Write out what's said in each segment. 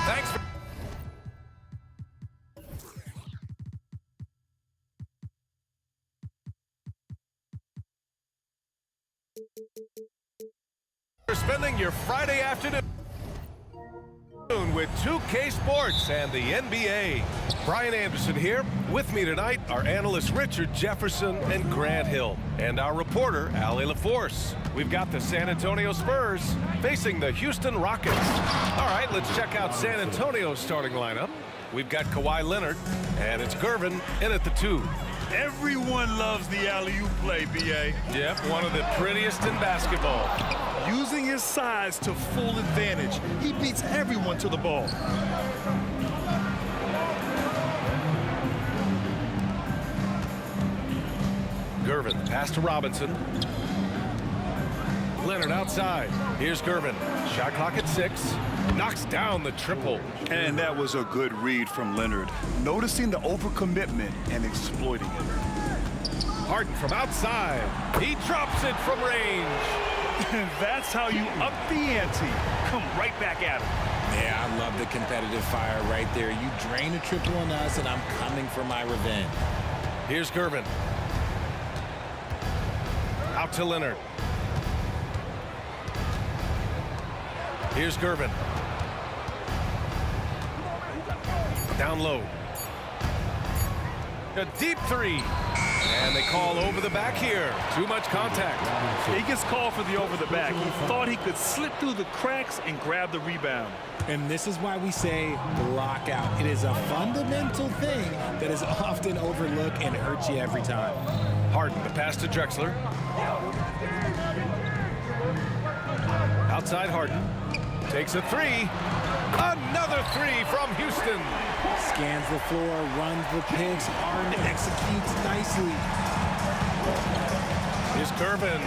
Thanks for spending your Friday afternoon with 2K Sports and the NBA. Brian Anderson here. With me tonight are analysts Richard Jefferson and Grant Hill, and our reporter, Allie LaForce. We've got the San Antonio Spurs facing the Houston Rockets. All right, let's check out San Antonio's starting lineup. We've got Kawhi Leonard, and it's Gervin in at the 2. Everyone loves the alley-oop play, B.A. Yep, one of the prettiest in basketball. Using his size to full advantage, he beats everyone to the ball. Gervin, pass to Robinson. Leonard outside. Here's Gervin. Shot clock at 6. Knocks down the triple. And that was a good read from Leonard, noticing the overcommitment and exploiting it. Harden from outside. He drops it from range. That's how you up the ante. Come right back at him. Yeah, I love the competitive fire right there. You drain a triple on us, and I'm coming for my revenge. Here's Gervin. Out to Leonard. Here's Gervin. Down low. A deep 3. And they call over the back here. Too much contact. He gets called for the over the back. He thought he could slip through the cracks and grab the rebound. And this is why we say block out. It is a fundamental thing that is often overlooked and hurts you every time. Harden, the pass to Drexler. Outside Harden. Takes a 3. Another 3 from Houston. Scans the floor, runs the picks. Harden executes nicely. Here's Gervin.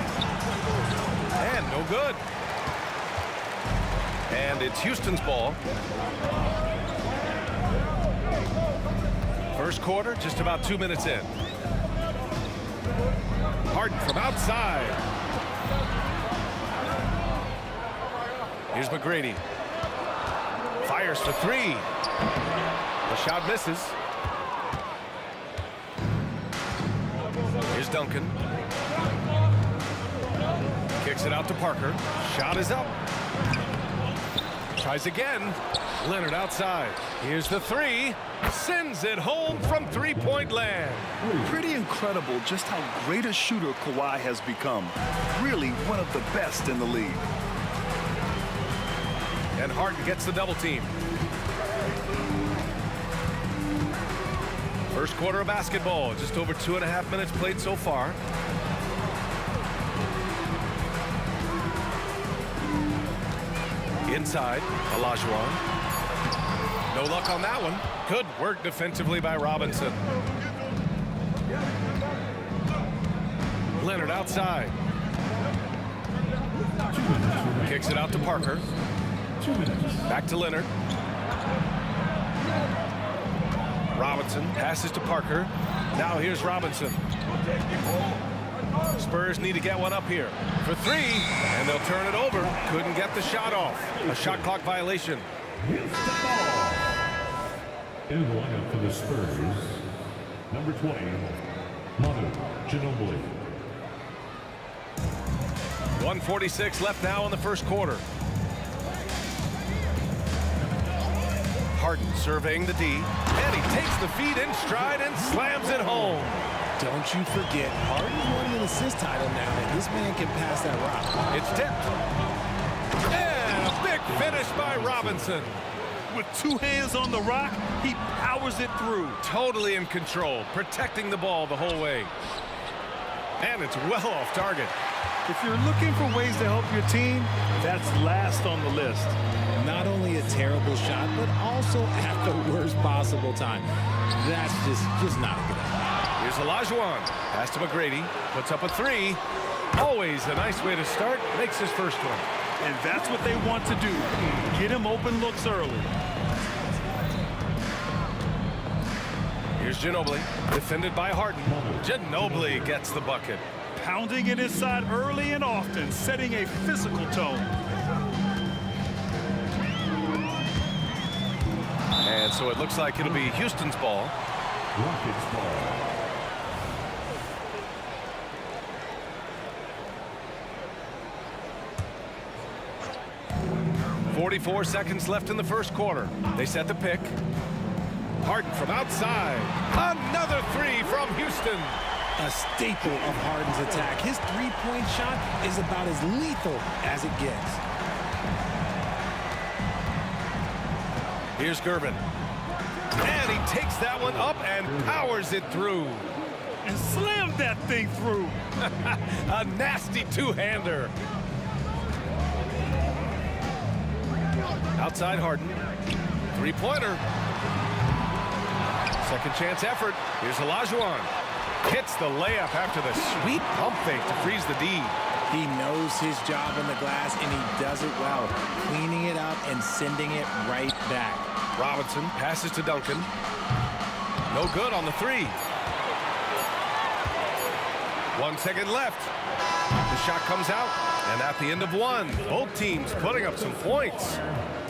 And no good. And it's Houston's ball. First quarter, just about 2 minutes in. Harden from outside. Here's McGrady. Fires for 3. The shot misses. Here's Duncan. Kicks it out to Parker. Shot is up. Tries again. Leonard outside. Here's the 3. Sends it home from three-point land. Pretty incredible just how great a shooter Kawhi has become. Really one of the best in the league. And Harden gets the double team. First quarter of basketball, just over 2.5 minutes played so far. Inside, Olajuwon. No luck on that one. Good work defensively by Robinson. Leonard outside. Kicks it out to Parker. Back to Leonard. Robinson passes to Parker. Now here's Robinson. Spurs need to get one up here for 3, and they'll turn it over. Couldn't get the shot off. A shot clock violation. In the lineup for the Spurs, number 20, Manu Ginobili. 1:46 left now in the first quarter. Harden surveying the D, and he takes the feed in stride and slams it home. Don't you forget, Harden's winning an assist title now, and this man can pass that rock. It's tipped. And a big finish by Robinson. With 2 hands on the rock, he powers it through. Totally in control, protecting the ball the whole way. And it's well off target. If you're looking for ways to help your team, that's last on the list. Not only a terrible shot, but also at the worst possible time. That's just not a good idea. Here's Olajuwon. Pass to McGrady. Puts up a three. Always a nice way to start. Makes his first one. And that's what they want to do. Get him open looks early. Here's Ginobili. Defended by Harden. Ginobili gets the bucket. Pounding it inside early and often, setting a physical tone. And so it looks like it'll be Houston's ball. Rockets ball. 44 seconds left in the first quarter. They set the pick. Harden from outside. Another three from Houston. A staple of Harden's attack. His three-point shot is about as lethal as it gets. Here's Gervin. And he takes that one up and powers it through. And slammed that thing through. A nasty two-hander. Outside Harden. Three-pointer. Second chance effort. Here's Olajuwon. Hits the layup after the sweet pump fake to freeze the D. He knows his job on the glass, and he does it well, cleaning it up and sending it right back. Robinson passes to Duncan. No good on the three. 1 second left. The shot comes out, and at the end of one, both teams putting up some points.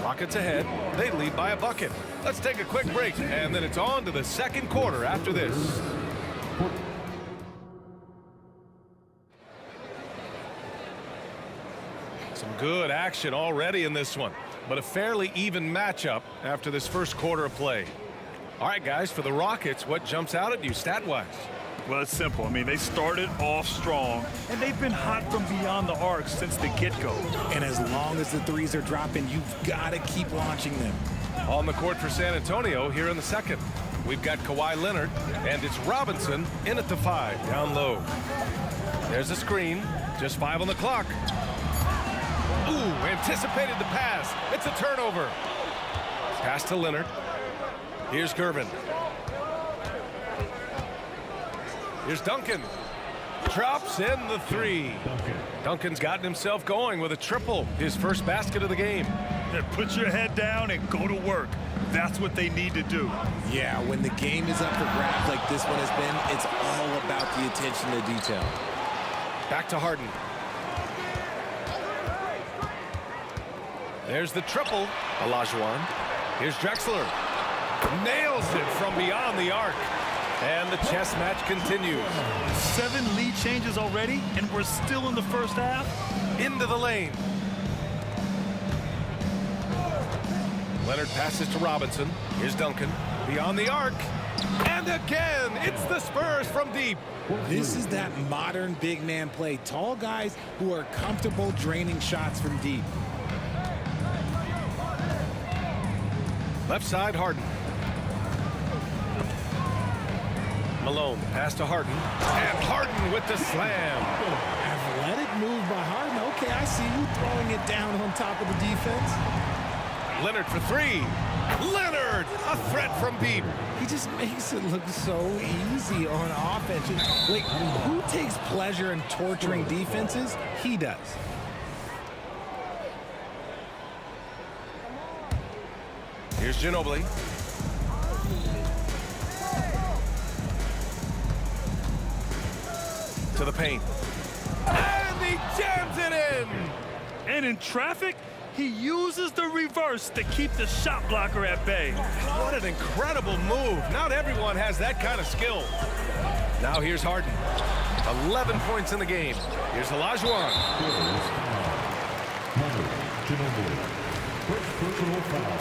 Rockets ahead. They lead by a bucket. Let's take a quick break, and then it's on to the second quarter after this. Some good action already in this one, but a fairly even matchup after this first quarter of play. All right, guys, for the Rockets, what jumps out at you stat-wise? Well, it's simple. I mean, they started off strong, and they've been hot from beyond the arc since the get-go. And as long as the threes are dropping, you've got to keep launching them. On the court for San Antonio here in the second. We've got Kawhi Leonard, and it's Robinson in at the 5, down low. There's a screen, just 5 on the clock. Ooh, anticipated the pass. It's a turnover. Pass to Leonard. Here's Gervin. Here's Duncan. Drops in the three. Duncan's gotten himself going with a triple, his first basket of the game. Yeah, put your head down and go to work. That's what they need to do. Yeah, when the game is up for grabs like this one has been, it's all about the attention to detail. Back to Harden. There's the triple. Olajuwon. Here's Drexler. Nails it from beyond the arc. And the chess match continues. 7 lead changes already, and we're still in the first half. Into the lane. Leonard passes to Robinson. Here's Duncan. Beyond the arc. And again, it's the Spurs from deep. This is that modern big man play. Tall guys who are comfortable draining shots from deep. Left side, Harden. Malone, pass to Harden. And Harden with the slam. Athletic move by Harden. Okay, I see you throwing it down on top of the defense. Leonard for three. Leonard, a threat from deep. He just makes it look so easy on offense. Like, who takes pleasure in torturing defenses? He does. Here's Ginobili. To the paint. And he jams it in! And in traffic, he uses the reverse to keep the shot blocker at bay. What an incredible move. Not everyone has that kind of skill. Now here's Harden. 11 points in the game. Here's Olajuwon. Ginobili. First personal foul.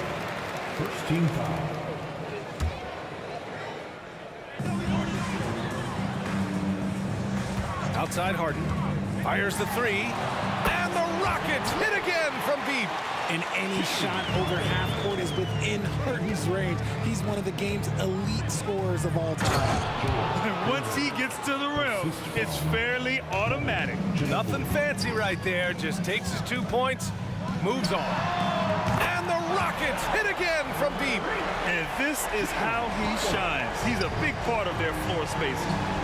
First team foul. Outside Harden. Fires the three. And the Rockets hit again from deep. And any shot over half court is within Harden's range. He's one of the game's elite scorers of all time. And once he gets to the rim, it's fairly automatic. Nothing fancy right there. Just takes his 2 points, moves on. And the Rockets hit again from deep. And this is how he shines. He's a big part of their floor space.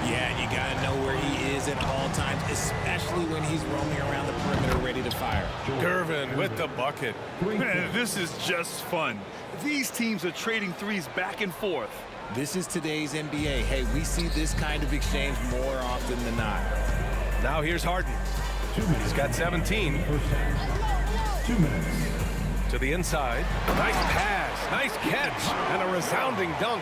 Yeah, you got to know where he is at all times, especially when he's roaming around the perimeter ready to fire. Gervin with the bucket. Man, this is just fun. These teams are trading threes back and forth. This is today's NBA. Hey, we see this kind of exchange more often than not. Now here's Harden. 2 minutes. He's got 17. First half. 2 minutes. To the inside. Nice pass, nice catch, and a resounding dunk.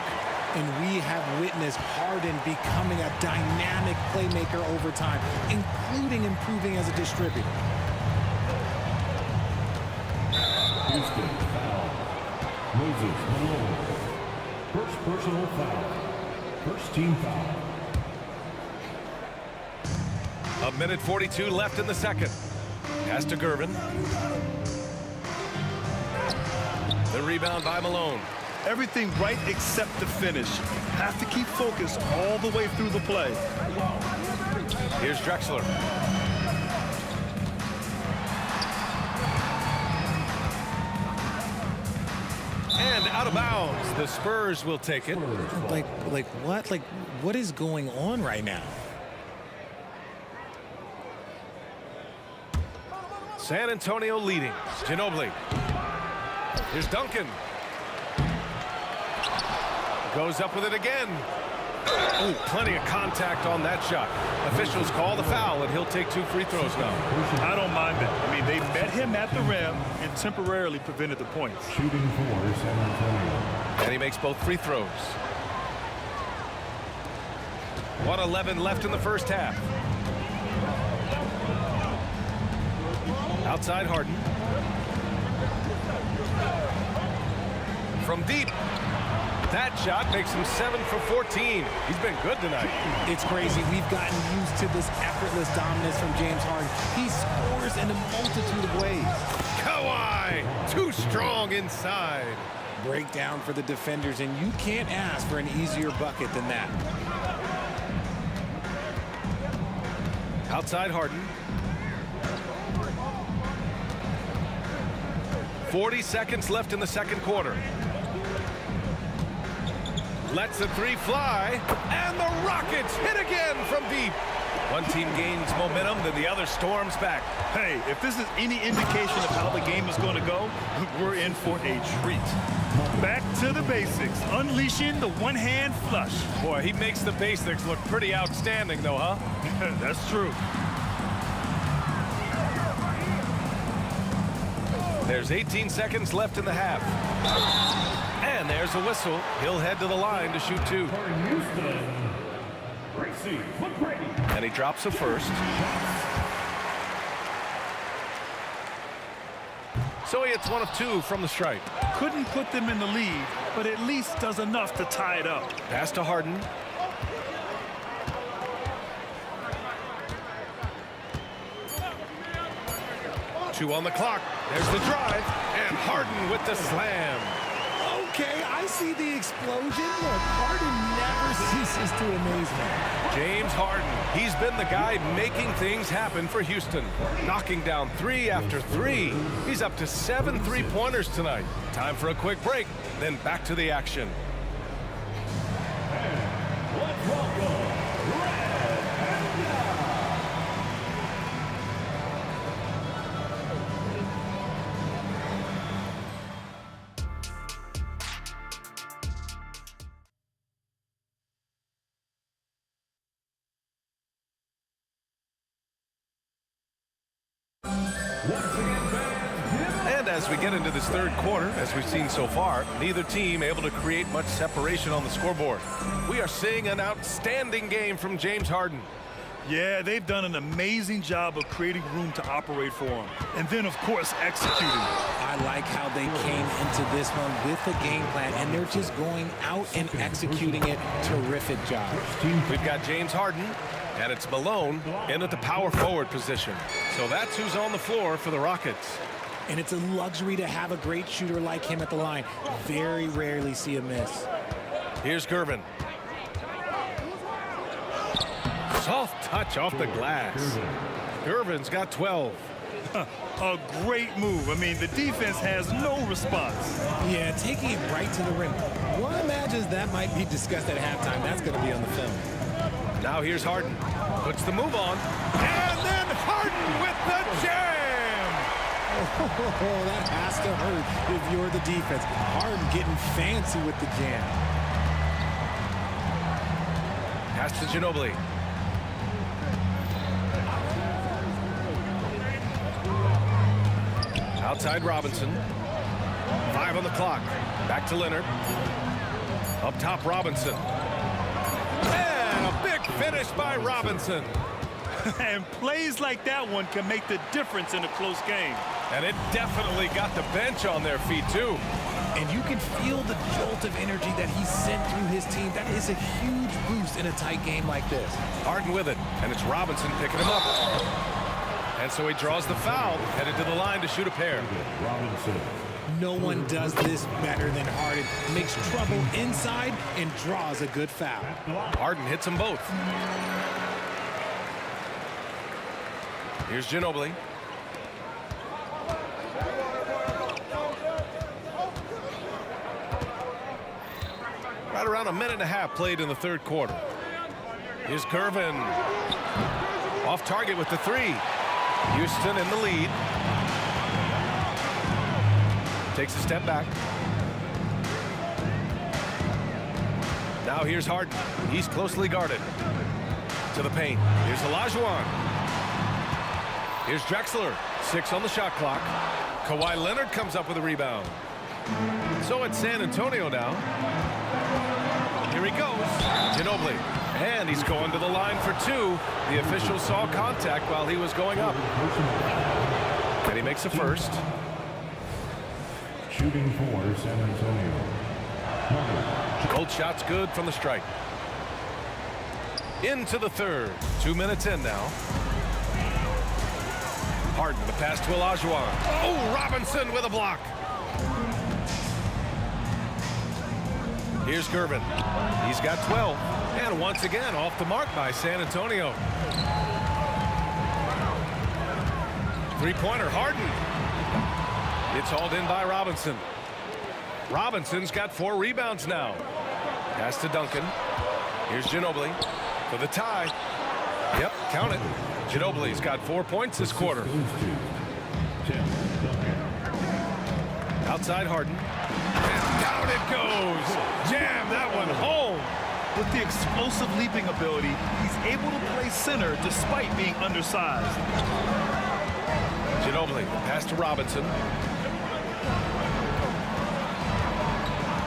And we have witnessed Harden becoming a dynamic playmaker over time, including improving as a distributor. Houston foul. Moses Malone. First personal foul. First team foul. A minute 42 left in the second. Pass to Gervin. The rebound by Malone. Everything right except the finish. Have to keep focused all the way through the play. Here's Drexler. And out of bounds. The Spurs will take it. Like what? Like, what is going on right now? San Antonio leading. Ginobili. Here's Duncan. Goes up with it again. Oh, plenty of contact on that shot. Officials call the foul, and he'll take 2 free throws now. I don't mind that. I mean, they met him at the rim and temporarily prevented the points. Shooting for San Antonio. And he makes both free throws. 1:11 left in the first half. Outside Harden. From deep. That shot makes him 7 for 14. He's been good tonight. It's crazy. We've gotten used to this effortless dominance from James Harden. He scores in a multitude of ways. Kawhi, too strong inside. Breakdown for the defenders, and you can't ask for an easier bucket than that. Outside Harden. 40 seconds left in the second quarter. Lets the 3 fly, and the Rockets hit again from deep. One team gains momentum, then the other storms back. Hey, if this is any indication of how the game is going to go, we're in for a treat. Back to the basics, unleashing the one-hand flush. Boy, he makes the basics look pretty outstanding, though, huh? That's true. There's 18 seconds left in the half. And there's a whistle. He'll head to the line to shoot 2. For Houston. Gracie McGrady. And he drops a first. So he hits 1 of 2 from the stripe. Couldn't put them in the lead, but at least does enough to tie it up. Pass to Harden. Two on the clock. There's the drive. And Harden with the slam. Okay, I see the explosion. Look, Harden never ceases to amaze me. James Harden. He's been the guy making things happen for Houston. Knocking down 3 after 3. He's up to 7 3-pointers tonight. Time for a quick break. Then back to the action. Let's welcome Red and And as we get into this third quarter, as we've seen so far, neither team able to create much separation on the scoreboard. We are seeing an outstanding game from James Harden. Yeah, they've done an amazing job of creating room to operate for him. And then, of course, executing. I like how they came into this one with a game plan, and they're just going out and executing it. Terrific job. We've got James Harden, and it's Malone in at the power forward position. So that's who's on the floor for the Rockets. And it's a luxury to have a great shooter like him at the line. Very rarely see a miss. Here's Gervin. Soft touch off the glass. Gervin's got 12. A great move. I mean, the defense has no response. Yeah, taking it right to the rim. One imagines that might be discussed at halftime. That's going to be on the film. Now here's Harden. Puts the move on. And then Harden with the jam! Oh, that has to hurt if you're the defense. Harden getting fancy with the jam. Pass to Ginobili. Outside Robinson. 5 on the clock. Back to Leonard. Up top Robinson. And a big finish by Robinson. And plays like that one can make the difference in a close game. And it definitely got the bench on their feet too. And you can feel the jolt of energy that he sent through his team. That is a huge boost in a tight game like this. Harden with it, and it's Robinson picking him up. And so he draws the foul, headed to the line to shoot a pair. Robinson. No one does this better than Harden. Makes trouble inside and draws a good foul. Harden hits them both. Here's Ginobili. Right around a minute and a half played in the third quarter. Here's Gervin. Off target with the three. Houston in the lead. Takes a step back. Now here's Harden. He's closely guarded. To the paint. Here's Olajuwon. Here's Drexler. 6 on the shot clock. Kawhi Leonard comes up with a rebound. So it's San Antonio now. Here he goes. Ginobili. And he's going to the line for 2. The official saw contact while he was going up. And he makes the first. Shooting for San Antonio. Gold shot's good from the stripe. Into the third. 2 minutes in now. Harden, the pass to Olajuwon. Oh, Robinson with a block. Here's Gervin. He's got 12. And once again, off the mark by San Antonio. Three-pointer, Harden. It's hauled in by Robinson. Robinson's got 4 rebounds now. Pass to Duncan. Here's Ginobili for the tie. Yep, count it. Ginobili's got 4 points this quarter. Outside Harden. And down it goes. Jam that one home. With the explosive leaping ability, he's able to play center despite being undersized. Ginobili, pass to Robinson.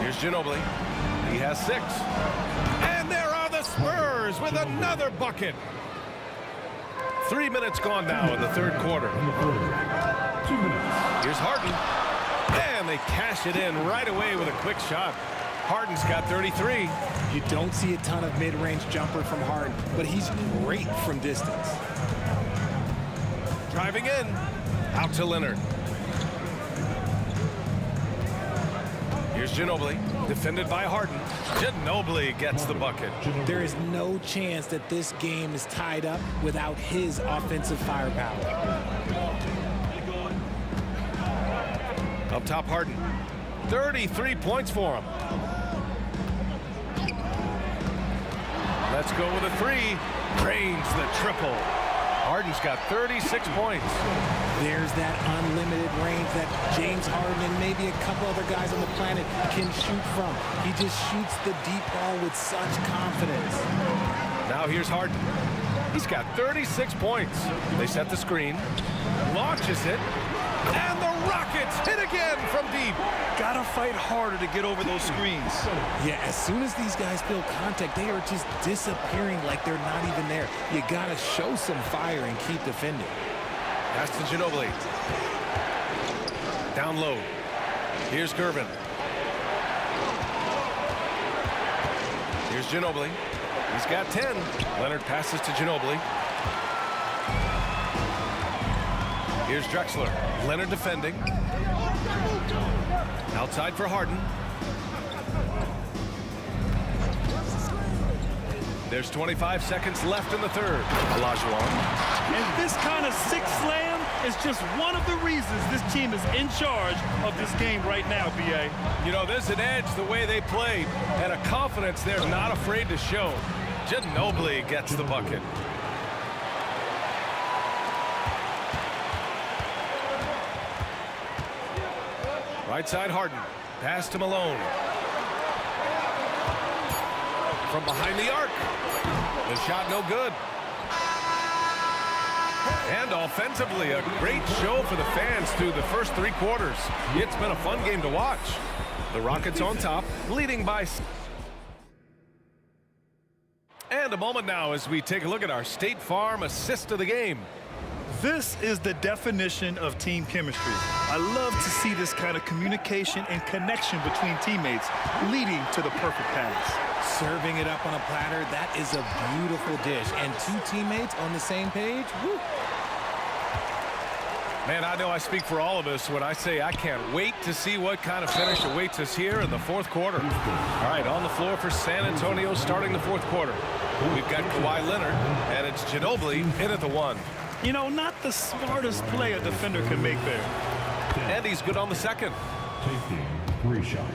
Here's Ginobili. He has 6. And there are the Spurs with another bucket. 3 minutes gone now in the third quarter. 2 minutes. Here's Harden. And they cash it in right away with a quick shot. Harden's got 33. You don't see a ton of mid-range jumper from Harden, but he's great from distance. Driving in. Out to Leonard. Here's Ginobili. Defended by Harden. Ginobili gets the bucket. There is no chance that this game is tied up without his offensive firepower. Up top, Harden. 33 points for him. Let's go with a 3. Drains the triple. Harden's got 36 points. There's that unlimited range that James Harden and maybe a couple other guys on the planet can shoot from. He just shoots the deep ball with such confidence. Now here's Harden. He's got 36 points. They set the screen. Launches it. And the Rockets hit again from deep. Gotta fight harder to get over those screens. Yeah, as soon as these guys feel contact, they are just disappearing like they're not even there. You gotta show some fire and keep defending. Pass to Ginobili. Down low. Here's Gervin. Here's Ginobili. He's got 10. Leonard passes to Ginobili. Here's Drexler. Leonard defending. Outside for Harden. There's 25 seconds left in the third. Olajuwon. And this kind of 6 slam is just one of the reasons this team is in charge of this game right now, B.A. You know, there's an edge the way they play and a confidence they're not afraid to show. Ginobili gets the bucket. Right side Harden. Pass to Malone. From behind the arc. The shot no good. And offensively, a great show for the fans through the first 3 quarters. It's been a fun game to watch. The Rockets on top, leading by... And a moment now as we take a look at our State Farm assist of the game. This is the definition of team chemistry. I love to see this kind of communication and connection between teammates leading to the perfect pass. Serving it up on a platter, that is a beautiful dish. And 2 teammates on the same page, woo. Man, I know I speak for all of us when I say I can't wait to see what kind of finish awaits us here in the 4th quarter. All right, on the floor for San Antonio starting the 4th quarter. We've got Kawhi Leonard, and it's Ginobili in at the 1. You know, not the smartest play a defender can make there. And he's good on the 2nd. Taking 3 shots.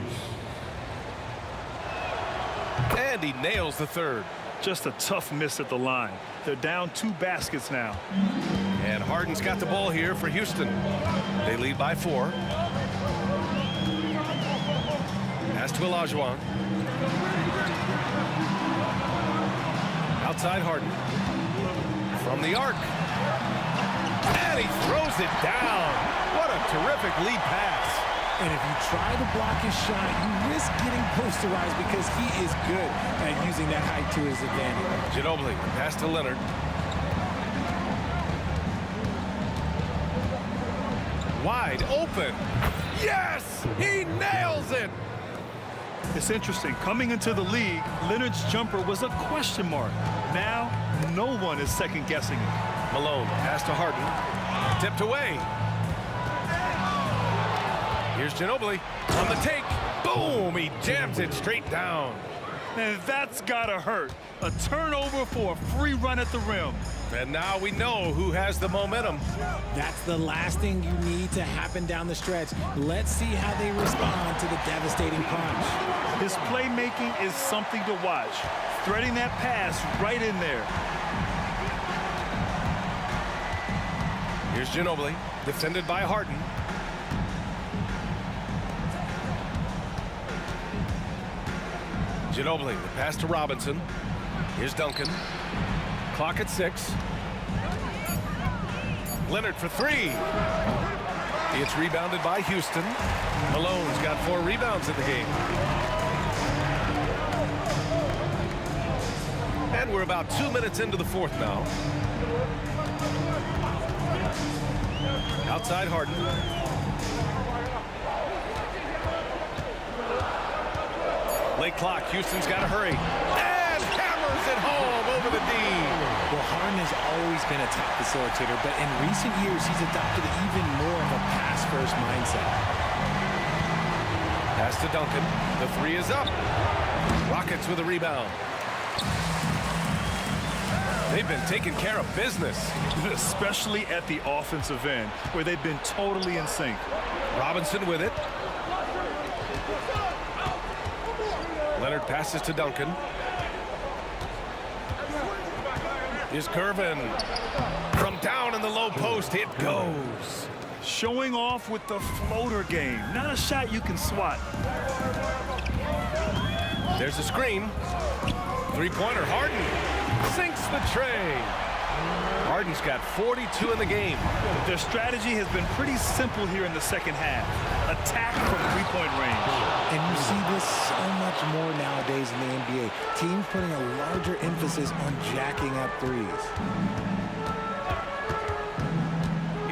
And he nails the 3rd. Just a tough miss at the line. They're down 2 baskets now. And Harden's got the ball here for Houston. They lead by 4. Pass to Olajuwon. Outside Harden. From the arc. And he throws it down. What a terrific lead pass. And if you try to block his shot, you risk getting posterized because he is good at using that height to his advantage. Ginobili, pass to Leonard. Wide open. Yes! He nails it! It's interesting. Coming into the league, Leonard's jumper was a question mark. Now, no one is second-guessing it. Malone, pass to Harden. Tipped away. Here's Ginobili on the take. Boom! He jams it straight down. And that's gotta hurt. A turnover for a free run at the rim. And now we know who has the momentum. That's the last thing you need to happen down the stretch. Let's see how they respond to the devastating punch. His playmaking is something to watch. Threading that pass right in there. Here's Ginobili, defended by Harden. Ginobili, the pass to Robinson. Here's Duncan. Clock at 6. Leonard for 3. It's rebounded by Houston. Malone's got 4 rebounds in the game. And we're about 2 minutes into the 4th now. Outside Harden. Late clock. Houston's got to hurry. And hammers it home over the D. Well, Harden has always been a top facilitator, but in recent years, he's adopted even more of a pass-first mindset. Pass to Duncan. The 3 is up. Rockets with a rebound. They've been taking care of business. Especially at the offensive end, where they've been totally in sync. Robinson with it. Leonard passes to Duncan. Here's Gervin. From down in the low post, it goes. Showing off with the floater game. Not a shot you can swat. There's a screen. 3-pointer, Harden sinks the tray. Harden's got 42 in the game. Their strategy has been pretty simple here in the second half. Attack from 3-point range. And you see this so much more nowadays in the NBA. Teams putting a larger emphasis on jacking up threes.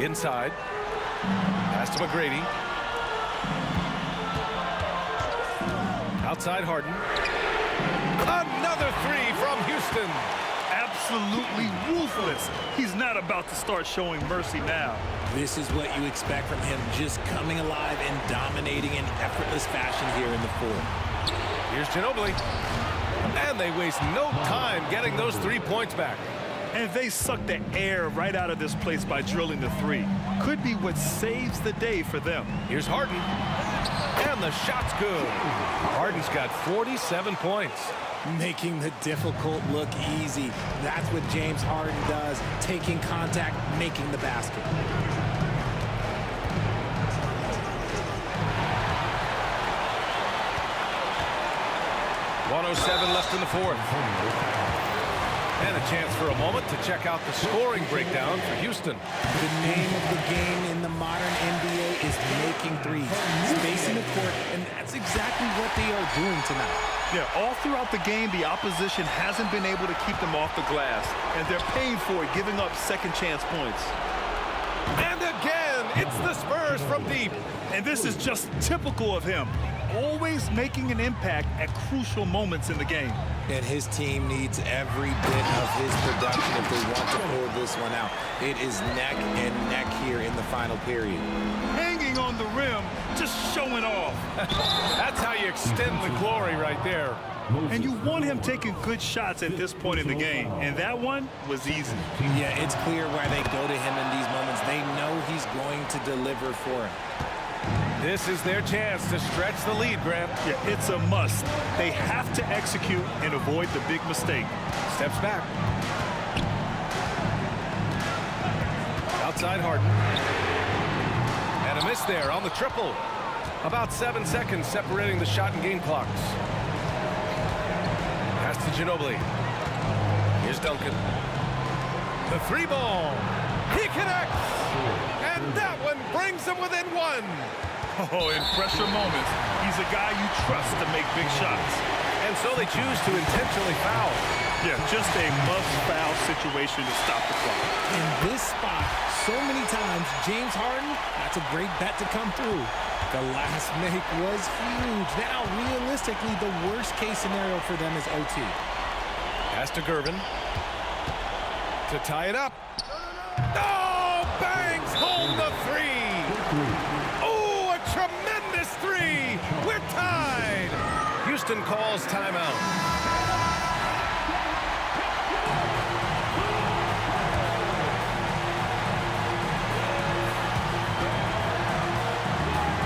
Inside. Pass to McGrady. Outside Harden. Another 3 from Houston. Absolutely ruthless. He's not about to start showing mercy now. This is what you expect from him, just coming alive and dominating in effortless fashion here in the 4th. Here's Ginobili. And they waste no time getting those 3 points back. And they suck the air right out of this place by drilling the three. Could be what saves the day for them. Here's Harden. And the shot's good. Harden's got 47 points. Making the difficult look easy. That's what James Harden does. Taking contact, making the basket. 1:07 left in the fourth. And a chance for a moment to check out the scoring breakdown for Houston. The name of the game in the modern NBA is making threes, spacing the court, and that's exactly what they are doing tonight. Yeah, all throughout the game, the opposition hasn't been able to keep them off the glass, and they're paying for it, giving up second chance points. And again, it's the Spurs from deep. And this is just typical of him, always making an impact at crucial moments in the game. And his team needs every bit of his production if they want to pull this one out. It is neck and neck here in the final period. Hanging on the rim, just showing off. That's how you extend the glory right there. And you want him taking good shots at this point in the game, and that one was easy. Yeah, it's clear why they go to him in these moments. They know he's going to deliver for him. This is their chance to stretch the lead, Grant. Yeah, it's a must. They have to execute and avoid the big mistake. Steps back. Outside Harden. And a miss there on the triple. About 7 seconds separating the shot and game clocks. Pass to Ginobili. Here's Duncan. The three ball. He connects. And that one brings him within one. Oh, in pressure moments, he's a guy you trust to make big shots. And so they choose to intentionally foul. Yeah, just a must-foul situation to stop the clock. In this spot, so many times, James Harden, that's a great bet to come through. The last make was huge. Now, realistically, the worst-case scenario for them is OT. Pass to Gervin. To tie it up. Oh, bangs home the three. Oh, a tremendous three. We're tied. Houston calls timeout.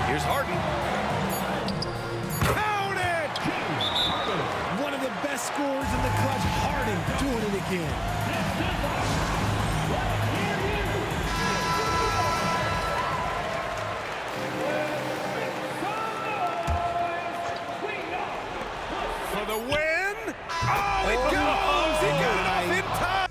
Here's Harden. Count it! One of the best scorers in the clutch, Harden, doing it again. For the win! Oh, it goes! He got it off in time!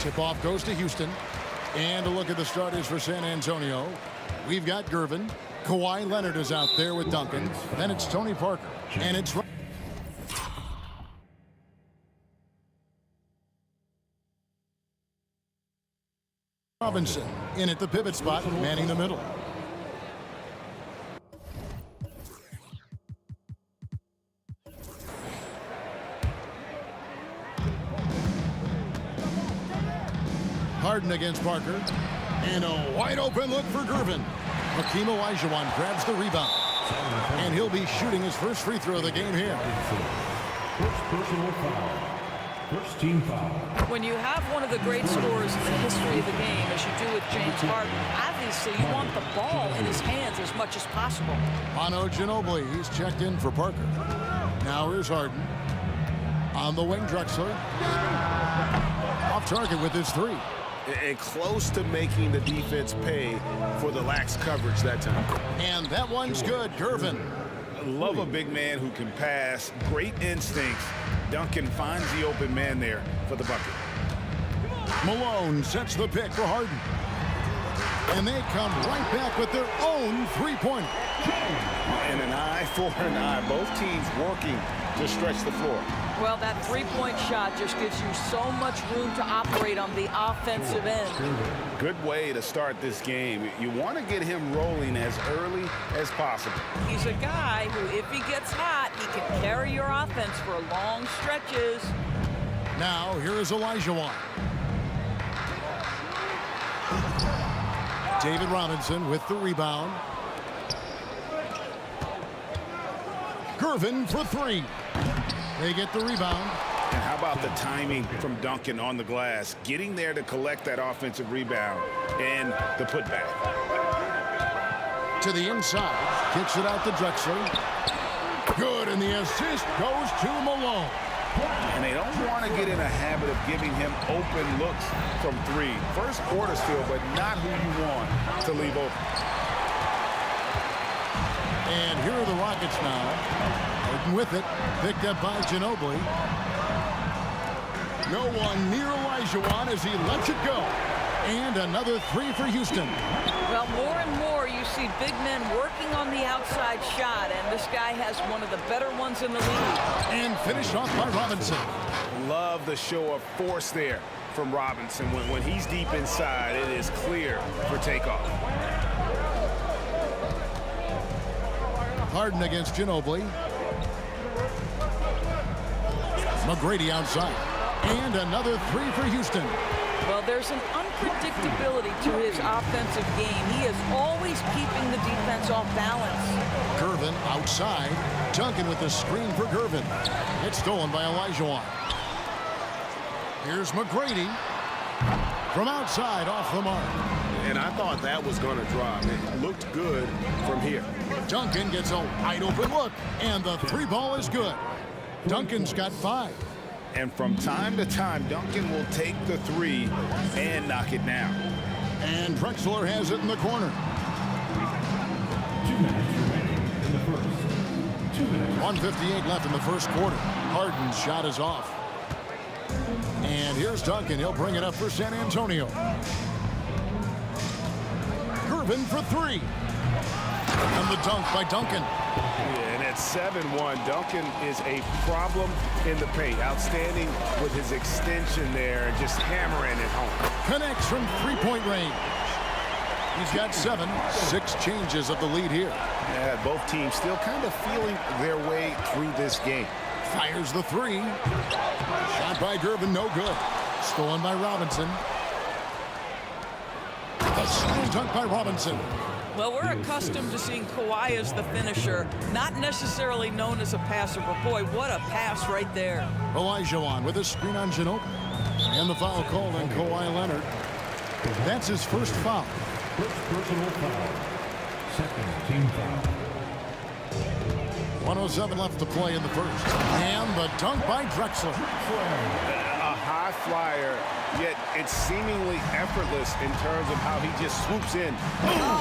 Tip-off goes to Houston. And a look at the starters for San Antonio. We've got Gervin. Kawhi Leonard is out there with Duncan. Then it's Tony Parker. And it's Robinson in at the pivot spot, manning the middle. Harden against Parker. And a wide open look for Gervin. Hakeem Olajuwon grabs the rebound. And he'll be shooting his first free throw of the game here. First personal foul. First team foul. When you have one of the great scorers in the history of the game, as you do with James Harden, obviously you want the ball in his hands as much as possible. Manu Ginobili, he's checked in for Parker. Now here's Harden. On the wing, Drexler. Off target with his three. And close to making the defense pay for the lax coverage that time. And that one's good. Gervin. I love a big man who can pass. Great instincts. Duncan finds the open man there for the bucket. Malone sets the pick for Harden. And they come right back with their own three-pointer. And an eye for an eye. Both teams working to stretch the floor. Well, that three-point shot just gives you so much room to operate on the offensive end. Good way to start this game. You want to get him rolling as early as possible. He's a guy who, if he gets hot, he can carry your offense for long stretches. Now, here is Olajuwon. David Robinson with the rebound. Gervin for three. They get the rebound. And how about the timing from Duncan on the glass, getting there to collect that offensive rebound and the putback. To the inside, kicks it out to Drexler. Good, and the assist goes to Malone. And they don't want to get in a habit of giving him open looks from three. First quarter still, but not who you want to leave open. And here are the Rockets now. Harden with it, picked up by Ginobili. No one near Olajuwon as he lets it go. And another three for Houston. Well, more and more you see big men working on the outside shot, and this guy has one of the better ones in the league. And finished off by Robinson. Love the show of force there from Robinson. When he's deep inside, it is clear for takeoff. Harden against Ginobili. McGrady outside. And another three for Houston. Well, there's an unpredictability to his offensive game. He is always keeping the defense off balance. Gervin outside. Duncan with the screen for Gervin. It's stolen by Olajuwon. Here's McGrady. From outside, off the mark. And I thought that was going to drop. It looked good from here. Duncan gets a wide open look. And the three ball is good. Duncan's got 5. And from time to time, Duncan will take the three and knock it down. And Drexler has it in the corner. 2 minutes remaining in the first. 2 minutes. 1:58 left in the first quarter. Harden's shot is off. And here's Duncan. He'll bring it up for San Antonio. Gervin for three. And the dunk by Duncan. Yeah, and at 7-1, Duncan is a problem in the paint. Outstanding with his extension there and just hammering it home. Connects from three-point range. He's got 7. 6 changes of the lead here. Yeah, both teams still kind of feeling their way through this game. Fires the three. Shot by Gervin, no good. Stolen by Robinson. A slam dunk by Robinson. Well, we're accustomed to seeing Kawhi as the finisher, not necessarily known as a passer, but boy, what a pass right there. Olajuwon with a screen on Ginobili. And the foul called on Kawhi Leonard. That's his first foul. First personal foul. Second team foul. 1:07 left to play in the first. And the dunk by Drexler. A high flyer, yet it's seemingly effortless in terms of how he just swoops in. Oh!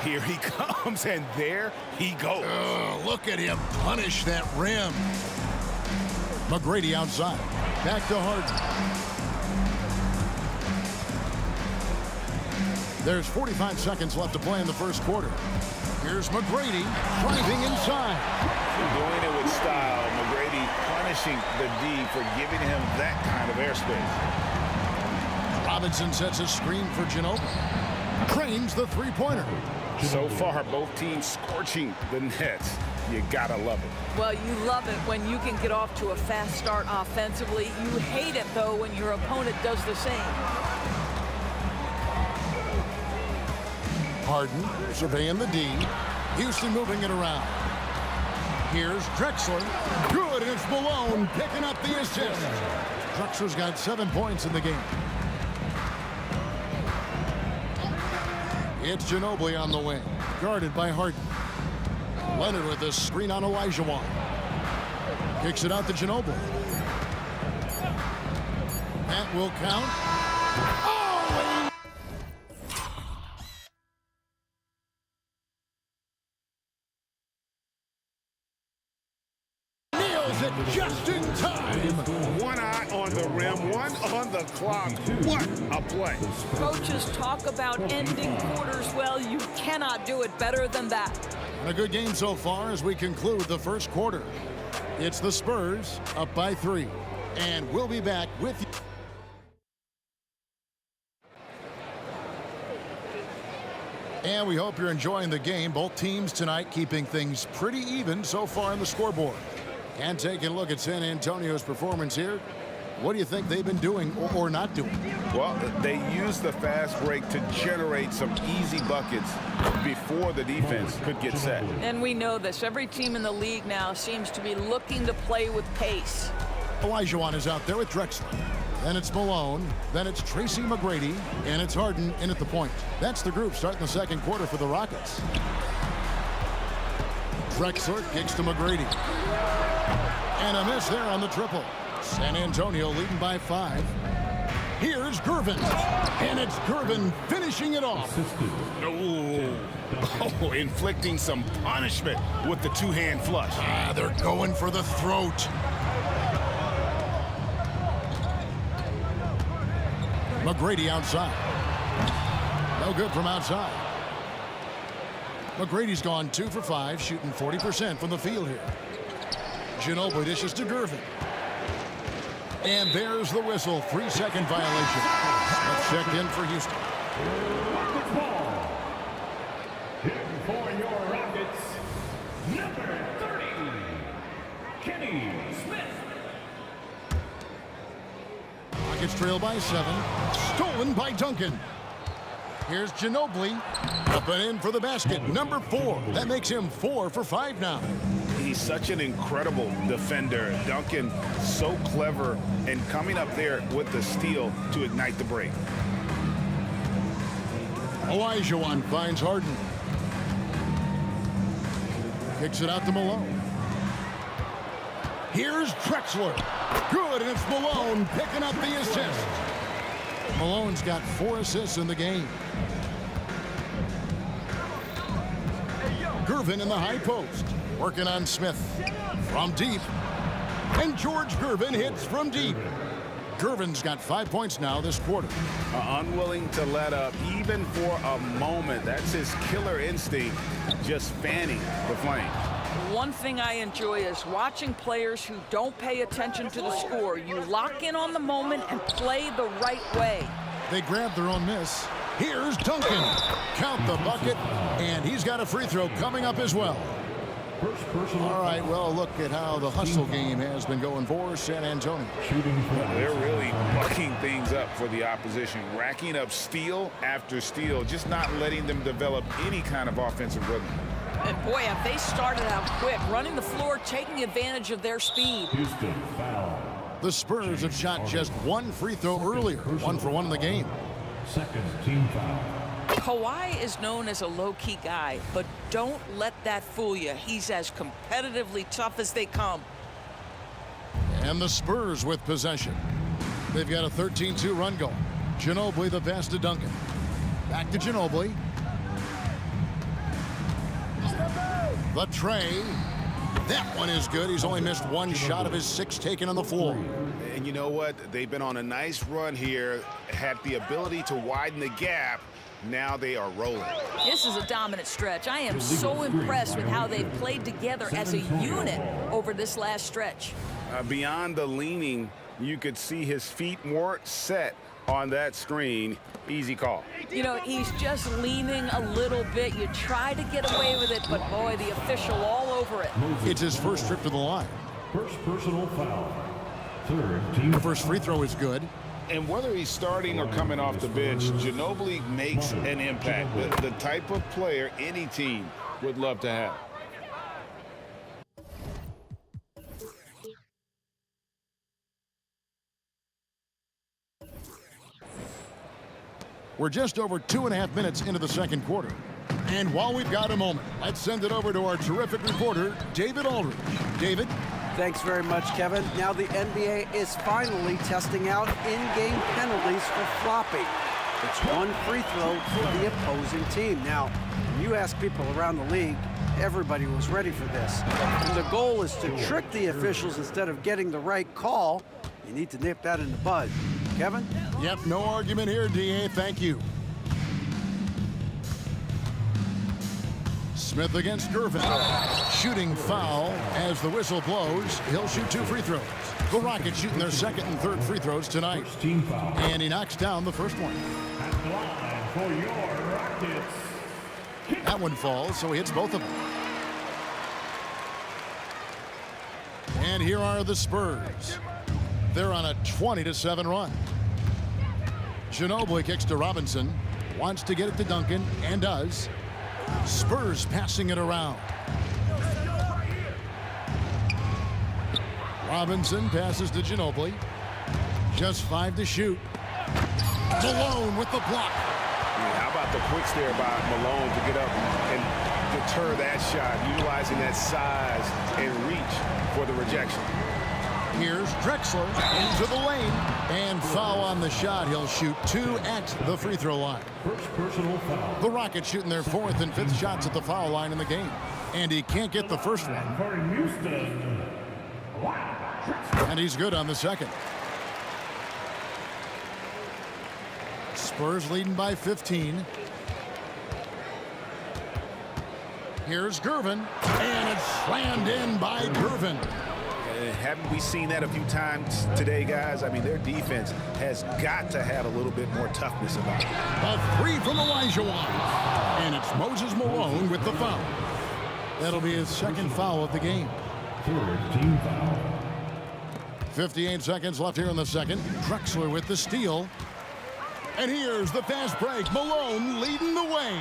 Here he comes, and there he goes. Look at him punish that rim. McGrady outside. Back to Harden. There's 45 seconds left to play in the first quarter. Here's McGrady driving inside. Doing it with style. McGrady punishing the D for giving him that kind of airspace. Robinson sets a screen for Ginobili. Cranes the three-pointer. So far, both teams scorching the Nets. You gotta love it. Well, you love it when you can get off to a fast start offensively. You hate it, though, when your opponent does the same. Harden surveying the D. Houston moving it around. Here's Drexler. Good, and it's Malone picking up the assist. Drexler's got 7 points in the game. It's Ginobili on the wing, guarded by Harden. Leonard with the screen on Olajuwon. Kicks it out to Ginobili. That will count. Oh, he nails it just in time. One eye on the rim, one on the clock. What a play. Coaches talk about ending quarters. Well, you cannot do it better than that. A good game so far as we conclude the first quarter. It's the Spurs up by 3. And we'll be back with you. And we hope you're enjoying the game. Both teams tonight keeping things pretty even so far on the scoreboard. And taking a look at San Antonio's performance here. What do you think they've been doing or not doing? Well, they used the fast break to generate some easy buckets before the defense could get set. And we know this. Every team in the league now seems to be looking to play with pace. Olajuwon is out there with Drexler. Then it's Malone. Then it's Tracy McGrady. And it's Harden in at the point. That's the group starting the second quarter for the Rockets. Drexler kicks to McGrady. And a miss there on the triple. San Antonio leading by 5. Here's Gervin. And it's Gervin finishing it off. Oh, inflicting some punishment with the two-hand flush. They're going for the throat. McGrady outside. No good from outside. McGrady's gone 2 for 5, shooting 40% from the field here. Ginobili dishes to Gervin. And there's the whistle. 3-second violation. Let's check in for Houston. Rockets ball. Hitting for your Rockets, number 30, Kenny Smith. Rockets trail by 7. Stolen by Duncan. Here's Ginobili. Up and in for the basket. Number 4. That makes him 4 for 5 now. He's such an incredible defender. Duncan, so clever, and coming up there with the steal to ignite the break. Olajuwon finds Harden. Kicks it out to Malone. Here's Drexler. Good, and it's Malone picking up the assist. Malone's got 4 assists in the game. Gervin in the high post. Working on Smith. From deep. And George Gervin hits from deep. Gervin's got 5 points now this quarter. Unwilling to let up even for a moment. That's his killer instinct, just fanning the flame. One thing I enjoy is watching players who don't pay attention to the score. You lock in on the moment and play the right way. They grab their own miss. Here's Duncan. Count the bucket, and he's got a free throw coming up as well. All right, well, look at how the hustle game has been going for San Antonio. They're really mucking things up for the opposition, racking up steal after steal, just not letting them develop any kind of offensive rhythm. And boy, have they started out quick, running the floor, taking advantage of their speed. Houston foul. The Spurs have shot just 1 free throw earlier, 1 for 1 in the game. Second team foul. Kawhi is known as a low-key guy, but don't let that fool you. He's as competitively tough as they come. And the Spurs with possession. They've got a 13-2 run going. Ginobili the pass to Duncan. Back to Ginobili. The tray. That one is good. He's only missed one shot of his 6 taken on the floor. And you know what? They've been on a nice run here, had the ability to widen the gap. Now they are rolling. This is a dominant stretch. I am so impressed with how they've played together as a unit over this last stretch. Beyond the leaning, you could see his feet weren't set on that screen. Easy call. You know, he's just leaning a little bit. You try to get away with it, but boy, the official all over it. It's his first trip to the line. First personal foul. Third team. The first free throw is good. And whether he's starting or coming off the bench, Ginobili makes an impact. The type of player any team would love to have. We're just over 2.5 minutes into the second quarter. And while we've got a moment, let's send it over to our terrific reporter, David Aldridge. David? Thanks very much, Kevin. Now the NBA is finally testing out in-game penalties for flopping. It's one free throw for the opposing team. Now, when you ask people around the league, everybody was ready for this. And the goal is to trick the officials instead of getting the right call. You need to nip that in the bud. Kevin? Yep, no argument here, D.A. Thank you. Smith against Gervin. Shooting foul as the whistle blows. He'll shoot 2 free throws. The Rockets shooting their second and third free throws tonight. First team foul. And he knocks down the first one. At the line for your Rockets. That one falls, so he hits both of them. And here are the Spurs. They're on a 20-7 run. Ginobili kicks to Robinson. Wants to get it to Duncan, and does. Spurs passing it around. Robinson passes to Ginobili. Just 5 to shoot. Malone with the block. How about the quicks there by Malone to get up and deter that shot, utilizing that size and reach for the rejection. Here's Drexler into the lane. And foul on the shot. He'll shoot 2 at the free throw line. First personal foul. The Rockets shooting their 4th and 5th shots at the foul line in the game. And he can't get the first one. For Houston. And he's good on the second. Spurs leading by 15. Here's Gervin. And it's slammed in by Gervin. Haven't we seen that a few times today, guys? I mean, their defense has got to have a little bit more toughness about it. A 3 from Elijah Wan. And it's Moses Malone with the foul. That'll be his second foul of the game. Third team foul. 58 seconds left here in the second. Drexler with the steal. And here's the fast break. Malone leading the way.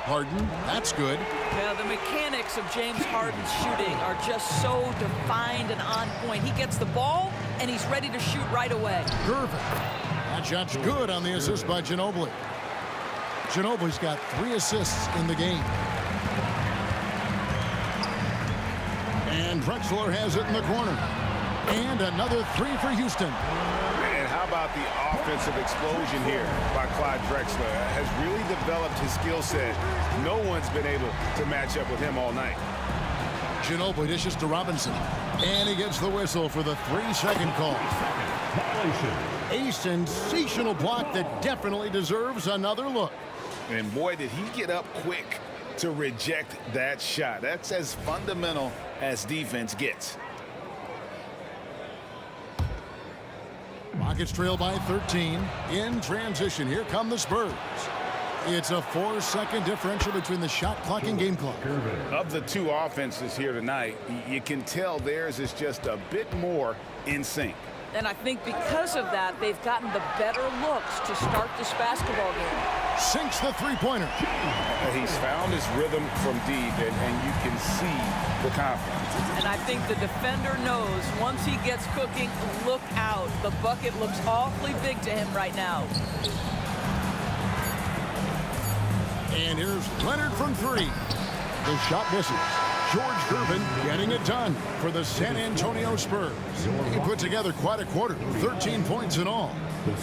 Harden, that's good. Yeah, the mechanics of James Harden's shooting are just so defined and on point. He gets the ball, and he's ready to shoot right away. Gervin. That shot's good on the assist by Ginobili. Ginobili's got 3 assists in the game. And Drexler has it in the corner. And another 3 for Houston. And how about the offensive explosion here by Clyde Drexler? Has really developed his skill set. No one's been able to match up with him all night. Ginobili dishes to Robinson. And he gets the whistle for the 3-second call. A sensational block that definitely deserves another look. And boy, did he get up quick to reject that shot. That's as fundamental as defense gets. Rockets trail by 13. In transition, here come the Spurs. It's a 4-second differential between the shot clock and game clock. Of the 2 offenses here tonight, you can tell theirs is just a bit more in sync. And I think because of that, they've gotten the better looks to start this basketball game. Sinks the 3-pointer. He's found his rhythm from deep, and you can see the confidence. And I think the defender knows once he gets cooking, look out. The bucket looks awfully big to him right now. And here's Leonard from 3. The shot misses. George Gervin getting it done for the San Antonio Spurs. He put together quite a quarter, 13 points in all.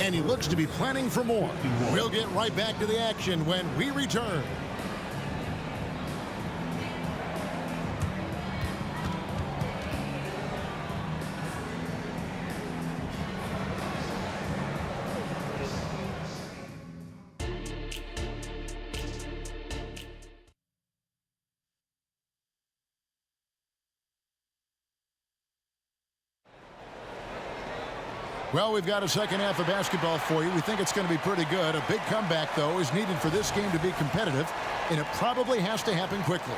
And he looks to be planning for more. We'll get right back to the action when we return. Well, we've got a second half of basketball for you. We think it's going to be pretty good. A big comeback, though, is needed for this game to be competitive, and it probably has to happen quickly.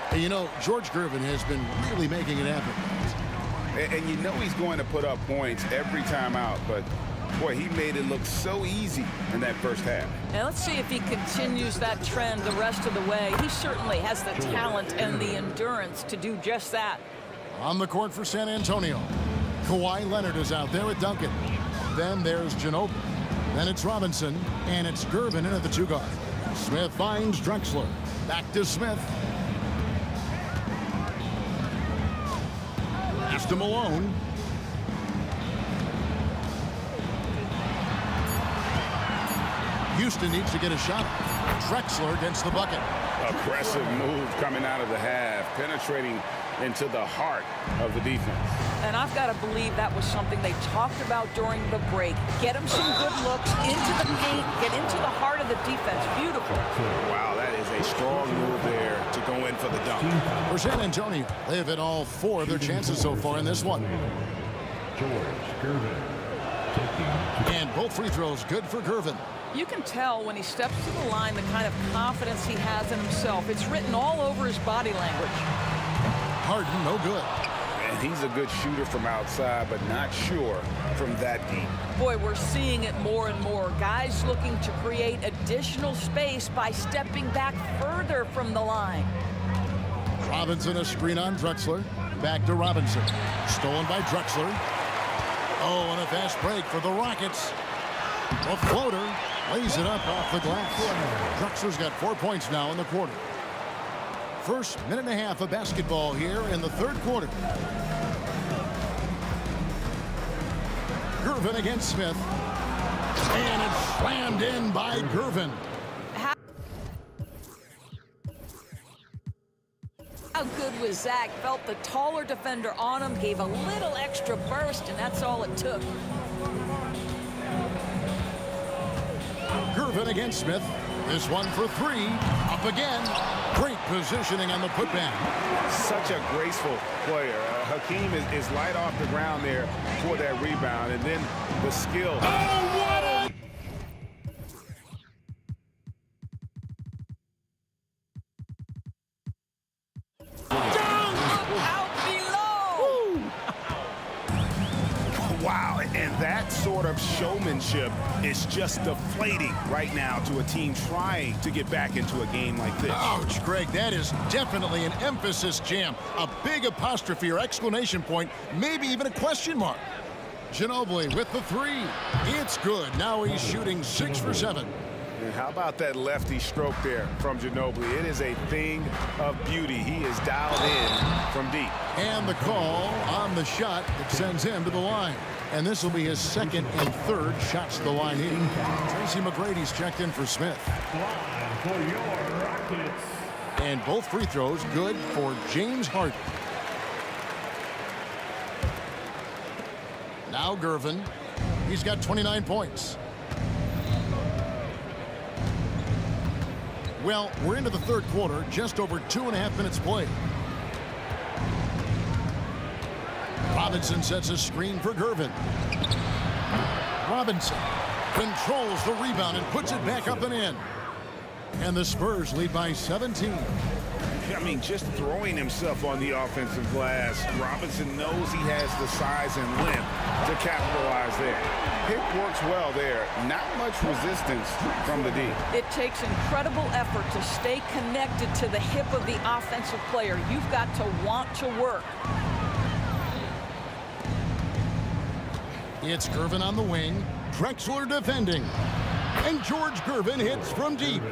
And you know, George Gervin has been really making it happen. And you know he's going to put up points every time out, but boy, he made it look so easy in that first half. Now let's see if he continues that trend the rest of the way. He certainly has the talent and the endurance to do just that. On the court for San Antonio, Kawhi Leonard is out there with Duncan. Then there's Ginobili. Then it's Robinson, and it's Gervin in at the 2-guard. Smith finds Drexler. Back to Smith. Pass to Malone. Houston needs to get a shot. Drexler gets the bucket. Aggressive move coming out of the half, penetrating into the heart of the defense. And I've got to believe that was something they talked about during the break. Get him some good looks into the paint, get into the heart of the defense. Beautiful. Wow, that is a strong move there to go in for the dunk. For San Antonio, they've hit all 4 of their chances so far in this one. George Gervin. And both free throws good for Gervin. You can tell when he steps to the line the kind of confidence he has in himself. It's written all over his body language. Harden, no good. And he's a good shooter from outside, but not sure from that deep. Boy, we're seeing it more and more. Guys looking to create additional space by stepping back further from the line. Robinson, a screen on Drexler. Back to Robinson. Stolen by Drexler. Oh, and a fast break for the Rockets. A floater lays it up off the glass. Drexler's got 4 points now in the quarter. First minute and a half of basketball here in the third quarter. Gervin against Smith. And it's slammed in by Gervin. How good was Zach? Felt the taller defender on him, gave a little extra burst, and that's all it took. Gervin against Smith. This one for 3. Up again. Great positioning on the putback. Such a graceful player. Hakeem is light off the ground there for that rebound, and then the skill. Oh, what a... Wow, and that sort of showmanship is just deflating right now to a team trying to get back into a game like this. Ouch, Greg, that is definitely an emphasis jam. A big apostrophe or exclamation point, maybe even a question mark. Ginobili with the 3. It's good. Now he's shooting 6 for 7. And how about that lefty stroke there from Ginobili? It is a thing of beauty. He is dialed in from deep. And the call on the shot that sends him to the line. And this will be his second and third shots to the line here. Tracy McGrady's checked in for Smith. For your Rockets. And both free throws good for James Harden. Now Gervin. He's got 29 points. Well, we're into the third quarter, just over 2.5 minutes played. Robinson sets a screen for Gervin. Robinson controls the rebound and puts it back up and in. And the Spurs lead by 17. I mean, just throwing himself on the offensive glass. Robinson knows he has the size and length to capitalize there. Hip works well there. Not much resistance from the D. It takes incredible effort to stay connected to the hip of the offensive player. You've got to want to work. It's Gervin on the wing. Drexler defending. And George Gervin hits from deep.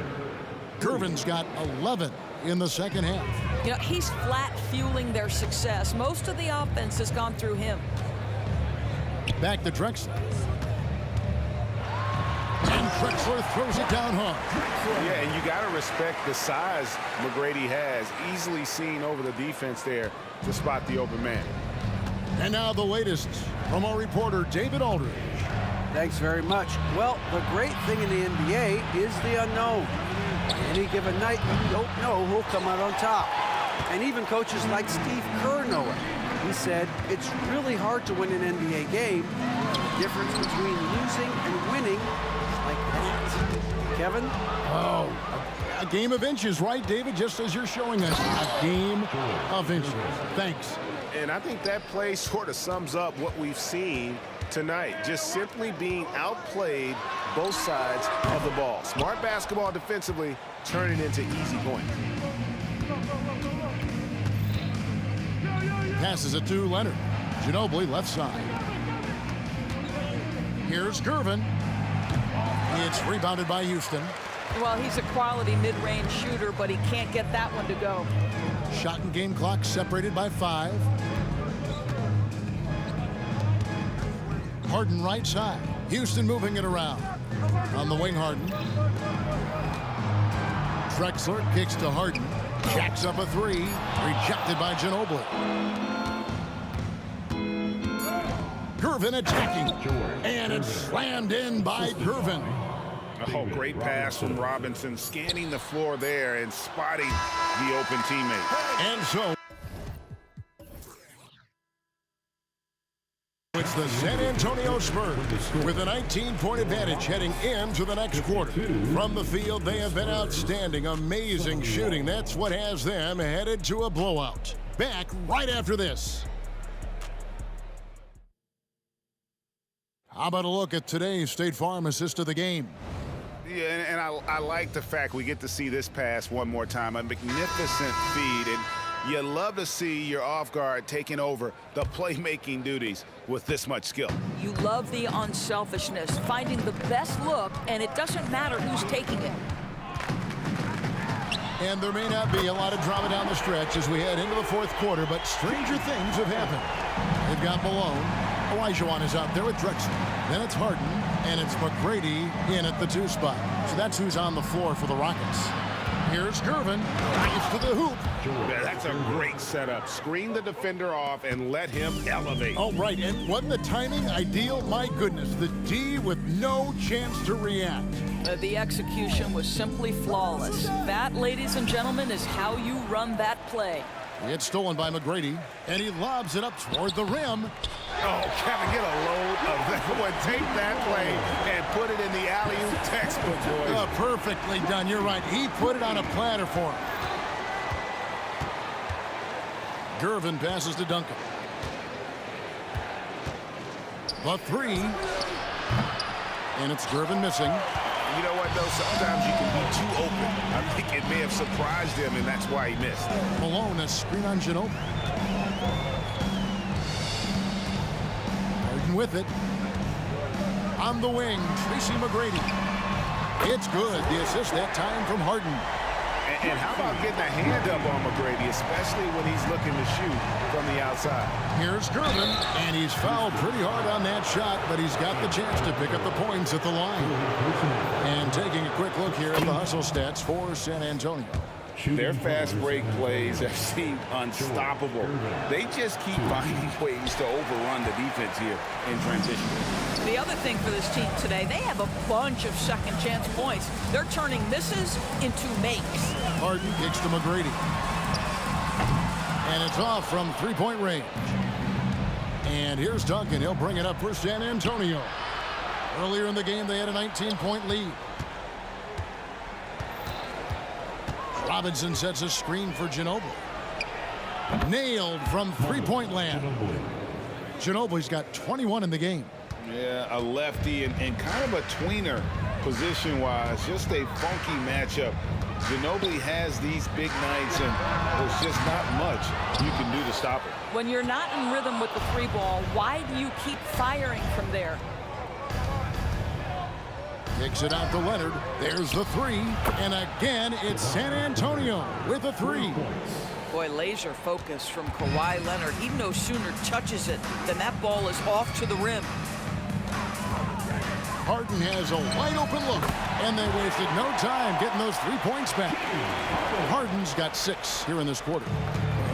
Gervin's got 11 in the second half. You know, he's flat fueling their success. Most of the offense has gone through him. Back to Drexler. And Drexler throws it down hard. Yeah, and you got to respect the size McGrady has. Easily seen over the defense there to spot the open man. And now the latest from our reporter, David Aldridge. Thanks very much. Well, the great thing in the NBA is the unknown. Any given night, you don't know who'll come out on top. And even coaches like Steve Kerr know it. He said, it's really hard to win an NBA game difference between losing and winning is like that. Kevin? Oh, a game of inches, right, David? Just as you're showing us, a game of inches. Thanks. And I think that play sort of sums up what we've seen tonight. Just simply being outplayed both sides of the ball. Smart basketball defensively, turning into easy points. Passes it to Leonard. Ginobili, left side. Here's Gervin. It's rebounded by Houston. Well, he's a quality mid-range shooter, but he can't get that one to go. Shot and game clock separated by 5. Harden right side. Houston moving it around. On the wing, Harden. Drexler kicks to Harden. Jacks up a 3. Rejected by Ginobili. Gervin attacking. And it's slammed in by Gervin. Oh, great pass from Robinson, scanning the floor there and spotting the open teammate. And so it's the San Antonio Spurs with a 19-point advantage heading into the next quarter. From the field, they have been outstanding, amazing shooting. That's what has them headed to a blowout. Back right after this. How about a look at today's State Farm assist of the game? Yeah, and I like the fact we get to see this pass one more time. A magnificent feed, and you love to see your off guard taking over the playmaking duties with this much skill. You love the unselfishness, finding the best look, and it doesn't matter who's taking it. And there may not be a lot of drama down the stretch as we head into the fourth quarter, but stranger things have happened. They've got Malone. Olajuwon is out there with Drexler. Then it's Harden, and it's McGrady in at the 2 spot. So that's who's on the floor for the Rockets. Here's Gervin. Drives to the hoop. Yeah, that's a great setup. Screen the defender off and let him elevate. Oh, right. And wasn't the timing ideal? My goodness. The D with no chance to react. The execution was simply flawless. That, ladies and gentlemen, is how you run that play. It's stolen by McGrady, and he lobs it up toward the rim. Oh, Kevin, get a load of that one. Take that play and put it in the alley-oop textbook, boys. Perfectly done. You're right. He put it on a platter for him. Gervin passes to Duncan. The 3. And it's Gervin missing. You know what, though? Sometimes you can be too open. I think it may have surprised him, and that's why he missed. Malone, a screen on Ginobili. Harden with it. On the wing, Tracy McGrady. It's good. The assist that time from Harden. And how about getting a hand up on McGrady, especially when he's looking to shoot from the outside? Here's Gervin, and he's fouled pretty hard on that shot, but he's got the chance to pick up the points at the line. And taking a quick look here at the hustle stats for San Antonio. Their fast break plays have seemed unstoppable. They just keep finding ways to overrun the defense here in transition. The other thing for this team today, they have a bunch of second chance points. They're turning misses into makes. Harden kicks to McGrady. And it's off from 3-point range. And here's Duncan. He'll bring it up for San Antonio. Earlier in the game, they had a 19-point lead. Robinson sets a screen for Ginobili. Nailed from 3-point land. Ginobili's got 21 in the game. Yeah, a lefty and kind of a tweener position-wise. Just a funky matchup. Ginobili has these big nights, and there's just not much you can do to stop it. When you're not in rhythm with the 3 ball, why do you keep firing from there? Kicks it out to Leonard. There's the 3. And again, it's San Antonio with a 3. Boy, laser focus from Kawhi Leonard. He no sooner touches it than that ball is off to the rim. Harden has a wide open look, and they wasted no time getting those 3 points back. Harden's got 6 here in this quarter.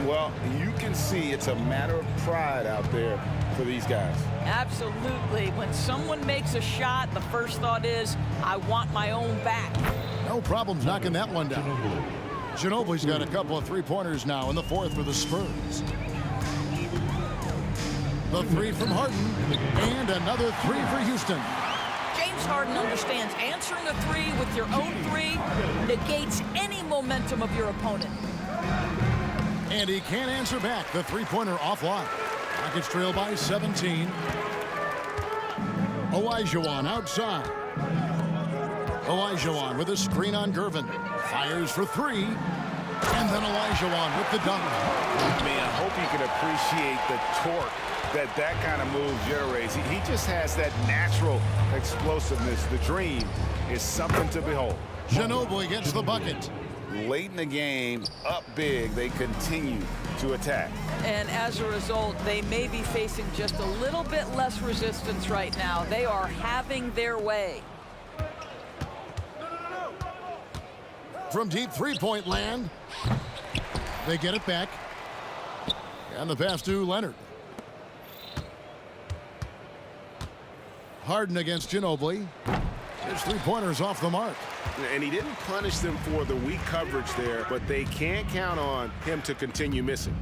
Well, you can see it's a matter of pride out there for these guys. Absolutely. When someone makes a shot, the first thought is, I want my own back. No problems knocking that one down. Ginobili's got a couple of 3-pointers now in the fourth for the Spurs. The three from Harden, and another three for Houston. James Harden understands answering a three with your own three negates any momentum of your opponent. And he can't answer back. The three-pointer offline. Rockets trail by 17. Olajuwon outside. Olajuwon with a screen on Gervin. Fires for three. And then Olajuwon with the dunk. Man, I hope you can appreciate the torque that kind of move generates. He just has that natural explosiveness. The dream is something to behold. Ginobili gets the bucket. Late in the game, up big, they continue to attack. And as a result, they may be facing just a little bit less resistance right now. They are having their way. From deep three-point land, they get it back. And the pass to Leonard. Harden against Ginobili. His three-pointers off the mark. And he didn't punish them for the weak coverage there, but they can't count on him to continue missing.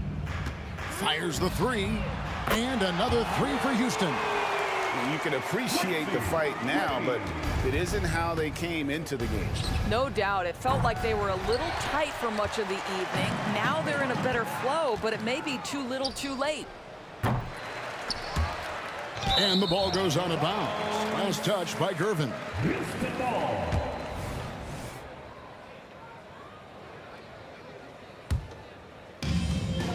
Fires the three, and another three for Houston. You can appreciate the fight now, but it isn't how they came into the game. No doubt. It felt like they were a little tight for much of the evening. Now they're in a better flow, but it may be too little too late. And the ball goes out of bounds. Last touch by Gervin.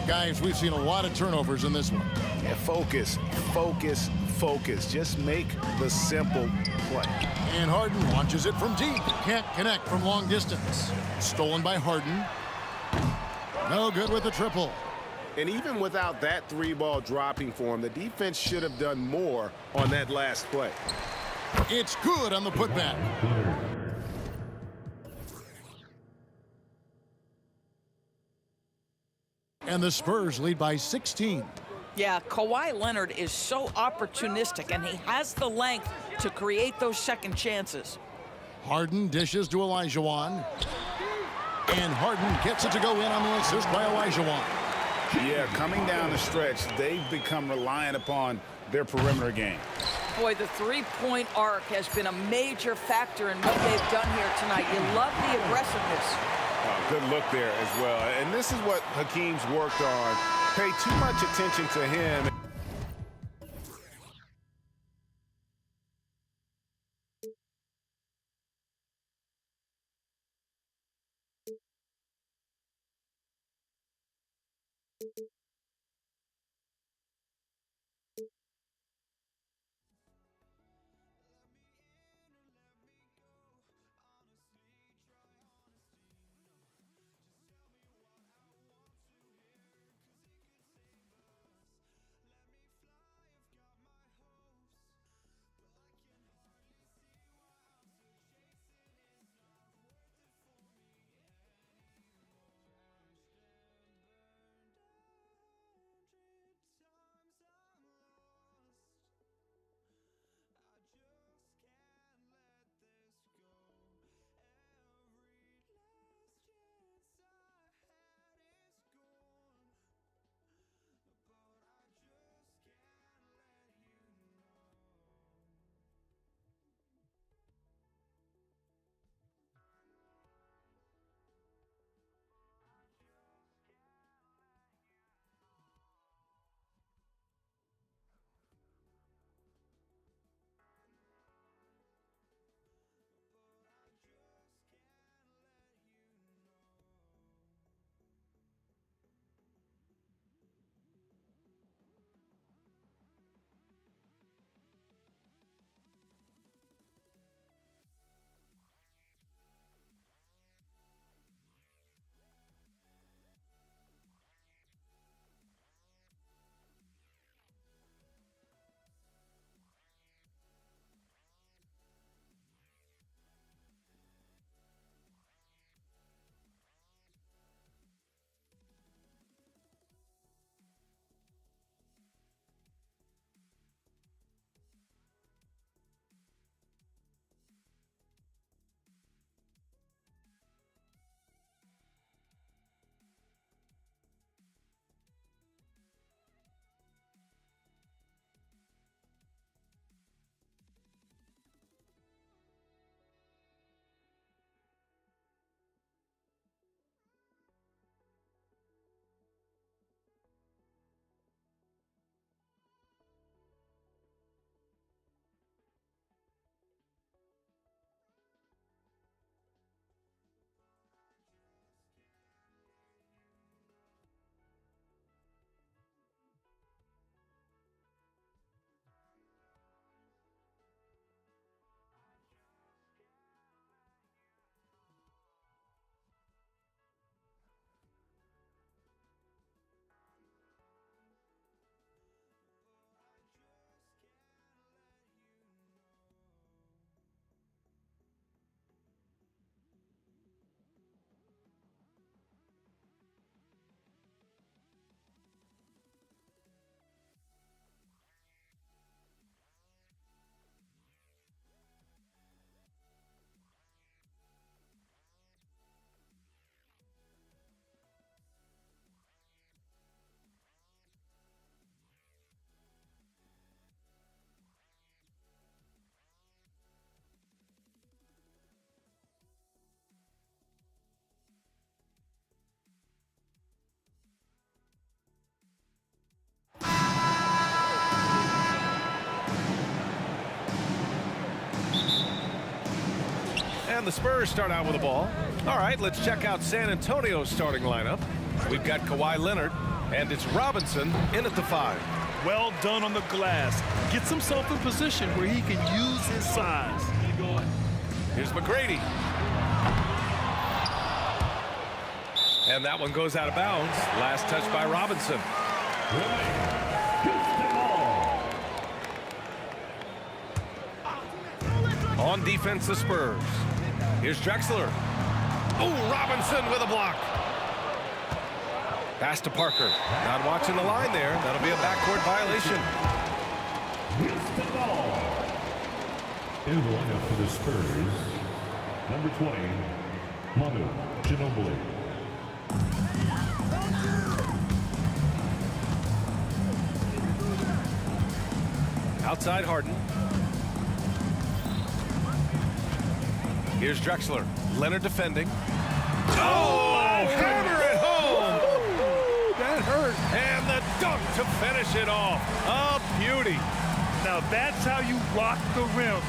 Guys, we've seen a lot of turnovers in this one. Yeah, focus, focus, focus. Just make the simple play. And Harden launches it from deep. Can't connect from long distance. Stolen by Harden. No good with the triple. And even without that three ball dropping for him, the defense should have done more on that last play. It's good on the putback. And the Spurs lead by 16. Yeah, Kawhi Leonard is so opportunistic, and he has the length to create those second chances. Harden dishes to Olajuwon. And Harden gets it to go in on the assist by Olajuwon. Yeah, coming down the stretch, they've become reliant upon their perimeter game. Boy, the three-point arc has been a major factor in what they've done here tonight. You love the aggressiveness. Good look there as well. And this is what Hakeem's worked on. Pay too much attention to him. And the Spurs start out with the ball. All right, let's check out San Antonio's starting lineup. We've got Kawhi Leonard, and it's Robinson in at the 5. Well done on the glass. Gets himself in position where he can use his size. Here's McGrady. And that one goes out of bounds. Last touch by Robinson. On defense, the Spurs. Here's Drexler. Oh, Robinson with a block. Pass to Parker. Not watching the line there. That'll be a backcourt violation. In the lineup for the Spurs, number 20, Manu Ginobili. Outside Harden. Here's Drexler. Leonard defending. Oh, hammer it home. That hurt. And the dunk to finish it off. A beauty. Now that's how you rock the rim.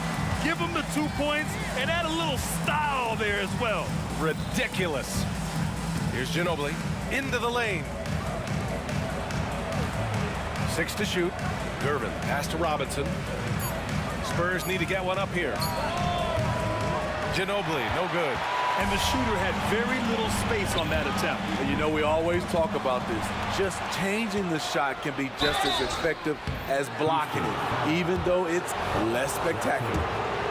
Give him the 2 points and add a little style there as well. Ridiculous. Here's Ginobili into the lane. 6 to shoot. Gervin pass to Robinson. Spurs need to get one up here. Ginobili, no good. And the shooter had very little space on that attempt. And you know, we always talk about this. Just changing the shot can be just as effective as blocking it, even though it's less spectacular.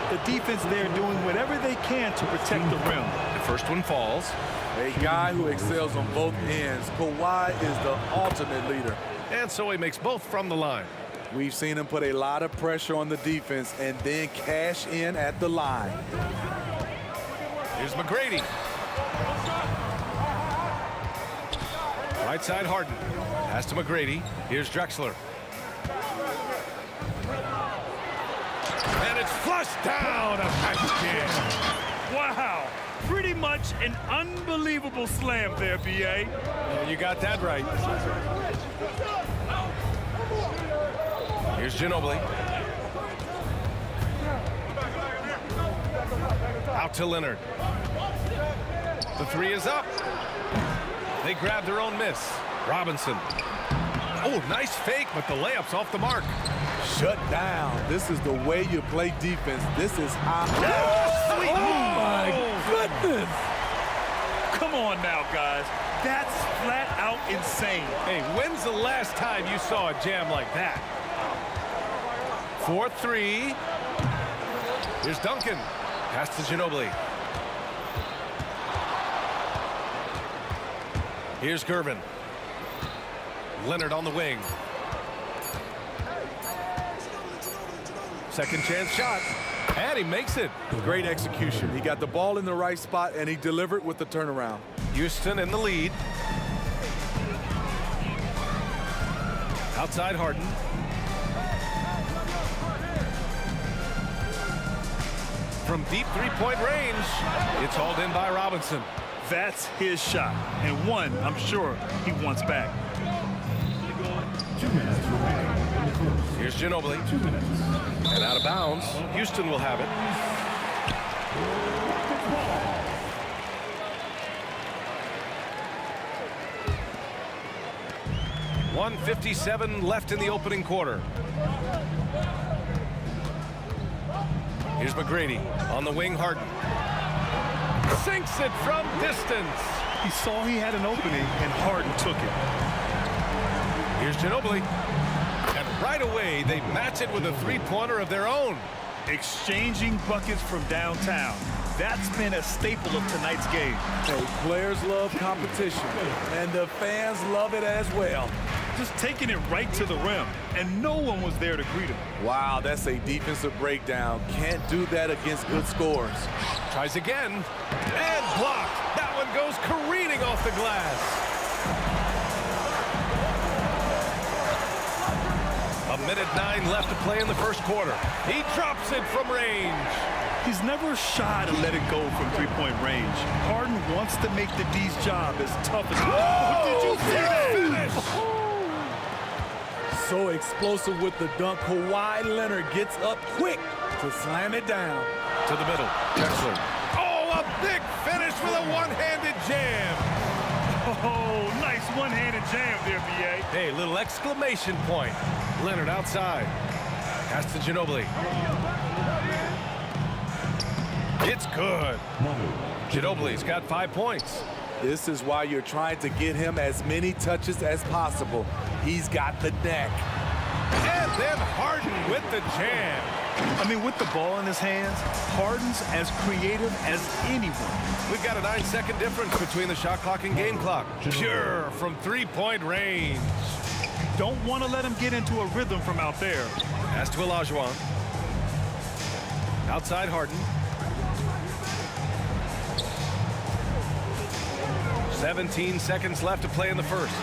The defense there doing whatever they can to protect the rim. The first one falls. A guy who excels on both ends. Kawhi is the ultimate leader. And so he makes both from the line. We've seen him put a lot of pressure on the defense and then cash in at the line. Here's McGrady. Right side Harden. Pass to McGrady. Here's Drexler. And it's flushed down. A nice jam. Wow. Pretty much an unbelievable slam there, B.A. And you got that right. Here's Ginobili. Out to Leonard. The 3 is up. They grab their own miss. Robinson. Oh, nice fake, but the layup's off the mark. Shut down. This is the way you play defense. This is how. Oh, my goodness. Come on now, guys. That's flat out insane. Hey, when's the last time you saw a jam like that? 4-3. Here's Duncan. Pass to Ginobili. Here's Gervin. Leonard on the wing. Second chance shot. And he makes it. Great execution. He got the ball in the right spot and he delivered with the turnaround. Houston in the lead. Outside Harden. From deep three-point range, it's hauled in by Robinson. That's his shot, and one I'm sure he wants back. 2 minutes remaining in the first. Here's Ginobili. 2 minutes. And out of bounds. Houston will have it. .157 left in the opening quarter. Here's McGrady on the wing. Harden sinks it from distance. He saw he had an opening, and Harden took it. Here's Ginobili. And right away, they match it with a three-pointer of their own. Exchanging buckets from downtown. That's been a staple of tonight's game. Hey, players love competition, and the fans love it as well. Just taking it right to the rim, and no one was there to greet him. Wow, that's a defensive breakdown. Can't do that against good scores. Tries again, and blocked. That one goes careening off the glass. A minute 9 left to play in the first quarter. He drops it from range. He's never shy to let it go from three-point range. Harden wants to make the D's job as tough as possible. Did you see that? So explosive with the dunk. Kawhi Leonard gets up quick to slam it down. To the middle. Drexler. Oh, Big finish with a one-handed jam. Oh, nice one-handed jam there, B.A. Hey, little exclamation point. Leonard outside. Pass to Ginobili. It's good. Ginobili's got 5 points. This is why you're trying to get him as many touches as possible. He's got the neck. And then Harden with the jam. I mean, with the ball in his hands, Harden's as creative as anyone. We've got a 9-second difference between the shot clock and game clock. Pure from three-point range. Don't want to let him get into a rhythm from out there. Pass to Olajuwon. Outside Harden. 17 seconds left to play in the first.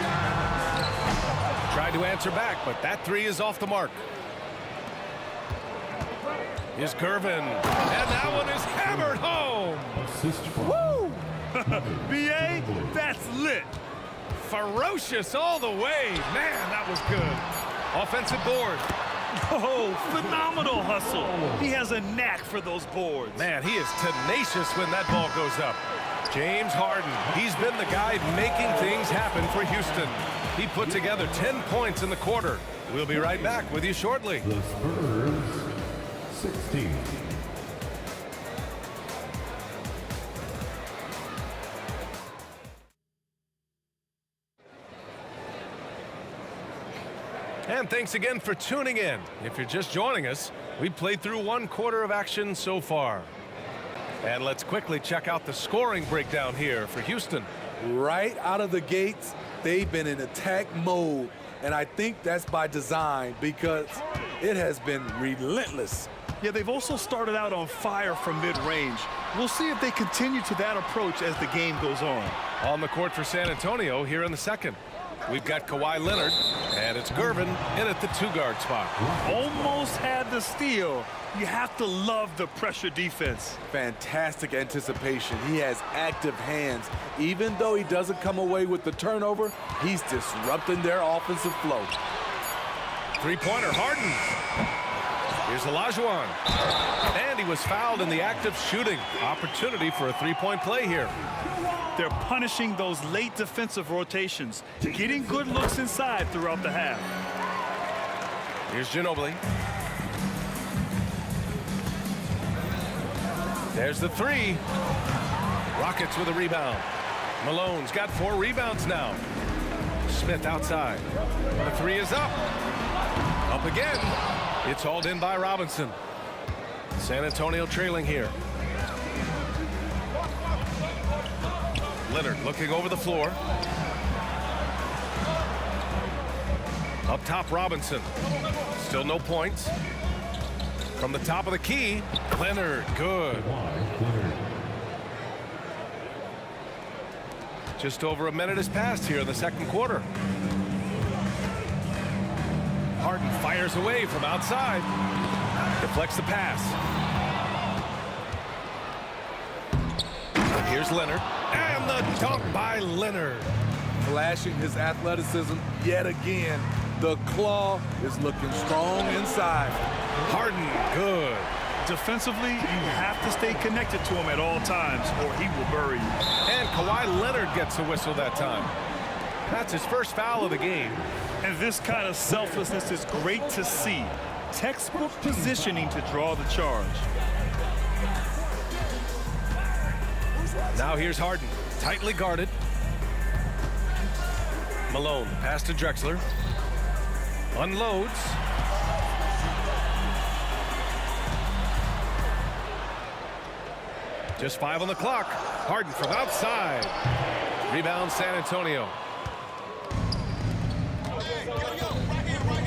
Tried to answer back, but that three is off the mark. Here's Gervin, and that one is hammered home. Assist from Woo! B.A., that's lit. Ferocious all the way. Man, that was good. Offensive board. Oh, phenomenal hustle. He has a knack for those boards. Man, he is tenacious when that ball goes up. James Harden, he's been the guy making things happen for Houston. He put together 10 points in the quarter. We'll be right back with you shortly. the Spurs 16. And thanks again for tuning in. If you're just joining us, we played through 1 quarter of action so far. And let's quickly check out the scoring breakdown here for Houston. Right out of the gates, they've been in attack mode. And I think that's by design because it has been relentless. Yeah, they've also started out on fire from mid-range. We'll see if they continue to that approach as the game goes on. On the court for San Antonio here in the second. We've got Kawhi Leonard, and it's Gervin in at the 2-guard spot. Almost had the steal. You have to love the pressure defense. Fantastic anticipation. He has active hands. Even though he doesn't come away with the turnover, he's disrupting their offensive flow. Three-pointer, Harden. Here's Olajuwon. And he was fouled in the act of shooting. Opportunity for a three-point play here. They're punishing those late defensive rotations, getting good looks inside throughout the half. Here's Ginobili. There's the three. Rockets with a rebound. Malone's got 4 rebounds now. Smith outside. The three is up. Up again. It's hauled in by Robinson. San Antonio trailing here. Leonard looking over the floor. Up top, Robinson. Still no points. From the top of the key, Leonard, good. Just over a minute has passed here in the second quarter. Harden fires away from outside. Deflects the pass. Here's Leonard. And the dunk by Leonard. Flashing his athleticism yet again. The claw is looking strong inside. Harden, good. Defensively, you have to stay connected to him at all times or he will bury you. And Kawhi Leonard gets a whistle that time. That's his first foul of the game. And this kind of selflessness is great to see. Textbook positioning to draw the charge. Now here's Harden, tightly guarded. Malone, pass to Drexler. Unloads. Just 5 on the clock. Harden from outside. Rebound San Antonio.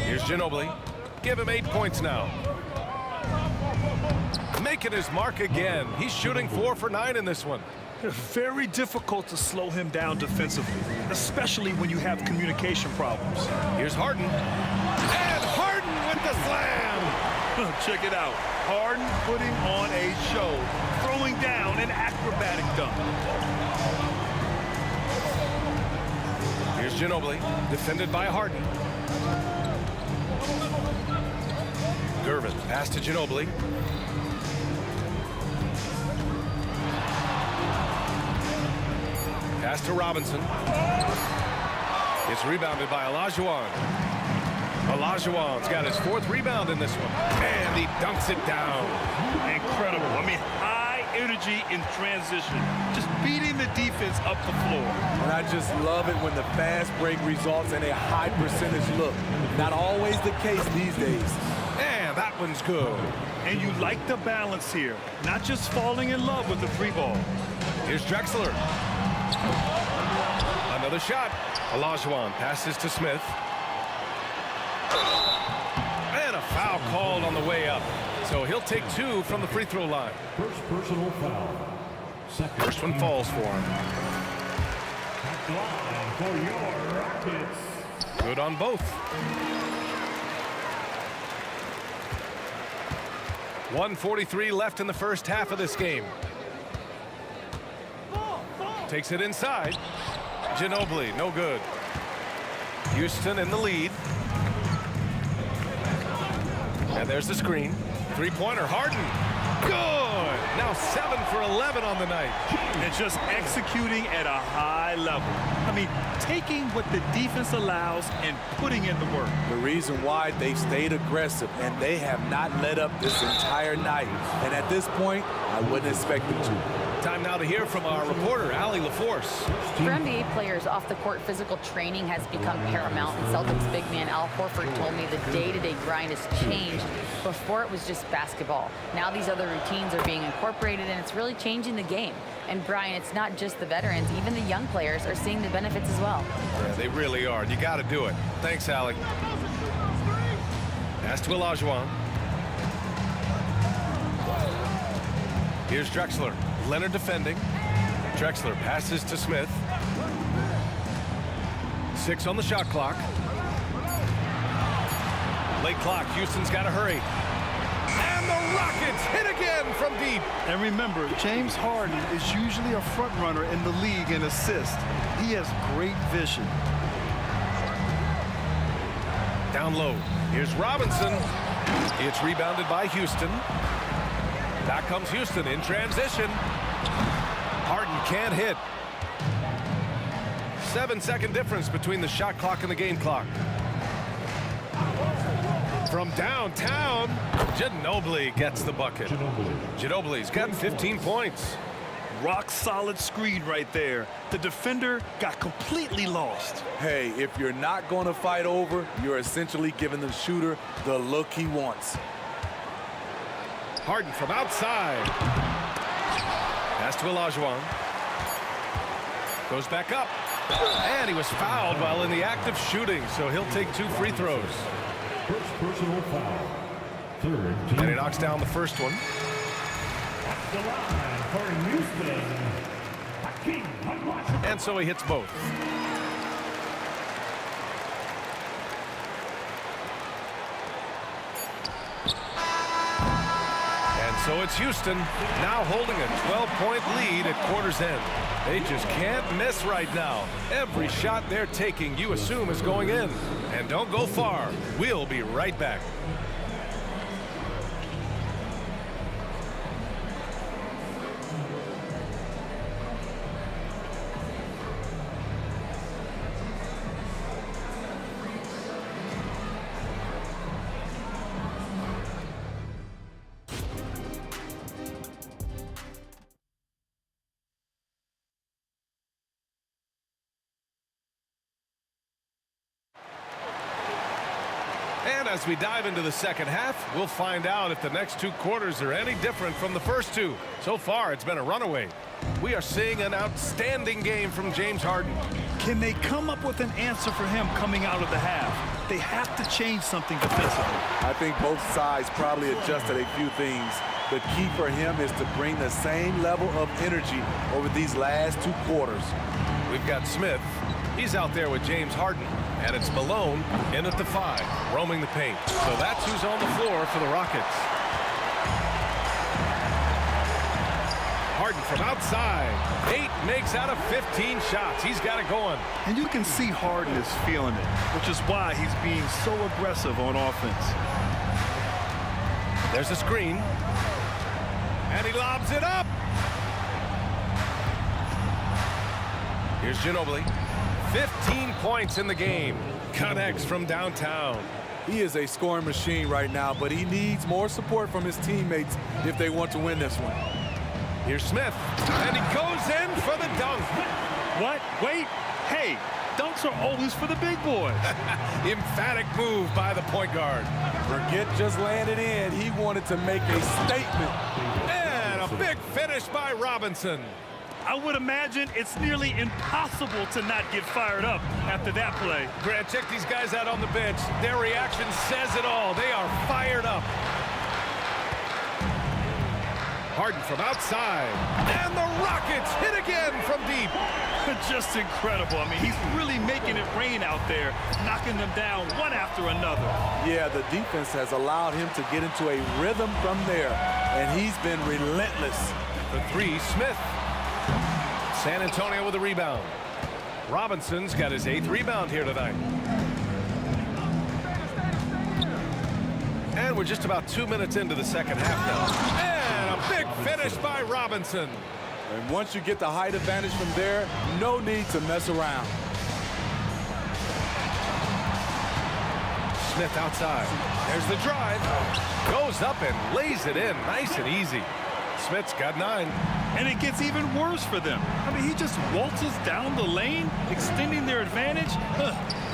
Here's Ginobili. Give him 8 points now. Making his mark again. He's shooting 4 for 9 in this one. Very difficult to slow him down defensively, especially when you have communication problems. Here's Harden. And Harden with the slam. Check it out. Harden putting on a show, throwing down an acrobatic dunk. Here's Ginobili, defended by Harden. Gervin, pass to Ginobili. Pass to Robinson. It's rebounded by Olajuwon. Olajuwon's got his 4th rebound in this one. And he dunks it down. Incredible. I mean, high energy in transition. Just beating the defense up the floor. And I just love it when the fast break results in a high percentage look. Not always the case these days. And that one's good. And you like the balance here. Not just falling in love with the 3 ball. Here's Drexler. Another shot. Olajuwon passes to Smith. And a foul called on the way up. So he'll take 2 from the free throw line. First personal foul. Second. First one falls for him. At the line for your Rockets. Good on both. 1:43 left in the first half of this game. Takes it inside. Ginobili, no good. Houston in the lead. And there's the screen. 3-pointer, Harden. Good. Now 7 for 11 on the night. And just executing at a high level. I mean, taking what the defense allows and putting in the work. The reason why they stayed aggressive, and they have not let up this entire night. And at this point, I wouldn't expect them to. Time now to hear from our reporter, Allie LaForce. For NBA players, off-the-court physical training has become paramount, and Celtics big man Al Horford told me the day-to-day grind has changed. Before it was just basketball. Now these other routines are being incorporated, and it's really changing the game. And Brian, it's not just the veterans, even the young players are seeing the benefits as well. Yeah, they really are. You got to do it. Thanks, Allie. Pass to Olajuwon. Here's Drexler. Leonard defending. Drexler passes to Smith. 6 on the shot clock. Late clock. Houston's got to hurry. And the Rockets hit again from deep. And remember, James Harden is usually a front runner in the league in assists. He has great vision. Down low. Here's Robinson. It's rebounded by Houston. Back comes Houston in transition. Harden can't hit. 7-second difference between the shot clock and the game clock. From downtown, Ginobili gets the bucket. Ginobili's got 15 points. Rock solid screen right there. The defender got completely lost. Hey, if you're not going to fight over, you're essentially giving the shooter the look he wants. Harden from outside. Pass to Olajuwon. Goes back up. And he was fouled while in the act of shooting, so he'll take 2 free throws. First personal foul. Third team. And he knocks down the first one. At the line for Houston. Hakeem Olajuwon. And so he hits both. So it's Houston now holding a 12-point lead at quarter's end. They just can't miss right now. Every shot they're taking, you assume, is going in. And don't go far. We'll be right back. And as we dive into the second half, we'll find out if the next 2 quarters are any different from the first 2. So far, it's been a runaway. We are seeing an outstanding game from James Harden. Can they come up with an answer for him coming out of the half? They have to change something defensively. I think both sides probably adjusted a few things. The key for him is to bring the same level of energy over these last 2 quarters. We've got Smith. He's out there with James Harden. And it's Malone in at the 5, roaming the paint. So that's who's on the floor for the Rockets. Harden from outside. 8 makes out of 15 shots. He's got it going. And you can see Harden is feeling it, which is why he's being so aggressive on offense. There's a screen. And he lobs it up. Here's Ginobili. 15 points in the game. Connects from downtown. He is a scoring machine right now, but he needs more support from his teammates if they want to win this one. Here's Smith, and he goes in for the dunk. What? Wait. Hey, dunks are always for the big boys. Emphatic move by the point guard. Forget just laying it in. He wanted to make a statement. And a big finish by Robinson. I would imagine it's nearly impossible to not get fired up after that play. Grant, check these guys out on the bench. Their reaction says it all. They are fired up. Harden from outside. And the Rockets hit again from deep. Just incredible. I mean, he's really making it rain out there, knocking them down one after another. Yeah, the defense has allowed him to get into a rhythm from there, and he's been relentless. The three, Smith. San Antonio with a rebound. Robinson's got his 8th rebound here tonight. And we're just about 2 minutes into the second half now. And a big finish by Robinson. And once you get the height advantage from there, no need to mess around. Smith outside. There's the drive. Goes up and lays it in nice and easy. Smith's got 9. And it gets even worse for them. I mean, he just waltzes down the lane, extending their advantage.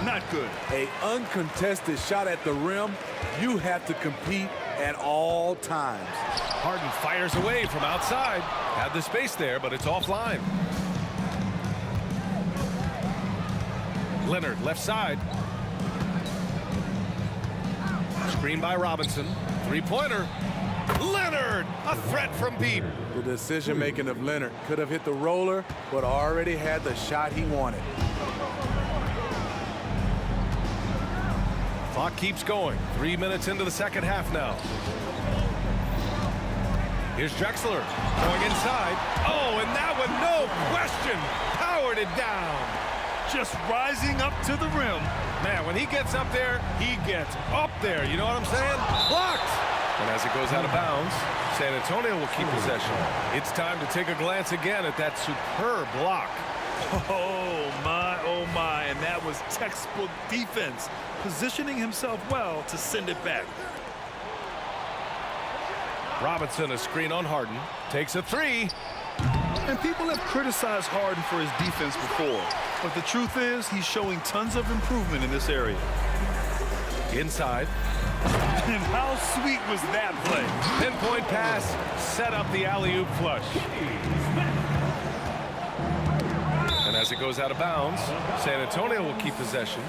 Not good. An uncontested shot at the rim, you have to compete at all times. Harden fires away from outside. Had the space there, but it's offline. Leonard, left side. Screen by Robinson. Three-pointer. Leonard, a threat from deep. The decision-making of Leonard could have hit the roller, but already had the shot he wanted. Clock keeps going. 3 minutes into the second half now. Here's Drexler going inside. Oh, and that one, no question, powered it down. Just rising up to the rim. Man, when he gets up there, he gets up there. You know what I'm saying? Blocked. And as it goes out of bounds, San Antonio will keep possession. It's time to take a glance again at that superb block. Oh my, and that was textbook defense, positioning himself well to send it back. Robinson, a screen on Harden, takes a 3. And people have criticized Harden for his defense before, but the truth is he's showing tons of improvement in this area. Inside. And how sweet was that play? Pinpoint pass, set up the alley-oop flush. And as it goes out of bounds, San Antonio will keep possession.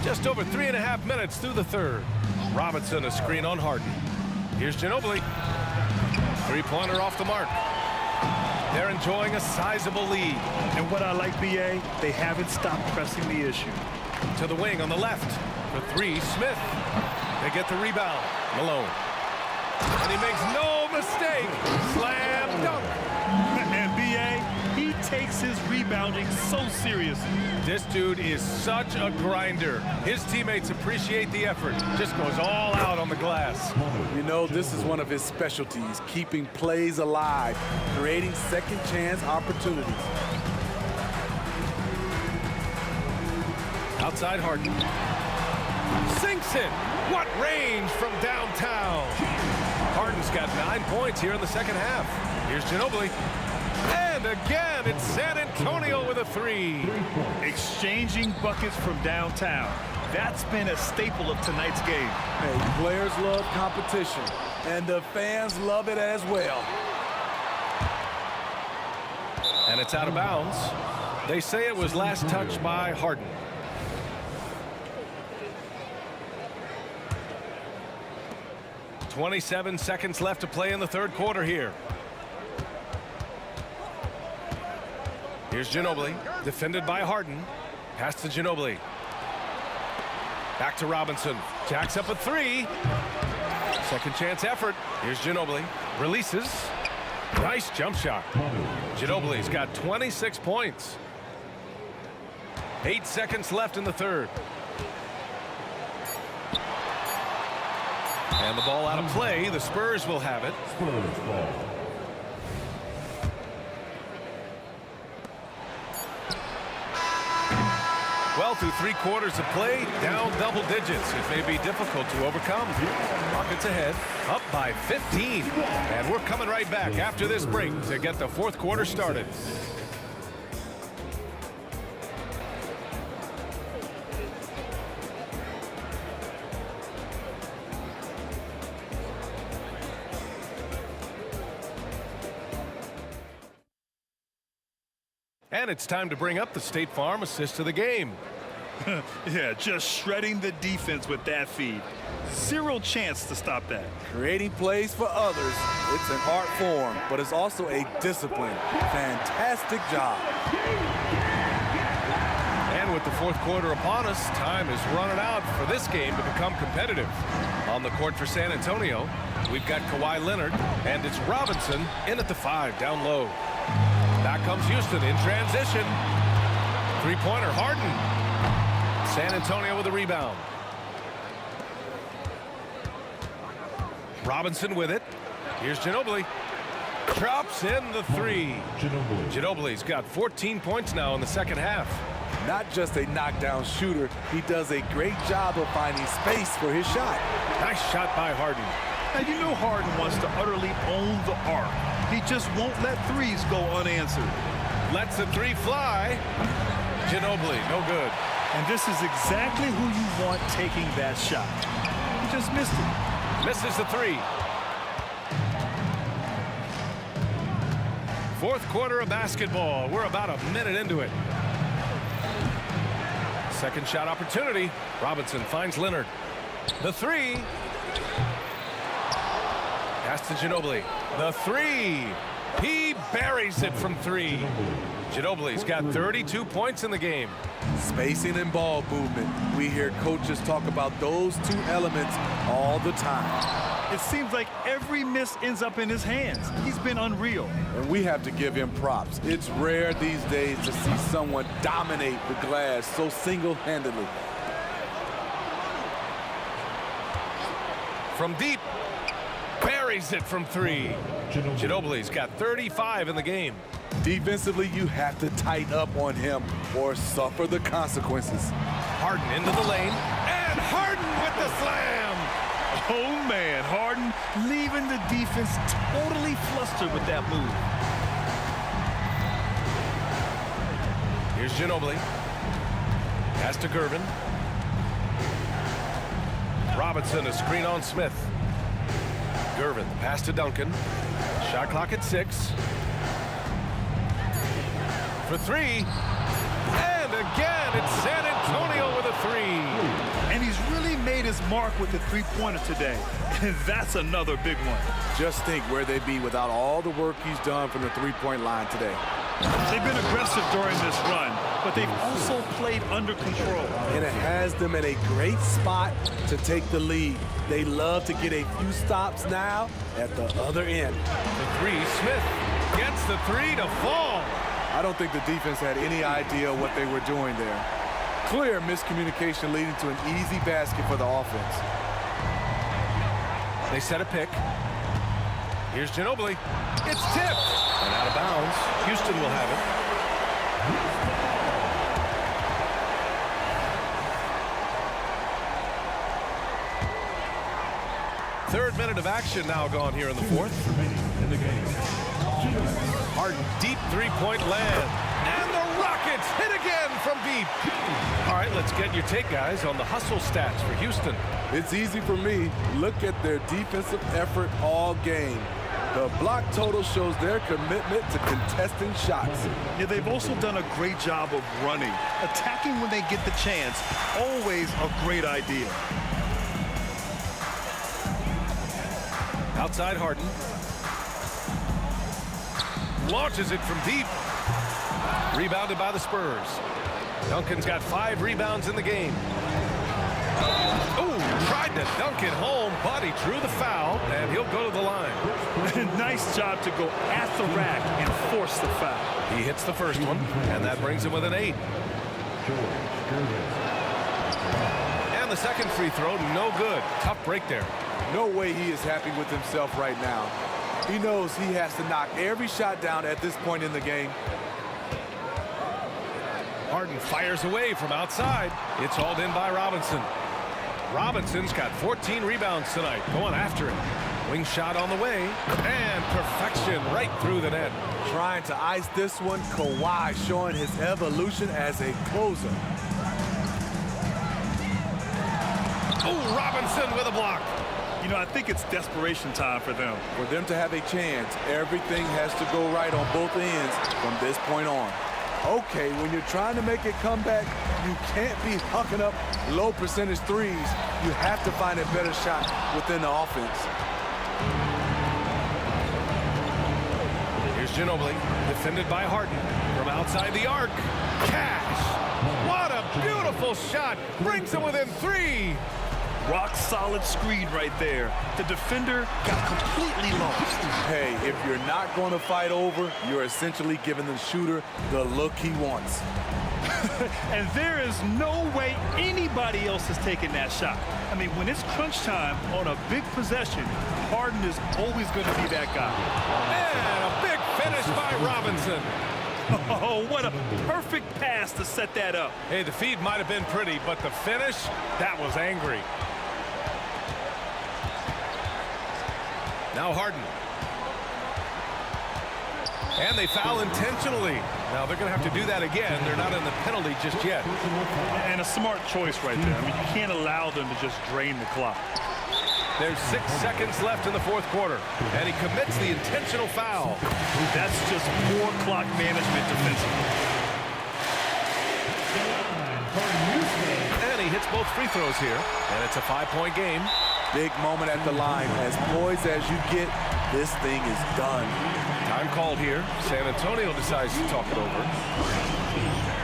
Just over 3.5 minutes through the third. Robinson, a screen on Harden. Here's Ginobili. Three-pointer off the mark. They're enjoying a sizable lead. And what I like, B.A., they haven't stopped pressing the issue. To the wing on the left. The 3, Smith. They get the rebound. Malone. And he makes no mistake. Slam dunk. And B.A., he takes his rebounding so seriously. This dude is such a grinder. His teammates appreciate the effort. Just goes all out on the glass. You know, this is one of his specialties, keeping plays alive, creating second chance opportunities. Outside Harden. Sinks it. What range from downtown. Harden's got 9 points here in the second half. Here's Ginobili. And again, it's San Antonio with a 3. Exchanging buckets from downtown. That's been a staple of tonight's game. Hey, players love competition, and the fans love it as well. And it's out of bounds. They say it was last touched by Harden. .27 seconds left to play in the third quarter here. Here's Ginobili, defended by Harden. Pass to Ginobili. Back to Robinson. Jacks up a 3. Second chance effort. Here's Ginobili. Releases. Nice jump shot. Ginobili's got 26 points. 8 seconds left in the third. And the ball out of play. The Spurs will have it. Spurs ball. Well, through 3 quarters of play, down double digits. It may be difficult to overcome. Rockets ahead, up by 15. And we're coming right back after this break to get the 4th quarter started. And it's time to bring up the State Farm assist to the game. Yeah, just shredding the defense with that feed. Zero chance to stop that. Creating plays for others, it's an art form, but it's also a discipline. Fantastic job. And with the 4th quarter upon us, time is running out for this game to become competitive. On the court for San Antonio, we've got Kawhi Leonard, and it's Robinson in at the 5, down low. Back comes Houston in transition. 3-pointer, Harden. San Antonio with a rebound. Robinson with it. Here's Ginobili. Drops in the 3. Ginobili's got 14 points now in the 2nd half. Not just a knockdown shooter, he does a great job of finding space for his shot. Nice shot by Harden. Now, you know Harden wants to utterly own the arc. He just won't let threes go unanswered. Lets the 3 fly. Ginobili, no good. And this is exactly who you want taking that shot. He just missed it. Misses the 3. 4th quarter of basketball. We're about a minute into it. Second shot opportunity. Robinson finds Leonard. The 3. Pass to Ginobili. The 3. He buries it from 3. Ginobili's got 32 points in the game. Spacing and ball movement. We hear coaches talk about those 2 elements all the time. It seems like every miss ends up in his hands. He's been unreal. And we have to give him props. It's rare these days to see someone dominate the glass so single-handedly. From deep. Buries it from 3. Ginobili's got 35 in the game. Defensively, you have to tighten up on him or suffer the consequences. Harden into the lane. And Harden with the slam. Oh, man. Harden leaving the defense totally flustered with that move. Here's Ginobili. Pass to Gervin. Robinson, a screen on Smith. Gervin, pass to Duncan. Shot clock at 6. For 3. And again, it's San Antonio with a 3. And he's really made his mark with the 3-pointer today. And that's another big one. Just think where they'd be without all the work he's done from the 3-point line today. They've been aggressive during this run, but they've also played under control. And it has them in a great spot to take the lead. They love to get a few stops now at the other end. The 3, Smith gets the 3 to fall. I don't think the defense had any idea what they were doing there. Clear miscommunication leading to an easy basket for the offense. They set a pick. Here's Ginobili. It's tipped. And out of bounds. Houston will have it. Third minute of action now gone here in the 4th. In the game. Harden, deep 3-point land. And the Rockets hit again from deep. All right, let's get your take, guys, on the hustle stats for Houston. It's easy for me. Look at their defensive effort all game. The block total shows their commitment to contesting shots. Yeah, they've also done a great job of running. Attacking when they get the chance, always a great idea. Outside Harden. Launches it from deep. Rebounded by the Spurs. Duncan's got 5 rebounds in the game. Oh, tried to dunk it home, but he drew the foul, and he'll go to the line. Nice job to go at the rack and force the foul. He hits the first one, and that brings him with an 8. And the second free throw, no good. Tough break there. No way he is happy with himself right now. He knows he has to knock every shot down at this point in the game. Harden fires away from outside. It's hauled in by Robinson. Robinson's got 14 rebounds tonight, going after it. Wing shot on the way, and perfection right through the net. Trying to ice this one, Kawhi showing his evolution as a closer. Oh, Robinson with a block. You know, I think it's desperation time for them. For them to have a chance, everything has to go right on both ends from this point on. Okay, when you're trying to make a comeback, you can't be hucking up low percentage threes. You have to find a better shot within the offense. Here's Ginobili, defended by Harden from outside the arc. Cash! What a beautiful shot! Brings him within 3. Rock solid screen right there. The defender got completely lost. Hey, if you're not going to fight over, you're essentially giving the shooter the look he wants. And there is no way anybody else is taking that shot. I mean, when it's crunch time on a big possession, Harden is always going to be that guy. And a big finish by Robinson. Oh, what a perfect pass to set that up. Hey, the feed might have been pretty, but the finish, that was angry. Now Harden. And they foul intentionally. Now they're going to have to do that again. They're not in the penalty just yet. And a smart choice right there. I mean, you can't allow them to just drain the clock. There's 6 seconds left in the fourth quarter, and he commits the intentional foul. That's just more clock management defensively. And he hits both free throws here, and it's a 5-point game. Big moment at the line. As poised as you get, this thing is done. Time called here. San Antonio decides to talk it over.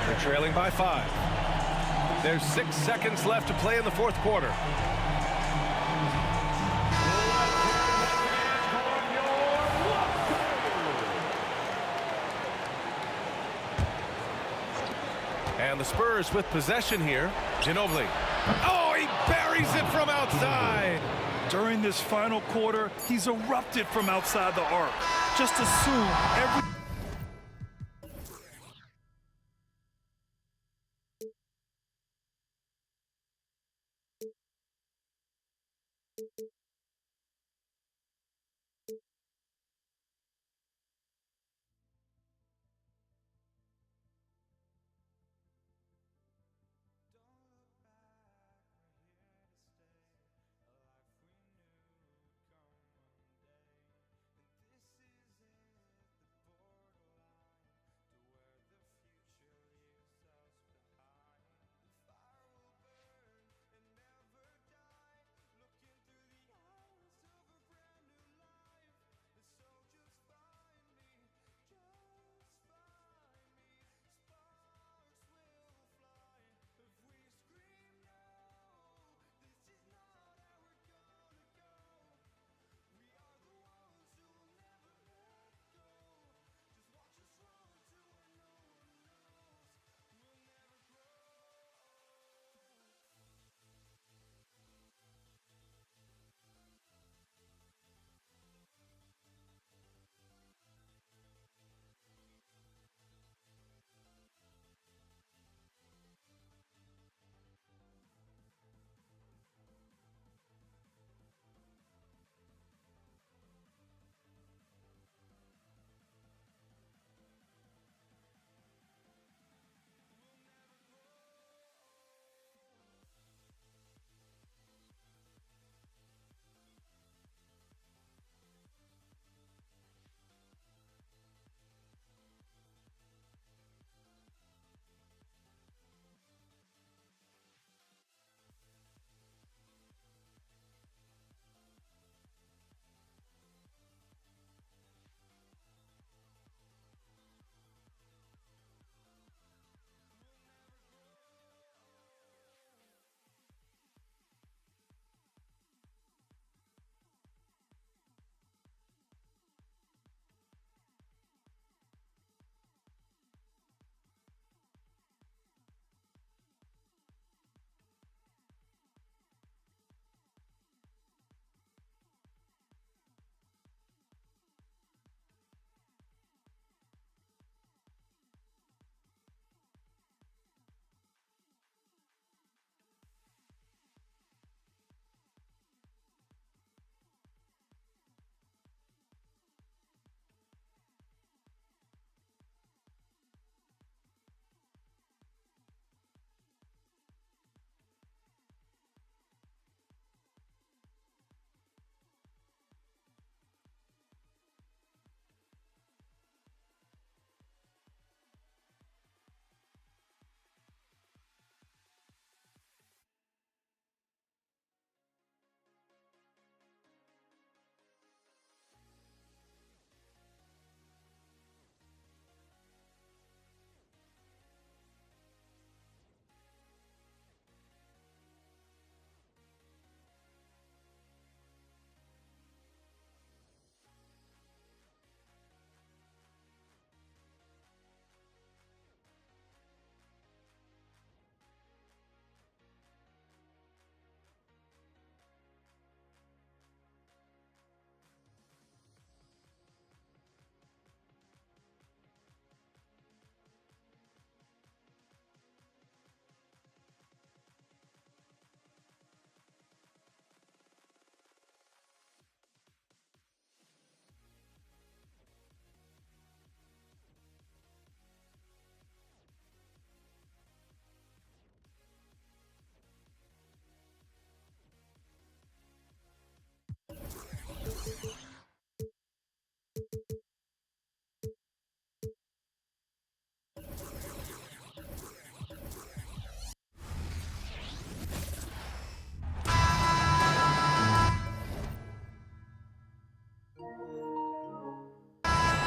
They're trailing by 5. There's 6 seconds left to play in the fourth quarter. And the Spurs with possession here. Ginobili. Oh, he buries it from outside. During this final quarter, he's erupted from outside the arc. Just assume every...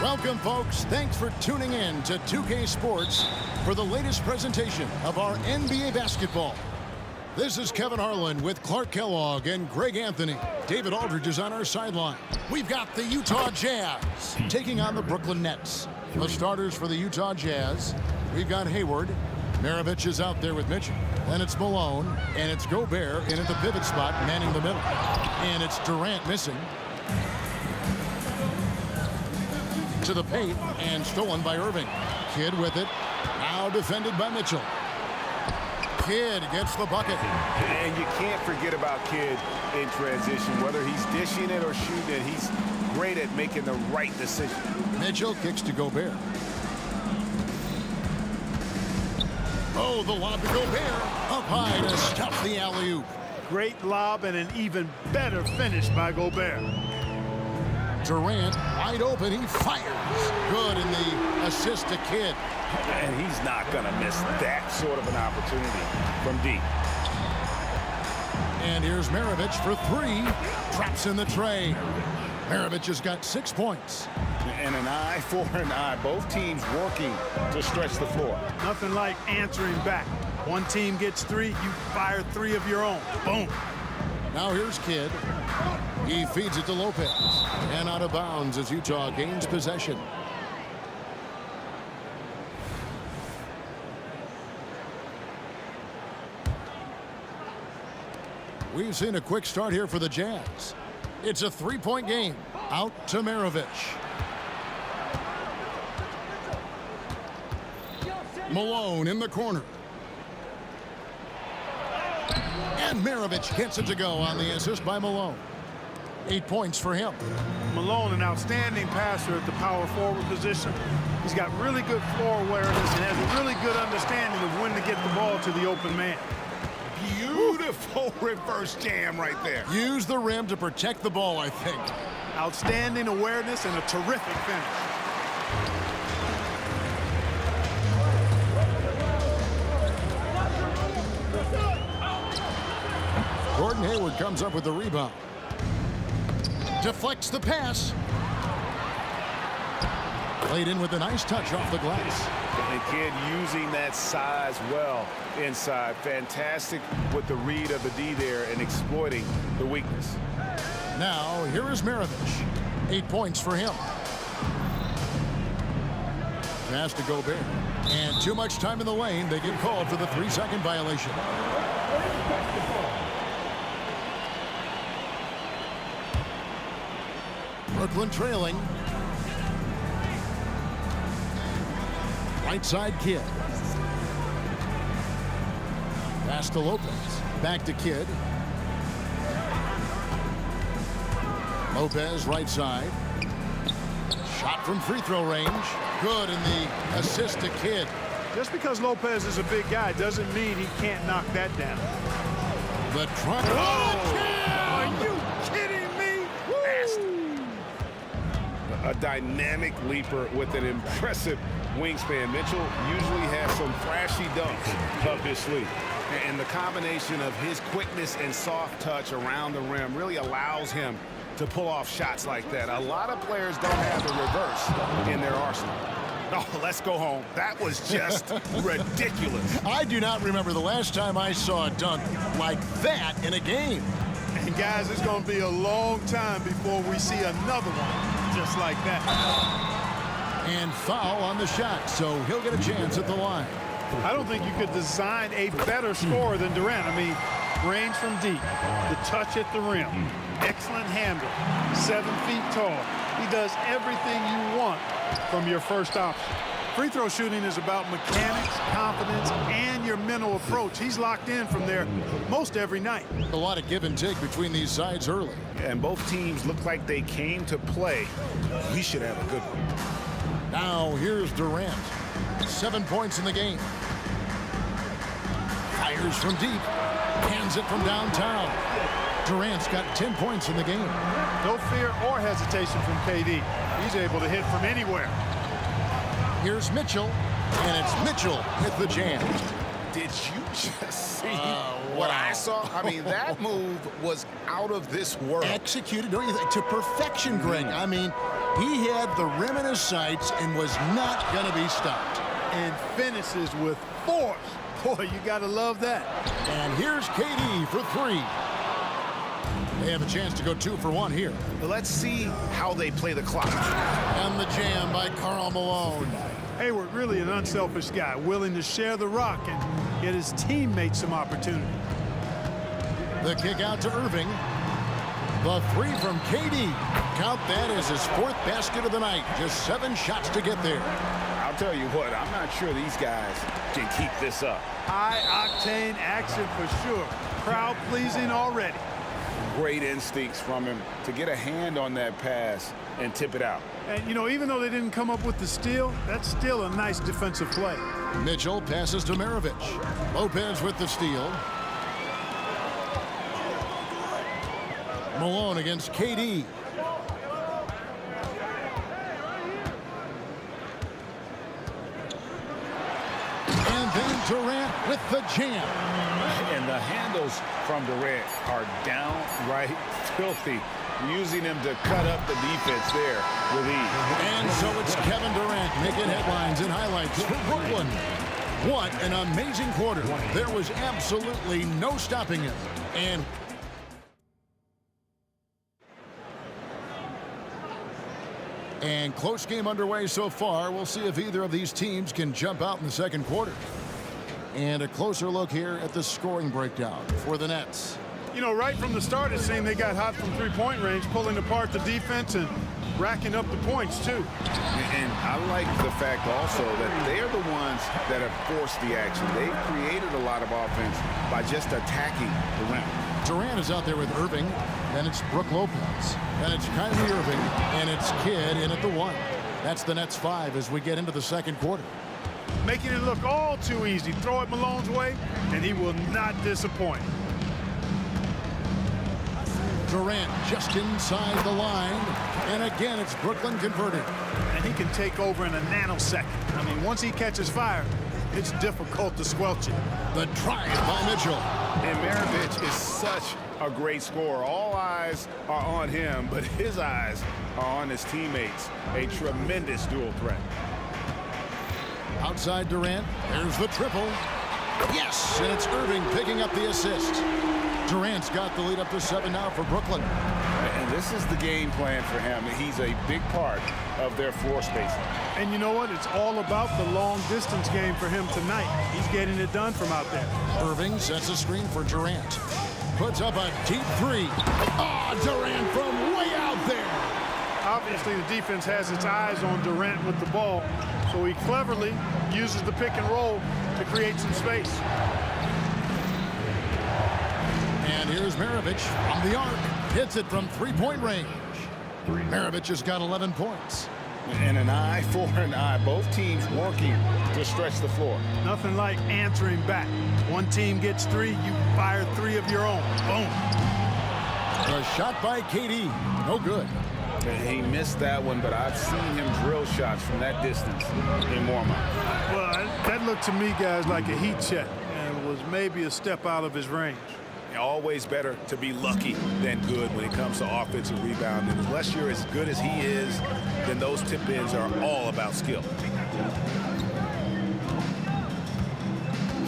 Welcome, folks. Thanks for tuning in to 2K Sports for the latest presentation of our NBA basketball. This is Kevin Harlan with Clark Kellogg and Greg Anthony. David Aldridge is on our sideline. We've got the Utah Jazz taking on the Brooklyn Nets. The starters for the Utah Jazz, we've got Hayward. Maravich is out there with Mitchell. Then it's Malone, and it's Gobert in at the pivot spot, manning the middle. And it's Durant missing. To the paint, and stolen by Irving. Kidd with it. Now defended by Mitchell. Kidd gets the bucket. And you can't forget about Kidd in transition. Whether he's dishing it or shooting it, he's great at making the right decision. Mitchell kicks to Gobert. Oh, the lob to Gobert. Up high to stuff the alley-oop. Great lob and an even better finish by Gobert. Durant wide open. He fires. Good in the assist to Kidd. And he's not going to miss that sort of an opportunity from deep. And here's Maravich for three. Traps in the tray. Maravich has got 6 points. And an eye for an eye. Both teams working to stretch the floor. Nothing like answering back. One team gets three, you fire three of your own. Boom. Now here's Kidd. He feeds it to Lopez. And out of bounds as Utah gains possession. We've seen a quick start here for the Jazz. It's a three-point game. Out to Maravich. Malone in the corner. And Maravich gets it to go on the assist by Malone. 8 points for him. Malone, an outstanding passer at the power forward position. He's got really good floor awareness and has a really good understanding of when to get the ball to the open man. Beautiful reverse jam right there. Use the rim to protect the ball, I think. Outstanding awareness and a terrific finish. Gordon Hayward comes up with the rebound. Deflects the pass. Played in with a nice touch off the glass. And Kidd using that size well inside. Fantastic with the read of the D there and exploiting the weakness. Now, here is Maravich. 8 points for him. Pass to Gobert. And too much time in the lane. They get called for the 3-second violation. Brooklyn trailing. Right side Kidd. Pass to Lopez. Back to Kidd. Lopez right side. Shot from free throw range. Good in the assist to Kidd. Just because Lopez is a big guy doesn't mean he can't knock that down. The try. Are you kidding me? A dynamic leaper with an impressive wingspan. Mitchell usually has some flashy dunks up his sleeve. And the combination of his quickness and soft touch around the rim really allows him to pull off shots like that. A lot of players don't have the reverse in their arsenal. Oh, let's go home. That was just ridiculous. I do not remember the last time I saw a dunk like that in a game. And guys, it's going to be a long time before we see another one just like that. And foul on the shot, so he'll get a chance at the line. I don't think you could design a better scorer than Durant. I mean, range from deep, the touch at the rim, excellent handle, 7 feet tall. He does everything you want from your first option. Free throw shooting is about mechanics, confidence, and your mental approach. He's locked in from there most every night. A lot of give and take between these sides early. And both teams look like they came to play. We should have a good one. Now here's Durant. 7 points in the game. Fires from deep. Hands it from downtown. Durant's got 10 points in the game. No fear or hesitation from KD. He's able to hit from anywhere. Here's Mitchell. And it's Mitchell with the jam. Did you just see what I saw? I mean, that move was out of this world. Executed, don't you think, to perfection, Greg. I mean, he had the rim in his sights and was not going to be stopped. And finishes with force. Boy, you got to love that. And here's KD for three. They have a chance to go 2 for 1 here. Let's see how they play the clock. And the jam by Karl Malone. Hayward, really an unselfish guy, willing to share the rock and get his teammates some opportunity. The kick out to Irving. The three from KD. Count that as his 4th basket of the night. Just 7 shots to get there. I'll tell you what, I'm not sure these guys can keep this up. High-octane action for sure. Crowd-pleasing already. Great instincts from him to get a hand on that pass and tip it out. And, you know, even though they didn't come up with the steal, that's still a nice defensive play. Mitchell passes to Maravich. Lopez with the steal. Malone against KD. And then Durant with the jam. And the handles from Durant are downright filthy, using him to cut up the defense there with ease. And so it's Kevin Durant making headlines and highlights for Brooklyn. What an amazing quarter. There was absolutely no stopping him. And close game underway so far. We'll see if either of these teams can jump out in the second quarter. And a closer look here at the scoring breakdown for the Nets. You know, right from the start, it seemed they got hot from three-point range, pulling apart the defense and racking up the points, too. And I like the fact also that they're the ones that have forced the action. They've created a lot of offense by just attacking the rim. Durant is out there with Irving. Then it's Brook Lopez. Then it's Kyrie Irving. And it's Kidd in at the 1. That's the Nets 5 as we get into the second quarter. Making it look all too easy. Throw it Malone's way, and he will not disappoint. Durant just inside the line. And again, it's Brooklyn converted. And he can take over in a nanosecond. I mean, once he catches fire, it's difficult to squelch it. The drive by Mitchell. And Maravich is such a great scorer. All eyes are on him, but his eyes are on his teammates. A tremendous dual threat. Outside Durant, there's the triple. Yes, and it's Irving picking up the assist. Durant's got the lead up to 7 now for Brooklyn. And this is the game plan for him. He's a big part of their floor spacing. And you know what? It's all about the long distance game for him tonight. He's getting it done from out there. Irving sets a screen for Durant. Puts up a deep 3. Durant from way out there. Obviously, the defense has its eyes on Durant with the ball, so he cleverly uses the pick and roll to create some space. And here's Maravich from the arc. Hits it from three-point range. Maravich has got 11 points. And an eye for an eye. Both teams working to stretch the floor. Nothing like answering back. One team gets 3, you fire 3 of your own. Boom. A shot by KD. No good. He missed that one, but I've seen him drill shots from that distance in warm-up. Well, that looked to me, guys, like a heat check and was maybe a step out of his range. Always better to be lucky than good when it comes to offensive rebound. And unless you're as good as he is, then those tip-ins are all about skill.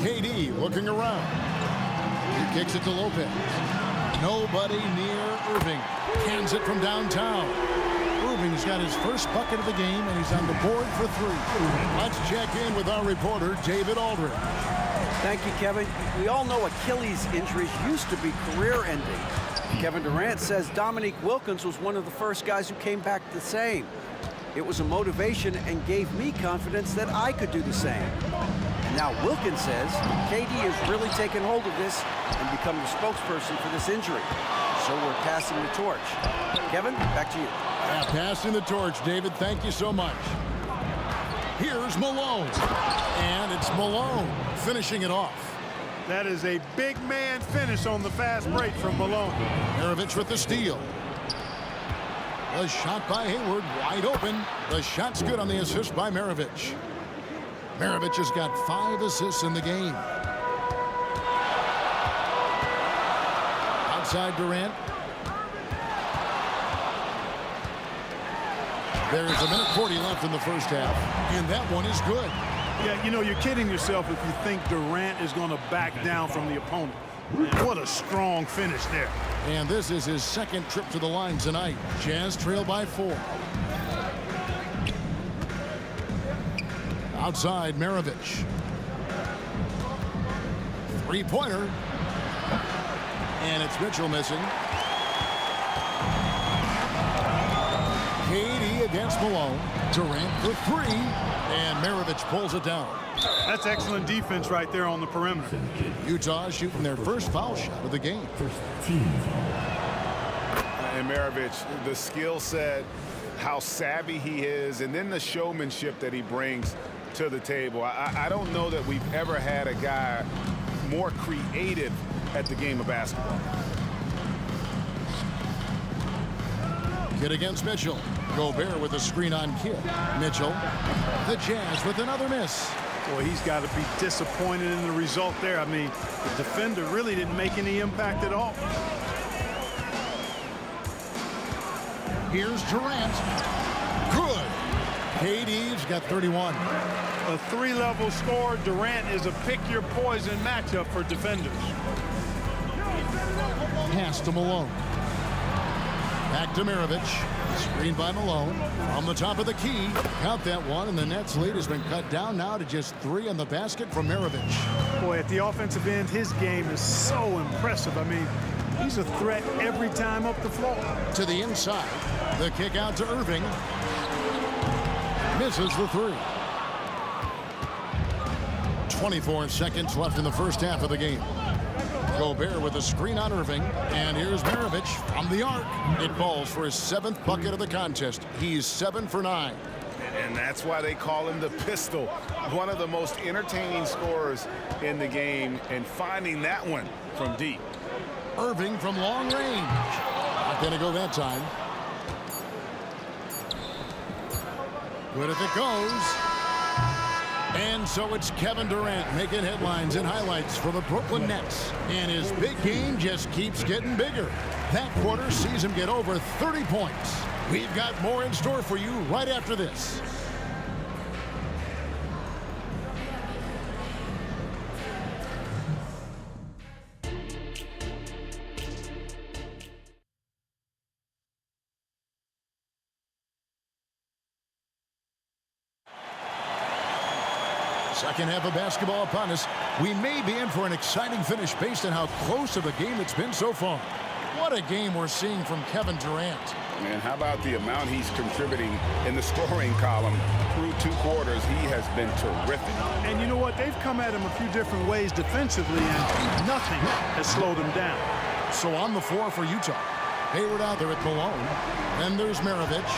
KD looking around. He kicks it to Lopez. Nobody near Irving. Cans it from downtown. Irving's got his first bucket of the game, and he's on the board for 3. Let's check in with our reporter, David Aldridge. Thank you, Kevin. We all know Achilles injuries used to be career-ending. Kevin Durant says Dominique Wilkins was one of the first guys who came back the same. It was a motivation and gave me confidence that I could do the same. And now Wilkins says KD has really taken hold of this and become the spokesperson for this injury. So we're passing the torch. Kevin, back to you. Yeah, passing the torch, David. Thank you so much. Here's Malone. And it's Malone finishing it off. That is a big man finish on the fast break from Malone. Maravich with the steal. The shot by Hayward, wide open. The shot's good on the assist by Maravich. Maravich has got 5 assists in the game. outside Durant. There's a minute 40 left in the first half, and that one is good. Yeah, you know, you're kidding yourself if you think Durant is going to back down from the opponent. Man, what a strong finish there. And this is his second trip to the line tonight. Jazz trail by 4. Outside Maravich. Three-pointer. And it's Mitchell missing. KD against Malone. Durant for 3. And Maravich pulls it down. That's excellent defense right there on the perimeter. Utah shooting their first foul shot of the game. And Maravich, the skill set, how savvy he is, and then the showmanship that he brings to the table. I don't know that we've ever had a guy more creative at the game of basketball. Kidd against Mitchell. Gobert with a screen on Kidd. Mitchell. The Jazz with another miss. Boy, he's got to be disappointed in the result there. I mean, the defender really didn't make any impact at all. Here's Durant. Good. KD's got 31. A 3-level score. Durant is a pick-your-poison matchup for defenders. Pass to Malone. Back to Maravich. Screen by Malone. From the top of the key. Count that one, and the Nets' lead has been cut down now to just 3 on the basket from Maravich. Boy, at the offensive end, his game is so impressive. I mean, he's a threat every time up the floor. To the inside. The kick out to Irving. Misses the 3. 24 seconds left in the first half of the game. Gobert with a screen on Irving. And here's Maravich from the arc. It falls for his 7th bucket of the contest. He's 7 for 9. And that's why they call him the pistol. One of the most entertaining scorers in the game, and finding that one from deep. Irving from long range. Not going to go that time. Good if it goes. And so it's Kevin Durant making headlines and highlights for the Brooklyn Nets. And his big game just keeps getting bigger. That quarter sees him get over 30 points. We've got more in store for you right after this. Second half of basketball upon us. We may be in for an exciting finish based on how close of a game it's been so far. What a game we're seeing from Kevin Durant. Man, how about the amount he's contributing in the scoring column through 2 quarters? He has been terrific. And you know what? They've come at him a few different ways defensively, and nothing has slowed him down. So on the floor for Utah. Hayward out there at Malone. Then there's Maravich.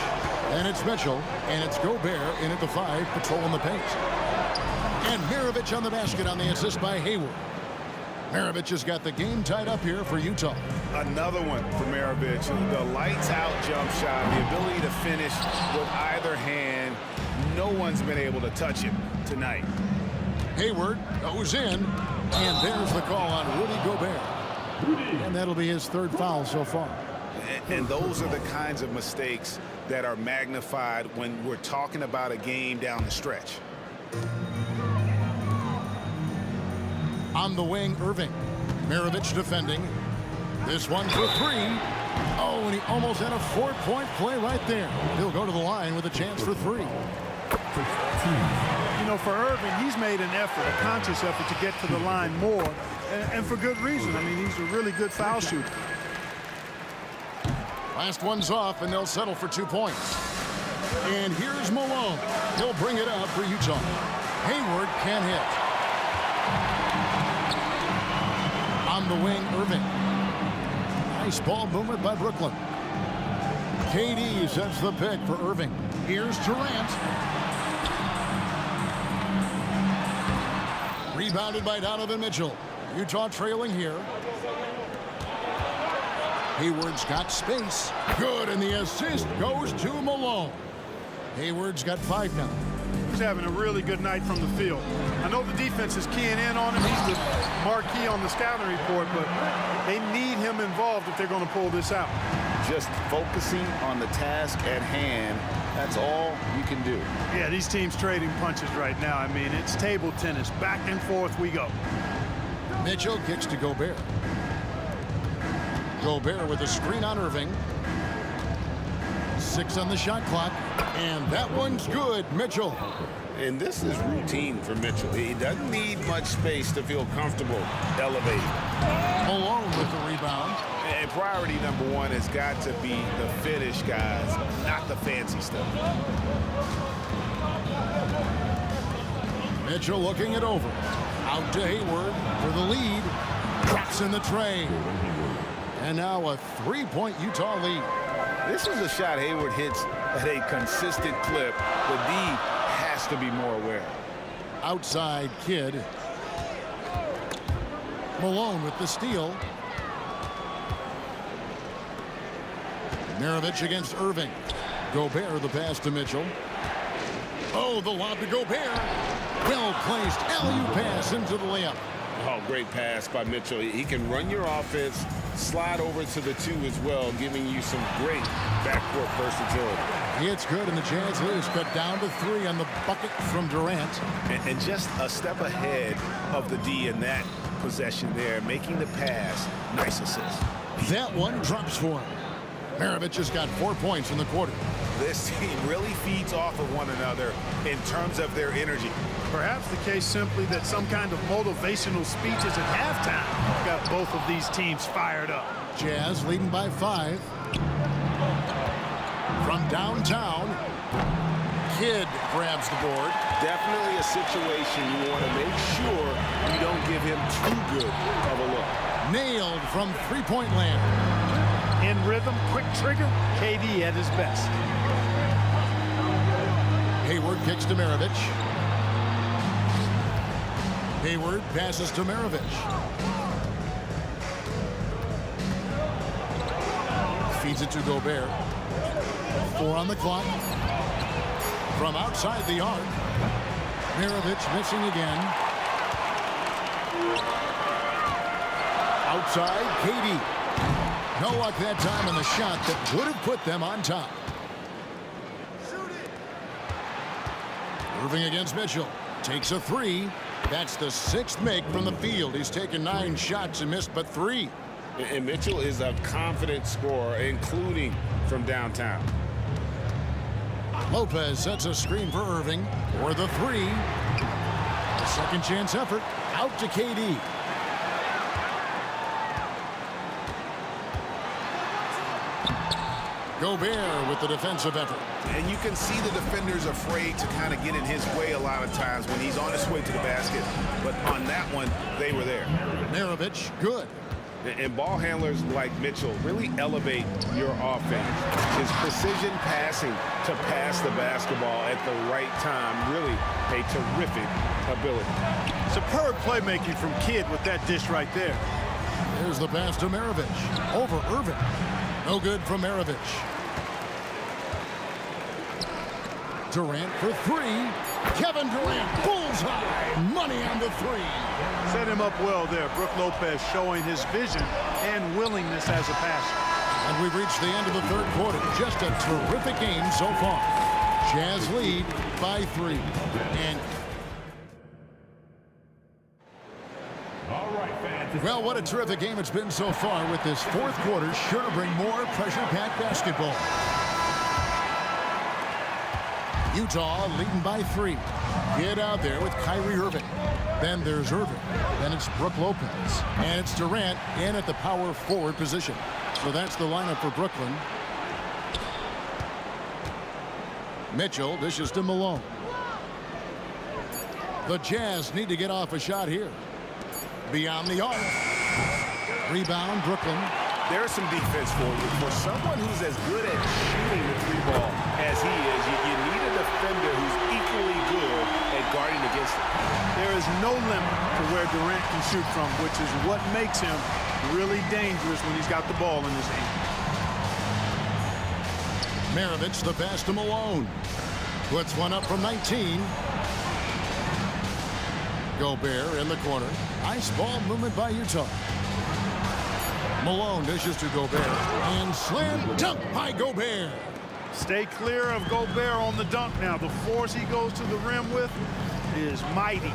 And it's Mitchell. And it's Gobert in at the 5, patrolling the paint. And Maravich on the basket on the assist by Hayward. Maravich has got the game tied up here for Utah. Another one for Maravich. The lights-out jump shot, the ability to finish with either hand. No one's been able to touch him tonight. Hayward goes in, and there's the call on Rudy Gobert. And that'll be his 3rd foul so far. And those are the kinds of mistakes that are magnified when we're talking about a game down the stretch. On the wing, Irving. Maravich defending. This one for 3. Oh, and he almost had a 4-point play right there. He'll go to the line with a chance for 3. You know, for Irving, he's made an effort, a conscious effort to get to the line more, and for good reason. I mean, he's a really good foul shooter. Last one's off, and they'll settle for 2 points. And here's Malone. He'll bring it up for Utah. Hayward can't hit. On the wing, Irving. Nice ball movement by Brooklyn. KD sets the pick for Irving. Here's Durant. Rebounded by Donovan Mitchell. Utah trailing here. Hayward's got space. Good, and the assist goes to Malone. Hayward's got 5 now. Hayward's having a really good night from the field. I know the defense is keying in on him. He's the marquee on the scouting report, but they need him involved if they're going to pull this out. Just focusing on the task at hand, that's all you can do. Yeah, these teams trading punches right now. I mean, it's table tennis. Back and forth we go. Mitchell kicks to Gobert. Gobert with a screen on Irving. 6 on the shot clock, and that one's good. Mitchell. And this is routine for Mitchell. He doesn't need much space to feel comfortable elevating. Malone with the rebound. And priority number one has got to be the finish, guys, not the fancy stuff. Mitchell looking it over. Out to Hayward for the lead. Drops in the tray. And now a 3-point Utah lead. This is a shot Hayward hits at a consistent clip. The D has to be more aware. Outside Kidd. Malone with the steal. Maravich against Irving. Gobert the pass to Mitchell. Oh, the lob to Gobert. Well placed alley-oop pass into the layup. Oh, great pass by Mitchell. He can run your offense, slide over to the 2 as well, giving you some great backcourt versatility. It's good, and the Jazz lose, cut down to 3 on the bucket from Durant. And just a step ahead of the D in that possession there, making the pass. Nice assist. That one drops for him. Maravich has got 4 points in the quarter. This team really feeds off of one another in terms of their energy. Perhaps the case simply that some kind of motivational speeches at halftime got both of these teams fired up. Jazz leading by 5. From downtown, Kidd grabs the board. Definitely a situation you want to make sure you don't give him too good of a look. Nailed from three-point land. In rhythm, quick trigger, KD at his best. Hayward kicks to Maravich. Hayward passes to Maravich. Feeds it to Gobert. 4 on the clock. From outside the arc. Maravich missing again. Outside, KD. No luck that time on the shot that would have put them on top. Irving against Mitchell. Takes a 3. That's the 6th make from the field. He's taken 9 shots and missed but 3. And Mitchell is a confident scorer, including from downtown. Lopez sets a screen for Irving for the 3. A second chance effort. Out to KD. Gobert with the defensive effort. And you can see the defenders afraid to kind of get in his way a lot of times when he's on his way to the basket. But on that one, they were there. Maravich, good. And ball handlers like Mitchell really elevate your offense. His precision passing to pass the basketball at the right time, really a terrific ability. Superb playmaking from Kidd with that dish right there. Here's the pass to Maravich. Over Irving. No good from Maravich. Durant for 3. Kevin Durant, bullseye. Money on the 3. Set him up well there. Brook Lopez showing his vision and willingness as a passer. And we've reached the end of the 3rd quarter. Just a terrific game so far. Jazz lead by 3. And well, what a terrific game it's been so far, with this 4th quarter sure to bring more pressure-packed basketball. Utah leading by 3. Get out there with Kyrie Irving. Then there's Irving. Then it's Brook Lopez. And it's Durant in at the power forward position. So that's the lineup for Brooklyn. Mitchell dishes to Malone. The Jazz need to get off a shot here. Beyond the arc. Rebound, Brooklyn. There's some defense for you. For someone who's as good at shooting the 3-ball as he is, you need a defender who's equally good at guarding against it. There is no limit to where Durant can shoot from, which is what makes him really dangerous when he's got the ball in his hand. Maravich the pass to Malone. Puts one up from 19. Gobert in the corner. Nice ball movement by Utah. Malone dishes to Gobert. And slam dunk by Gobert. Stay clear of Gobert on the dunk now. The force he goes to the rim with is mighty.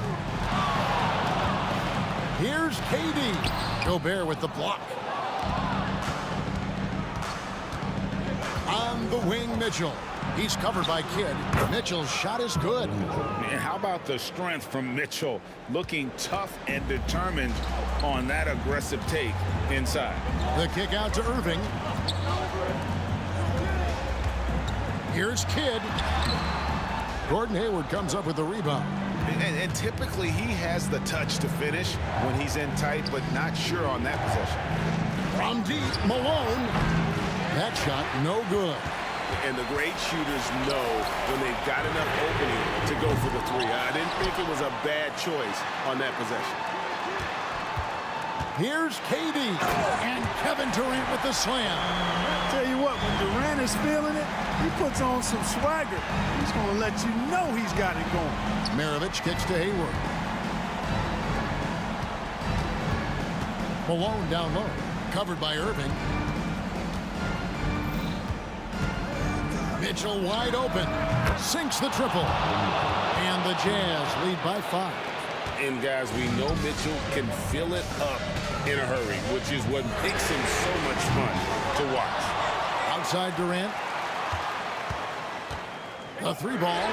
Here's KD. Gobert with the block. On the wing, Mitchell. He's covered by Kidd. Mitchell's shot is good. Man, how about the strength from Mitchell? Looking tough and determined on that aggressive take inside. The kick out to Irving. Here's Kidd. Gordon Hayward comes up with the rebound. And typically he has the touch to finish when he's in tight, but not sure on that possession. From deep, Malone. That shot no good. And the great shooters know when they've got enough opening to go for the three. I didn't think it was a bad choice on that possession. Here's KD and Kevin Durant with the slam. Tell you what, when Durant is feeling it, he puts on some swagger. He's going to let you know he's got it going. Maravich kicks to Hayward. Malone down low, covered by Irving. Mitchell wide open, sinks the triple. And the Jazz lead by 5. And guys, we know Mitchell can fill it up in a hurry, which is what makes him so much fun to watch. Outside Durant. The 3-ball.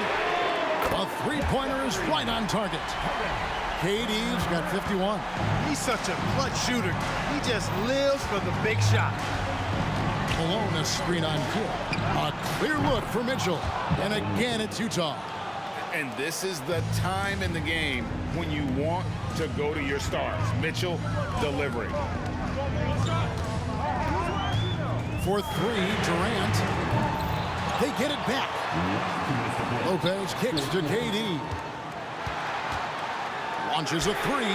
A 3-pointer is right on target. KD's got 51. He's such a clutch shooter. He just lives for the big shot. Malone a screen on Kidd. A clear look for Mitchell. And again, it's Utah. And this is the time in the game when you want to go to your stars. Mitchell delivering. For 3, Durant. They get it back. Lopez kicks to KD. Launches a 3.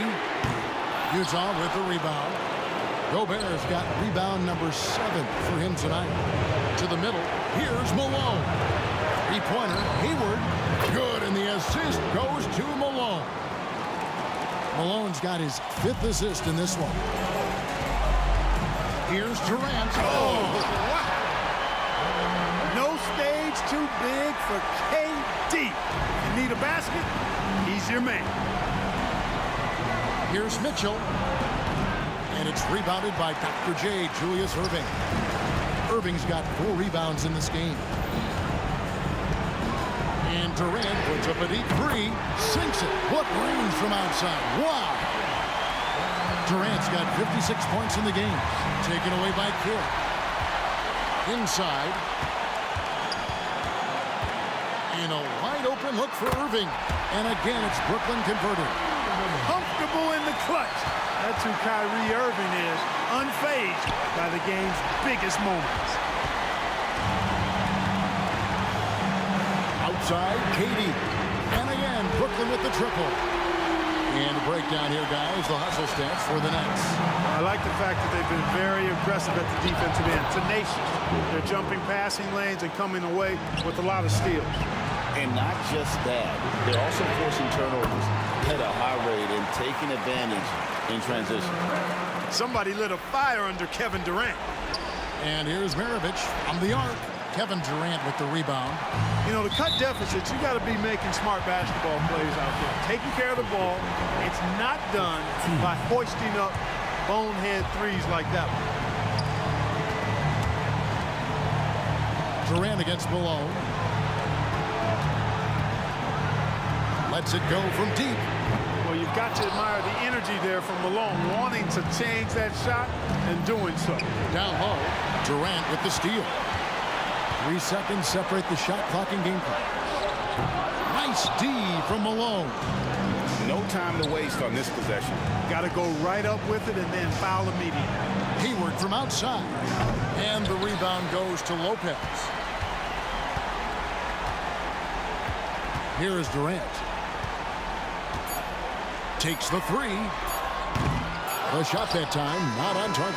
Utah with the rebound. Gobert's got rebound number 7 for him tonight. To the middle. Here's Malone. 3-pointer. Hayward. Good, and the assist goes to Malone. Malone's got his 5th assist in this one. Here's Durant. Oh! No stage too big for KD. You need a basket? He's your man. Here's Mitchell. And it's rebounded by Dr. J, Julius Irving. Irving's got 4 rebounds in this game. And Durant puts up a deep 3, sinks it. What range from outside. Wow. Durant's got 56 points in the game. Taken away by Kidd. Inside. And a wide open look for Irving. And again, it's Brooklyn converted. Comfortable in the clutch. That's who Kyrie Irving is. Unfazed by the game's biggest moments. Outside, KD. And again, Brooklyn with the triple. And a breakdown here, guys. The hustle stats for the Nets. I like the fact that they've been very aggressive at the defensive end. Tenacious. They're jumping passing lanes and coming away with a lot of steals. And not just that, they're also forcing turnovers at a high rate and taking advantage in transition. Somebody lit a fire under Kevin Durant. And here's Maravich on the arc. Kevin Durant with the rebound. You know, to cut deficits, you got to be making smart basketball plays out there. Taking care of the ball. It's not done by hoisting up bonehead threes like that one. Durant against Malone. Lets it go from deep. Well, you've got to admire the energy there from Malone, wanting to change that shot and doing so. Down low, Durant with the steal. 3 seconds separate the shot clock and game clock. Nice D from Malone. No time to waste on this possession. Got to go right up with it and then foul immediately. Hayward from outside. And the rebound goes to Lopez. Here is Durant. Takes the 3. The shot that time not on target.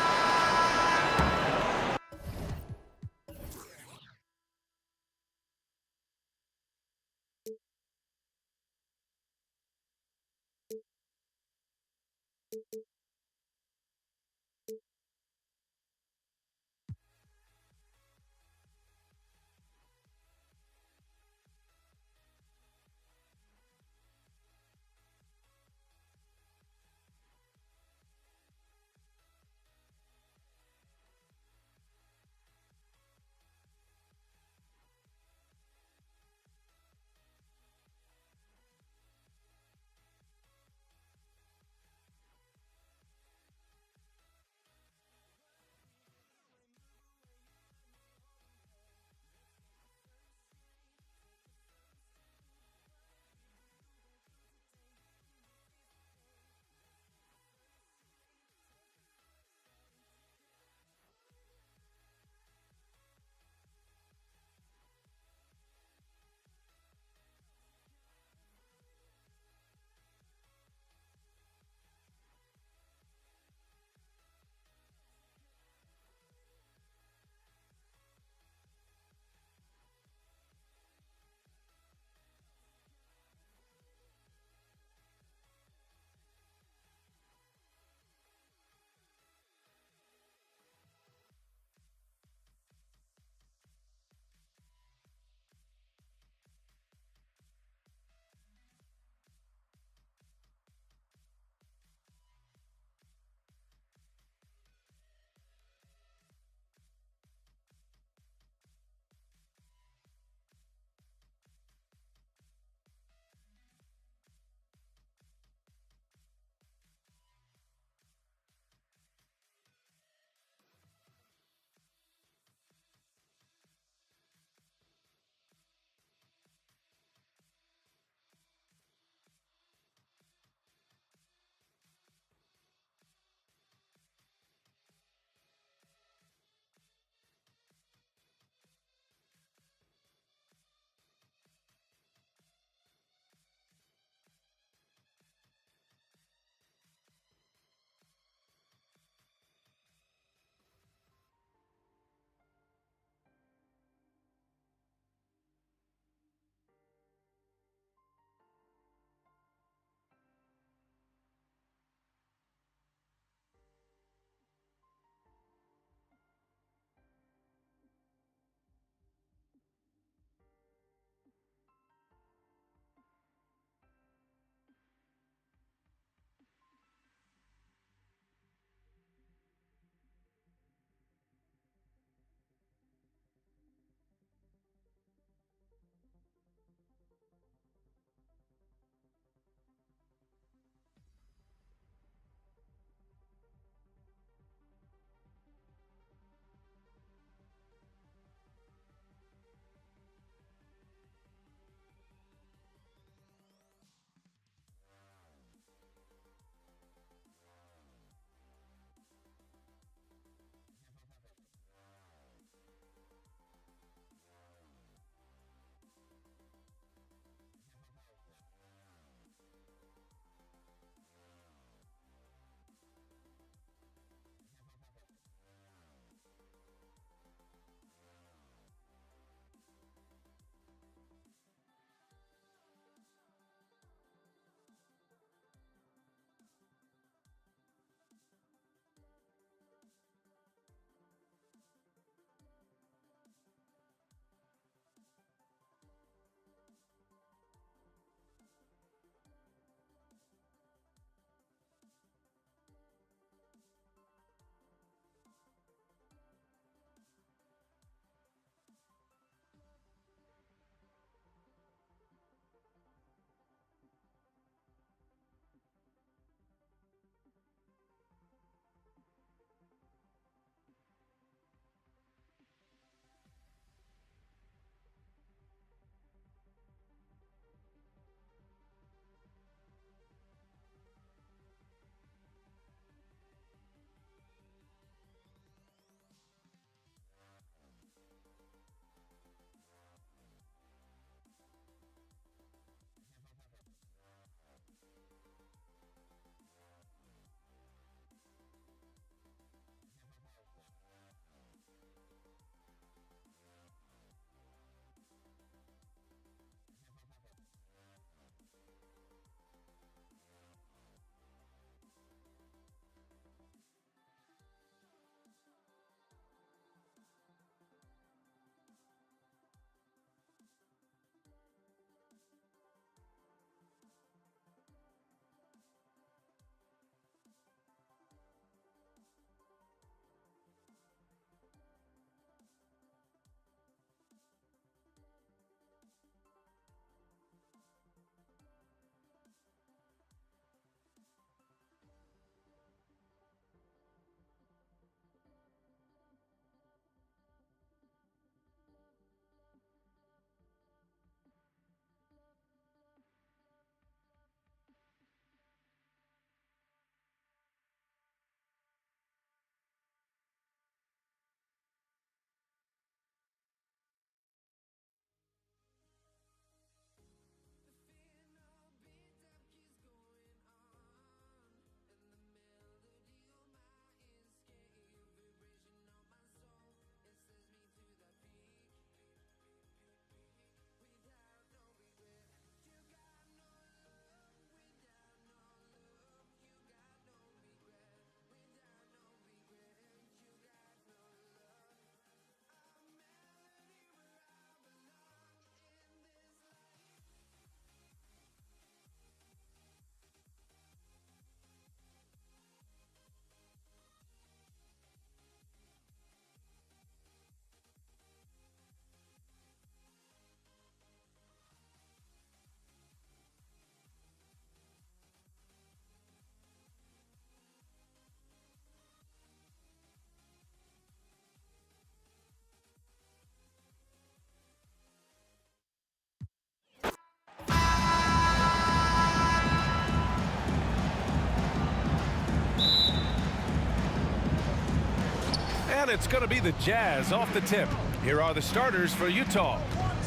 it's going to be the Jazz off the tip. Here are the starters for Utah.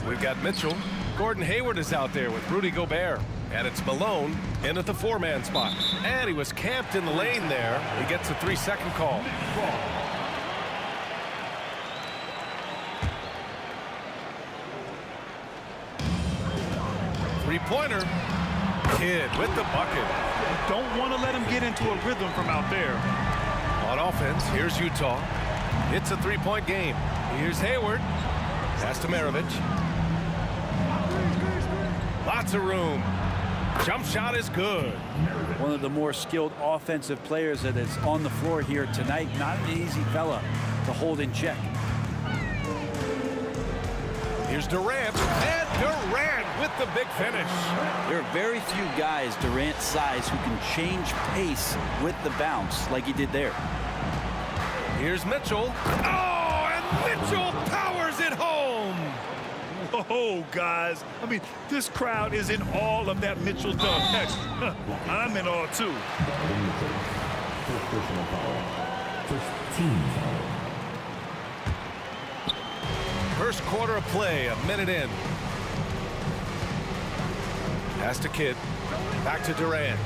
We've got Mitchell. Gordon Hayward is out there with Rudy Gobert. And it's Malone in at the 4-man spot. And he was camped in the lane there. He gets a 3-second call. Three-pointer. Kidd with the bucket. Don't want to let him get into a rhythm from out there. On offense, here's Utah. It's a 3-point game. Here's Hayward. Pass to Maravich. Lots of room. Jump shot is good. One of the more skilled offensive players that is on the floor here tonight. Not an easy fella to hold in check. Here's Durant, and Durant with the big finish. There are very few guys Durant's size who can change pace with the bounce like he did there. Here's Mitchell. Oh, and Mitchell powers it home. Whoa, guys. I mean, this crowd is in all of that Mitchell dunk. Heck, I'm in all, too. First personal foul. First team foul. First quarter of play, a minute in. Pass to Kidd. Back to Durant.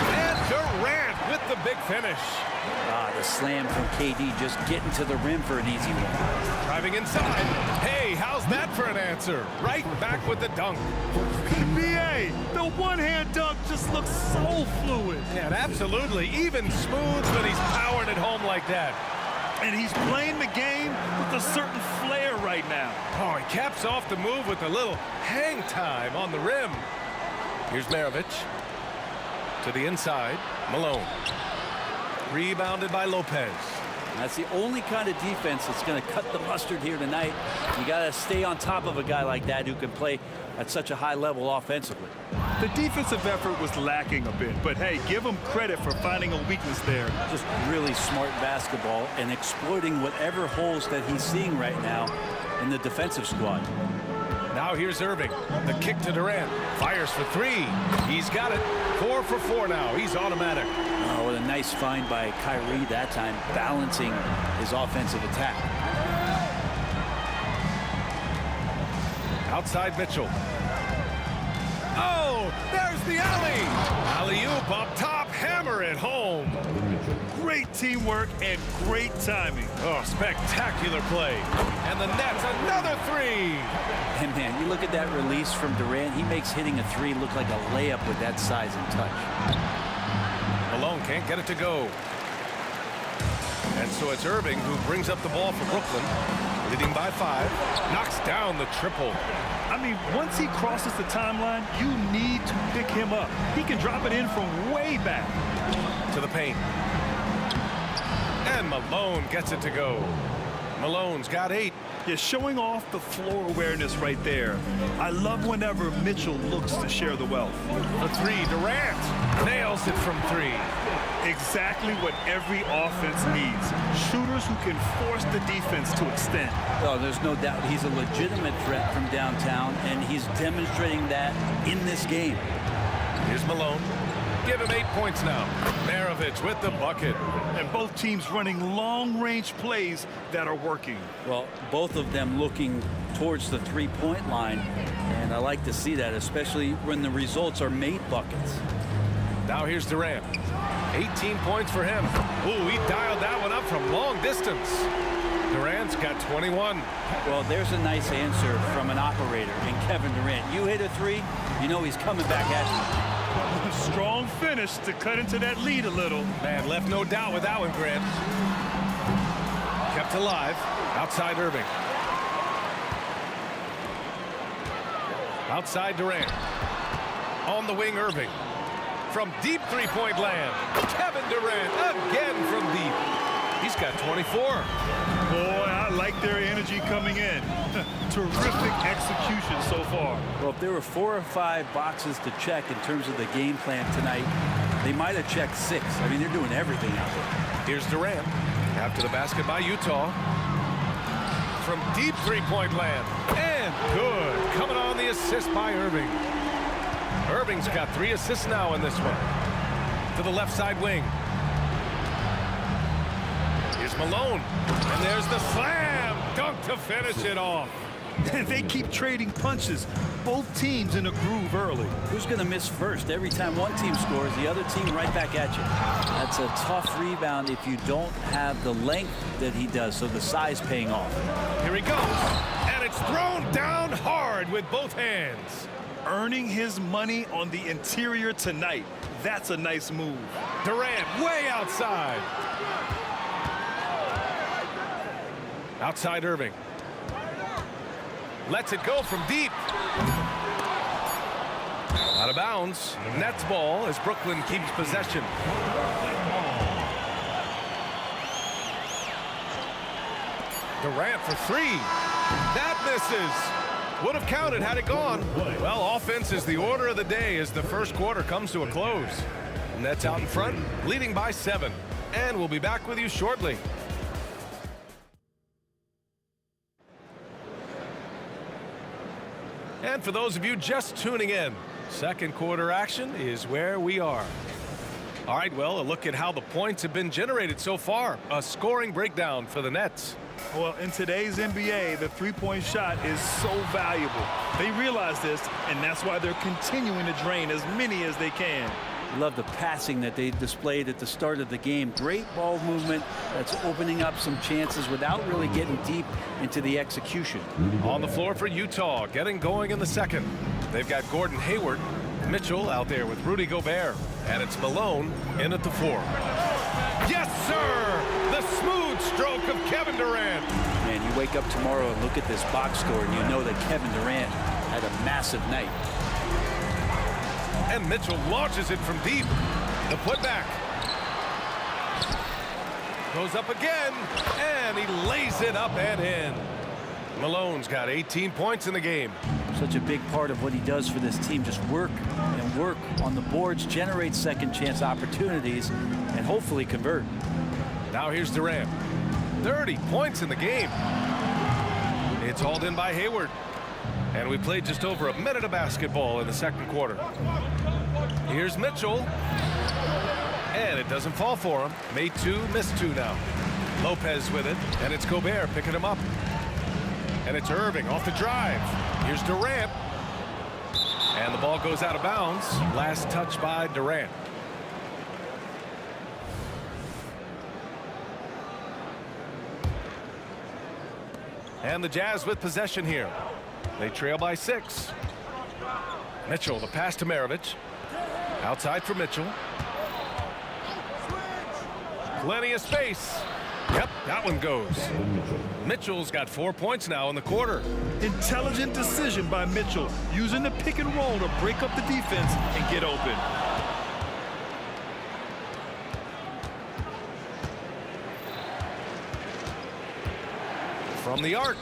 And Durant with the big finish. The slam from KD, just getting to the rim for an easy one. Driving inside. Hey, how's that for an answer? Right back with the dunk. NBA, the one-hand dunk just looks so fluid. And absolutely, even smooth when he's powering it home like that. And he's playing the game with a certain flair right now. Oh, he caps off the move with a little hang time on the rim. Here's Maravich. To the inside, Malone. Rebounded by Lopez. That's the only kind of defense that's going to cut the mustard here tonight. You got to stay on top of a guy like that who can play at such a high level offensively. The defensive effort was lacking a bit, but hey, give him credit for finding a weakness there. Just really smart basketball and exploiting whatever holes that he's seeing right now in the defensive squad. Now here's Irving. The kick to Durant. Fires for three. He's got it. 4 for 4 now. He's automatic. Oh, what a nice find by Kyrie that time, balancing his offensive attack. Outside Mitchell. Oh, there's the alley. Alley-oop up top. Hammer it home. Great teamwork and great timing. Oh, spectacular play. And the net's another three. And man, you look at that release from Durant. He makes hitting a three look like a layup with that size and touch. Malone can't get it to go. And so it's Irving who brings up the ball for Brooklyn. Leading by 5. Knocks down the triple. I mean, once he crosses the timeline, you need to pick him up. He can drop it in from way back. To the paint. And Malone gets it to go. Malone's got 8. Yeah, showing off the floor awareness right there. I love whenever Mitchell looks to share the wealth. For 3, Durant nails it from 3. Exactly what every offense needs. Shooters who can force the defense to extend. Oh, there's no doubt he's a legitimate threat from downtown, and he's demonstrating that in this game. Here's Malone. Give him 8 points now. Maravich with the bucket. And both teams running long-range plays that are working. Well, both of them looking towards the three-point line, and I like to see that, especially when the results are made buckets. Now here's Durant. 18 points for him. Ooh, he dialed that one up from long distance. Durant's got 21. Well, there's a nice answer from an operator in Kevin Durant. You hit a three, you know he's coming back at you. Strong finish to cut into that lead a little. Man, left no doubt with that one, Grant. Kept alive. Outside Irving. Outside Durant. On the wing, Irving. From deep three-point land. Kevin Durant again from deep. He's got 24. Boy, I like their energy coming in. Terrific execution so far. Well, if there were 4 or 5 boxes to check in terms of the game plan tonight, they might have checked 6. I mean, they're doing everything out there. Here's Durant. After the basket by Utah. From deep three-point land. And good. Coming on the assist by Irving. Irving's got 3 assists now in this one. To the left side wing. Here's it's Malone. And there's the slam dunk to finish it off. They keep trading punches. Both teams in a groove early. Who's going to miss first? Every time one team scores, the other team right back at you. That's a tough rebound if you don't have the length that he does, so the size paying off. Here he goes. And it's thrown down hard with both hands. Earning his money on the interior tonight. That's a nice move. Durant way outside. Outside Irving. Lets it go from deep. Out of bounds. Nets ball as Brooklyn keeps possession. Durant for three. That misses. Would have counted had it gone. Well, offense is the order of the day as the first quarter comes to a close. Nets out in front, leading by 7. And we'll be back with you shortly. And for those of you just tuning in, second quarter action is where we are. All right, well, a look at how the points have been generated so far. A scoring breakdown for the Nets. Well, in today's NBA, the three-point shot is so valuable. They realize this, and that's why they're continuing to drain as many as they can. Love the passing that they displayed at the start of the game. Great ball movement that's opening up some chances without really getting deep into the execution. On the floor for Utah, getting going in the second. They've got Gordon Hayward, Mitchell out there with Rudy Gobert, and it's Malone in at the 4. Yes, sir! The smooth stroke of Kevin Durant. Man, you wake up tomorrow and look at this box score, and you know that Kevin Durant had a massive night. And Mitchell launches it from deep. The putback. Goes up again, and he lays it up and in. Malone's got 18 points in the game. Such a big part of what he does for this team. Just work and work on the boards, generate second chance opportunities, and hopefully convert. Now here's Durant. 30 points in the game. It's hauled in by Hayward. And we played just over a minute of basketball in the second quarter. Here's Mitchell. And it doesn't fall for him. Made 2, missed 2 now. Lopez with it, and it's Gobert picking him up. And it's Irving off the drive. Here's Durant. And the ball goes out of bounds. Last touch by Durant. And the Jazz with possession here. They trail by 6. Mitchell, the pass to Maravich. Outside for Mitchell. Plenty of space. Yep, that one goes. Mitchell's got 4 points now in the quarter. Intelligent decision by Mitchell, using the pick and roll to break up the defense and get open. From the arc.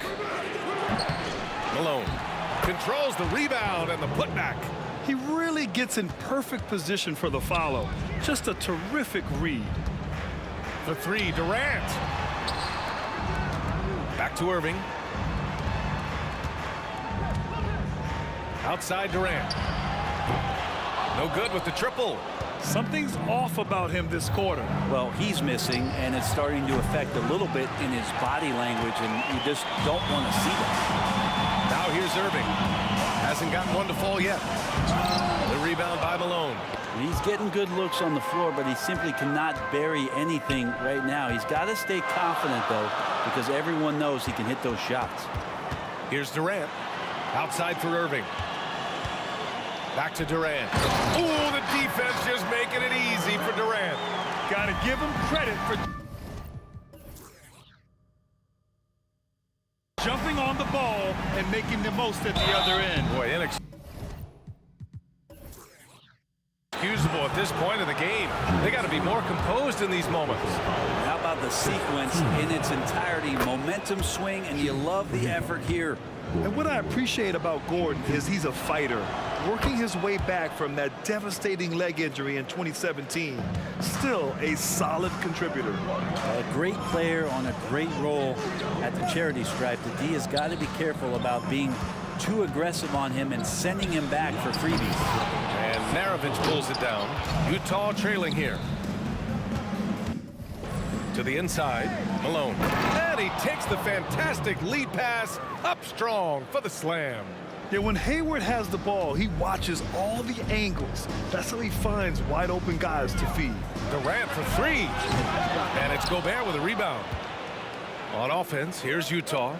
Malone controls the rebound and the putback. He really gets in perfect position for the follow. Just a terrific read. The 3, Durant. Back to Irving. Outside Durant. No good with the triple. Something's off about him this quarter. Well, he's missing, and it's starting to affect a little bit in his body language, and you just don't want to see that. Now here's Irving. Hasn't gotten one to fall yet. The rebound by Malone. He's getting good looks on the floor, but he simply cannot bury anything right now. He's got to stay confident, though, because everyone knows he can hit those shots. Here's Durant. Outside for Irving. Back to Durant. Oh, the defense just making it easy for Durant. Got to give him credit for jumping on the ball and making the most at the other end. Boy, inexcusable at this point of the game. They got to be more composed in these moments. How about the sequence in its entirety? Momentum swing, and you love the effort here. And what I appreciate about Gordon is he's a fighter, working his way back from that devastating leg injury in 2017. Still a solid contributor. A great player on a great role at the charity stripe. The D has got to be careful about being too aggressive on him and sending him back for freebies. And Maravich pulls it down. Utah trailing here. To the inside, Malone. And he takes the fantastic lead pass up strong for the slam. Yeah, when Hayward has the ball, he watches all the angles. That's how he finds wide open guys to feed. Durant for three. And it's Gobert with a rebound. On offense, here's Utah.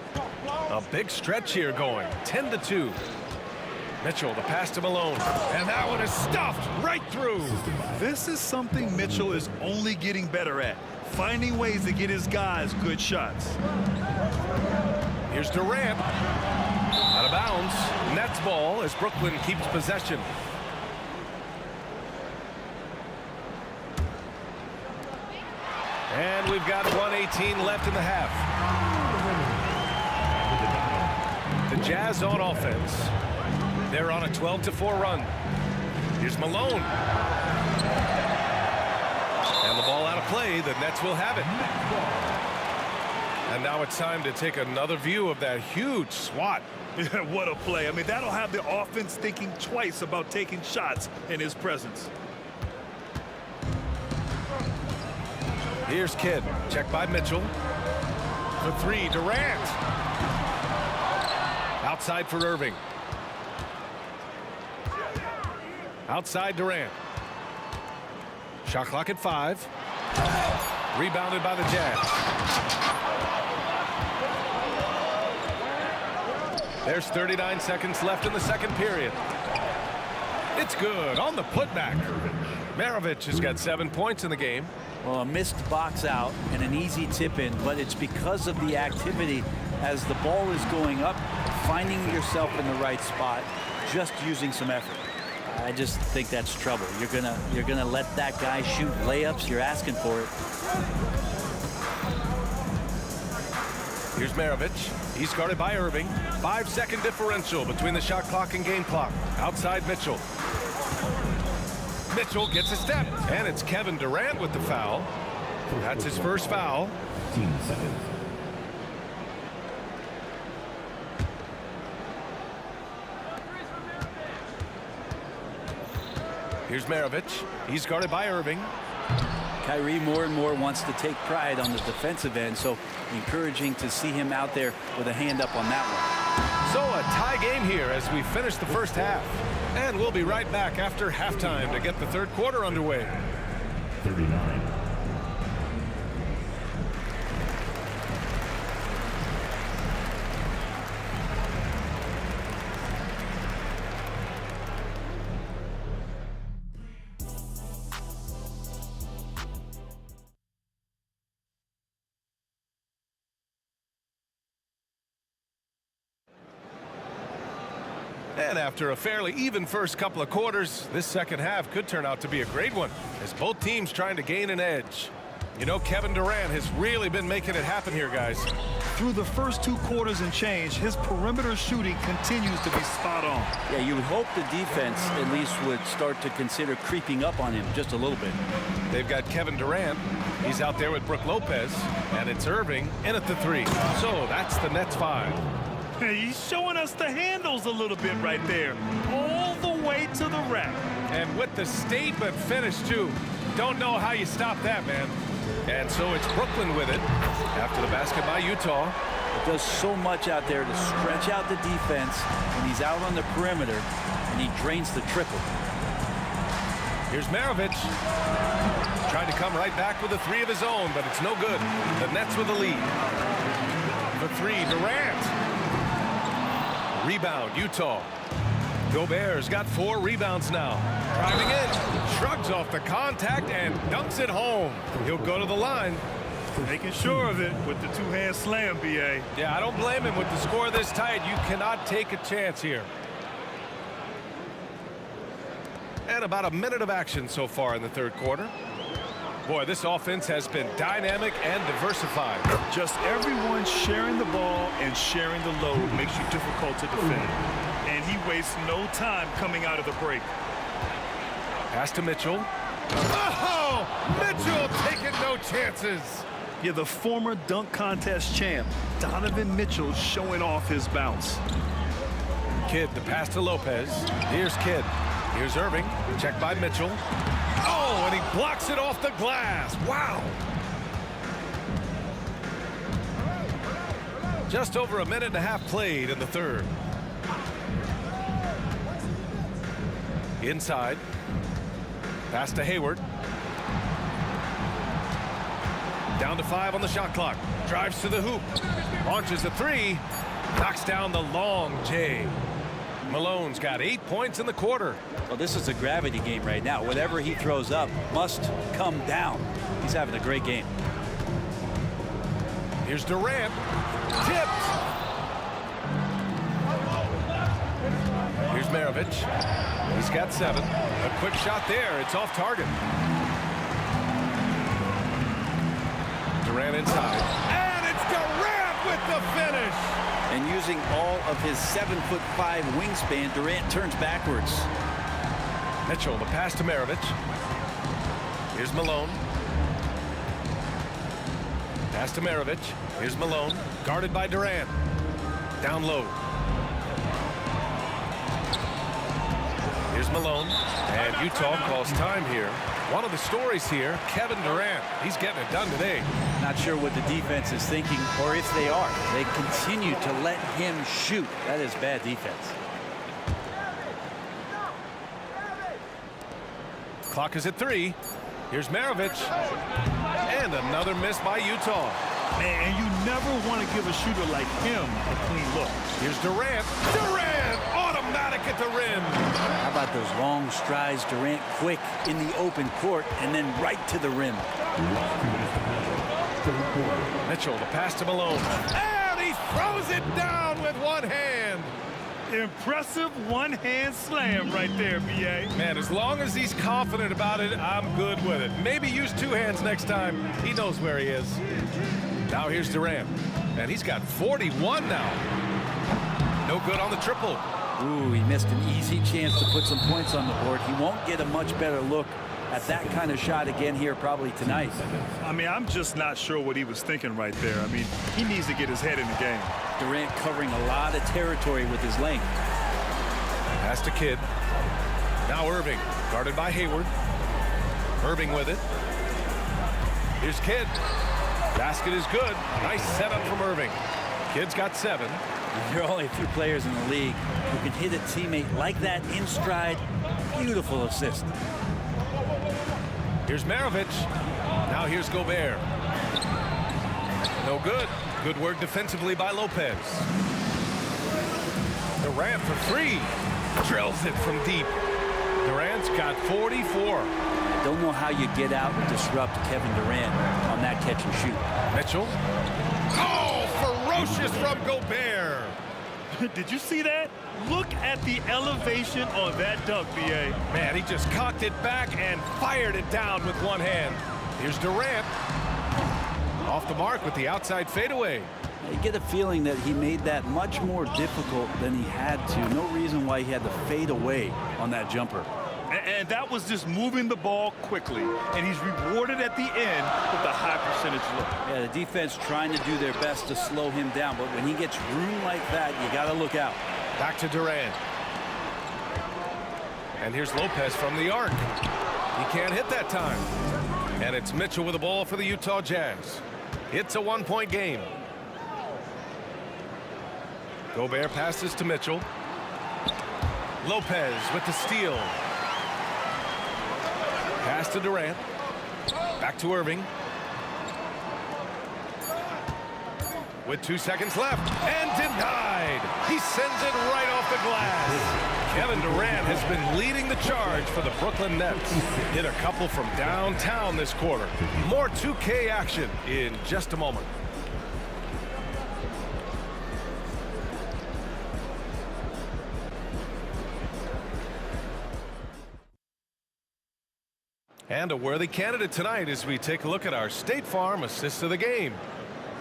A big stretch here going, 10-2. Mitchell, the pass to Malone. And that one is stuffed right through. This is something Mitchell is only getting better at, finding ways to get his guys good shots. Here's Durant. Out of bounds. Nets ball as Brooklyn keeps possession. And we've got 1:18 left in the half. The Jazz on offense. They're on a 12-4 run. Here's Malone. And the ball out of play. The Nets will have it. And now it's time to take another view of that huge swat. What a play. I mean, that'll have the offense thinking twice about taking shots in his presence. Here's Kidd. Check by Mitchell. For three, Durant. Outside for Irving. Outside Durant. Shot clock at 5. Rebounded by the Jazz. There's 39 seconds left in the second period. It's good on the putback. Maravich has got 7 points in the game. Well, a missed box out and an easy tip in, but it's because of the activity as the ball is going up, finding yourself in the right spot, just using some effort. I just think that's trouble. You're gonna let that guy shoot layups. You're asking for it. Here's Maravich. He's guarded by Irving. 5-second differential between the shot clock and game clock. Outside Mitchell. Mitchell gets a step, and it's Kevin Durant with the foul. That's his first foul. 15 seconds. Here's Maravich. He's guarded by Irving. Kyrie more and more wants to take pride on the defensive end, so encouraging to see him out there with a hand up on that one. So a tie game here as we finish the first half. And we'll be right back after halftime to get the third quarter underway. 39. And after a fairly even first couple of quarters, this second half could turn out to be a great one as both teams trying to gain an edge. You know, Kevin Durant has really been making it happen here, guys. Through the first 2 quarters and change, his perimeter shooting continues to be spot on. Yeah, you would hope the defense at least would start to consider creeping up on him just a little bit. They've got Kevin Durant. He's out there with Brook Lopez, and it's Irving in at the 3. So that's the Nets 5. He's showing us the handles a little bit right there, all the way to the rack. And with the statement finish, too. Don't know how you stop that, man. And so it's Brooklyn with it after the basket by Utah. It does so much out there to stretch out the defense, and he's out on the perimeter, and he drains the triple. Here's Maravich. Trying to come right back with a 3 of his own, but it's no good. The Nets with the lead. The 3, Durant. Rebound, Utah. Gobert's got 4 rebounds now. Driving in, shrugs off the contact and dunks it home. He'll go to the line. Making sure of it with the 2-hand slam, B.A. Yeah, I don't blame him. With the score this tight, you cannot take a chance here. And about a minute of action so far in the third quarter. Boy, this offense has been dynamic and diversified. Just everyone sharing the ball and sharing the load makes you difficult to defend. And he wastes no time coming out of the break. Pass to Mitchell. Oh! Mitchell taking no chances. Yeah, the former dunk contest champ, Donovan Mitchell, showing off his bounce. Kidd, the pass to Lopez. Here's Kidd. Here's Irving. Checked by Mitchell. Oh, and he blocks it off the glass. Wow. Just over a minute and a half played in the third. Inside. Pass to Hayward. Down to 5 on the shot clock. Drives to the hoop. Launches a 3. Knocks down the long J. Malone's got 8 points in the quarter. Well, this is a gravity game right now. Whatever he throws up must come down. He's having a great game. Here's Durant. Tipped. Here's Maravich. He's got 7. A quick shot there. It's off target. Durant inside. And it's Durant with the finish. And using all of his 7'5" wingspan, Durant turns backwards. Mitchell, the pass to Maravich. Here's Malone. Pass to Maravich. Here's Malone. Guarded by Durant. Down low. Here's Malone. And Utah calls time here. One of the stories here, Kevin Durant. He's getting it done today. Not sure what the defense is thinking, or if they are. They continue to let him shoot. That is bad defense. Clock is at 3. Here's Maravich. And another miss by Utah. Man, you never want to give a shooter like him a clean look. Here's Durant. Durant! Automatic at the rim. How about those long strides, Durant quick in the open court and then right to the rim. Mitchell, the pass to Malone. And he throws it down with one hand. Impressive one-hand slam right there, B.A. Man, as long as he's confident about it, I'm good with it. Maybe use 2 hands next time. He knows where he is. Now here's Durant. And he's got 41 now. No good on the triple. Ooh, he missed an easy chance to put some points on the board. He won't get a much better look at that kind of shot again here probably tonight. I mean, I'm just not sure what he was thinking right there. I mean, he needs to get his head in the game. Durant covering a lot of territory with his length. Pass to Kidd. Now Irving, guarded by Hayward. Irving with it. Here's Kidd. Basket is good. Nice setup from Irving. Kidd's got 7. There are only a few players in the league who can hit a teammate like that in stride. Beautiful assist. Here's Maravich. Now here's Gobert. No good. Good work defensively by Lopez. Durant for 3. Drills it from deep. Durant's got 44. I don't know how you get out and disrupt Kevin Durant on that catch and shoot. Mitchell. Oh, ferocious from Gobert. Did you see that? Look at the elevation on that dunk, B.A. Man, he just cocked it back and fired it down with one hand. Here's Durant. Off the mark with the outside fadeaway. You get a feeling that he made that much more difficult than he had to. No reason why he had to fade away on that jumper. And that was just moving the ball quickly. And he's rewarded at the end with a high percentage look. Yeah, the defense trying to do their best to slow him down. But when he gets room like that, you got to look out. Back to Durant. And here's Lopez from the arc. He can't hit that time. And it's Mitchell with the ball for the Utah Jazz. It's a 1-point game. Gobert passes to Mitchell. Lopez with the steal. Pass to Durant. Back to Irving. With 2 seconds left. And denied. He sends it right off the glass. Kevin Durant has been leading the charge for the Brooklyn Nets. Hit a couple from downtown this quarter. More 2K action in just a moment. And a worthy candidate tonight as we take a look at our State Farm assist of the game.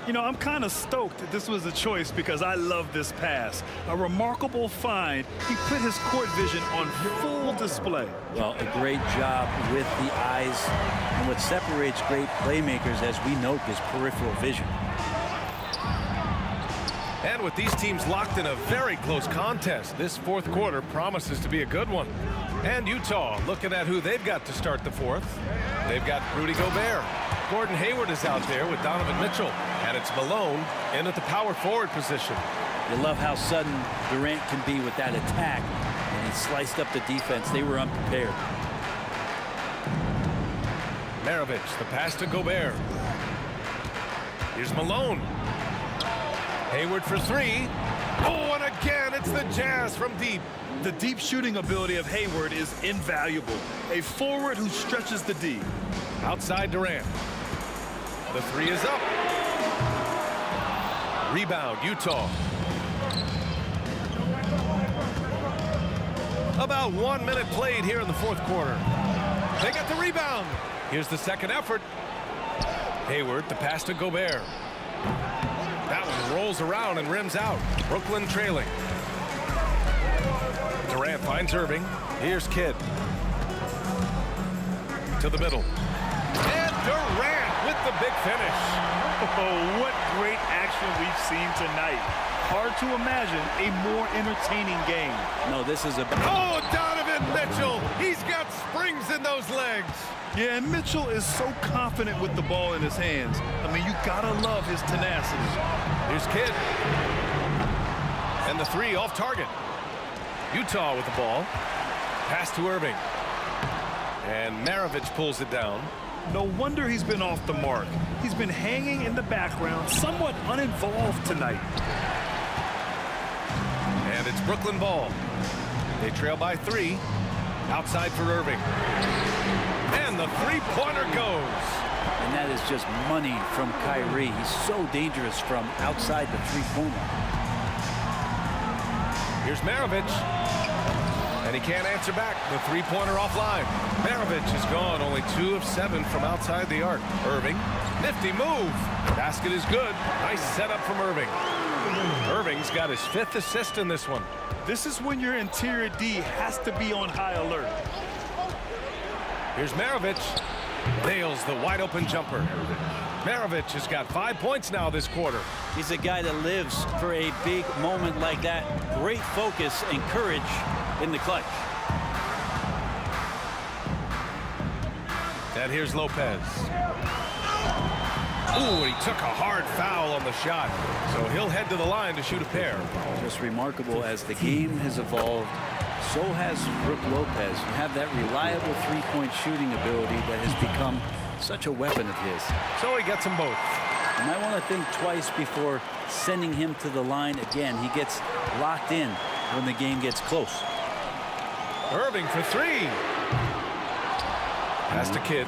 You know, I'm kind of stoked that this was a choice because I love this pass. A remarkable find. He put his court vision on full display. Well, a great job with the eyes. And what separates great playmakers, as we note, is peripheral vision. And with these teams locked in a very close contest, this fourth quarter promises to be a good one. And Utah looking at who they've got to start the fourth. They've got Rudy Gobert. Gordon Hayward is out there with Donovan Mitchell. And And it's Malone in at the power forward position. You love how sudden Durant can be with that attack. And he sliced up the defense. They were unprepared. Maravich, the pass to Gobert. Here's Malone. Hayward for three. Oh, and again, it's the Jazz from deep. The deep shooting ability of Hayward is invaluable. A forward who stretches the D. Outside Durant. The three is up. Rebound, Utah. About 1 minute played here in the fourth quarter. They got the rebound. Here's the second effort. Hayward, the pass to Gobert. That one rolls around and rims out. Brooklyn trailing. Durant finds Irving. Here's Kidd. To the middle. And Durant with the big finish. Oh, what great action we've seen tonight. Hard to imagine a more entertaining game. No, this is a... Oh, Donovan Mitchell. He's got springs in those legs. Yeah, and Mitchell is so confident with the ball in his hands. I mean, you gotta love his tenacity. Here's Kidd. And the three off target. Utah with the ball. Pass to Irving. And Maravich pulls it down. No wonder he's been off the mark. He's been hanging in the background, somewhat uninvolved tonight. And it's Brooklyn ball. They trail by three. Outside for Irving. And the three-pointer goes. And that is just money from Kyrie. He's so dangerous from outside the three-pointer. Here's Maravich. And he can't answer back. The three-pointer offline. Maravich is gone. Only 2 of 7 from outside the arc. Irving. Nifty move. Basket is good. Nice setup from Irving. Irving's got his 5th assist in this one. This is when your interior D has to be on high alert. Here's Maravich. Nails the wide-open jumper. Maravich has got 5 points now this quarter. He's a guy that lives for a big moment like that. Great focus and courage in the clutch. And here's Lopez. Ooh, he took a hard foul on the shot. So he'll head to the line to shoot a pair. Just remarkable as the game has evolved. So has Brook Lopez. You have that reliable three-point shooting ability that has become such a weapon of his. So he gets them both. You might want to think twice before sending him to the line again. He gets locked in when the game gets close. Irving for three. Pass to Kidd.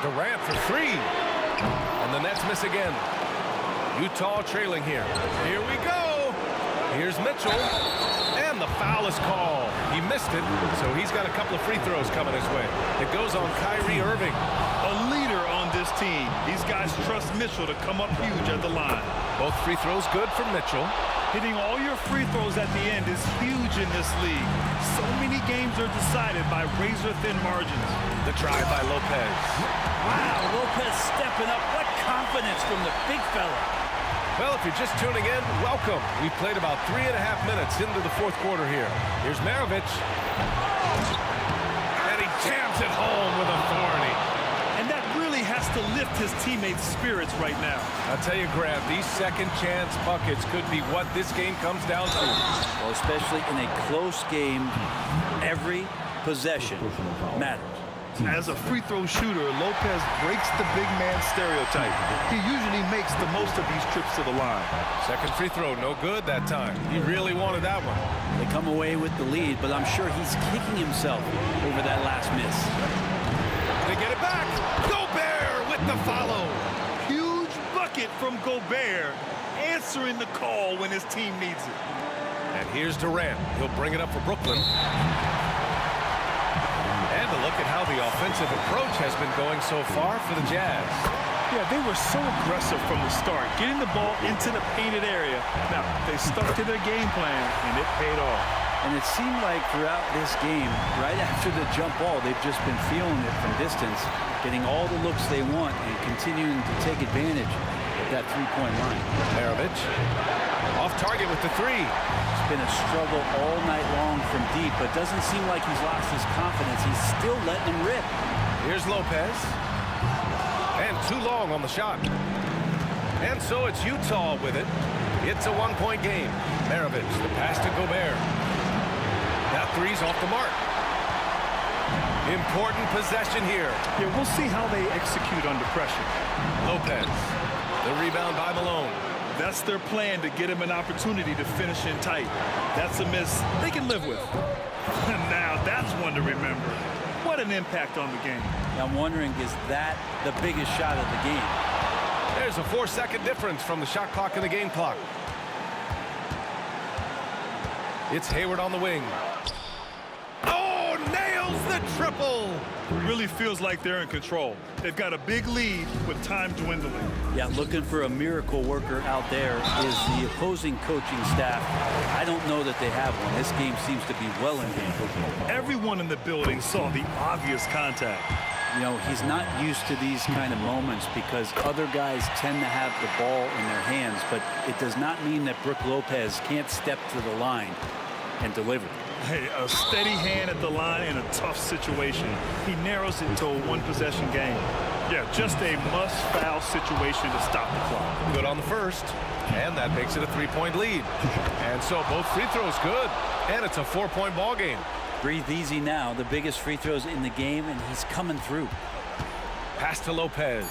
Durant for three. And the Nets miss again. Utah trailing here. Here we go. Here's Mitchell. And the foul is called. He missed it, so he's got a couple of free throws coming his way. It goes on Kyrie Irving. A leader on this team. These guys trust Mitchell to come up huge at the line. Both free throws good from Mitchell. Hitting all your free throws at the end is huge in this league. So many games are decided by razor-thin margins. The try by Lopez. Wow, Lopez stepping up. What confidence from the big fella. Well, if you're just tuning in, welcome. We've played about 3.5 minutes into the fourth quarter here. Here's Maravich. And he jams it home with authority. And that really has to lift his teammates' spirits right now. I'll tell you, Grant, these second chance buckets could be what this game comes down to. Well, especially in a close game, every possession matters. As a free throw shooter, Lopez breaks the big man stereotype. He usually makes the most of these trips to the line. Second free throw, no good that time. He really wanted that one. They come away with the lead, but I'm sure he's kicking himself over that last miss. They get it back. Gobert with the follow. Huge bucket from Gobert, answering the call when his team needs it. And here's Durant. He'll bring it up for Brooklyn. And a look at how the offensive approach has been going so far for the Jazz. Yeah, they were so aggressive from the start, getting the ball into the painted area. Now, they stuck to their game plan, and it paid off. And it seemed like throughout this game, right after the jump ball, they've just been feeling it from distance, getting all the looks they want and continuing to take advantage of that three-point line. Maravich off target with the three. It's been a struggle all night long from deep, but doesn't seem like he's lost his confidence. He's still letting him rip. Here's Lopez. And too long on the shot. And so it's Utah with it. It's a one-point game. Maravich, the pass to Gobert. That three's off the mark. Important possession here. Yeah, we'll see how they execute under pressure. Lopez. The rebound by Malone. That's their plan, to get him an opportunity to finish in tight. That's a miss they can live with. Now that's one to remember. What an impact on the game. I'm wondering, is that the biggest shot of the game? There's a 4-second difference from the shot clock and the game clock. It's Hayward on the wing. Oh, nails the triple! Really feels like they're in control. They've got a big lead with time dwindling. Yeah, looking for a miracle worker out there is the opposing coaching staff. I don't know that they have one. This game seems to be well in hand. Everyone in the building saw the obvious contact. You know, he's not used to these kind of moments because other guys tend to have the ball in their hands, but it does not mean that Brook Lopez can't step to the line and deliver. Hey, a steady hand at the line in a tough situation. He narrows it to a one-possession game. Yeah, just a must-foul situation to stop the clock. Good on the first, and that makes it a 3-point lead. And so both free throws good, and it's a 4-point ball game. Breathe easy now. The biggest free throws in the game, and he's coming through. Pass to Lopez.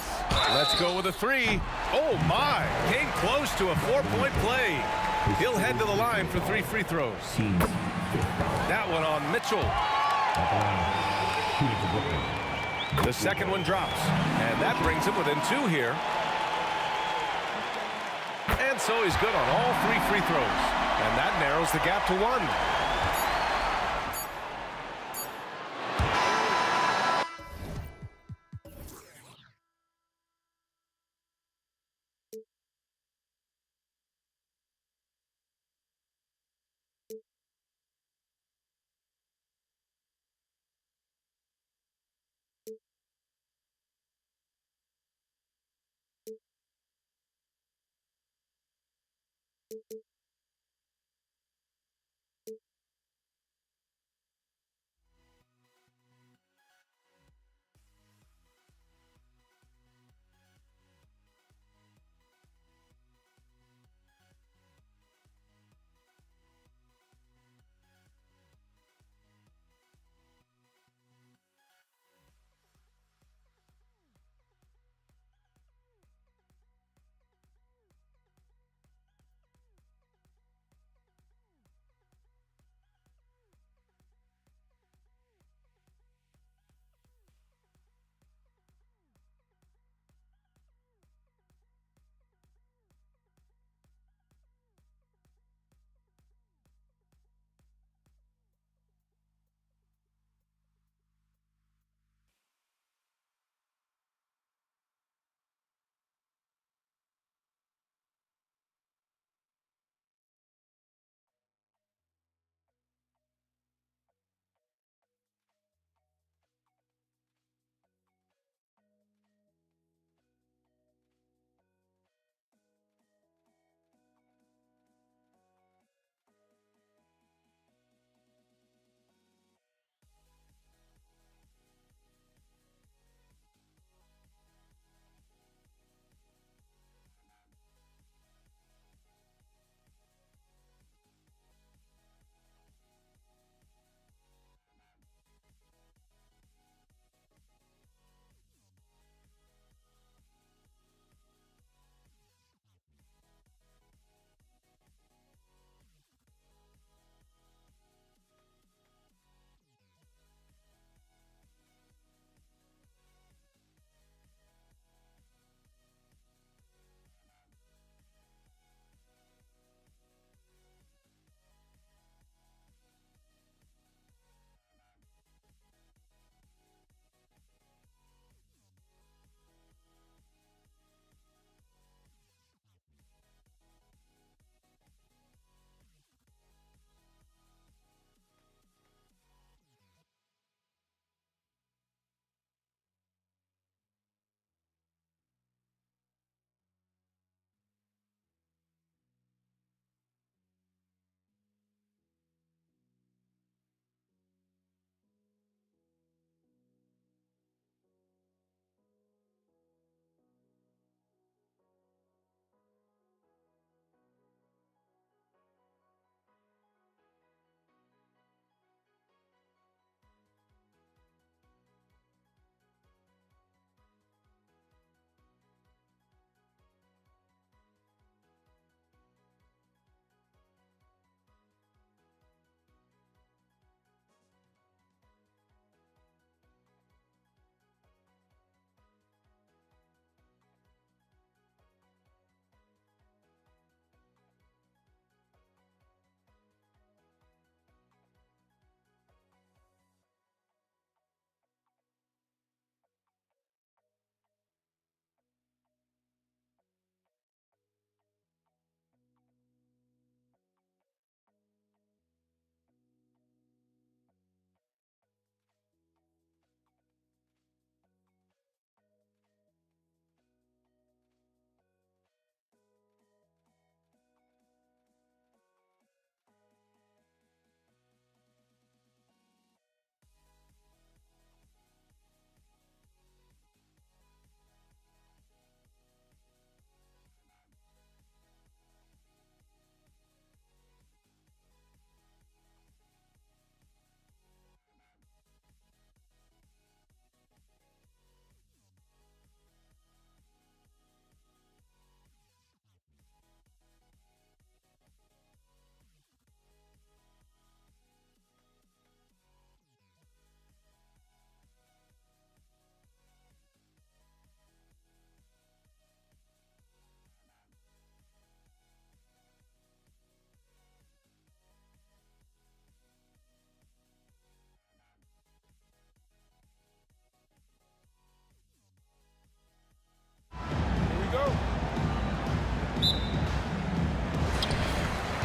Let's go with a three. Oh, my. Came close to a 4-point play. He'll head to the line for 3 free throws. That one on Mitchell. The second one drops, and that brings him within 2 here. And so he's good on all 3 free throws, and that narrows the gap to 1.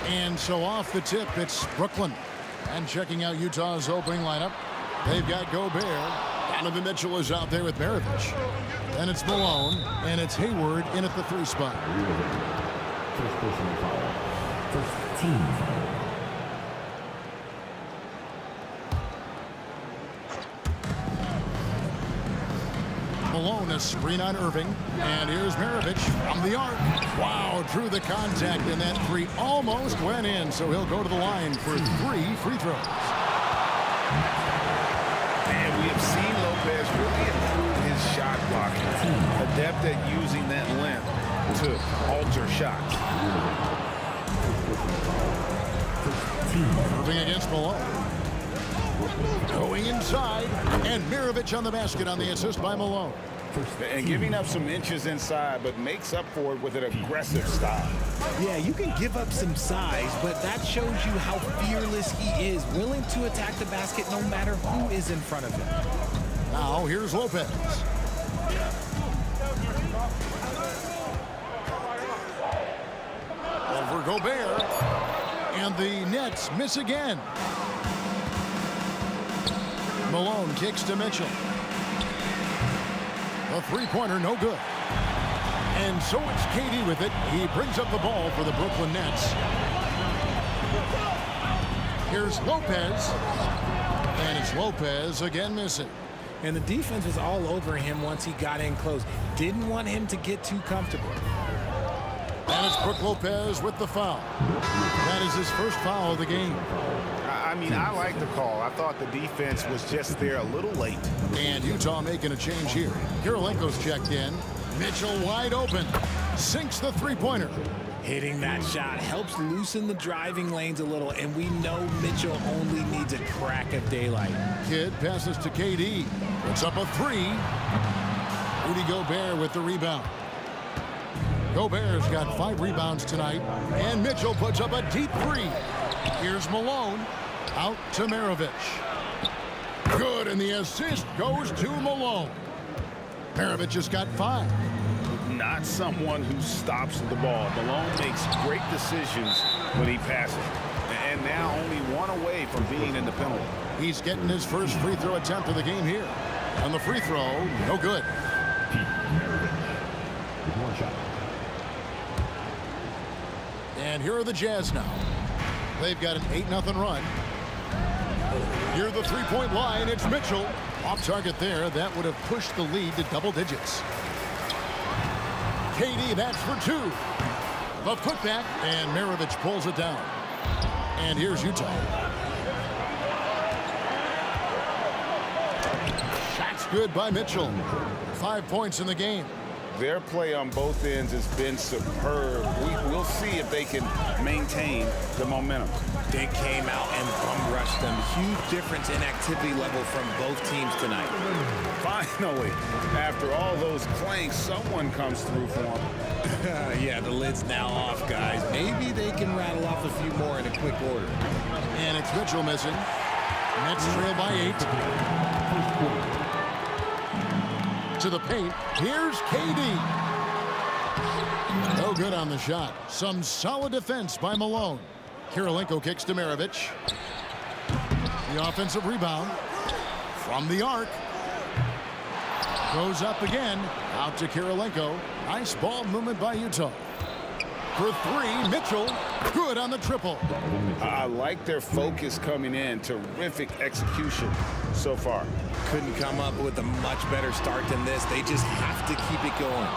And so off the tip, it's Brooklyn. And checking out Utah's opening lineup, they've got Gobert. Donovan Mitchell is out there with Maravich. And it's Malone, and it's Hayward in at the 3 spot. First personal foul. First team foul. Malone, a screen on Irving. And here's Maravich from the arc. Wow, drew the contact, and that 3 almost went in. So he'll go to the line for 3 free throws. And we have seen Lopez really improve his shot blocking. Adept at using that length to alter shots. Irving against Malone. Going inside, and Maravich on the basket on the assist by Malone. And giving up some inches inside, but makes up for it with an aggressive style. Yeah, you can give up some size, but that shows you how fearless he is, willing to attack the basket no matter who is in front of him. Now here's Lopez. Over Gobert. And the Nets miss again. Malone kicks to Mitchell. A 3-pointer, no good. And so it's KD with it. He brings up the ball for the Brooklyn Nets. Here's Lopez. And it's Lopez again missing. And the defense was all over him once he got in close. Didn't want him to get too comfortable. And it's Brook Lopez with the foul. That is his first foul of the game. I mean, I like the call. I thought the defense was just there a little late. And Utah making a change here. Kirilenko's checked in. Mitchell wide open. Sinks the 3-pointer. Hitting that shot helps loosen the driving lanes a little, and we know Mitchell only needs a crack of daylight. Kidd passes to KD. Puts up a 3. Rudy Gobert with the rebound. Gobert's got 5 rebounds tonight, and Mitchell puts up a deep 3. Here's Malone. Out to Maravich. Good, and the assist goes to Malone. Maravich has got 5. Not someone who stops the ball. Malone makes great decisions when he passes. And now only 1 away from being in the penalty. He's getting his first free throw attempt of the game here. And the free throw, no good. One shot. And here are the Jazz now. They've got an 8-0 run. Near the 3-point line, it's Mitchell. Off target there. That would have pushed the lead to double digits. KD, that's for 2. The putback, and Maravich pulls it down. And here's Utah. Shot's good by Mitchell. 5 points in the game. Their play on both ends has been superb. We'll see if they can maintain the momentum. They came out and bum rushed them. Huge difference in activity level from both teams tonight. Finally, after all those clanks, someone comes through for them. Yeah, the lid's now off, guys. Maybe they can rattle off a few more in a quick order. And it's Mitchell missing. Nets trail by 8. To the paint. Here's KD. No good on the shot. Some solid defense by Malone. Kirilenko kicks to Maravich. The offensive rebound from the arc. Goes up again. Out to Kirilenko. Nice ball movement by Utah. For 3, Mitchell. Good on the triple. I like their focus coming in. Terrific execution so far. Couldn't come up with a much better start than this. They just have to keep it going.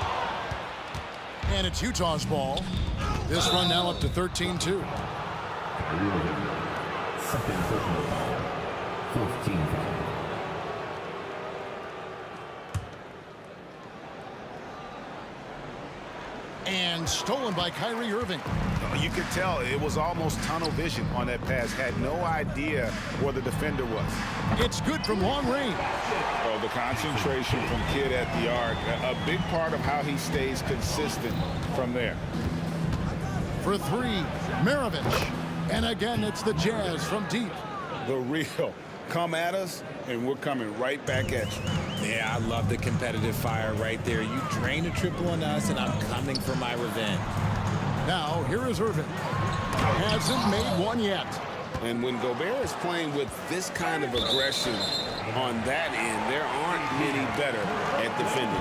And it's Utah's ball. This run now up to 13-2. Second personal foul. 14 foul. And stolen by Kyrie Irving. You could tell it was almost tunnel vision on that pass. Had no idea where the defender was. It's good from long range. Oh, the concentration from Kidd at the arc. A big part of how he stays consistent from there. For 3, Maravich. And again, it's the Jazz from deep. The real. Come at us, and we're coming right back at you. Yeah, I love the competitive fire right there. You drain a triple on us, and I'm coming for my revenge. Now, here is Irving. hasn't made one yet. And when Gobert is playing with this kind of aggression on that end, there aren't many better at defending.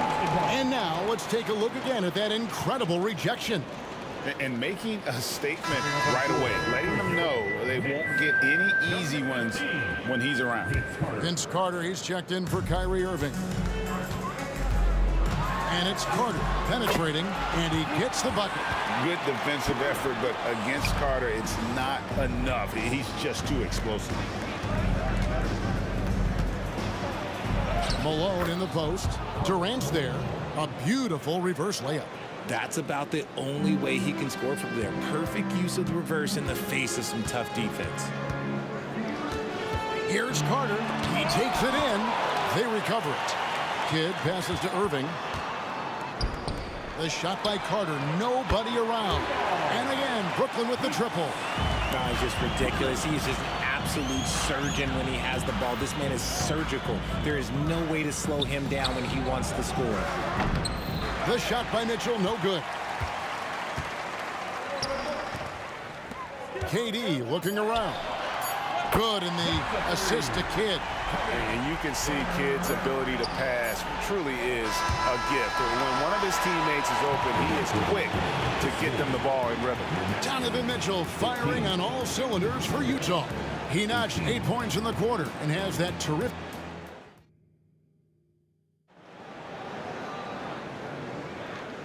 And now let's take a look again at that incredible rejection. And making a statement right away, letting them know they won't get any easy ones when he's around. Vince Carter, he's checked in for Kyrie Irving. And it's Carter penetrating, and he gets the bucket. Good defensive effort, but against Carter, it's not enough. He's just too explosive. Malone in the post. Durant's there. A beautiful reverse layup. That's about the only way he can score from there. Perfect use of the reverse in the face of some tough defense. Here's Carter. He takes it in. They recover it. Kidd passes to Irving. The shot by Carter. Nobody around. And again, Brooklyn with the triple. No, it's just ridiculous. He is just an absolute surgeon when he has the ball. This man is surgical. There is no way to slow him down when he wants to score. The shot by Mitchell, no good. KD looking around. Good in the assist to Kidd. And you can see Kidd's ability to pass truly is a gift. When one of his teammates is open, he is quick to get them the ball in rhythm. Donovan Mitchell firing on all cylinders for Utah. He notched 8 points in the quarter and has that terrific.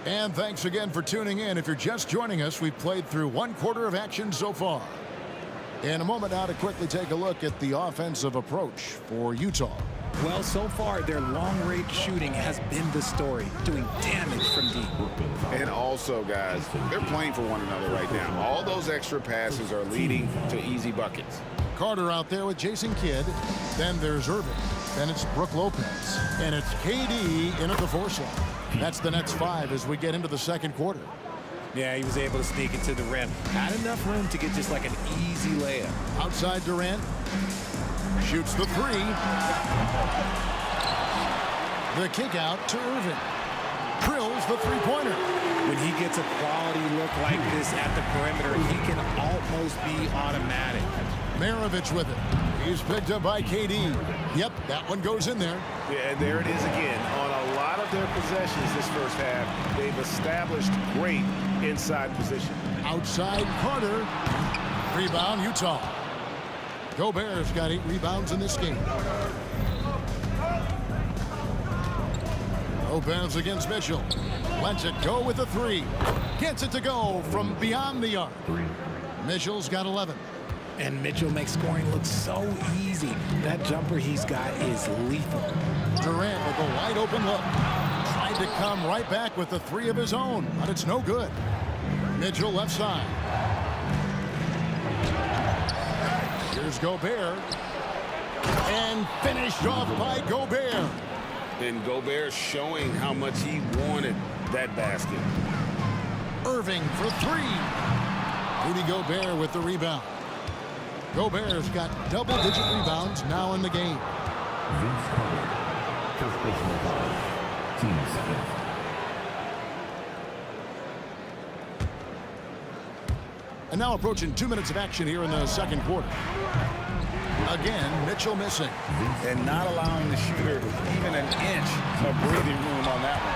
And thanks again for tuning in. If you're just joining us, we've played through 1 quarter of action so far. In a moment now to quickly take a look at the offensive approach for Utah. Well, so far, their long-range shooting has been the story, doing damage from deep. And also, guys, they're playing for one another right now. All those extra passes are leading to easy buckets. Carter out there with Jason Kidd. Then there's Irving. Then it's Brook Lopez. And it's KD in at the force line. That's the Nets 5 as we get into the second quarter. Yeah, he was able to sneak it to the rim. Had enough room to get just like an easy layup. Outside Durant. Shoots the 3. The kick out to Irving. Drills the three-pointer. When he gets a quality look like this at the perimeter, he can almost be automatic. Maravich with it. He's picked up by KD. Yep, that one goes in there. Yeah, and there it is again. On a lot of their possessions this first half, they've established great inside position. Outside Carter. Rebound Utah. Gobert's got 8 rebounds in this game. Lopez against Mitchell. Lets it go with the 3. Gets it to go from beyond the arc. Mitchell's got 11. And Mitchell makes scoring look so easy. That jumper he's got is lethal. Durant with a wide open look. Tried to come right back with the 3 of his own, but it's no good. Mitchell left side. Here's Gobert. And finished off by Gobert. And Gobert showing how much he wanted that basket. Irving for 3. Rudy Gobert with the rebound. Gobert's got double-digit rebounds now in the game. Vince Carter, first personal foul, team second. And now approaching 2 minutes of action here in the second quarter. Again, Mitchell missing. And not allowing the shooter even an inch of breathing room on that one.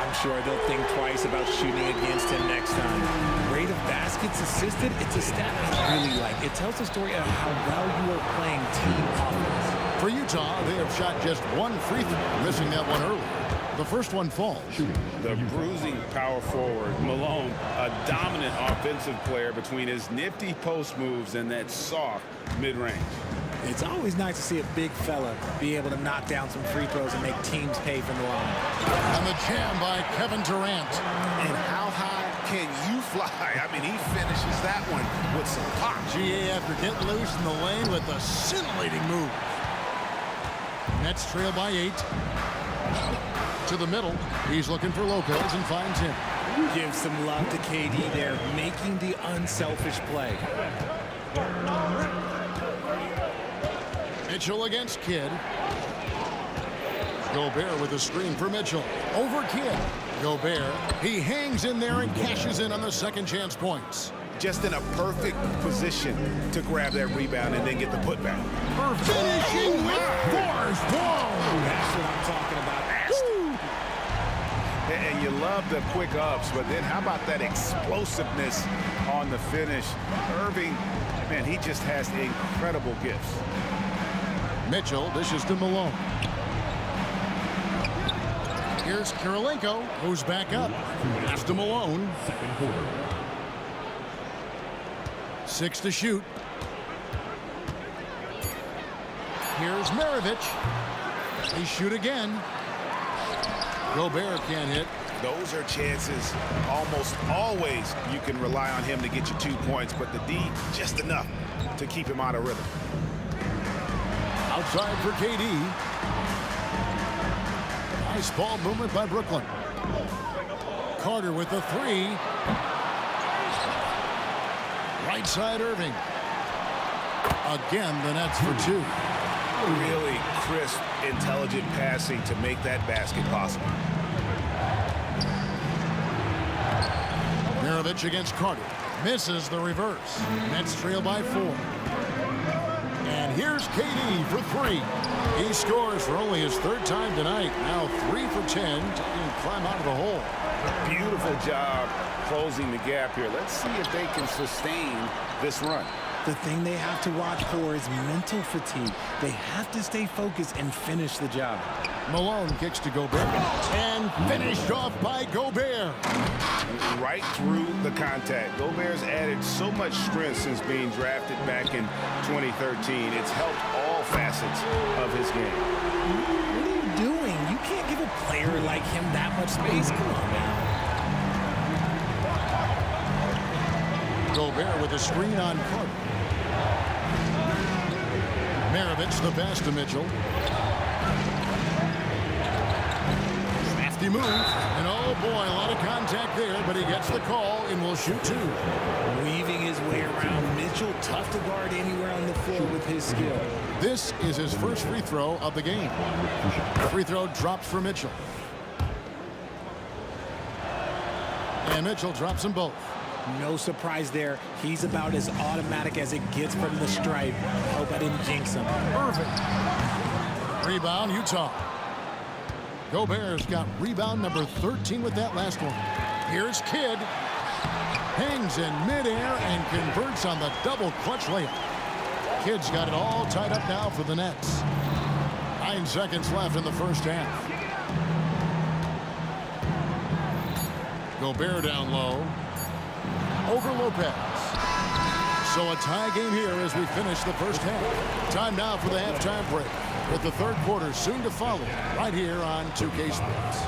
I'm sure they'll think twice about shooting against him next time. Rate of baskets assisted, it's a stat I really like. It tells the story of how well you are playing team offense. For Utah, they have shot just 1 free throw, missing that one earlier. The first one falls. The bruising power forward, Malone, a dominant offensive player between his nifty post moves and that soft mid-range. It's always nice to see a big fella be able to knock down some free throws and make teams pay from the line. And the jam by Kevin Durant. And how high can you fly? I mean, he finishes that one with some pop. GA after getting loose in the lane with a scintillating move. Nets trail by 8. To the middle. He's looking for Lopez and finds him. Give some love to KD there, making the unselfish play. Mitchell against Kidd. Gobert with a screen for Mitchell. Over Kidd. Gobert. He hangs in there and cashes in on the second chance points. just in a perfect position to grab that rebound and then get the putback. Finishing with force. Whoa! That's what I'm talking about. And you love the quick ups, but then how about that explosiveness on the finish? Irving, man, he just has incredible gifts. Mitchell dishes to Malone. Here's Kirilenko, who's back up. Pass to Malone. Second quarter. 6 to shoot. Here's Maravich. He shoot again. Gobert can't hit. Those are chances almost always you can rely on him to get you 2 points, but the D just enough to keep him out of rhythm. Outside for KD. Nice ball movement by Brooklyn. Carter with the 3. Right side Irving. Again, the Nets for 2. Really crisp, intelligent passing to make that basket possible. Maravich against Carter. Misses the reverse. Nets trail by 4. And here's KD for 3. He scores for only his 3rd time tonight. Now 3 for 10 to climb out of the hole. Beautiful job closing the gap here. Let's see if they can sustain this run. The thing they have to watch for is mental fatigue. They have to stay focused and finish the job. Malone kicks to Gobert. And finished off by Gobert. Right through the contact. Gobert's added so much strength since being drafted back in 2013. It's helped all facets of his game. What are you doing? You can't give a player like him that much space. Come on now. Gobert with a screen on Carter. Maravich the pass to Mitchell. Crafty move. And oh boy, a lot of contact there, but he gets the call and will shoot 2. Weaving his way around Mitchell, tough to guard anywhere on the floor with his skill. This is his first free throw of the game. The free throw drops for Mitchell. And Mitchell drops them both. No surprise there. He's about as automatic as it gets from the stripe. Hope I didn't jinx him. Irving. Rebound, Utah. Gobert's got rebound number 13 with that last one. Here's Kidd. Hangs in midair and converts on the double clutch layup. Kidd's got it all tied up now for the Nets. 9 seconds left in the first half. Gobert down low. Over Lopez. So a tie game here as we finish the first half. Time now for the halftime break, with the 3rd quarter soon to follow right here on 2K Sports.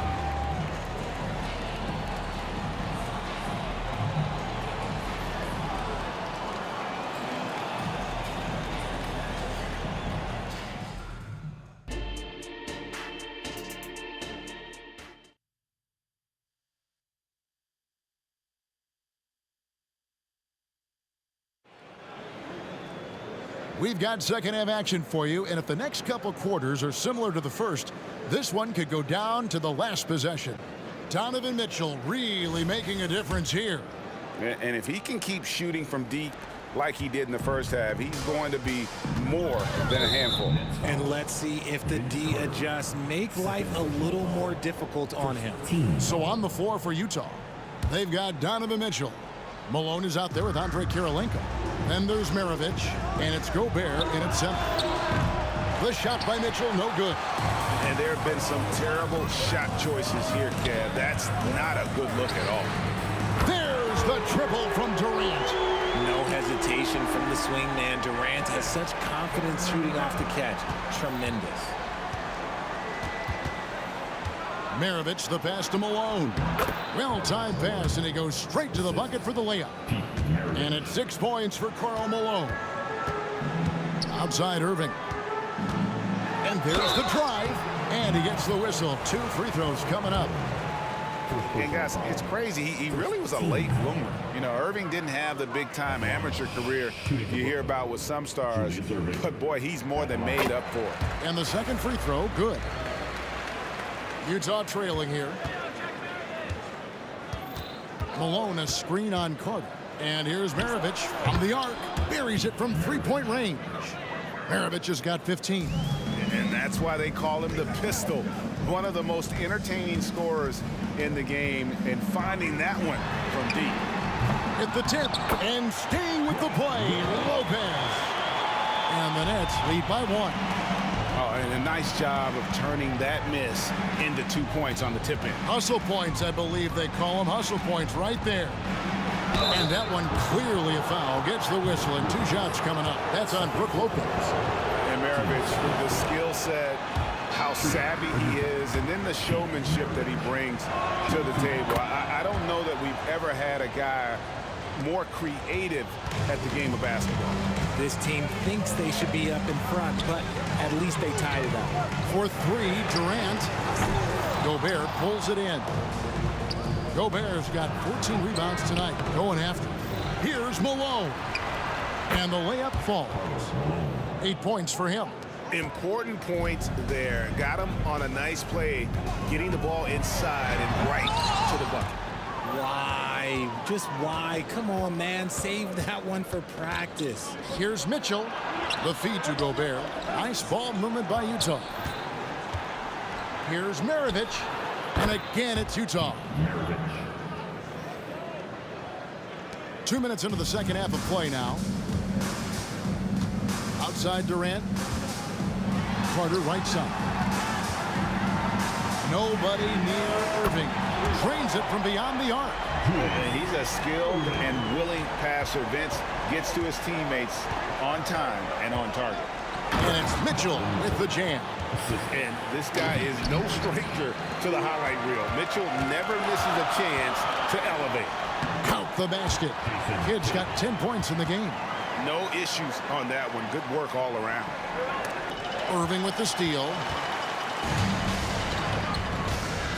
We've got second half action for you, and if the next couple quarters are similar to the first, this one could go down to the last possession. Donovan Mitchell really making a difference here. And if he can keep shooting from deep like he did in the first half, he's going to be more than a handful. And let's see if the D adjusts, make life a little more difficult on him. So on the floor for Utah, they've got Donovan Mitchell. Malone is out there with Andre Kirilenko. Then there's Maravich, and it's Gobert in its center. The shot by Mitchell, no good. And there have been some terrible shot choices here, Kev. That's not a good look at all. There's the triple from Durant. No hesitation from the swingman. Durant has such confidence shooting off the catch. Tremendous. Maravich the pass to Malone. Well-timed pass, and he goes straight to the bucket for the layup. And it's 6 points for Karl Malone. Outside Irving. And there's the drive. And he gets the whistle. 2 free throws coming up. And guys, it's crazy. He really was a late bloomer. You know, Irving didn't have the big-time amateur career you hear about with some stars. But, boy, he's more than made up for it. And the second free throw, good. Utah trailing here. Malone a screen on Carter. And here's Maravich from the arc. Buries it from three-point range. Maravich has got 15. And that's why they call him the pistol. One of the most entertaining scorers in the game, and finding that one from deep. At the tip and staying with the play, Lopez. And the Nets lead by 1. Oh, and a nice job of turning that miss into 2 points on the tip-in. Hustle points, I believe they call them. Hustle points right there. And that one clearly a foul. Gets the whistle, and 2 shots coming up. That's on Brook Lopez. And Maravich, the skill set, how savvy he is, and then the showmanship that he brings to the table. I don't know that we've ever had a guy more creative at the game of basketball. This team thinks they should be up in front, but at least they tied it up. For 3, Durant. Gobert pulls it in. Gobert's got 14 rebounds tonight, going after. Here's Malone. And the layup falls. 8 points for him. Important points there. Got him on a nice play, getting the ball inside and right to the bucket. Why? Just why? Come on, man. Save that one for practice. Here's Mitchell. The feed to Gobert. Nice ball movement by Utah. Here's Maravich. And again, it's Utah. 2 minutes into the second half of play now. Outside Durant. Carter right side. Nobody near Irving. Drains it from beyond the arc. And he's a skilled and willing passer. Vince gets to his teammates on time and on target. And it's Mitchell with the jam. And this guy is no stranger to the highlight reel. Mitchell never misses a chance to elevate. Count the basket. Kid's got 10 points in the game. No issues on that one. Good work all around. Irving with the steal.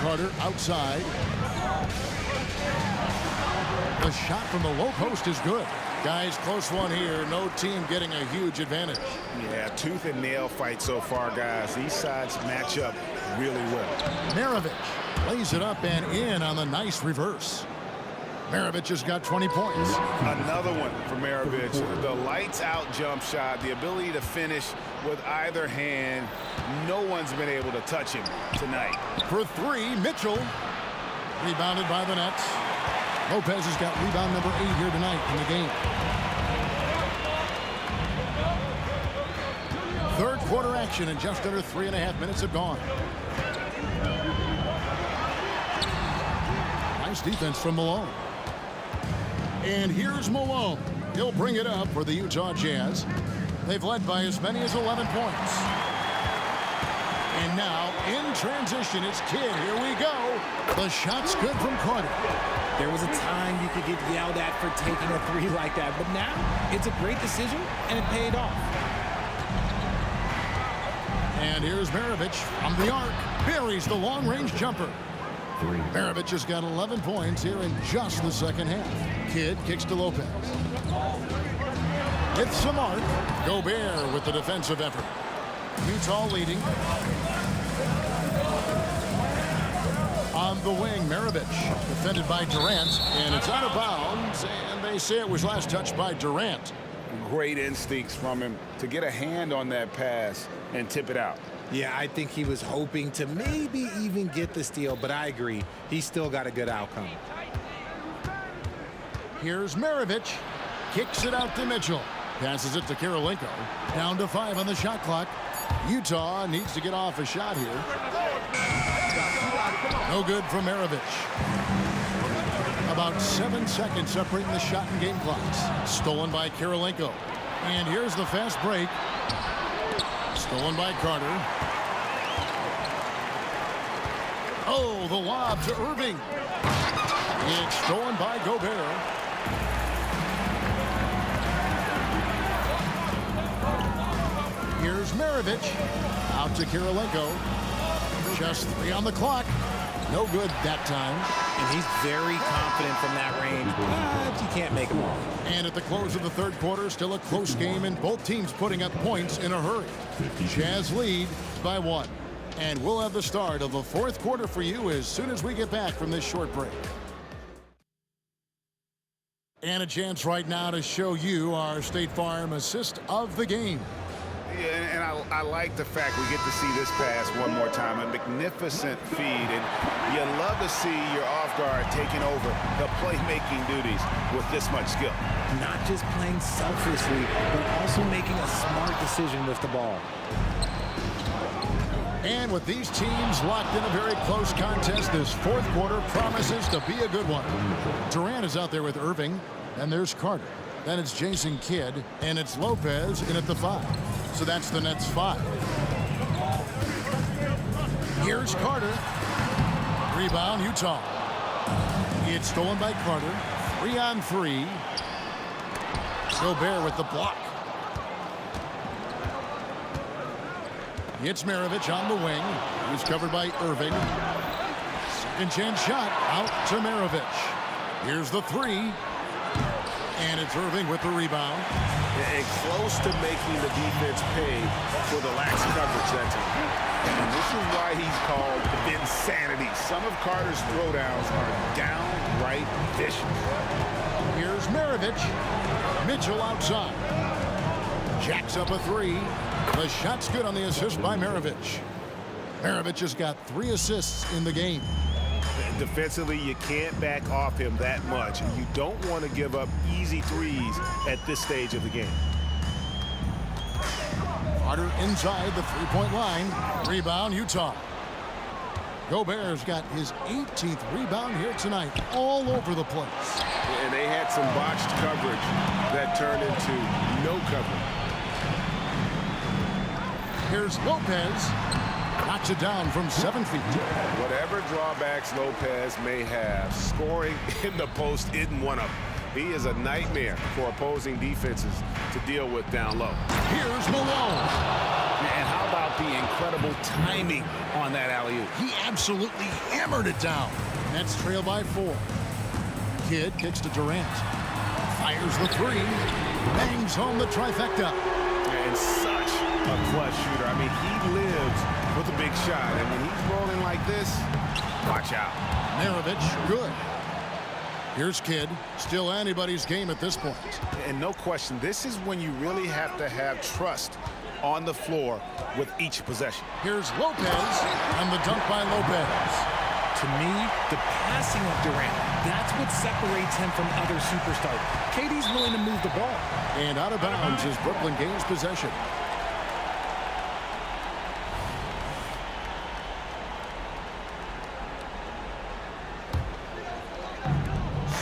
Carter outside. The shot from the low post is good. Guys, close one here. No team getting a huge advantage. Yeah, tooth and nail fight so far, guys. These sides match up really well. Maravich lays it up and in on the nice reverse. Maravich has got 20 points. Another one for Maravich. The lights out jump shot, the ability to finish with either hand. No one's been able to touch him tonight. For 3, Mitchell. Rebounded by the Nets. Lopez has got rebound number 8 here tonight in the game. Third quarter action, and just under 3.5 minutes have gone. Nice defense from Malone. And here's Malone. He'll bring it up for the Utah Jazz. They've led by as many as 11 points. And now, in transition, it's Kidd. Here we go. The shot's good from Carter. There was a time you could get yelled at for taking a 3 like that, but now it's a great decision, and it paid off. And here's Maravich from the arc. Buries the long-range jumper. Maravich has got 11 points here in just the second half. Kidd kicks to Lopez. It's some arc. Gobert with the defensive effort. Utah leading. On the wing, Maravich, defended by Durant, and it's out of bounds, and they say it was last touched by Durant. Great instincts from him to get a hand on that pass and tip it out. Yeah, I think he was hoping to maybe even get the steal, but I agree. He still got a good outcome. Here's Maravich. Kicks it out to Mitchell. Passes it to Karolinko. Down to 5 on the shot clock. Utah needs to get off a shot here. No good from Maravich. About 7 seconds separating the shot and game clocks. Stolen by Karolinko. And here's the fast break. Stolen by Carter. Oh, the lob to Irving. It's stolen by Gobert. Here's Maravich. Out to Karolinko. Just 3 on the clock. No good that time. And he's very confident from that range, but you can't make him all. And at the close of the third quarter, still a close game, and both teams putting up points in a hurry. Jazz lead by 1. And we'll have the start of the fourth quarter for you as soon as we get back from this short break. And a chance right now to show you our State Farm assist of the game. Yeah, and I like the fact we get to see this pass one more time. A magnificent feed, and you love to see your off guard taking over the playmaking duties with this much skill. Not just playing selflessly, but also making a smart decision with the ball. And with these teams locked in a very close contest, this fourth quarter promises to be a good one. Durant is out there with Irving, and there's Carter. Then it's Jason Kidd, and it's Lopez in at the 5. So that's the Nets 5. Here's Carter. Rebound, Utah. It's stolen by Carter. 3-on-3. Gobert with the block. It's Maravich on the wing. He's covered by Irving. Second chance shot out to Maravich. Here's the 3. And it's Irving with the rebound. And close to making the defense pay for the lax coverage that time. And this is why he's called Vinsanity. Some of Carter's throwdowns are downright vicious. Here's Maravich. Mitchell outside. Jacks up a 3. The shot's good on the assist by Maravich. Maravich has got 3 assists in the game. Defensively, you can't back off him that much. You don't want to give up easy threes at this stage of the game. Carter inside the three-point line. Rebound, Utah. Gobert's got his 18th rebound here tonight, all over the place. And they had some botched coverage that turned into no coverage. Here's Lopez. Knocks it down from 7 feet. Whatever drawbacks Lopez may have, scoring in the post isn't one of them. He is a nightmare for opposing defenses to deal with down low. Here's Malone. And how about the incredible timing on that alley-oop? He absolutely hammered it down. Nets trail by 4. Kidd kicks to Durant. Fires the 3. Bangs home the trifecta. And such a clutch shooter. I mean, he lives with a big shot. And when he's rolling like this, watch out. Maravich, good. Here's Kidd. Still anybody's game at this point. And no question, this is when you really have to have trust on the floor with each possession. Here's Lopez, and the dunk by Lopez. To me, the passing of Durant, that's what separates him from other superstars. KD's willing to move the ball. And out of bounds as Brooklyn gains possession.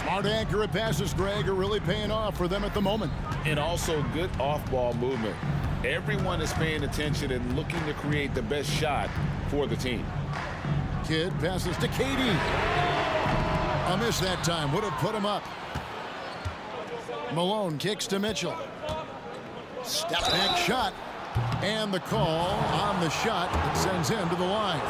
Smart, accurate passes, Greg, are really paying off for them at the moment. And also good off-ball movement. Everyone is paying attention and looking to create the best shot for the team. Kidd passes to KD. A miss that time. Would have put him up. Malone kicks to Mitchell. Step back shot. And the call on the shot that sends him to the line.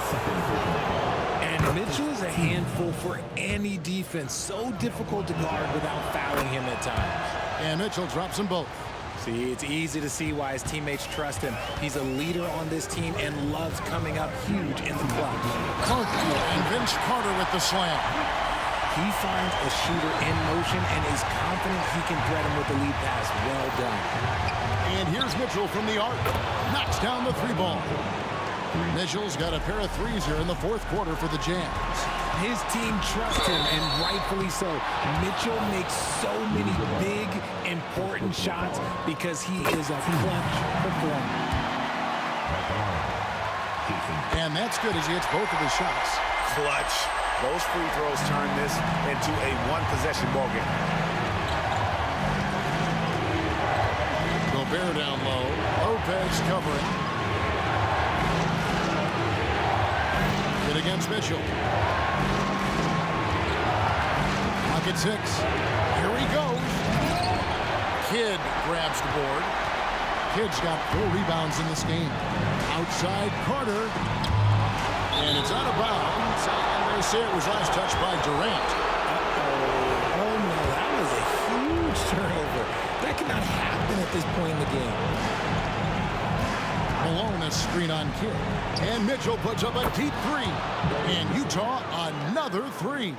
And Mitchell is a handful for any defense. So difficult to guard without fouling him at times. And Mitchell drops them both. See, it's easy to see why his teammates trust him. He's a leader on this team and loves coming up huge in the clutch. Carter and Vince Carter with the slam. He finds a shooter in motion and is confident he can thread him with the lead pass. Well done. And here's Mitchell from the arc. Knocks down the 3-ball. Mitchell's got a pair of 3s here in the fourth quarter for the Jazz. His team trusts him, and rightfully so. Mitchell makes so many big, important shots because he is a clutch performer. And that's good as he hits both of his shots. Clutch. Those free throws turn this into a one-possession ball game. Gobert down low. Lopez covering. Good against Mitchell. Pocket 6. Here he goes. Kidd grabs the board. Kidd's got 4 rebounds in this game. Outside Carter. And it's out of bounds. And they say it was last touched by Durant. Oh no, that was a huge turnover. That cannot happen at this point in the game. Malone a screen on Kidd. And Mitchell puts up a deep 3. And Utah another 3.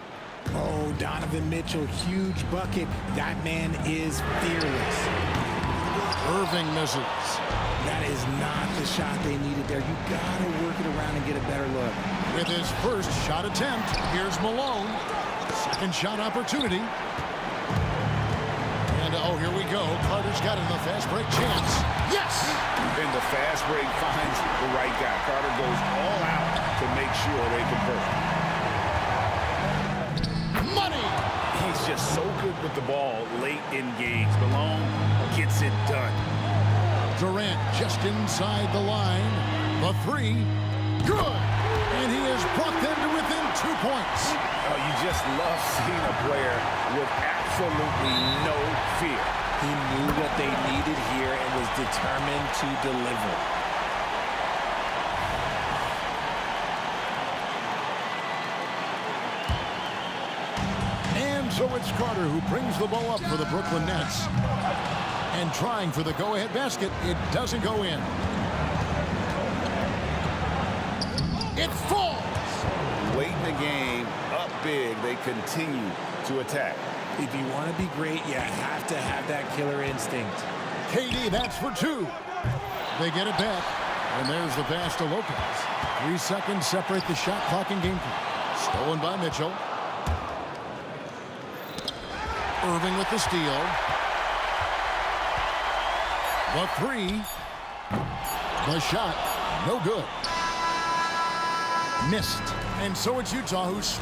Oh, Donovan Mitchell, huge bucket. That man is fearless. Irving misses. That is not the shot they needed there. You gotta work it around and get a better look. With his first shot attempt, here's Malone. Second shot opportunity. And oh, here we go. Carter's got it in the fast break chance. Yes! And the fast break finds the right guy. Carter goes all out to make sure they convert. Money! He's just so good with the ball late in games. Malone gets it done. Durant just inside the line. The three. Good! And he has brought them to within 2 points. Oh, you just love seeing a player with absolutely no fear. He knew what they needed here and was determined to deliver. And so it's Carter who brings the ball up for the Brooklyn Nets. And trying for the go-ahead basket, it doesn't go in. It falls! Late in the game, up big, they continue to attack. If you want to be great, you have to have that killer instinct. KD, that's for two. They get it back. And there's the pass to Lopez. 3 seconds separate the shot clock and game clock. Stolen by Mitchell. Irving with the steal. The three. The shot. No good. Missed. And so it's Utah who's...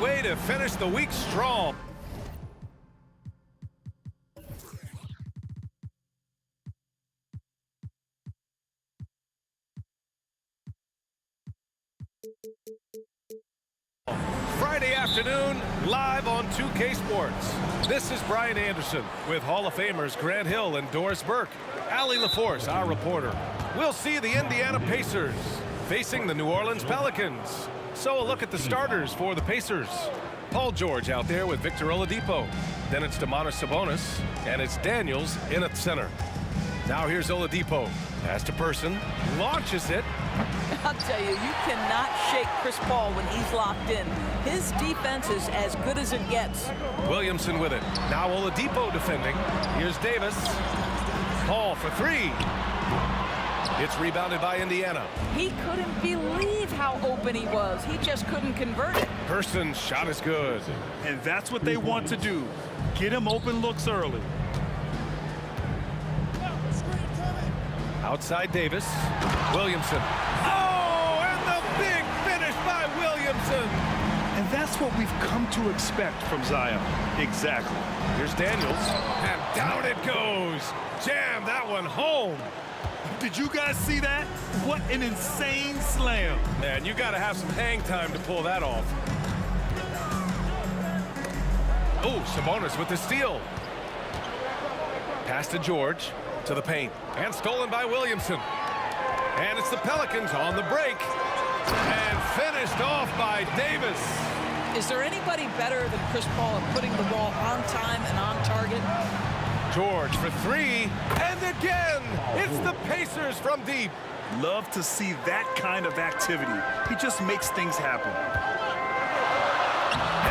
way to finish the week strong. Friday afternoon, live on 2K Sports. This is Brian Anderson with Hall of Famers Grant Hill and Doris Burke. Allie LaForce, our reporter. We'll see the Indiana Pacers facing the New Orleans Pelicans. So a look at the starters for the Pacers. Paul George out there with Victor Oladipo. Then it's Domantas Sabonis, and it's Daniels in at center. Now here's Oladipo. Pass to Person, launches it. I'll tell you, you cannot shake Chris Paul when he's locked in. His defense is as good as it gets. Williamson with it. Now Oladipo defending. Here's Davis. Paul for three. It's rebounded by Indiana. He couldn't believe how open he was. He just couldn't convert it. Person's shot is good. And that's what they want to do. Get him open looks early. Outside Davis. Williamson. Oh, and the big finish by Williamson. And that's what we've come to expect from Zion. Exactly. Here's Daniels. And down it goes. Jam that one home. Did you guys see that? What an insane slam. Man, you got to have some hang time to pull that off. Oh, Sabonis with the steal. Pass to George. To the paint. And stolen by Williamson. And it's the Pelicans on the break. And finished off by Davis. Is there anybody better than Chris Paul at putting the ball on time and on target? George for three. And again, it's the Pacers from deep. Love to see that kind of activity. He just makes things happen.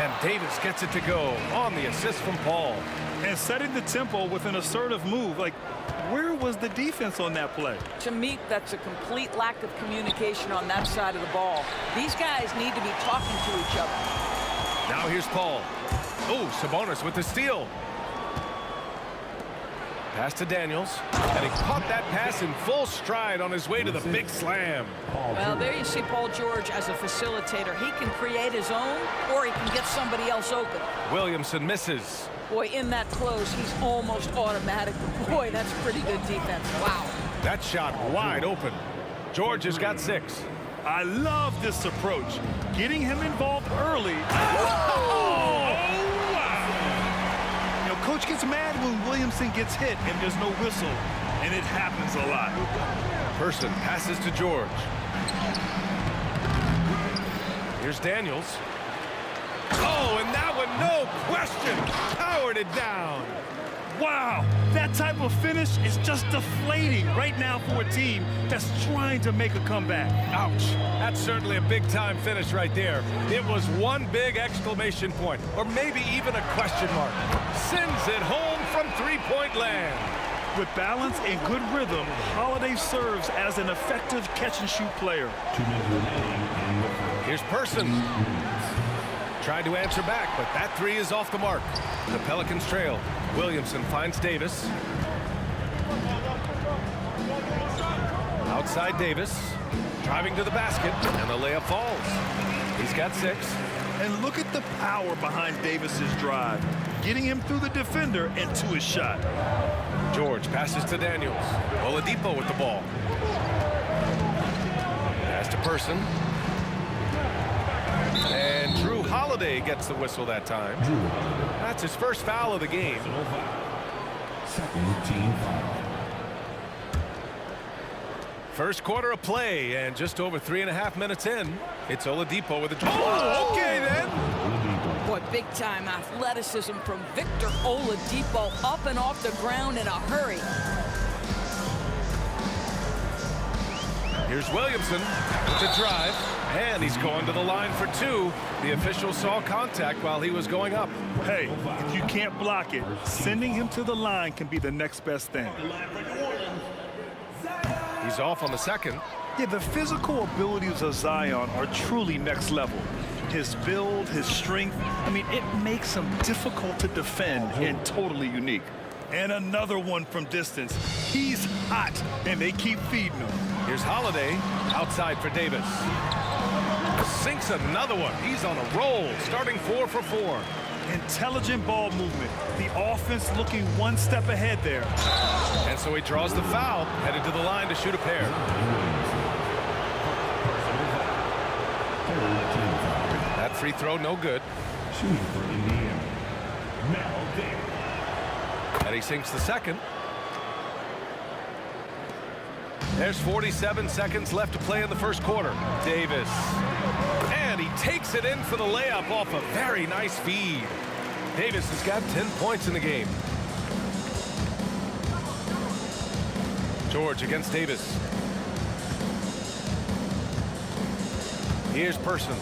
And Davis gets it to go on the assist from Paul. And setting the tempo with an assertive move. Like, where was the defense on that play? To me, that's a complete lack of communication on that side of the ball. These guys need to be talking to each other. Now here's Paul. Oh, Sabonis with the steal. Pass to Daniels. And he caught that pass in full stride on his way to the big slam. Well, there you see Paul George as a facilitator. He can create his own, or he can get somebody else open. Williamson misses. Boy, in that close, he's almost automatic. Boy, that's pretty good defense. Wow. That shot wide open. George has got 6. I love this approach. Getting him involved early. Oh, wow. You know, coach gets mad when Williamson gets hit and there's no whistle, and it happens a lot. Person passes to George. Here's Daniels. Oh, and that one, no question, powered it down. Wow, that type of finish is just deflating right now for a team that's trying to make a comeback. Ouch, that's certainly a big-time finish right there. It was one big exclamation point, or maybe even a question mark. Sends it home from three-point land. With balance and good rhythm, Holiday serves as an effective catch-and-shoot player. Here's Person. Tried to answer back, but that three is off the mark. The Pelicans trail. Williamson finds Davis. Outside Davis. Driving to the basket, and the layup falls. He's got 6. And look at the power behind Davis's drive. Getting him through the defender and to his shot. George passes to Daniels. Oladipo with the ball. Pass to Person. And Drew Holiday gets the whistle that time. That's his first foul of the game. Second team foul. First quarter of play, and just over 3.5 minutes in, it's Oladipo with a dribble. Oh, okay then. Boy, big-time athleticism from Victor Oladipo, up and off the ground in a hurry. Here's Williamson with the drive, and he's going to the line for 2. The official saw contact while he was going up. Hey, if you can't block it, sending him to the line can be the next best thing. He's off on the second. Yeah, the physical abilities of Zion are truly next level. His build, his strength, I mean, it makes him difficult to defend and totally unique. And another one from distance. He's hot, and they keep feeding him. Here's Holiday outside for Davis. sinks another one. He's on a roll, starting 4 for 4. Intelligent ball movement. The offense looking one step ahead there. And so he draws the foul, headed to the line to shoot a pair. That free throw, no good. Shooting for Indiana, Mal Davis. And he sinks the second. There's 47 seconds left to play in the first quarter. Davis. And he takes it in for the layup off a very nice feed. Davis has got 10 points in the game. George against Davis. Here's Person.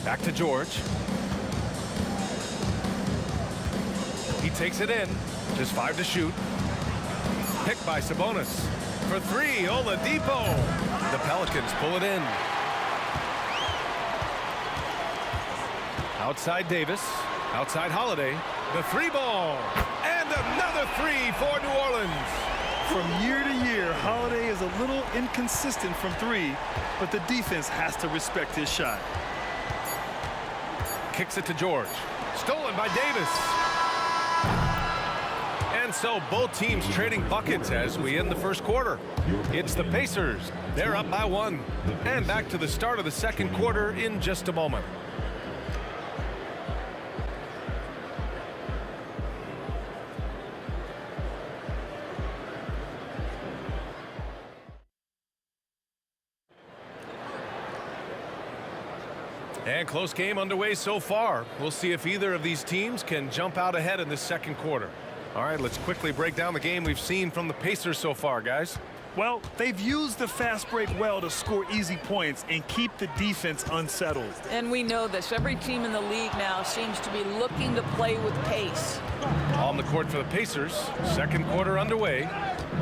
Back to George. He takes it in. Just 5 to shoot. Picked by Sabonis. For 3, Oladipo. The Pelicans pull it in. Outside Davis. Outside Holiday. The 3 ball. And another 3 for New Orleans. From year to year, Holiday is a little inconsistent from 3, but the defense has to respect his shot. Kicks it to George. Stolen by Davis. And so both teams trading buckets as we end the first quarter. It's the Pacers. They're up by 1. And back to the start of the second quarter in just a moment. And close game underway so far. We'll see if either of these teams can jump out ahead in this second quarter. All right, let's quickly break down the game we've seen from the Pacers so far, guys. Well, they've used the fast break well to score easy points and keep the defense unsettled. And we know this. Every team in the league now seems to be looking to play with pace. On the court for the Pacers, second quarter underway.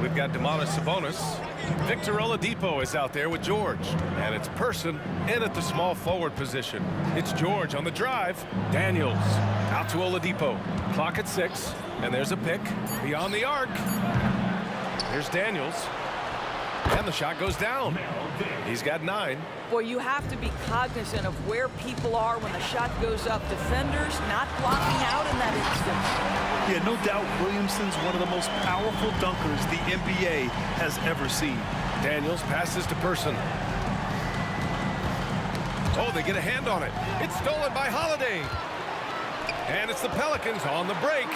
We've got Domantas Sabonis. Victor Oladipo is out there with George. And it's Person in at the small forward position. It's George on the drive. Daniels out to Oladipo. Clock at 6. And there's a pick beyond the arc. Here's Daniels. And the shot goes down. He's got 9. Boy, you have to be cognizant of where people are when the shot goes up. Defenders not blocking out in that instance. Yeah, no doubt Williamson's one of the most powerful dunkers the NBA has ever seen. Daniels passes to Person. Oh, they get a hand on it. It's stolen by Holiday. And it's the Pelicans on the break.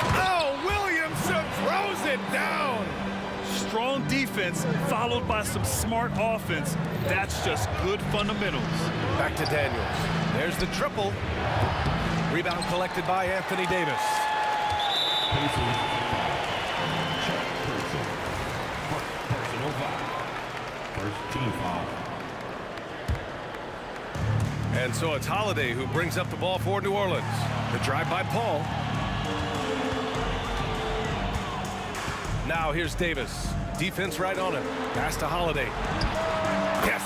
Oh, Williamson throws it down. Strong defense followed by some smart offense. That's just good fundamentals. Back to Daniels. There's the triple. Rebound collected by Anthony Davis. Personal foul. First team foul. And so it's Holiday who brings up the ball for New Orleans. The drive by Paul. Now here's Davis. Defense right on him. Pass to Holiday. Yes!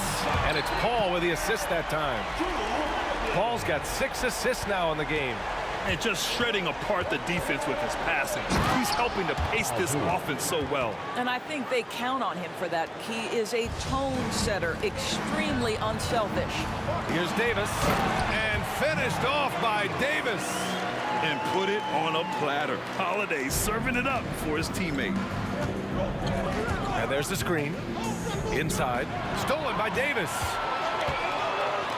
And it's Paul with the assist that time. Paul's got 6 assists now in the game. And just shredding apart the defense with his passing. He's helping to pace this offense so well. And I think they count on him for that. He is a tone setter, extremely unselfish. Here's Davis. And finished off by Davis. And put it on a platter. Holiday serving it up for his teammate. And there's the screen. Inside. Stolen by Davis.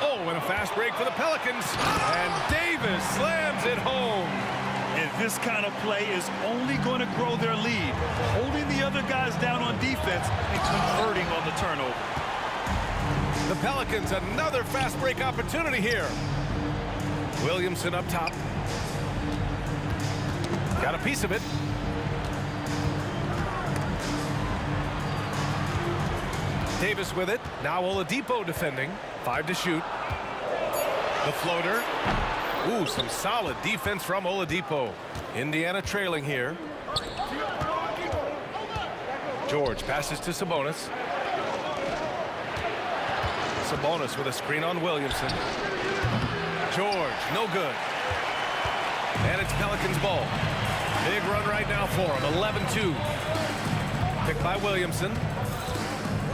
Oh, and a fast break for the Pelicans. And Davis slams it home. And this kind of play is only going to grow their lead. Holding the other guys down on defense and converting on the turnover. The Pelicans, another fast break opportunity here. Williamson up top. Got a piece of it. Davis with it. Now Oladipo defending. 5 to shoot. The floater. Ooh, some solid defense from Oladipo. Indiana trailing here. George passes to Sabonis. Sabonis with a screen on Williamson. George, no good. And it's Pelicans ball. Big run right now for him, 11-2. Picked by Williamson.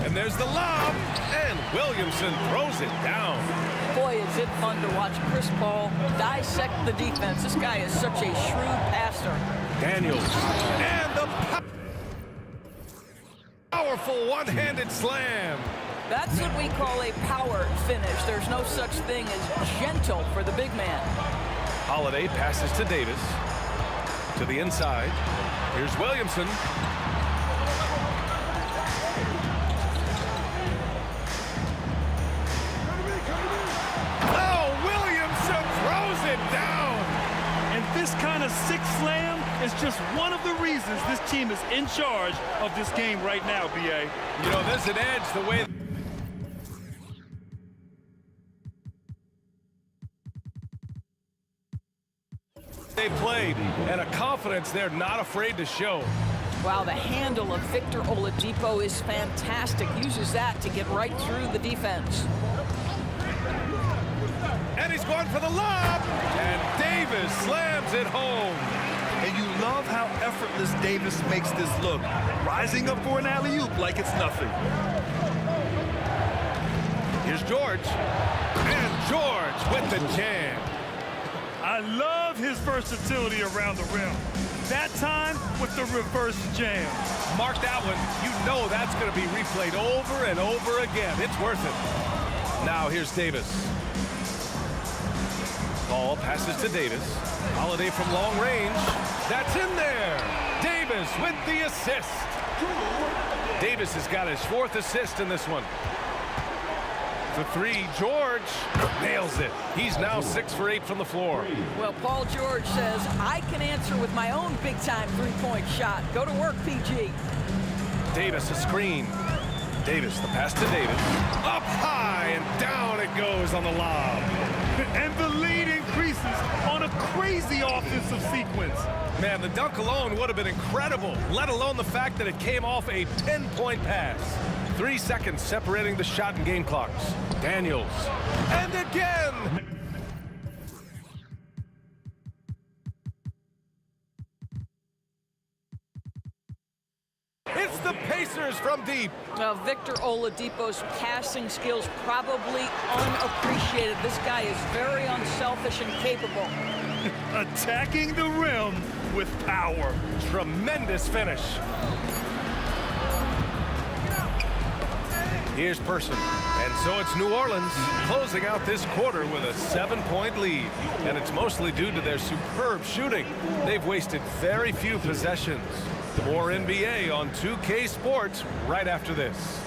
And there's the lob. And Williamson throws it down. Boy, is it fun to watch Chris Paul dissect the defense. This guy is such a shrewd passer. Daniels. And the powerful one-handed slam. That's what we call a power finish. There's no such thing as gentle for the big man. Holiday passes to Davis. To the inside. Here's Williamson. Oh, Williamson throws it down. And this kind of sick slam is just one of the reasons this team is in charge of this game right now, B.A. You know, there's an edge the way they played, and a confidence they're not afraid to show. Wow, the handle of Victor Oladipo is fantastic. Uses that to get right through the defense. And he's going for the lob, and Davis slams it home. And you love how effortless Davis makes this look, rising up for an alley-oop like it's nothing. Here's George, and George with the jam. I love his versatility around the rim. That time with the reverse jam. Mark that one. You know that's going to be replayed over and over again. It's worth it. Now here's Davis. Ball passes to Davis. Holiday from long range. That's in there. Davis with the assist. Davis has got his 4th assist in this one. For 3, George nails it. He's now 6 for 8 from the floor. Well, Paul George says, I can answer with my own big-time three-point shot. Go to work, PG. Davis, a screen. Davis, the pass to Davis. Up high, and down it goes on the lob. And the lead increases on a crazy offensive sequence. Man, the dunk alone would have been incredible, let alone the fact that it came off a 10-point pass. 3 seconds separating the shot and game clocks. Daniels. And again! It's the Pacers from deep. Now, Victor Oladipo's passing skills probably unappreciated. This guy is very unselfish and capable. Attacking the rim with power. Tremendous finish. Here's Person. And so it's New Orleans closing out this quarter with a 7-point lead. And it's mostly due to their superb shooting. They've wasted very few possessions. More NBA on 2K Sports right after this.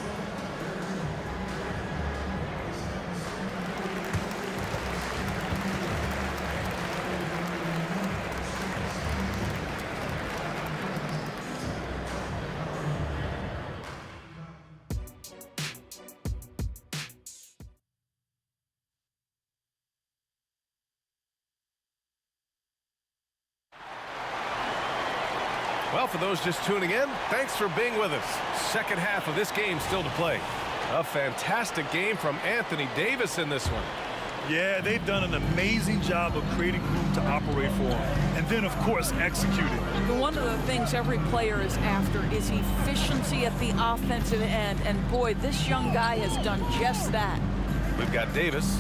Well, for those just tuning in, thanks for being with us. Second half of this game still to play. A fantastic game from Anthony Davis in this one. Yeah, they've done an amazing job of creating room to operate for him. And then, of course, executing. One of the things every player is after is efficiency at the offensive end. And boy, this young guy has done just that. We've got Davis,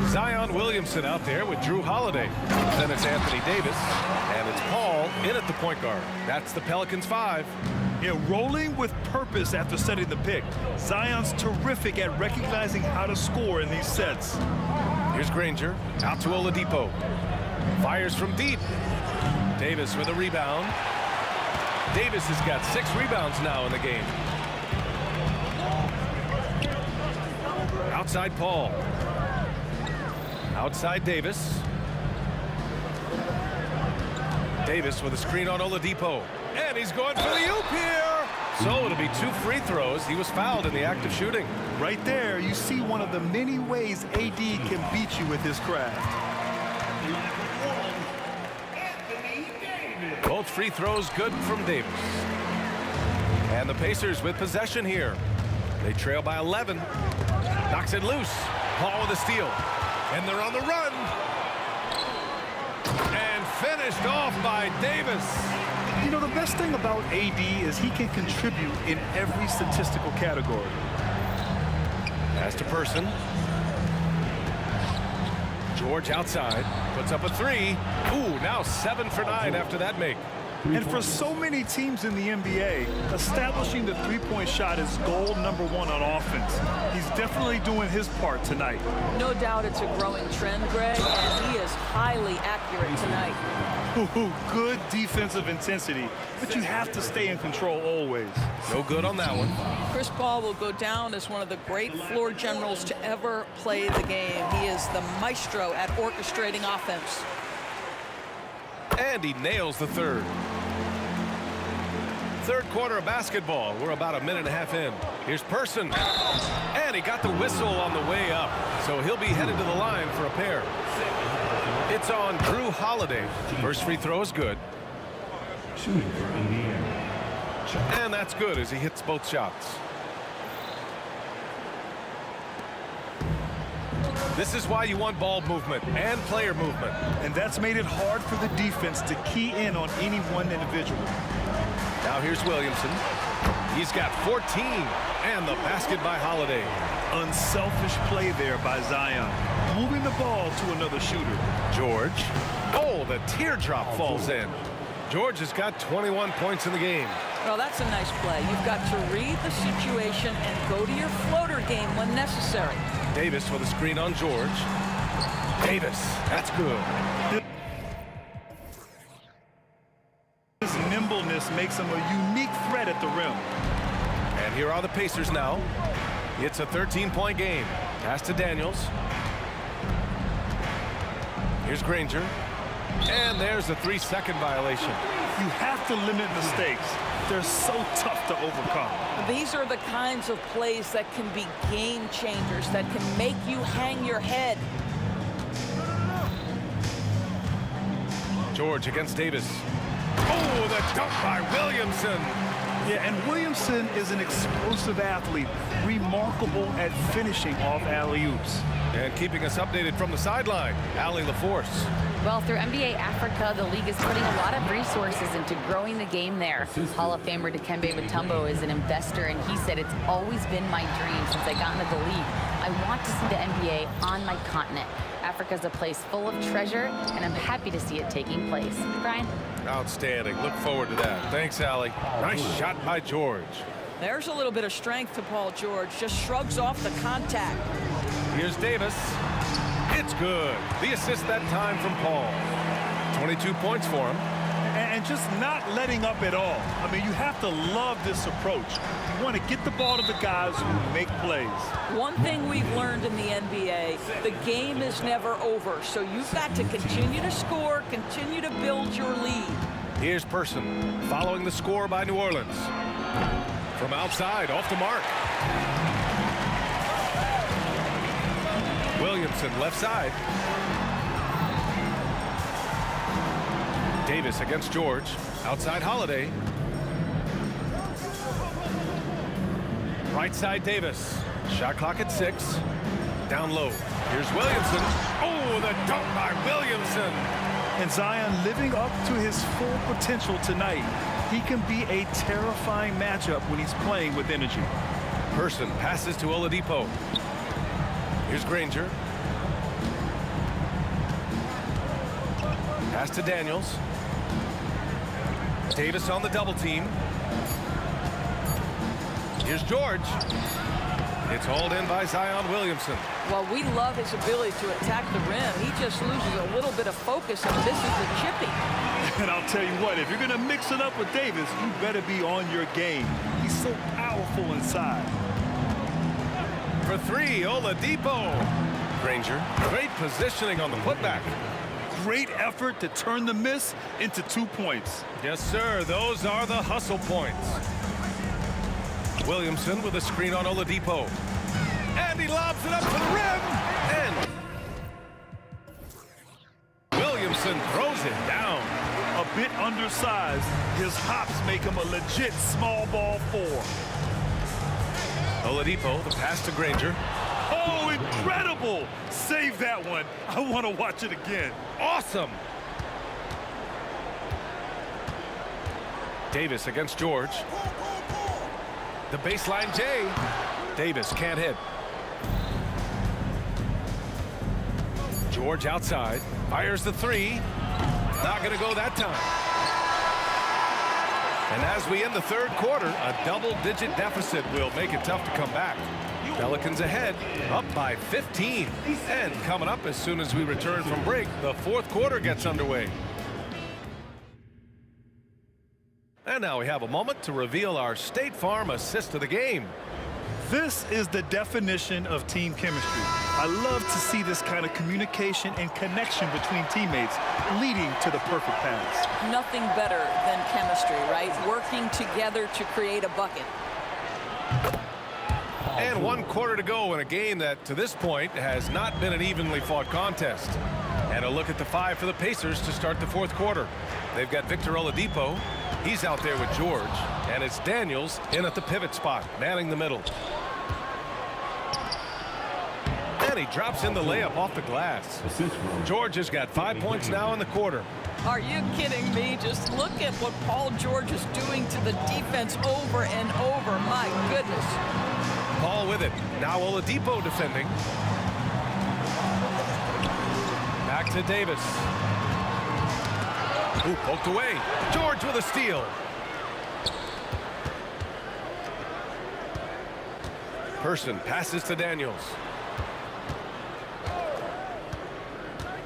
Zion Williamson out there with Drew Holiday. Then it's Anthony Davis, and it's Paul in at the point guard. That's the Pelicans 5. Yeah, rolling with purpose after setting the pick. Zion's terrific at recognizing how to score in these sets. Here's Granger, out to Oladipo. Fires from deep. Davis with a rebound. Davis has got 6 rebounds now in the game. Outside Paul. Outside Davis. Davis with a screen on Oladipo. And he's going for the oop here. So it'll be 2 free throws. He was fouled in the act of shooting. Right there, you see one of the many ways AD can beat you with his craft. Both free throws good from Davis. And the Pacers with possession here. They trail by 11. Knocks it loose. Paul with a steal. And they're on the run. And finished off by Davis. You know, the best thing about AD is he can contribute in every statistical category. Pass to Person. George outside. Puts up a three. Ooh, now 7 for 9 after that make. And for so many teams in the NBA, establishing the three-point shot is goal number 1 on offense. He's definitely doing his part tonight. No doubt it's a growing trend, Greg, and he is highly accurate tonight. Ooh, good defensive intensity, but you have to stay in control always. No good on that one. Chris Paul will go down as one of the great floor generals to ever play the game. He is the maestro at orchestrating offense. And he nails the third. Third quarter of basketball. We're about a minute and a half in. Here's Person. And he got the whistle on the way up. So he'll be headed to the line for a pair. It's on Drew Holiday. First free throw is good. Shooting for Indiana. And that's good as he hits both shots. This is why you want ball movement and player movement. And that's made it hard for the defense to key in on any one individual. Now here's Williamson. He's got 14 and the basket by Holiday. Unselfish play there by Zion. Moving the ball to another shooter. George. Oh, the teardrop falls in. George has got 21 points in the game. Well, that's a nice play. You've got to read the situation and go to your floater game when necessary. Davis with a screen on George. Davis, that's good. His nimbleness makes him a unique threat at the rim. And here are the Pacers now. It's a 13-point game. Pass to Daniels. Here's Granger. And there's a 3-second violation. You have to limit mistakes. They're so tough to overcome. These are the kinds of plays that can be game changers, that can make you hang your head. George against Davis. Oh, the dunk by Williamson. Yeah, and Williamson is an explosive athlete, remarkable at finishing off alley-oops. And keeping us updated from the sideline, Allie LaForce. Well, through NBA Africa, the league is putting a lot of resources into growing the game there. Hall of Famer Dikembe Mutombo is an investor, and he said, "It's always been my dream since I got into the league. I want to see the NBA on my continent. Africa's a place full of treasure, and I'm happy to see it taking place." Brian? Outstanding. Look forward to that. Thanks, Allie. Nice shot by George. There's a little bit of strength to Paul George. Just shrugs off the contact. Here's Davis. It's good. The assist that time from Paul. 22 points for him. And just not letting up at all. I mean, you have to love this approach. You want to get the ball to the guys who make plays. One thing we've learned in the NBA, the game is never over. So you've got to continue to score, continue to build your lead. Here's Person following the score by New Orleans. From outside, off the mark. Williamson left side. Davis against George. Outside Holiday. Right side Davis. Shot clock at 6. Down low. Here's Williamson. Oh, the dunk by Williamson. And Zion living up to his full potential tonight. He can be a terrifying matchup when he's playing with energy. Person passes to Oladipo. Here's Granger. Pass to Daniels. Davis on the double team. Here's George. It's hauled in by Zion Williamson. Well, we love his ability to attack the rim. He just loses a little bit of focus and misses the chippy. And I'll tell you what, if you're going to mix it up with Davis, you better be on your game. He's so powerful inside. For 3, Oladipo. Granger, great positioning on the putback. Great effort to turn the miss into 2 points. Yes, sir. Those are the hustle points. Williamson with a screen on Oladipo. And he lobs it up to the rim. And Williamson throws it down. A bit undersized. His hops make him a legit small ball 4. Oladipo, the pass to Granger. Oh, incredible! Save that one. I want to watch it again. Awesome. Davis against George. The baseline J. Davis can't hit. George outside. Fires the three. Not going to go that time. And as we end the third quarter, a double-digit deficit will make it tough to come back. Pelicans ahead, up by 15. And coming up as soon as we return from break, the fourth quarter gets underway. And now we have a moment to reveal our State Farm assist of the game. This is the definition of team chemistry. I love to see this kind of communication and connection between teammates leading to the perfect pass. Nothing better than chemistry, right? Working together to create a bucket. And 1 quarter to go in a game that, to this point, has not been an evenly fought contest. And a look at the 5 for the Pacers to start the fourth quarter. They've got Victor Oladipo. He's out there with George. And it's Daniels in at the pivot spot, manning the middle. And he drops in the layup off the glass. George has got 5 points now in the quarter. Are you kidding me? Just look at what Paul George is doing to the defense over and over. My goodness. Paul with it. Now Oladipo defending. Back to Davis. Ooh, poked away. George with a steal. Person passes to Daniels.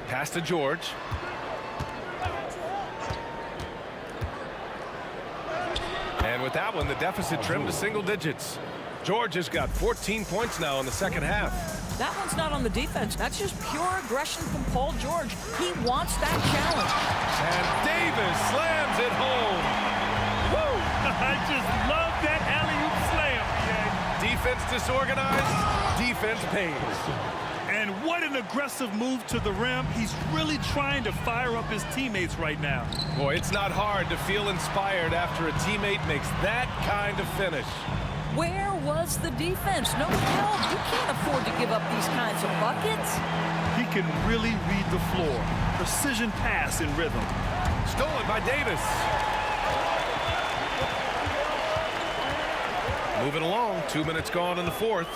Pass to George. And with that one, the deficit trimmed to single digits. George has got 14 points now in the second half. That one's not on the defense. That's just pure aggression from Paul George. He wants that challenge. And Davis slams it home. Woo! I just love that alley-oop slam, PA. Defense disorganized, defense pays. And what an aggressive move to the rim. He's really trying to fire up his teammates right now. Boy, it's not hard to feel inspired after a teammate makes that kind of finish. Where was the defense? No help. You can't afford to give up these kinds of buckets. He can really read the floor. Precision pass in rhythm. Stolen by Davis. Moving along, 2 minutes gone in the fourth.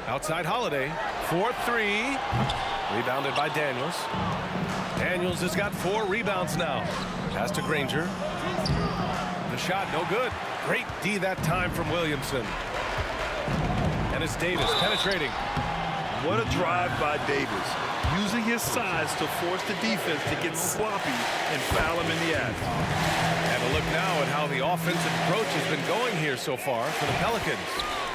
Outside Holiday, 4-3. Rebounded by Daniels. Daniels has got 4 rebounds now. Pass to Granger. The shot, no good. Great D that time from Williamson. And it's Davis penetrating. What a drive by Davis. Using his size to force the defense to get sloppy and foul him in the act. And a look now at how the offensive approach has been going here so far for the Pelicans.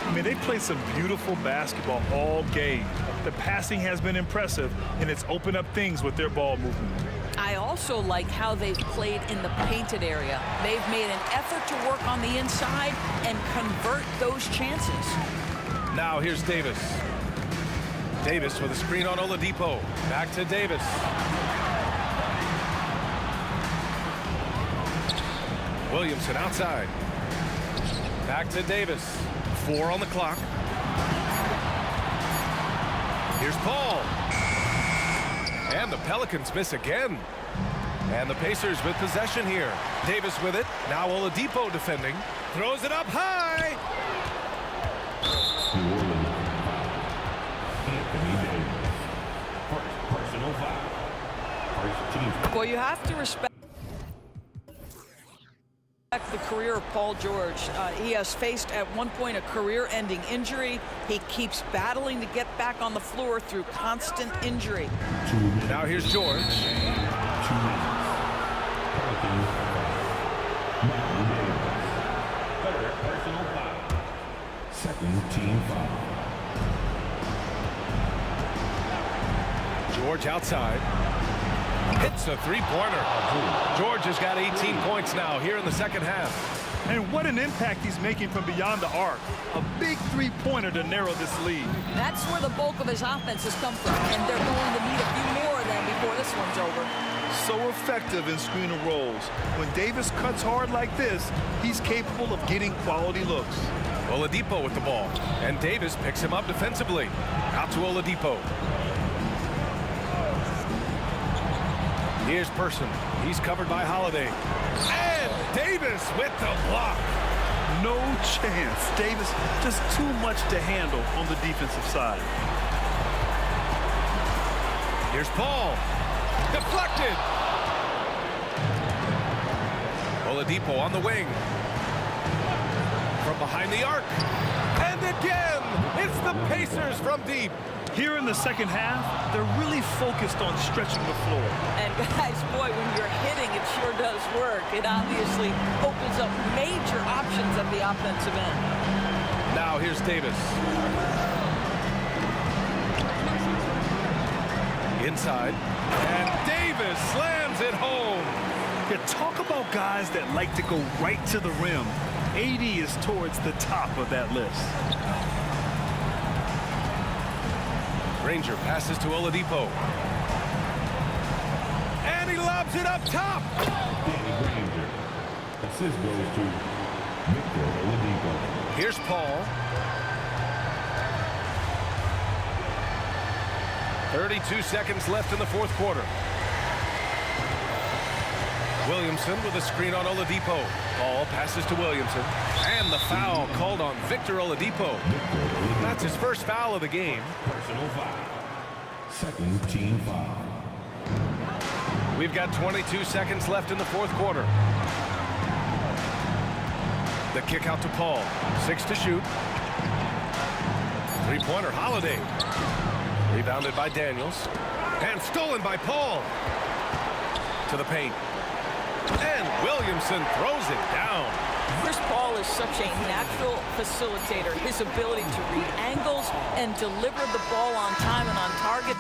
I mean, they play some beautiful basketball all game. The passing has been impressive, and it's opened up things with their ball movement. I also like how they've played in the painted area. They've made an effort to work on the inside and convert those chances. Now here's Davis. Davis with a screen on Oladipo. Back to Davis. Williamson outside. Back to Davis. 4 on the clock. Here's Paul. And the Pelicans miss again. And the Pacers with possession here. Davis with it. Now Oladipo defending. Throws it up high. Well, you have to respect the career of Paul George. He has faced at one point a career-ending injury. He keeps battling to get back on the floor through constant injury. Now here's George. 2 minutes. Pelicans. Third personal foul. Second team foul. George outside. Hits a three-pointer. George has got 18 points now here in the second half. And what an impact he's making from beyond the arc. A big three-pointer to narrow this lead. That's where the bulk of his offense has come from, and they're going to need a few more of them before this one's over. So effective in screen and rolls. When Davis cuts hard like this, he's capable of getting quality looks. Oladipo with the ball, and Davis picks him up defensively. Out to Oladipo. Here's Person. He's covered by Holiday. And Davis with the block. No chance. Davis just too much to handle on the defensive side. Here's Paul. Deflected. Oladipo on the wing. From behind the arc. And again, it's the Pacers from deep. Here in the second half, they're really focused on stretching the floor. And guys, boy, when you're hitting, it sure does work. It obviously opens up major options at the offensive end. Now here's Davis. Inside. And Davis slams it home. Yeah, talk about guys that like to go right to the rim. AD is towards the top of that list. Granger passes to Oladipo. And he lobs it up top. Danny Granger. Assist goes to Victor Oladipo. Here's Paul. 32 seconds left in the fourth quarter. Williamson with a screen on Oladipo. Paul passes to Williamson. And the foul called on Victor Oladipo. That's his first foul of the game. Personal foul. Second team foul. We've got 22 seconds left in the fourth quarter. The kick out to Paul. 6 to shoot. Three-pointer, Holiday. Rebounded by Daniels. And stolen by Paul. To the paint. And Williamson throws it down. Chris Paul is such a natural facilitator. His ability to read angles and deliver the ball on time and on target.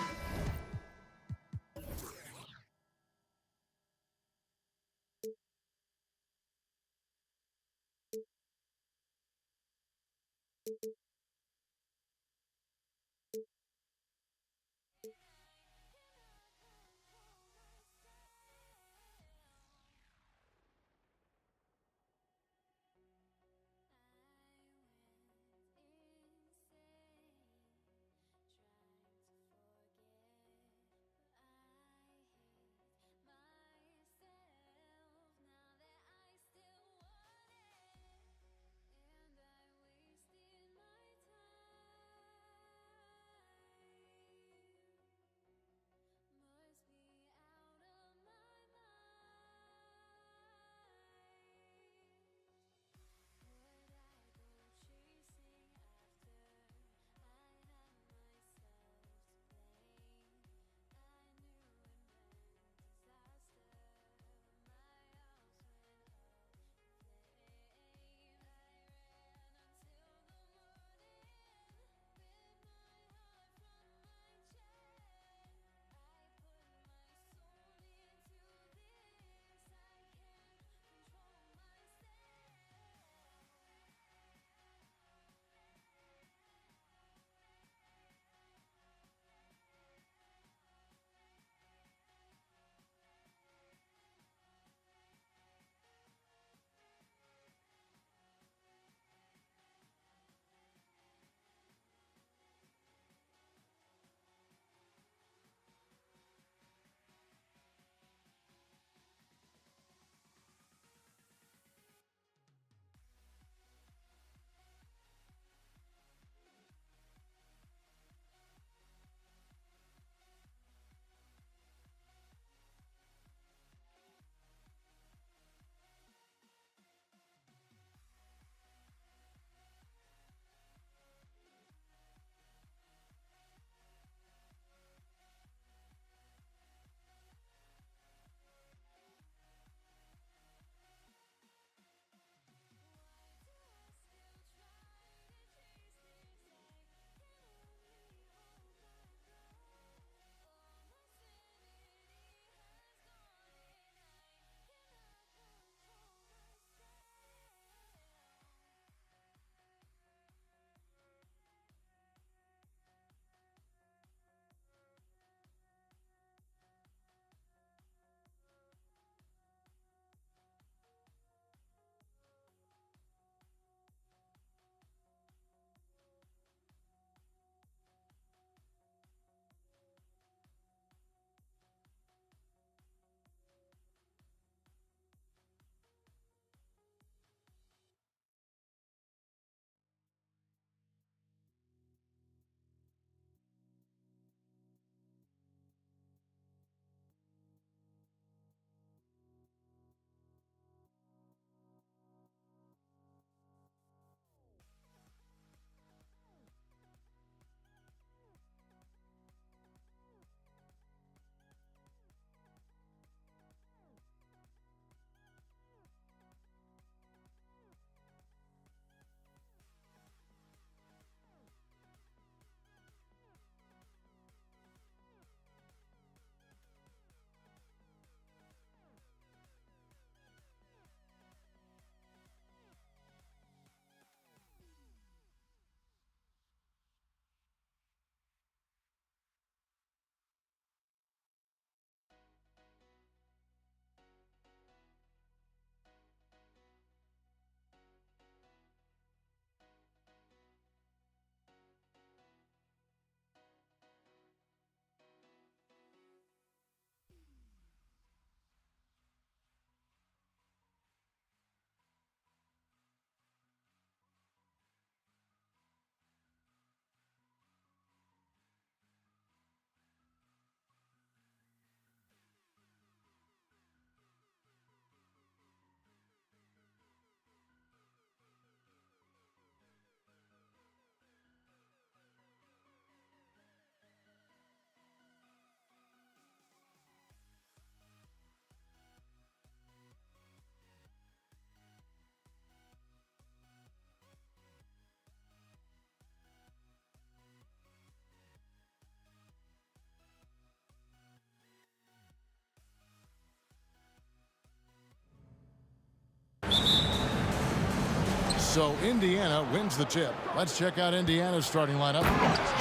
So Indiana wins the tip. Let's check out Indiana's starting lineup.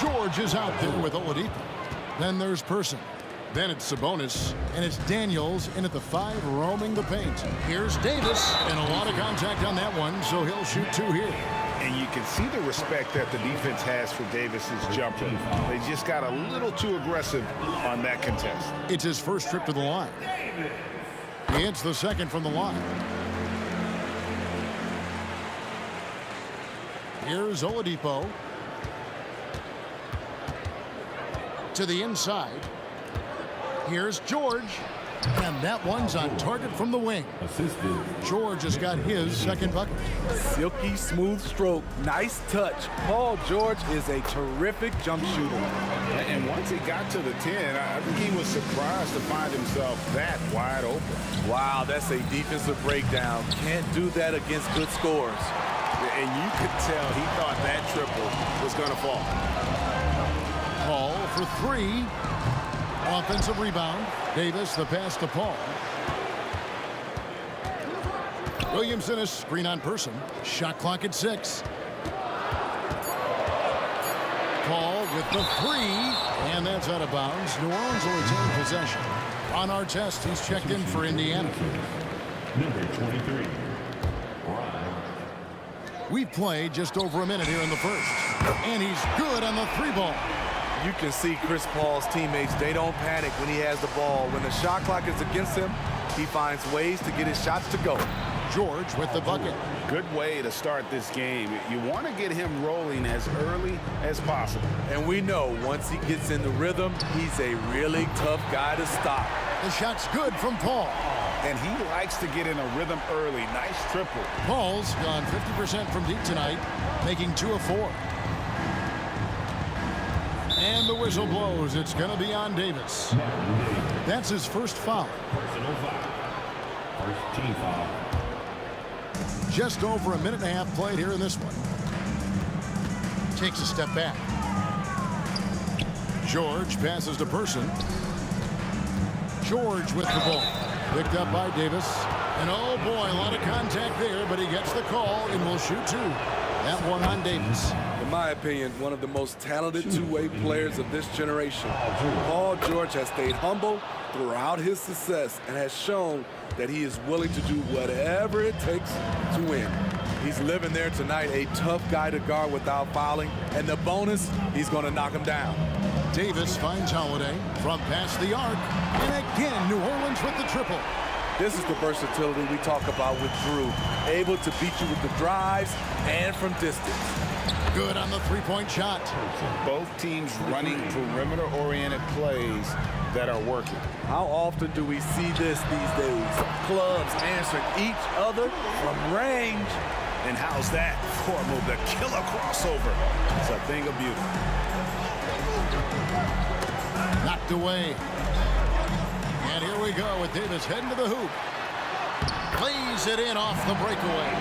George is out there with Oladipo. Then there's Person. Then it's Sabonis, and it's Daniels in at the 5 roaming the paint. Here's Davis, and a lot of contact on that one, so he'll shoot 2 here. And you can see the respect that the defense has for Davis's jumper. They just got a little too aggressive on that contest. It's his first trip to the line. He hits the second from the line. Here's Oladipo. To the inside. Here's George. And that one's on target from the wing. George has got his second bucket. Silky smooth stroke. Nice touch. Paul George is a terrific jump shooter. And once he got to the 10, I think he was surprised to find himself that wide open. Wow, that's a defensive breakdown. Can't do that against good scores. And you could tell he thought that triple was going to fall. Paul for 3. Offensive rebound. Davis, the pass to Paul. Williamson is screen on Person. Shot clock at 6. Paul with the 3. And that's out of bounds. New Orleans will retain possession. On our test, he's checked in for Indiana. Number 23. We've played just over a minute here in the first. And he's good on the 3-ball. You can see Chris Paul's teammates, they don't panic when he has the ball. When the shot clock is against him, he finds ways to get his shots to go. George with the bucket. Good way to start this game. You want to get him rolling as early as possible. And we know once he gets in the rhythm, he's a really tough guy to stop. The shot's good from Paul. And he likes to get in a rhythm early. Nice triple. Paul's gone 50% from deep tonight, making 2 of 4. And the whistle blows. It's going to be on Davis. That's his first foul. Personal foul. First team foul. Just over a minute and a half played here in this one. Takes a step back. George passes to Person. George with the ball. Picked up by Davis. And oh boy, a lot of contact there, but he gets the call and will shoot 2. That one on Davis. In my opinion, one of the most talented two-way players of this generation. Paul George has stayed humble throughout his success and has shown that he is willing to do whatever it takes to win. He's living there tonight, a tough guy to guard without fouling, and the bonus, he's going to knock him down. Davis finds Holiday from past the arc, and again, New Orleans with the triple. This is the versatility we talk about with Drew, able to beat you with the drives and from distance. Good on the 3-point shot. Both teams running perimeter-oriented plays that are working. How often do we see this these days? Clubs answering each other from range. And how's that for a move? The killer crossover. It's a thing of beauty. Knocked away. And here we go with Davis heading to the hoop. Plays it in off the breakaway.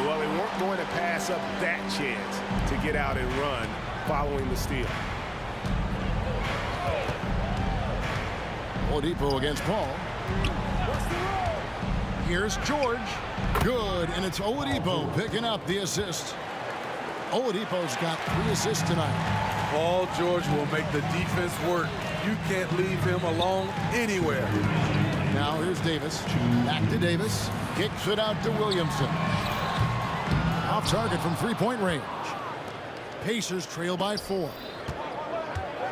Well, they weren't going to pass up that chance to get out and run following the steal. Oladipo against Paul. Here's George. Good, and it's Oladipo picking up the assist. Oladipo's got 3 assists tonight. Paul George will make the defense work. You can't leave him alone anywhere. Now here's Davis. Back to Davis. Kicks it out to Williamson. Off target from 3-point range. Pacers trail by 4.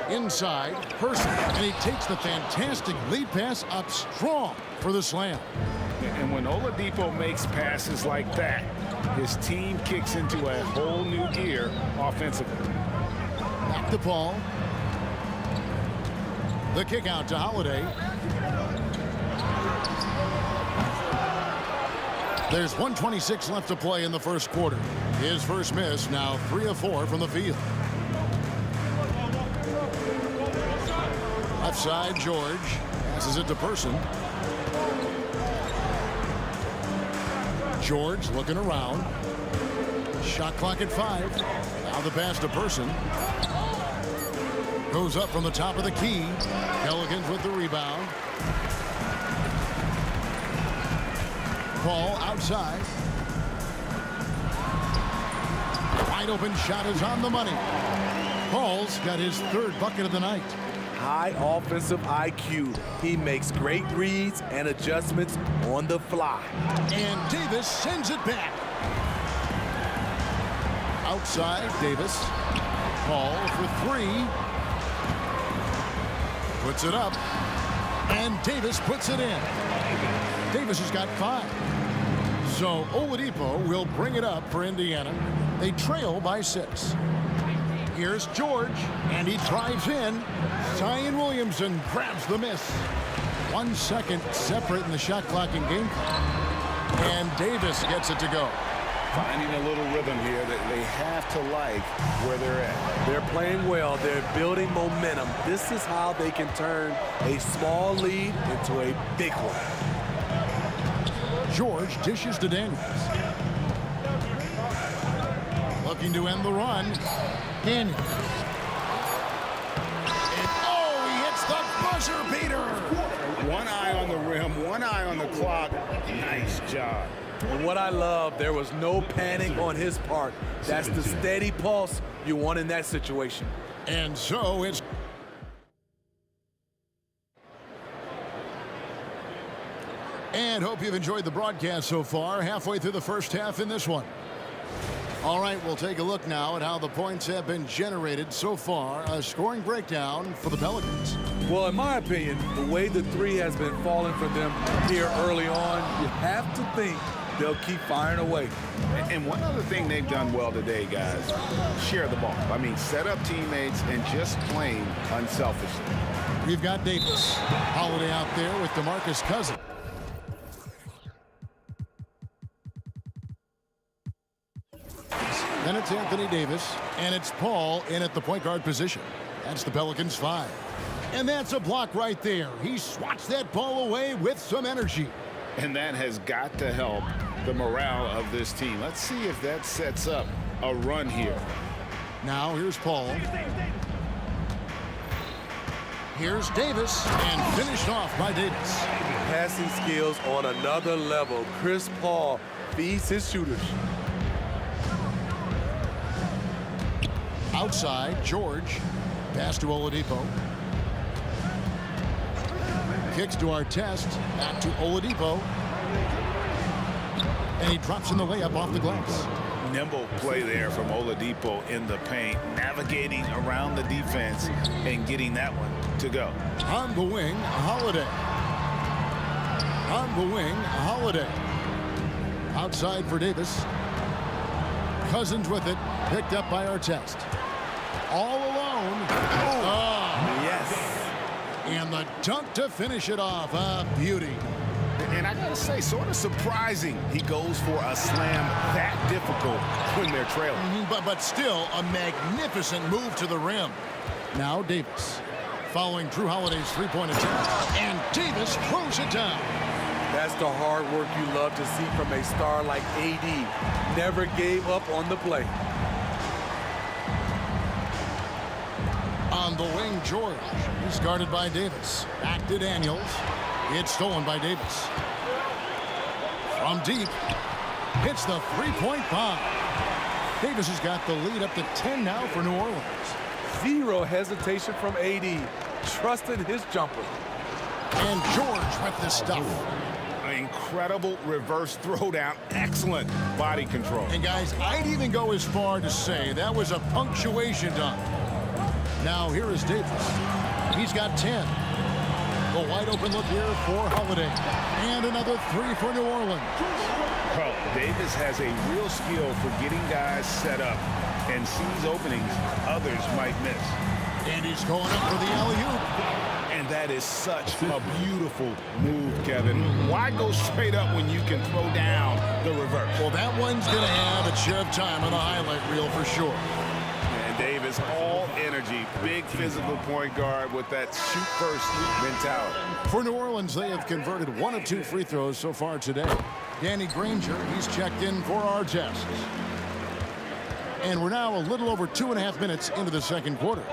Inside, Person, and he takes the fantastic lead pass up strong for the slam. And when Oladipo makes passes like that, his team kicks into a whole new gear offensively. Back to Paul. The kick out to Holiday. There's 1:26 left to play in the first quarter. His first miss, now 3 of 4 from the field. Left side, George passes it to Person. George looking around. Shot clock at 5. Now the pass to Person. Goes up from the top of the key. Pelicans with the rebound. Paul outside. wide open shot is on the money. Paul's got his third bucket of the night. High offensive IQ. He makes great reads and adjustments on the fly. And Davis sends it back. Outside, Davis. Paul for three. Puts it up. And Davis puts it in. Davis has got 5. So Oladipo will bring it up for Indiana. They trail by 6. Here's George, and he drives in. Zion Williamson grabs the miss. 1 second separating the shot clock and game clock. And Davis gets it to go. Finding a little rhythm here that they have to like where they're at. They're playing well. They're building momentum. This is how they can turn a small lead into a big one. George dishes to Daniels. Looking to end the run. Daniels. And oh, he hits the buzzer beater. One eye on the rim, one eye on the clock. Nice job. And what I love, there was no panic on his part. That's the steady pulse you want in that situation. And so it's... And hope you've enjoyed the broadcast so far. Halfway through the first half in this one. All right, we'll take a look now at how the points have been generated so far. A scoring breakdown for the Pelicans. Well, in my opinion, the way the three has been falling for them here early on, you have to think they'll keep firing away. And one other thing they've done well today, guys, share the ball. I mean, set up teammates and just playing unselfishly. We've got Davis. Holiday out there with DeMarcus Cousins. Then it's Anthony Davis, and it's Paul in at the point guard position. That's the Pelicans' 5. And that's a block right there. He swats that ball away with some energy. And that has got to help the morale of this team. Let's see if that sets up a run here. Now here's Paul. Here's Davis, and finished off by Davis. Passing skills on another level. Chris Paul feeds his shooters. Outside, George. Pass to Oladipo. Kicks to Artest. Back to Oladipo. And he drops in the layup off the glass. Nimble play there from Oladipo in the paint, navigating around the defense and getting that one to go. On the wing, Holiday. On the wing, Holiday. Outside for Davis. Cousins with it. Picked up by Artest. All alone. Oh, yes. And the dunk to finish it off. A beauty. And I gotta say, sort of surprising he goes for a slam that difficult when they're trailing. But still a magnificent move to the rim. Now Davis following Drew Holiday's three-point attempt. And Davis throws it down. That's the hard work you love to see from a star like AD. Never gave up on the play. On the wing, George. He's guarded by Davis. Back to Daniels. It's stolen by Davis. From deep. Hits the three-point bomb. Davis has got the lead up to 10 now for New Orleans. Zero hesitation from AD. Trusted his jumper. And George with the stuff. Incredible reverse throwdown. Excellent body control. And guys, I'd even go as far to say that was a punctuation dunk. Now here is Davis. He's got 10. The wide open look here for Holiday. And another three for New Orleans. Well, Davis has a real skill for getting guys set up and sees openings others might miss. And he's going up for the alley-oop. And that is such a beautiful move, Kevin. Why go straight up when you can throw down the reverse? Well, that one's going to have its share of time on the highlight reel for sure. And Davis, all energy, big physical point guard with that shoot-first mentality. For New Orleans, they have converted 1 of 2 free throws so far today. Danny Granger, he's checked in for our test. And we're now a little over 2.5 minutes into the second quarter.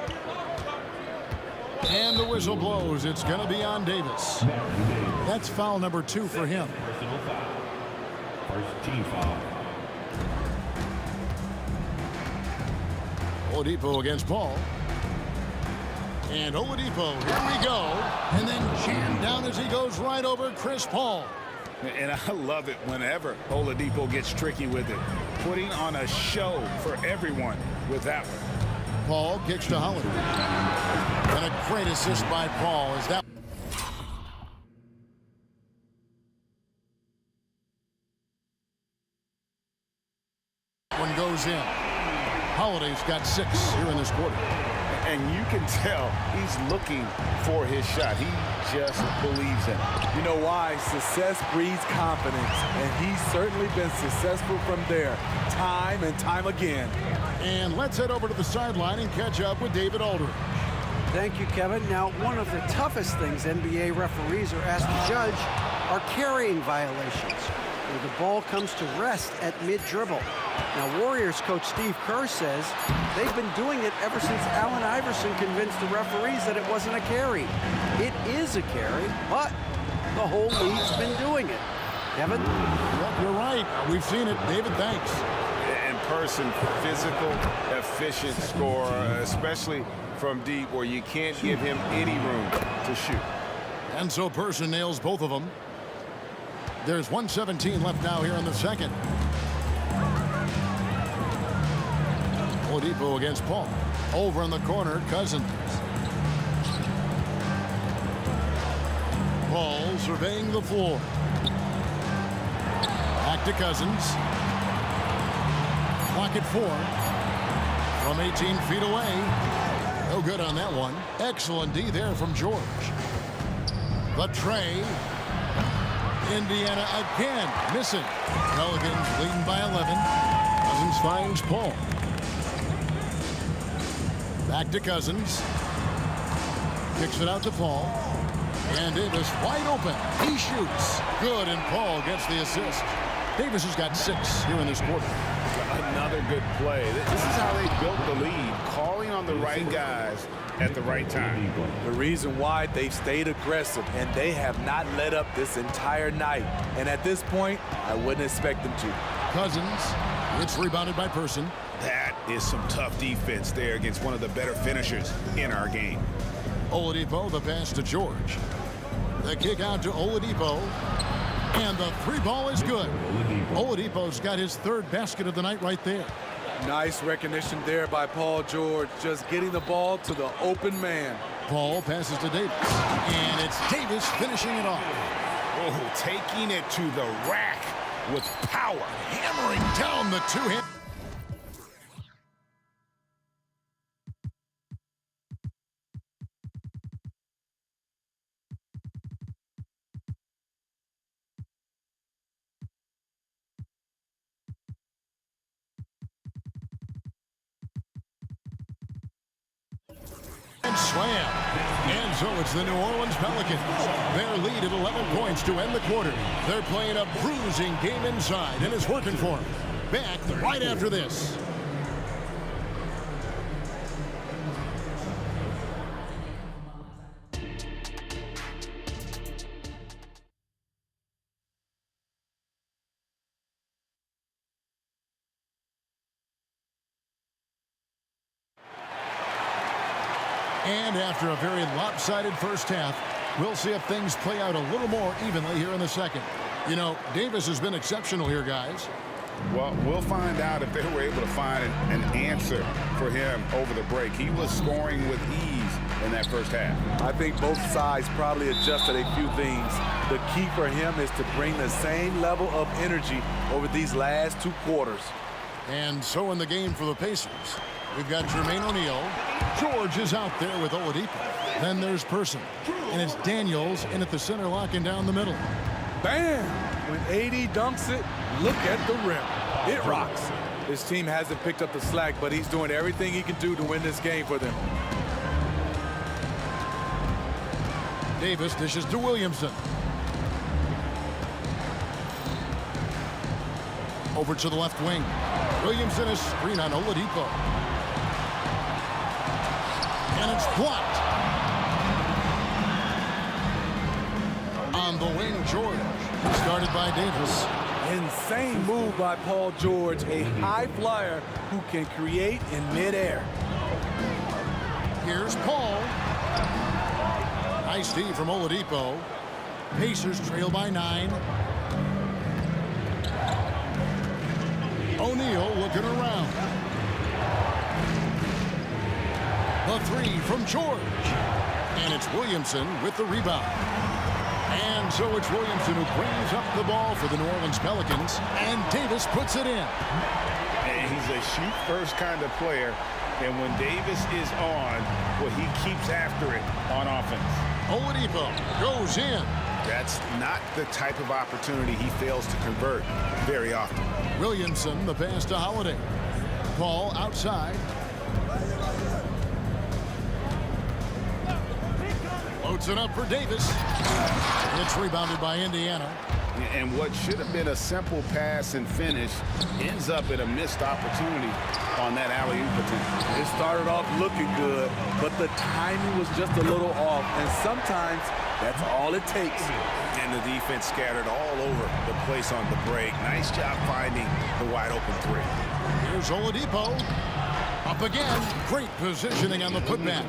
And the whistle blows. It's going to be on Davis. That's foul number 2 for him. Personal foul. First team foul. Oladipo against Paul. And Oladipo, here we go. And then jammed down as he goes right over Chris Paul. And I love it whenever Oladipo gets tricky with it. Putting on a show for everyone with that one. Paul kicks to Holiday. And a great assist by Paul as that one goes in. Holiday's got 6 here in this quarter. And you can tell he's looking for his shot. He just believes in it. You know why? Success breeds confidence, and he's certainly been successful from there, time and time again. And let's head over to the sideline and catch up with David Aldridge. Thank you, Kevin. Now, one of the toughest things NBA referees are asked to judge are carrying violations, where the ball comes to rest at mid-dribble. Now, Warriors coach Steve Kerr says they've been doing it ever since Allen Iverson convinced the referees that it wasn't a carry. It is a carry, but the whole league's been doing it. Kevin? Well, you're right. We've seen it. David, thanks. In person, physical, efficient scorer, especially from deep where you can't give him any room to shoot. And so Person nails both of them. There's 1:17 left now here in the second. Oladipo against Paul. Over in the corner, Cousins. Paul surveying the floor. Back to Cousins. Clock at 4. From 18 feet away. No good on that one. Excellent D there from George. The tray. Indiana again missing. Pelicans leading by 11. Cousins finds Paul. Back to Cousins. Kicks it out to Paul. And Davis wide open. He shoots. Good, and Paul gets the assist. Davis has got 6 here in this quarter. Another good play. This is how they built the lead, calling on the right guys at the right time. The reason why they've stayed aggressive, and they have not let up this entire night. And at this point, I wouldn't expect them to. Cousins. It's rebounded by Person. That is some tough defense there against one of the better finishers in our game. Oladipo, the pass to George. The kick out to Oladipo. And the 3-ball is good. Oladipo's got his 3rd basket of the night right there. Nice recognition there by Paul George, just getting the ball to the open man. Paul passes to Davis. And it's Davis finishing it off. Oh, taking it to the rack with power. Hammering down the 2-hit. Slam. And so it's the New Orleans Pelicans. Their lead at 11 points to end the quarter. They're playing a bruising game inside, and it's working for them. Back right after this. And after a very lopsided first half, we'll see if things play out a little more evenly here in the second. You know, Davis has been exceptional here, guys. Well, we'll find out if they were able to find an answer for him over the break. He was scoring with ease in that first half. I think both sides probably adjusted a few things. The key for him is to bring the same level of energy over these last 2 quarters. And so in the game for the Pacers, we've got Jermaine O'Neal. George is out there with Oladipo. Then there's Person. And it's Daniels in at the center, locking down the middle. Bam! When AD dunks it, look at the rim. It rocks. His team hasn't picked up the slack, but he's doing everything he can do to win this game for them. Davis dishes to Williamson. Over to the left wing. Williamson is screen on Oladipo. And it's blocked. On the wing, George. Started by Davis. Insane move by Paul George, a high flyer who can create in midair. Here's Paul. Nice D from Oladipo. Pacers trail by 9. O'Neal looking around. The 3 from George. And it's Williamson with the rebound. And so it's Williamson who brings up the ball for the New Orleans Pelicans. And Davis puts it in. And he's a shoot-first kind of player. And when Davis is on, well, he keeps after it on offense. Oladipo goes in. That's not the type of opportunity he fails to convert very often. Williamson, the pass to Holiday. Paul outside. Loads it up for Davis. It's rebounded by Indiana. And what should have been a simple pass and finish ends up in a missed opportunity on that alley-oop attempt. It started off looking good, but the timing was just a little off, and sometimes that's all it takes. And the defense scattered all over the place on the break. Nice job finding the wide-open 3. Here's Oladipo. Up again. Great positioning on the putback.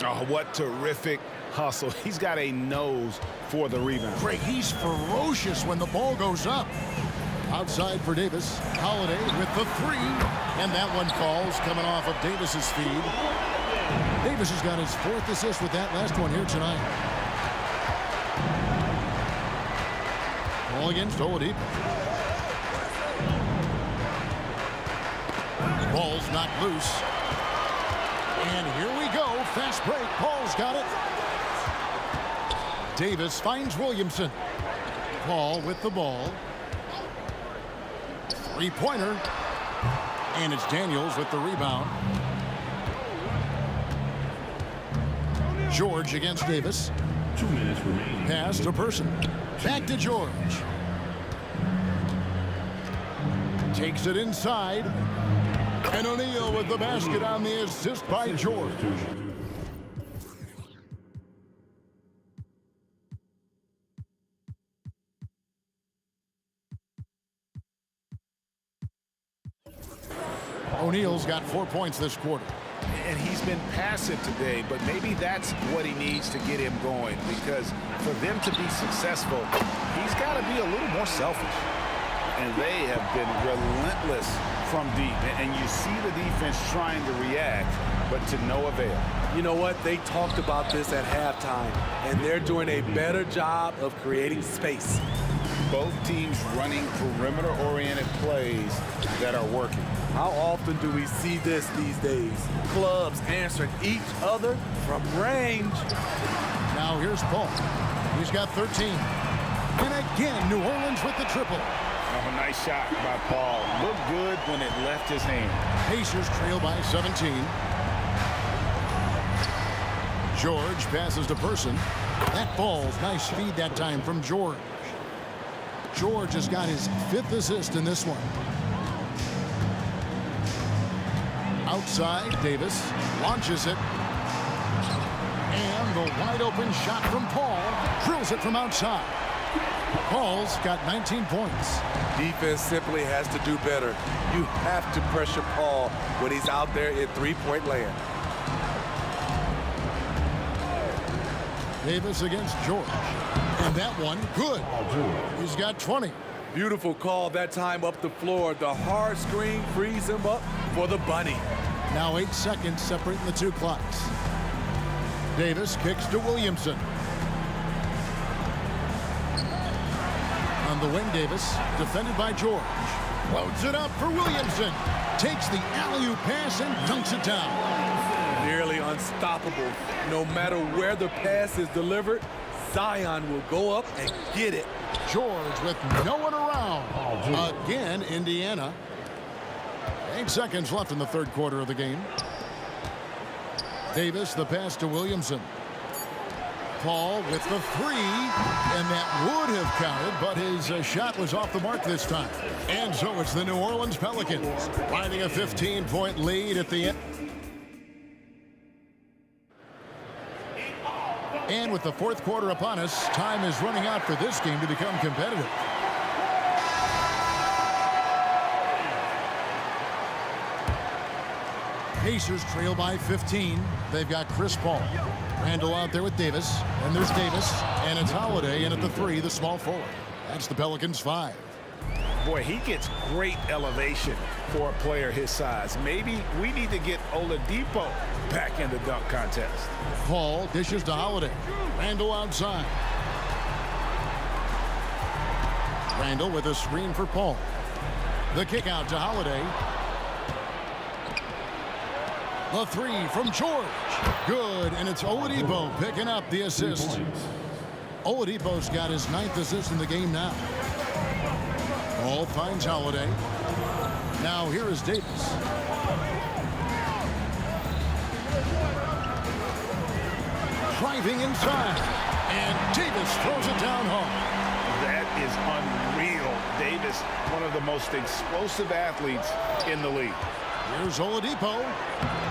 Oh, what terrific hustle. He's got a nose for the rebound. Great. He's ferocious when the ball goes up. Outside for Davis. Holiday with the 3. And that one falls coming off of Davis's feed. Davis has got his 4th assist with that last one here tonight. Ball against Oladipo. Ball's knocked loose. And here we go. Fast break. Paul's got it. Davis finds Williamson. Paul with the ball. 3-pointer. And it's Daniels with the rebound. George against Davis. 2 minutes remaining. Pass to Person. Back to George. Takes it inside. And O'Neal with the basket on the assist by George. O'Neal's got 4 points this quarter. And he's been passive today, but maybe that's what he needs to get him going, because for them to be successful, he's got to be a little more selfish. And they have been relentless from deep. And you see the defense trying to react, but to no avail. You know what? They talked about this at halftime, and they're doing a better job of creating space. Both teams running perimeter-oriented plays that are working. How often do we see this these days? Clubs answering each other from range. Now here's Paul. He's got 13. And again, New Orleans with the triple. Oh, nice shot by Paul. Looked good when it left his hand. Pacers trail by 17. George passes to Person. That ball's nice feed that time from George. George has got his 5th assist in this one. Outside, Davis launches it. And the wide open shot from Paul. Drills it from outside. Paul's got 19 points. Defense simply has to do better. You have to pressure Paul when he's out there in 3-point land. Davis against George. And that one, good. He's got 20. Beautiful call that time up the floor. The hard screen frees him up for the bunny. Now 8 seconds separating the 2 clocks. Davis kicks to Williamson. On the wing, Davis, defended by George. Loads it up for Williamson. Takes the alley-oop pass and dunks it down. Nearly unstoppable. No matter where the pass is delivered, Zion will go up and get it. George with no one around. Again, Indiana. 8 seconds left in the 3rd quarter of the game. Davis, the pass to Williamson. Paul with the 3, and that would have counted, but his shot was off the mark this time. And so it's the New Orleans Pelicans finding a 15-point lead at the end. And with the 4th quarter upon us, time is running out for this game to become competitive. Pacers trail by 15. They've got Chris Paul. Randall out there with Davis. And there's Davis. And it's Holiday in at the 3, the small forward. That's the Pelicans 5. Boy, he gets great elevation for a player his size. Maybe we need to get Oladipo back in the dunk contest. Paul dishes to Holiday. Randall outside. Randall with a screen for Paul. The kick out to Holiday. The 3 from George. Good, and it's Oladipo picking up the assist. Oladipo's got his 9th assist in the game now. Paul finds Holiday. Now here is Davis. Driving inside. And Davis throws it down hard. That is unreal. Davis, one of the most explosive athletes in the league. Here's Oladipo.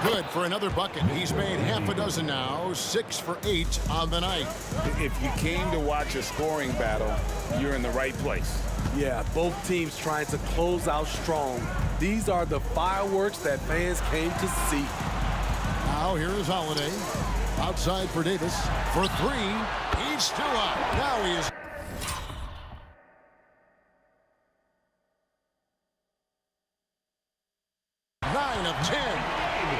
Good for another bucket. He's made half a dozen now. 6 for 8 on the night. If you came to watch a scoring battle, you're in the right place. Yeah, both teams trying to close out strong. These are the fireworks that fans came to see. Now here is Holiday. Outside for Davis. For 3. He's still up. Now he is.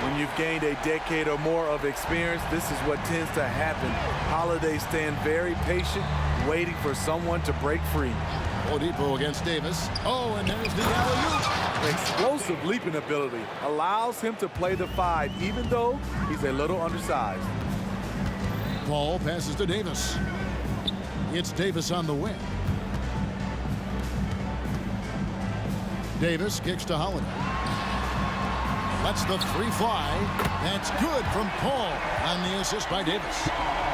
When you've gained a decade or more of experience, this is what tends to happen. Holiday stand very patient, waiting for someone to break free. Oladipo against Davis. Oh, and there's the alley-oop. Explosive leaping ability allows him to play the 5, even though he's a little undersized. Paul passes to Davis. It's Davis on the wing. Davis kicks to Holiday. That's the 3 fly. That's good from Paul on the assist by Davis.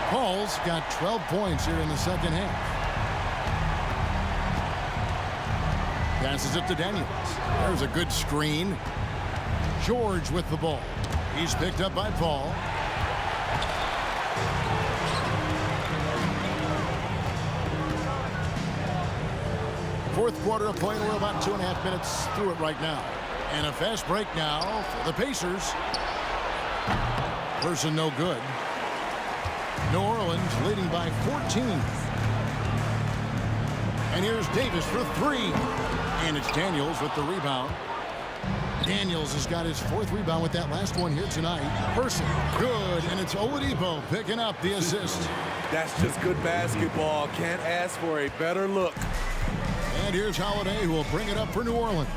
Paul's got 12 points here in the second half. Passes it to Daniels. There's a good screen. George with the ball. He's picked up by Paul. Fourth quarter of play. We're about 2.5 minutes through it right now. And a fast break now for the Pacers. Person no good. New Orleans leading by 14. And here's Davis for 3. And it's Daniels with the rebound. Daniels has got his 4th rebound with that last one here tonight. Person, good, and it's Oladipo picking up the assist. That's just good basketball. Can't ask for a better look. And here's Holiday, who will bring it up for New Orleans.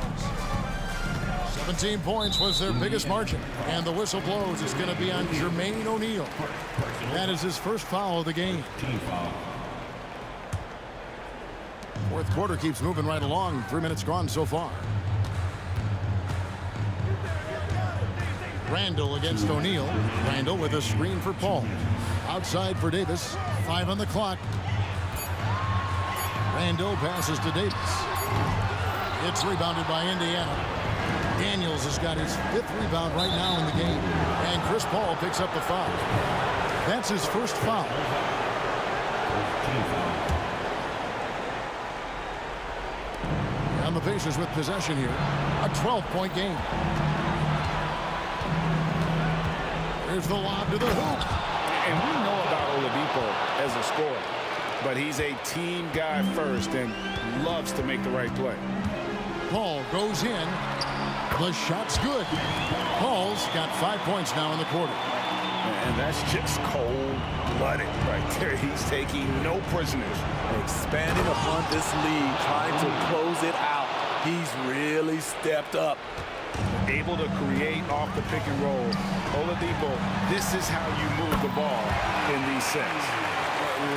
17 points was their biggest margin. And the whistle blows. It's going to be on Jermaine O'Neal. That is his first foul of the game. Fourth quarter keeps moving right along. 3 minutes gone so far. Randall against O'Neal. Randall with a screen for Paul. Outside for Davis. 5 on the clock. Randall passes to Davis. It's rebounded by Indiana. Daniels has got his 5th rebound right now in the game. And Chris Paul picks up the foul. That's his first foul. And the Pacers with possession here. A 12-point game. Here's the lob to the hoop. And we know about Oladipo as a scorer, but he's a team guy first and loves to make the right play. Paul goes in. The shot's good. Paul's got 5 points now in the quarter. And that's just cold-blooded right there. He's taking no prisoners. Expanding upon this lead, trying to close it out. He's really stepped up. Able to create off the pick and roll. Oladipo, this is how you move the ball in these sets.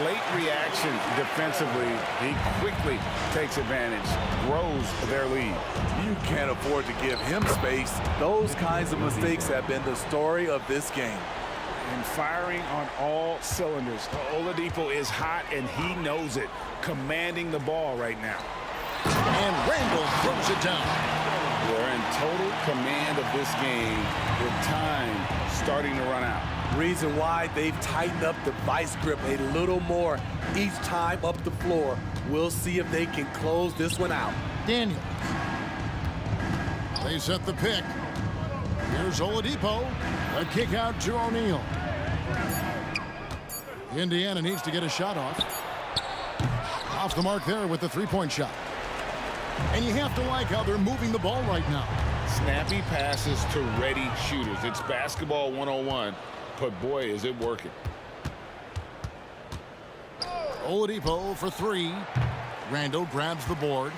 Late reaction defensively, he quickly takes advantage, grows their lead. You can't afford to give him space. Those kinds of mistakes have been the story of this game. And firing on all cylinders. Oladipo is hot, and he knows it, commanding the ball right now. And Randall throws it down. They're in total command of this game with time starting to run out. Reason why they've tightened up the vice grip a little more each time up the floor. We'll see if they can close this one out. Daniels. They set the pick. Here's Oladipo. A kick out to O'Neal. Indiana needs to get a shot off. Off the mark there with the three-point shot. And you have to like how they're moving the ball right now. Snappy passes to ready shooters. It's basketball 101, but boy, is it working. Oladipo for three. Randall grabs the board.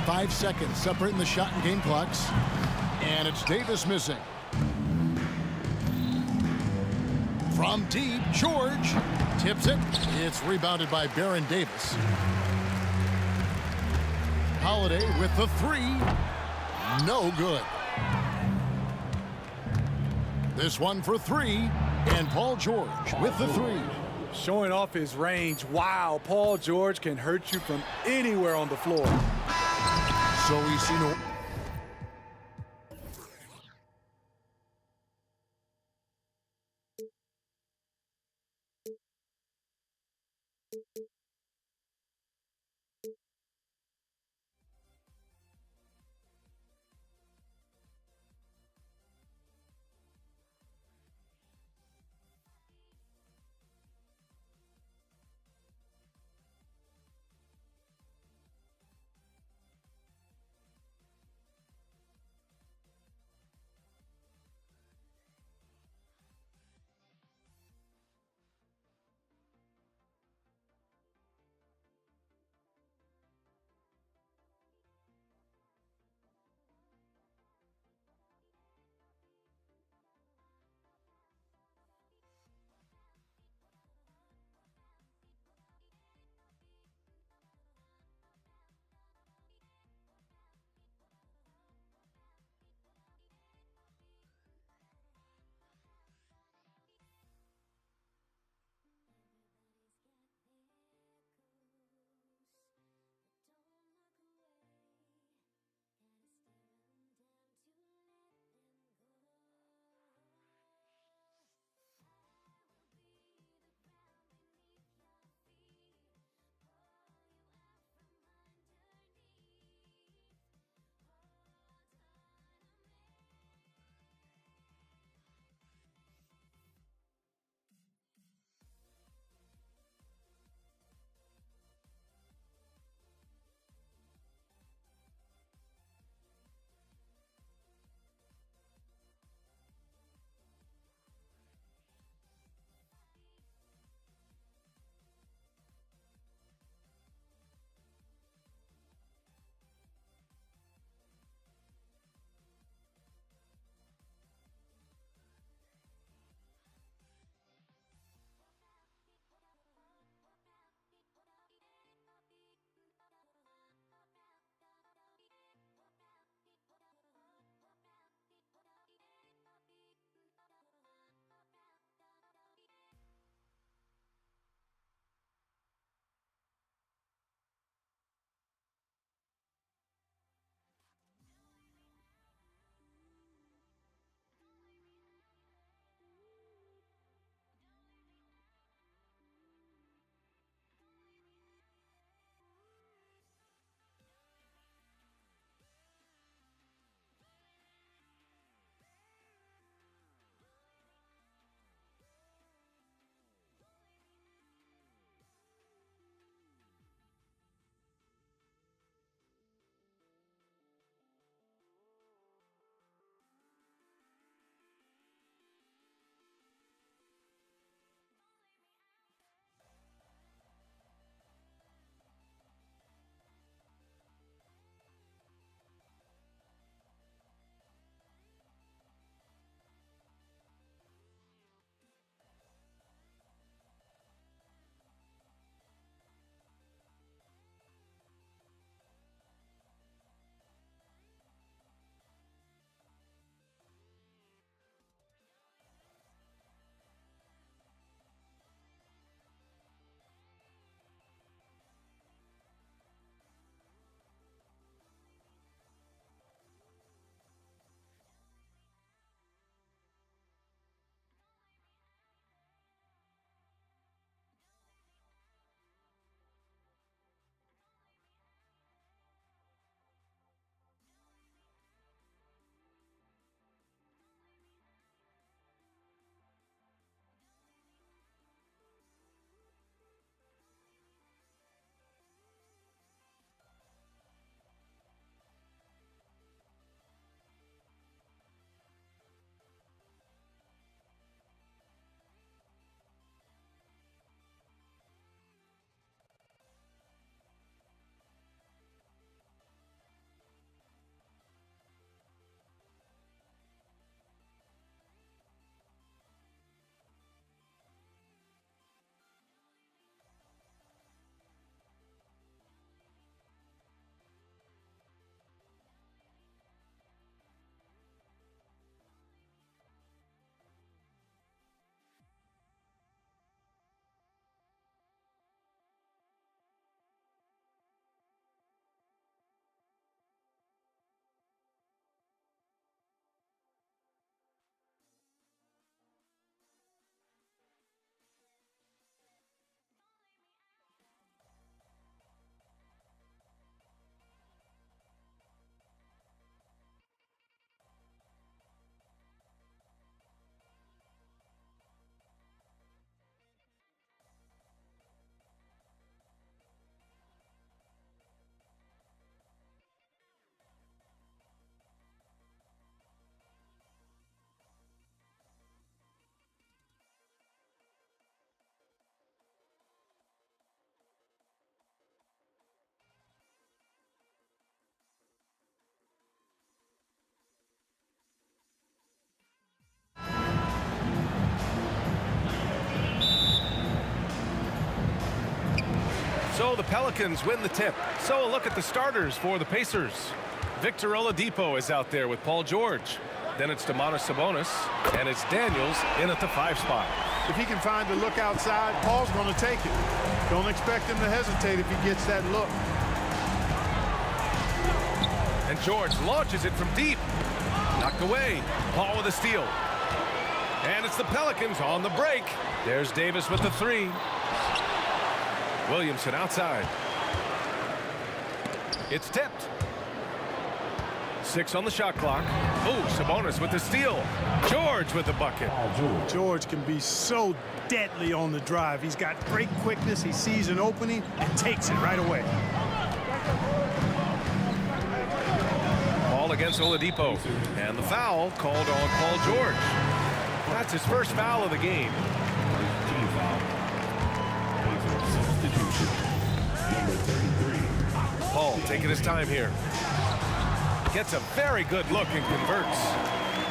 5 seconds separating the shot and game clocks. And it's Davis missing. From deep, George tips it. It's rebounded by Baron Davis. Holiday with the three. No good. This one for three. And Paul George with the three. Showing off his range. Wow, Paul George can hurt you from anywhere on the floor. So we see no... So the Pelicans win the tip. So a look at the starters for the Pacers. Victor Oladipo is out there with Paul George. Then it's Domantas Sabonis, and it's Daniels in at the 5 spot. If he can find the look outside, Paul's going to take it. Don't expect him to hesitate if he gets that look. And George launches it from deep. Knocked away. Paul with a steal. And it's the Pelicans on the break. There's Davis with the 3. Williamson outside. It's tipped. 6 on the shot clock. Oh, Sabonis with the steal. George with the bucket. George can be so deadly on the drive. He's got great quickness. He sees an opening and takes it right away. Ball against Oladipo. And the foul called on Paul George. That's his first foul of the game. Paul taking his time here. Gets a very good look and converts.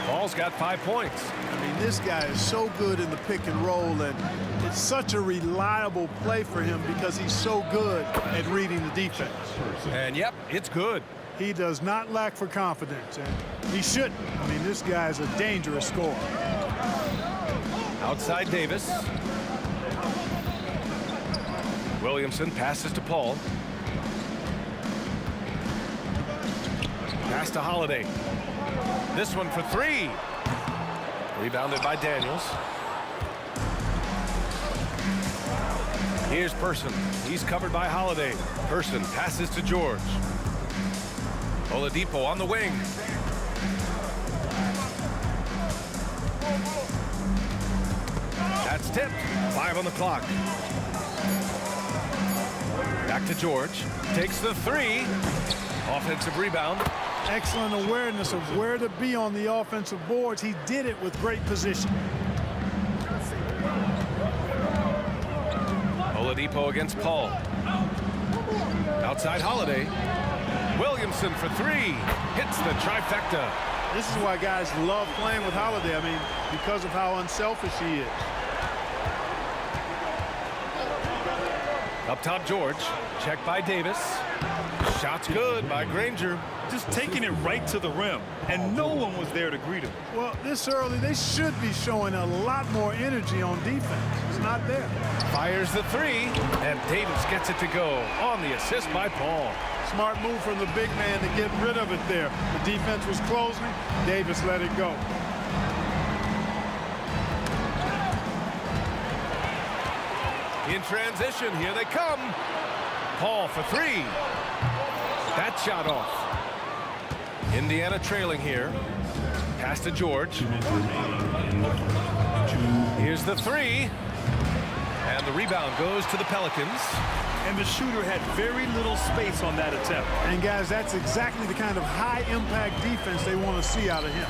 Paul's got 5 points. I mean, this guy is so good in the pick and roll, and it's such a reliable play for him because he's so good at reading the defense. And yep, it's good. He does not lack for confidence, and he shouldn't. I mean, this guy is a dangerous scorer. Outside Davis. Williamson passes to Paul. Pass to Holiday. This one for 3. Rebounded by Daniels. Here's Person. He's covered by Holiday. Person passes to George. Oladipo on the wing. That's tipped. 5 on the clock. Back to George. Takes the 3. Offensive rebound. Excellent awareness of where to be on the offensive boards. He did it with great position. Oladipo against Paul. Outside Holiday. Williamson for 3. Hits the trifecta. This is why guys love playing with Holiday. I mean, because of how unselfish he is. Up top, George. Checked by Davis. Shot's good by Granger. Just taking it right to the rim, and no one was there to greet him. Well, this early, they should be showing a lot more energy on defense. It's not there. Fires the 3, and Davis gets it to go on the assist by Paul. Smart move from the big man to get rid of it there. The defense was closing. Davis let it go. In transition, here they come. Paul for 3. That shot off. Indiana trailing here. Pass to George. Here's the 3. And the rebound goes to the Pelicans. And the shooter had very little space on that attempt. And guys, that's exactly the kind of high-impact defense they want to see out of him.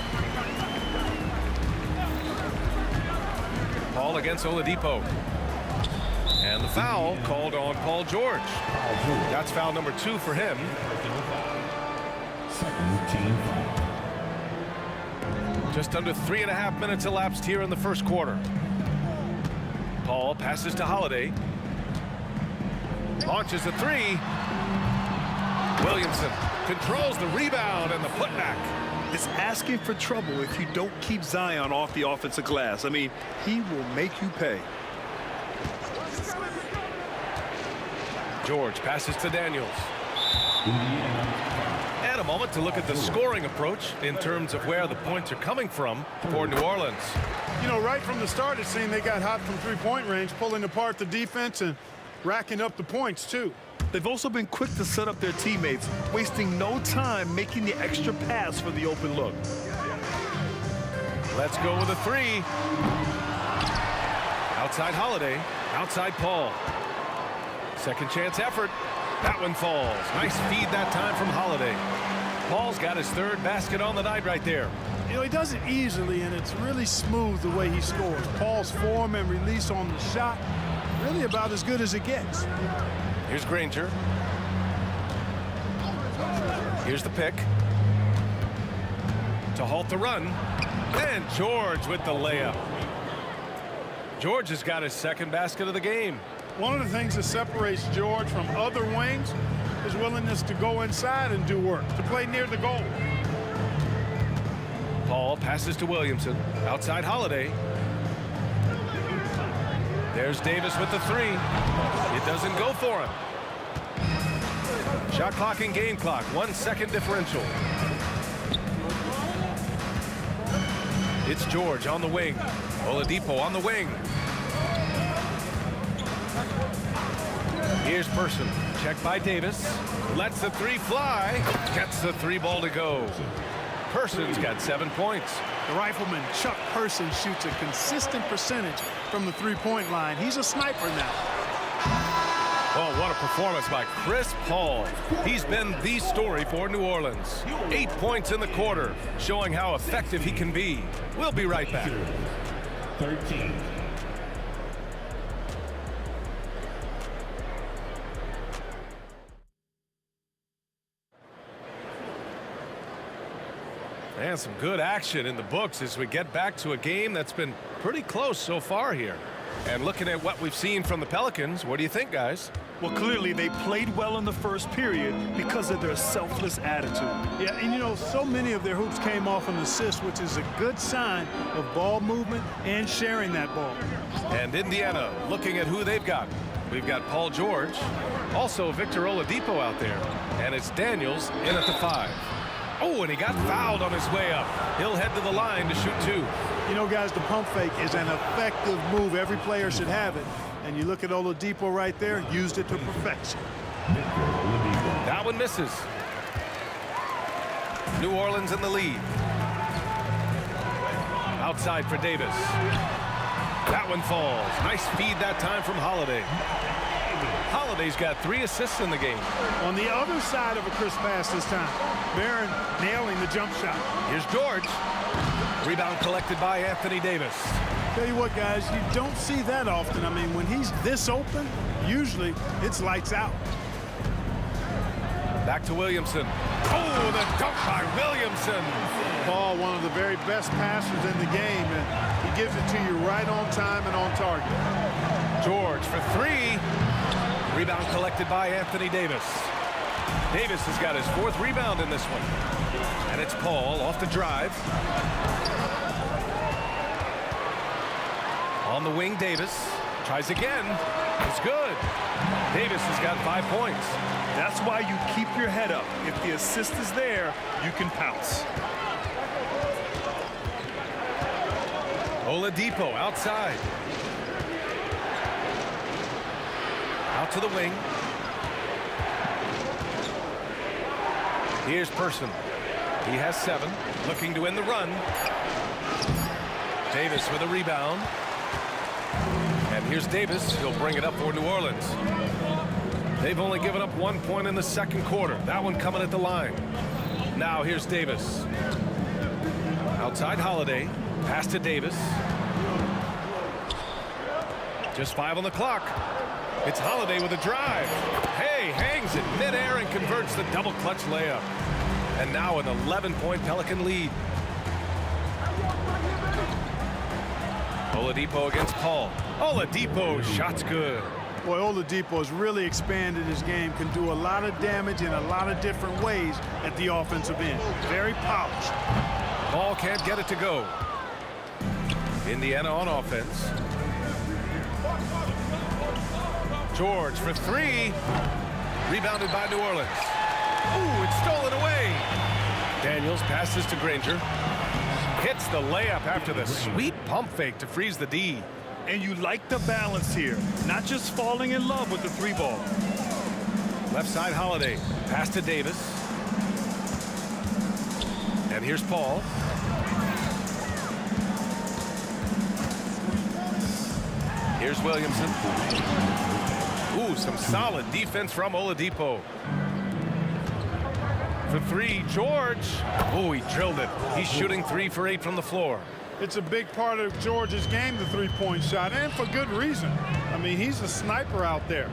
Paul against Oladipo. And the foul called on Paul George. That's foul number 2 for him. Just under 3.5 minutes elapsed here in the first quarter. Paul passes to Holiday. Launches a 3. Williamson controls the rebound and the putback. It's asking for trouble if you don't keep Zion off the offensive glass. I mean, he will make you pay. George passes to Daniels. And a moment to look at the scoring approach in terms of where the points are coming from for New Orleans. You know, right from the start, it seemed they got hot from three-point range, pulling apart the defense and racking up the points, too. They've also been quick to set up their teammates, wasting no time making the extra pass for the open look. Let's go with a 3. Outside Holiday, outside Paul. Second chance effort. That one falls. Nice feed that time from Holiday. Paul's got his 3rd basket on the night right there. You know, he does it easily, and it's really smooth the way he scores. Paul's form and release on the shot, really about as good as it gets. Here's Granger. Here's the pick. To halt the run. And George with the layup. George has got his second basket of the game. One of the things that separates George from other wings is willingness to go inside and do work, to play near the goal. Paul passes to Williamson. Outside Holiday. There's Davis with the three. It doesn't go for him. Shot clock and game clock. 1 second differential. It's George on the wing. Oladipo on the wing. Here's Person. Checked by Davis. Lets the three fly. Gets the three ball to go. Person's got 7 points. The rifleman, Chuck Person, shoots a consistent percentage from the three-point line. He's a sniper now. Oh, what a performance by Chris Paul. He's been the story for New Orleans. 8 points in the quarter, showing how effective he can be. We'll be right back. 13. And some good action in the books as we get back to a game that's been pretty close so far here. And looking at what we've seen from the Pelicans, what do you think, guys? Well, clearly they played well in the first period because of their selfless attitude. Yeah, and you know, so many of their hoops came off an assist, which is a good sign of ball movement and sharing that ball. And Indiana looking at who they've got. We've got Paul George, also Victor Oladipo out there, and it's Daniels in at the 5. Oh, and he got fouled on his way up. He'll head to the line to shoot 2. You know, guys, the pump fake is an effective move. Every player should have it. And you look at Oladipo right there, used it to perfection. That one misses. New Orleans in the lead. Outside for Davis. That one falls. Nice feed that time from Holiday. Holiday's got 3 assists in the game. On the other side of a crisp pass this time. Barron nailing the jump shot. Here's George. Rebound collected by Anthony Davis. Tell you what, guys, you don't see that often. I mean, when he's this open, usually it's lights out. Back to Williamson. Oh, the dunk by Williamson. Paul, one of the very best passers in the game, and he gives it to you right on time and on target. George for 3. Rebound collected by Anthony Davis. Davis has got his 4th rebound in this one. And it's Paul off the drive. On the wing, Davis tries again. It's good. Davis has got 5 points. That's why you keep your head up. If the assist is there, you can pounce. Oladipo outside. Out to the wing. Here's Person. He has 7. Looking to win the run. Davis with a rebound. And here's Davis. He'll bring it up for New Orleans. They've only given up 1 point in the second quarter. That one coming at the line. Now here's Davis. Outside Holiday. Pass to Davis. Just 5 on the clock. It's Holiday with a drive. Hey, hangs it midair and converts the double clutch layup. And now an 11-point Pelican lead. Oladipo against Paul. Oladipo, shot's good. Boy, Oladipo has really expanded his game, can do a lot of damage in a lot of different ways at the offensive end. Very polished. Ball can't get it to go. Indiana on offense. George for 3. Rebounded by New Orleans. Ooh, it's stolen away. Daniels passes to Granger. Hits the layup after the sweet pump fake to freeze the D. And you like the balance here. Not just falling in love with the 3 ball. Left side Holiday. Pass to Davis. And here's Paul. Here's Williamson. Ooh, some solid defense from Oladipo. For 3, George. Oh, he drilled it. He's shooting 3 for 8 from the floor. It's a big part of George's game, the three-point shot, and for good reason. I mean, he's a sniper out there.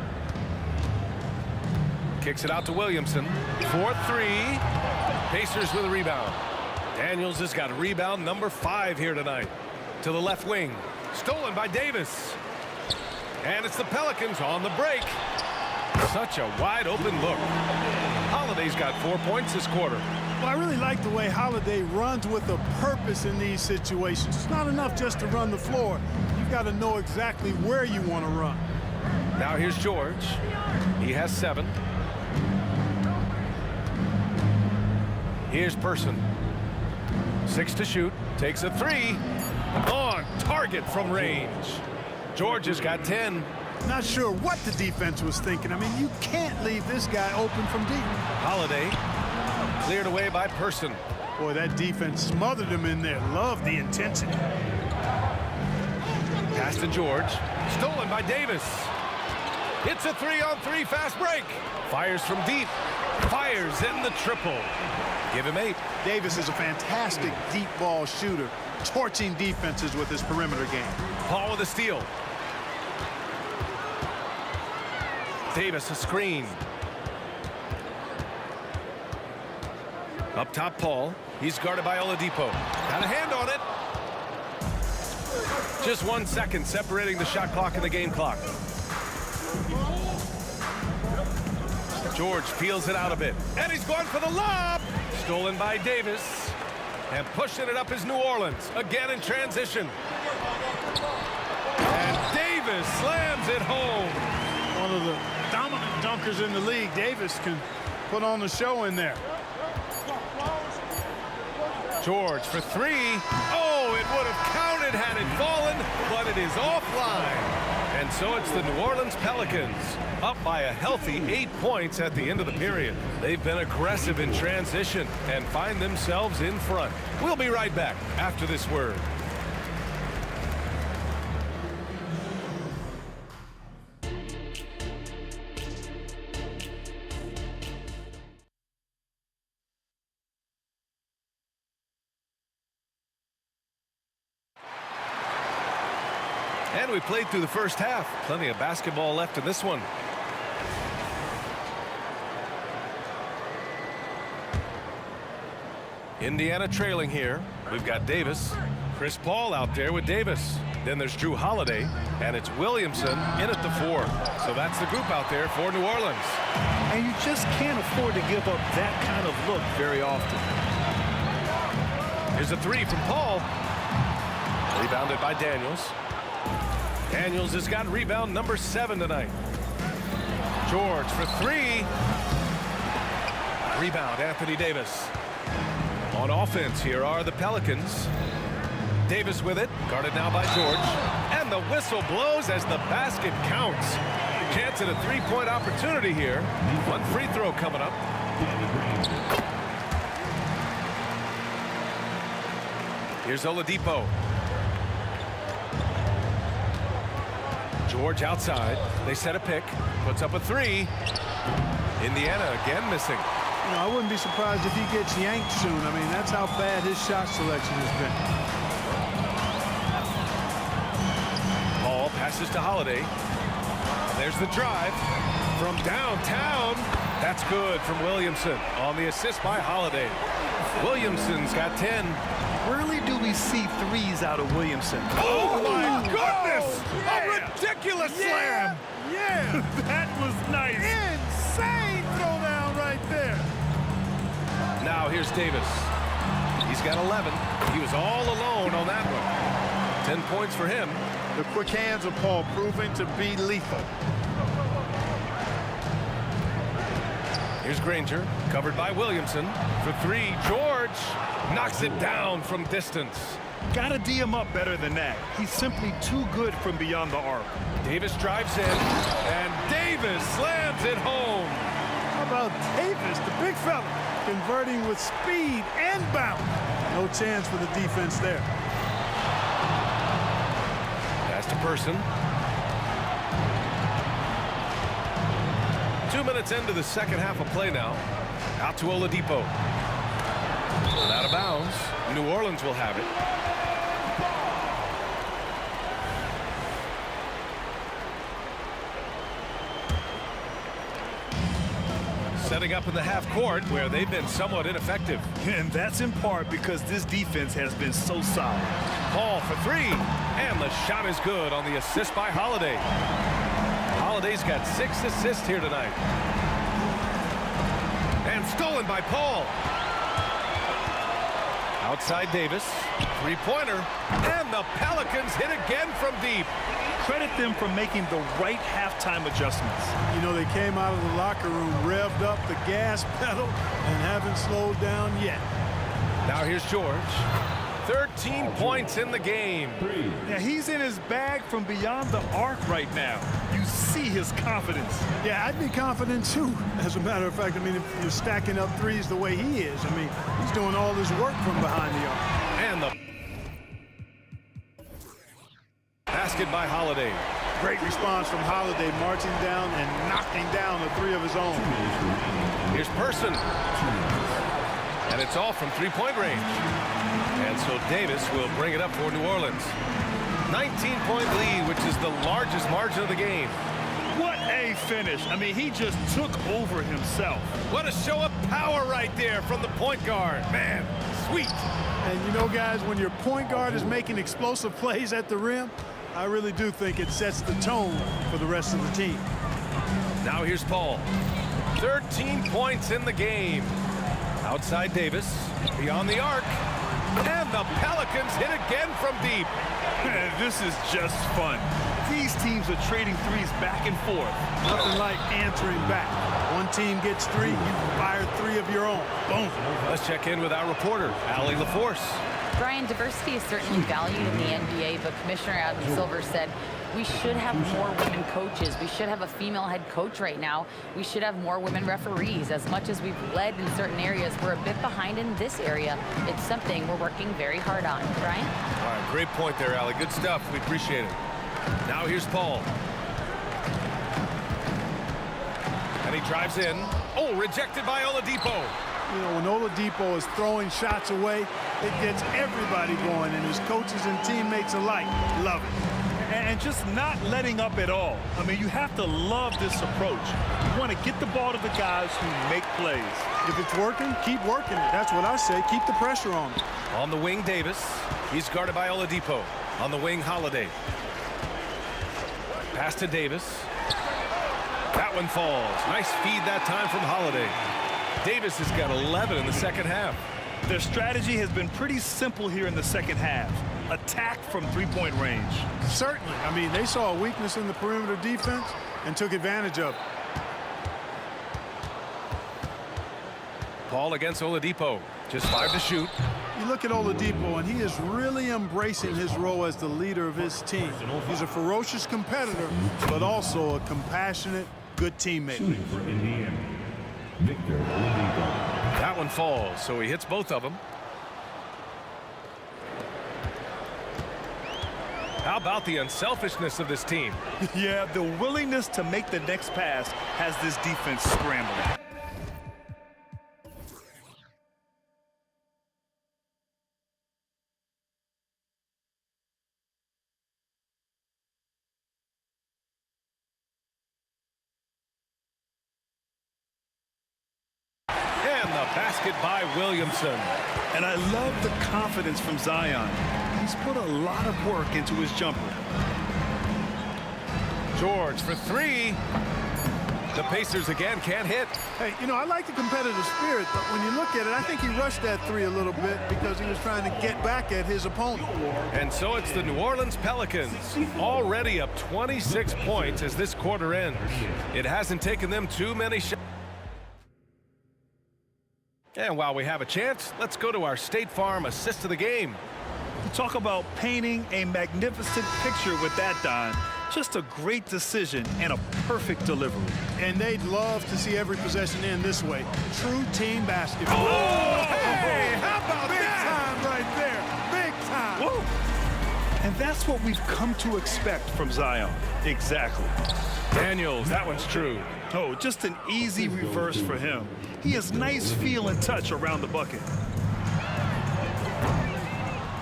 Kicks it out to Williamson. 4-3. Pacers with a rebound. Daniels has got rebound number 5 here tonight. To the left wing. Stolen by Davis. And it's the Pelicans on the break. Such a wide open look. Holiday's got 4 points this quarter. Well, I really like the way Holiday runs with a purpose in these situations. It's not enough just to run the floor. You've got to know exactly where you want to run. Now here's George. He has 7. Here's Person. 6 to shoot. Takes a 3. On target from range. George has got 10. Not sure what the defense was thinking. I mean, you can't leave this guy open from deep. Holiday cleared away by Person. Boy, that defense smothered him in there. Love the intensity. Pass to George. Stolen by Davis. It's a 3-on-3 fast break. Fires from deep. Fires in the triple. Give him 8. Davis is a fantastic deep ball shooter, torching defenses with his perimeter game. Paul with a steal. Davis a screen. Up top, Paul. He's guarded by Oladipo. Got a hand on it. Just 1 second separating the shot clock and the game clock. George peels it out a bit. And he's going for the lob. Stolen by Davis. And pushing it up is New Orleans. Again in transition. And Davis slams it home. One of the dominant dunkers in the league. Davis can put on the show in there. George for 3. Oh, it would have counted had it fallen, but it is offline. And so it's the New Orleans Pelicans up by a healthy 8 points at the end of the period. They've been aggressive in transition and find themselves in front. We'll be right back after this word. And we played through the first half. Plenty of basketball left in this one. Indiana trailing here. We've got Davis. Chris Paul out there with Davis. Then there's Drew Holiday. And it's Williamson in at the 4. So that's the group out there for New Orleans. And you just can't afford to give up that kind of look very often. Here's a 3 from Paul. Rebounded by Daniels. Daniels has got rebound number 7 tonight. George for 3. Rebound, Anthony Davis. On offense, here are the Pelicans. Davis with it, guarded now by George. And the whistle blows as the basket counts. Chance at a 3-point opportunity here. 1 free throw coming up. Here's Oladipo. George outside. They set a pick. Puts up a 3. Indiana again missing. You know, I wouldn't be surprised if he gets yanked soon. I mean, that's how bad his shot selection has been. Paul passes to Holiday. There's the drive from downtown. That's good from Williamson on the assist by Holiday. Williamson's got 10. Rarely do we see threes out of Williamson. Oh my goodness! A ridiculous slam! Yeah! That was nice. Insane throwdown right there. Now here's Davis. He's got 11. He was all alone on that one. 10 points for him. The quick hands of Paul proving to be lethal. Here's Granger, covered by Williamson. For 3, George knocks it down from distance. Gotta D him up better than that. He's simply too good from beyond the arc. Davis drives in, and Davis slams it home. How about Davis, the big fella, converting with speed and bounce? No chance for the defense there. Pass to Person. 2 minutes into the second half of play now. Out to Oladipo. Out of bounds. New Orleans will have it. setting up in the half court where they've been somewhat ineffective. And that's in part because this defense has been so solid. Paul for three, and the shot is good on the assist by Holiday. Holiday's got 6 assists here tonight. And stolen by Paul. Outside Davis, three-pointer, and the Pelicans hit again from deep. Credit them for making the right halftime adjustments. You know, they came out of the locker room, revved up the gas pedal, and haven't slowed down yet. Now here's George. 13 points in the game. Now he's in his bag from beyond the arc right now. You see his confidence. Yeah, I'd be confident too. As a matter of fact, I mean, if you're stacking up threes the way he is, I mean, he's doing all his work from behind the arc. And the basket by Holiday. Great response from Holiday, marching down and knocking down the three of his own. Here's Person. And it's all from three-point range. And so Davis will bring it up for New Orleans. 19-point lead, which is the largest margin of the game. What a finish. I mean, he just took over himself. What a show of power right there from the point guard. Man, sweet. And you know, guys, when your point guard is making explosive plays at the rim, I really do think it sets the tone for the rest of the team. Now here's Paul. 13 points in the game. Outside Davis, beyond the arc. And the Pelicans hit again from deep. Man, this is just fun. These teams are trading threes back and forth. Nothing like answering back. One team gets three, you fire three of your own. Boom. Let's check in with our reporter, Allie LaForce. Brian, diversity is certainly valued in the NBA, but Commissioner Adam Silver said we should have more women coaches. We should have a female head coach right now. We should have more women referees. As much as we've led in certain areas, we're a bit behind in this area. It's something we're working very hard on. Brian? All right, great point there, Allie. Good stuff. We appreciate it. Now here's Paul. And he drives in. Oh, rejected by Oladipo. You know, when Oladipo is throwing shots away, it gets everybody going, and his coaches and teammates alike love it. And just not letting up at all. I mean, you have to love this approach. You want to get the ball to the guys who make plays. If it's working, keep working it. That's what I say. Keep the pressure on him. On the wing, Davis. He's guarded by Oladipo. On the wing, Holiday. Pass to Davis. That one falls. Nice feed that time from Holiday. Davis has got 11 in the second half. Their strategy has been pretty simple here in the second half. Attack from three-point range. Certainly. I mean, they saw a weakness in the perimeter defense and took advantage of it. Paul against Oladipo. Just 5 to shoot. You look at Oladipo, and he is really embracing his role as the leader of his team. He's a ferocious competitor, but also a compassionate, good teammate. For Indiana, Victor Oladipo. That one falls, so he hits both of them. How about the unselfishness of this team? Yeah, the willingness to make the next pass has this defense scrambling. And the basket by Williamson. And I love the confidence from Zion. He's put a lot of work into his jumper. George for three. The Pacers again can't hit. Hey, you know, I like the competitive spirit, but when you look at it, I think he rushed that three a little bit because he was trying to get back at his opponent. And so it's the New Orleans Pelicans, already up 26 points as this quarter ends. It hasn't taken them too many shots. And while we have a chance, let's go to our State Farm assist of the game. Talk about painting a magnificent picture with that, Don. Just a great decision and a perfect delivery. And they'd love to see every possession end this way. True team basketball. Oh, hey, how about Big that? time right there. Big time. Whoa. And that's what we've come to expect from Zion. Exactly. Daniels, that one's true. Oh, just an easy reverse for him. He has nice feel and touch around the bucket.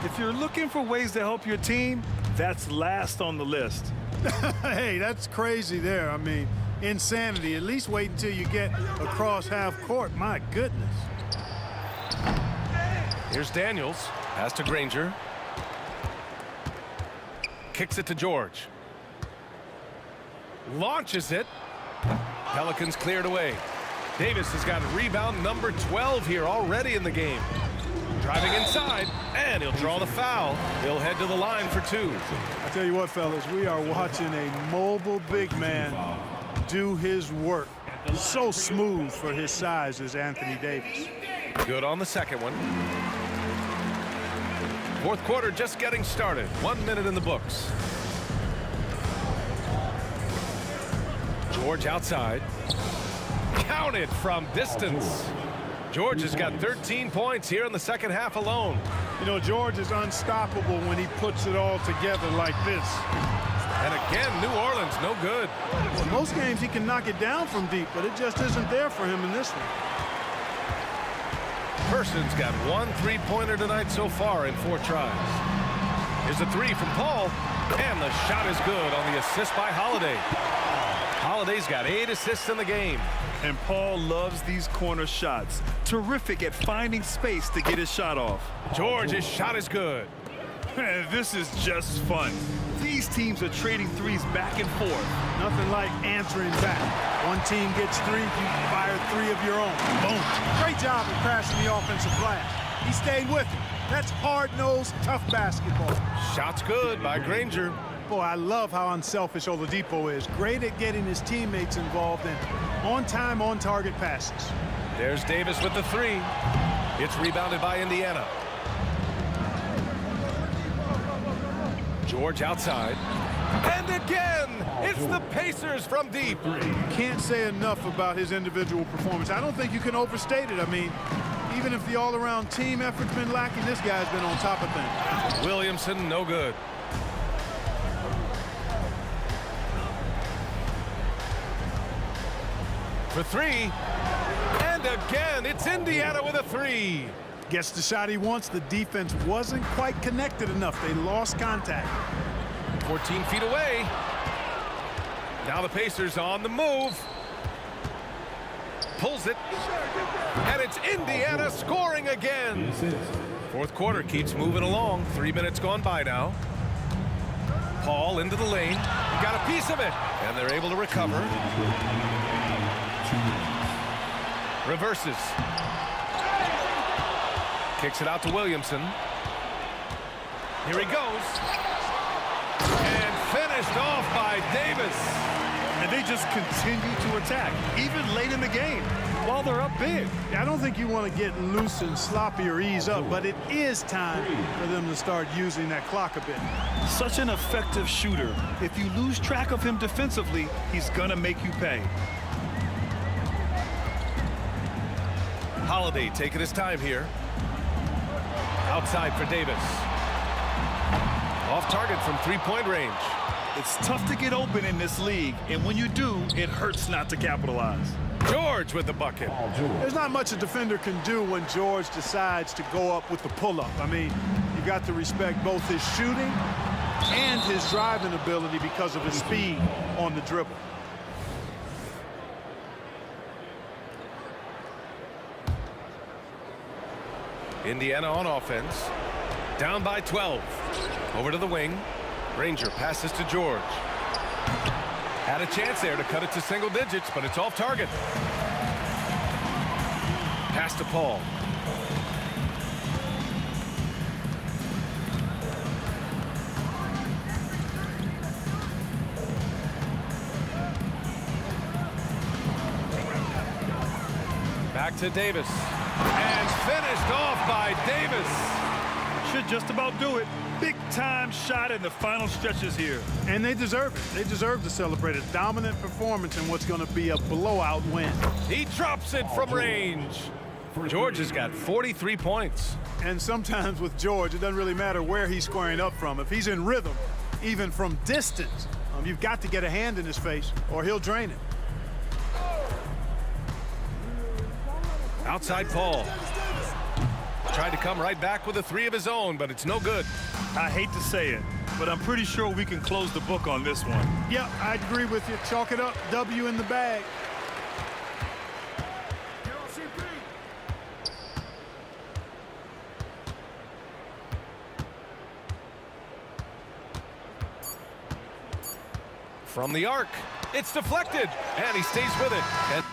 If you're looking for ways to help your team, that's last on the list. Hey, that's crazy there. I mean, insanity. At least wait until you get across half court. My goodness. Here's Daniels. Pass to Granger. Kicks it to George. Launches it. Pelicans cleared away. Davis has got rebound number 12 here already in the game. Driving inside, and he'll draw the foul. He'll head to the line for 2. I tell you what, fellas, we are watching a mobile big man do his work. So smooth for his size is Anthony Davis. Good on the second one. Fourth quarter just getting started. 1 minute in the books. George outside. Counted from distance. George has got 13 points here in the second half alone. You know, George is unstoppable when he puts it all together like this. And again, New Orleans, no good. In most games, he can knock it down from deep, but it just isn't there for him in this one. Person's got 1 3-pointer tonight so far in 4 tries. Here's a 3 from Paul, and the shot is good on the assist by Holiday. Holiday's got 8 assists in the game. And Paul loves these corner shots. Terrific at finding space to get his shot off. George's shot is good. This is just fun. These teams are trading threes back and forth. Nothing like answering back. One team gets 3, you fire 3 of your own. Boom. Great job of crashing the offensive glass. He stayed with it. That's hard-nosed, tough basketball. Shot's good by Granger. Boy, I love how unselfish Oladipo is. Great at getting his teammates involved in on-time, on-target passes. There's Davis with the 3. It's rebounded by Indiana. George outside. And again, it's the Pacers from deep. Can't say enough about his individual performance. I don't think you can overstate it. I mean, even if the all-around team effort's been lacking, this guy's been on top of things. Williamson, no good. For 3. And again, it's Indiana with a 3. Gets the shot he wants. The defense wasn't quite connected enough. They lost contact. 14 feet away. Now the Pacers on the move. Pulls it. And it's Indiana scoring again. Fourth quarter keeps moving along. 3 minutes gone by now. Paul into the lane. He got a piece of it. And they're able to recover. Reverses. Kicks it out to Williamson. Here he goes. And finished off by Davis. And they just continue to attack, even late in the game, while they're up big. I don't think you want to get loose and sloppy or ease up, but it is time for them to start using that clock a bit. Such an effective shooter. If you lose track of him defensively, he's going to make you pay. Holiday taking his time here. Outside for Davis. Off target from 3-point range. It's tough to get open in this league, and when you do, it hurts not to capitalize. George with the bucket. There's not much a defender can do when George decides to go up with the pull-up. I mean, you got to respect both his shooting and his driving ability because of his speed on the dribble. Indiana on offense. Down by 12. Over to the wing. Granger passes to George. Had a chance there to cut it to single digits, but it's off target. Pass to Paul. Back to Davis. And finished off by Davis. Should just about do it. Big time shot in the final stretches here. And they deserve it. They deserve to celebrate a dominant performance in what's going to be a blowout win. He drops it from range. George has got 43 points. And sometimes with George, it doesn't really matter where he's squaring up from. If he's in rhythm, even from distance, you've got to get a hand in his face or he'll drain it. Outside Paul. Tried to come right back with a 3 of his own, but it's no good. I hate to say it, but I'm pretty sure we can close the book on this one. Yep, I agree with you. Chalk it up. W in the bag. From the arc, it's deflected, and he stays with it. And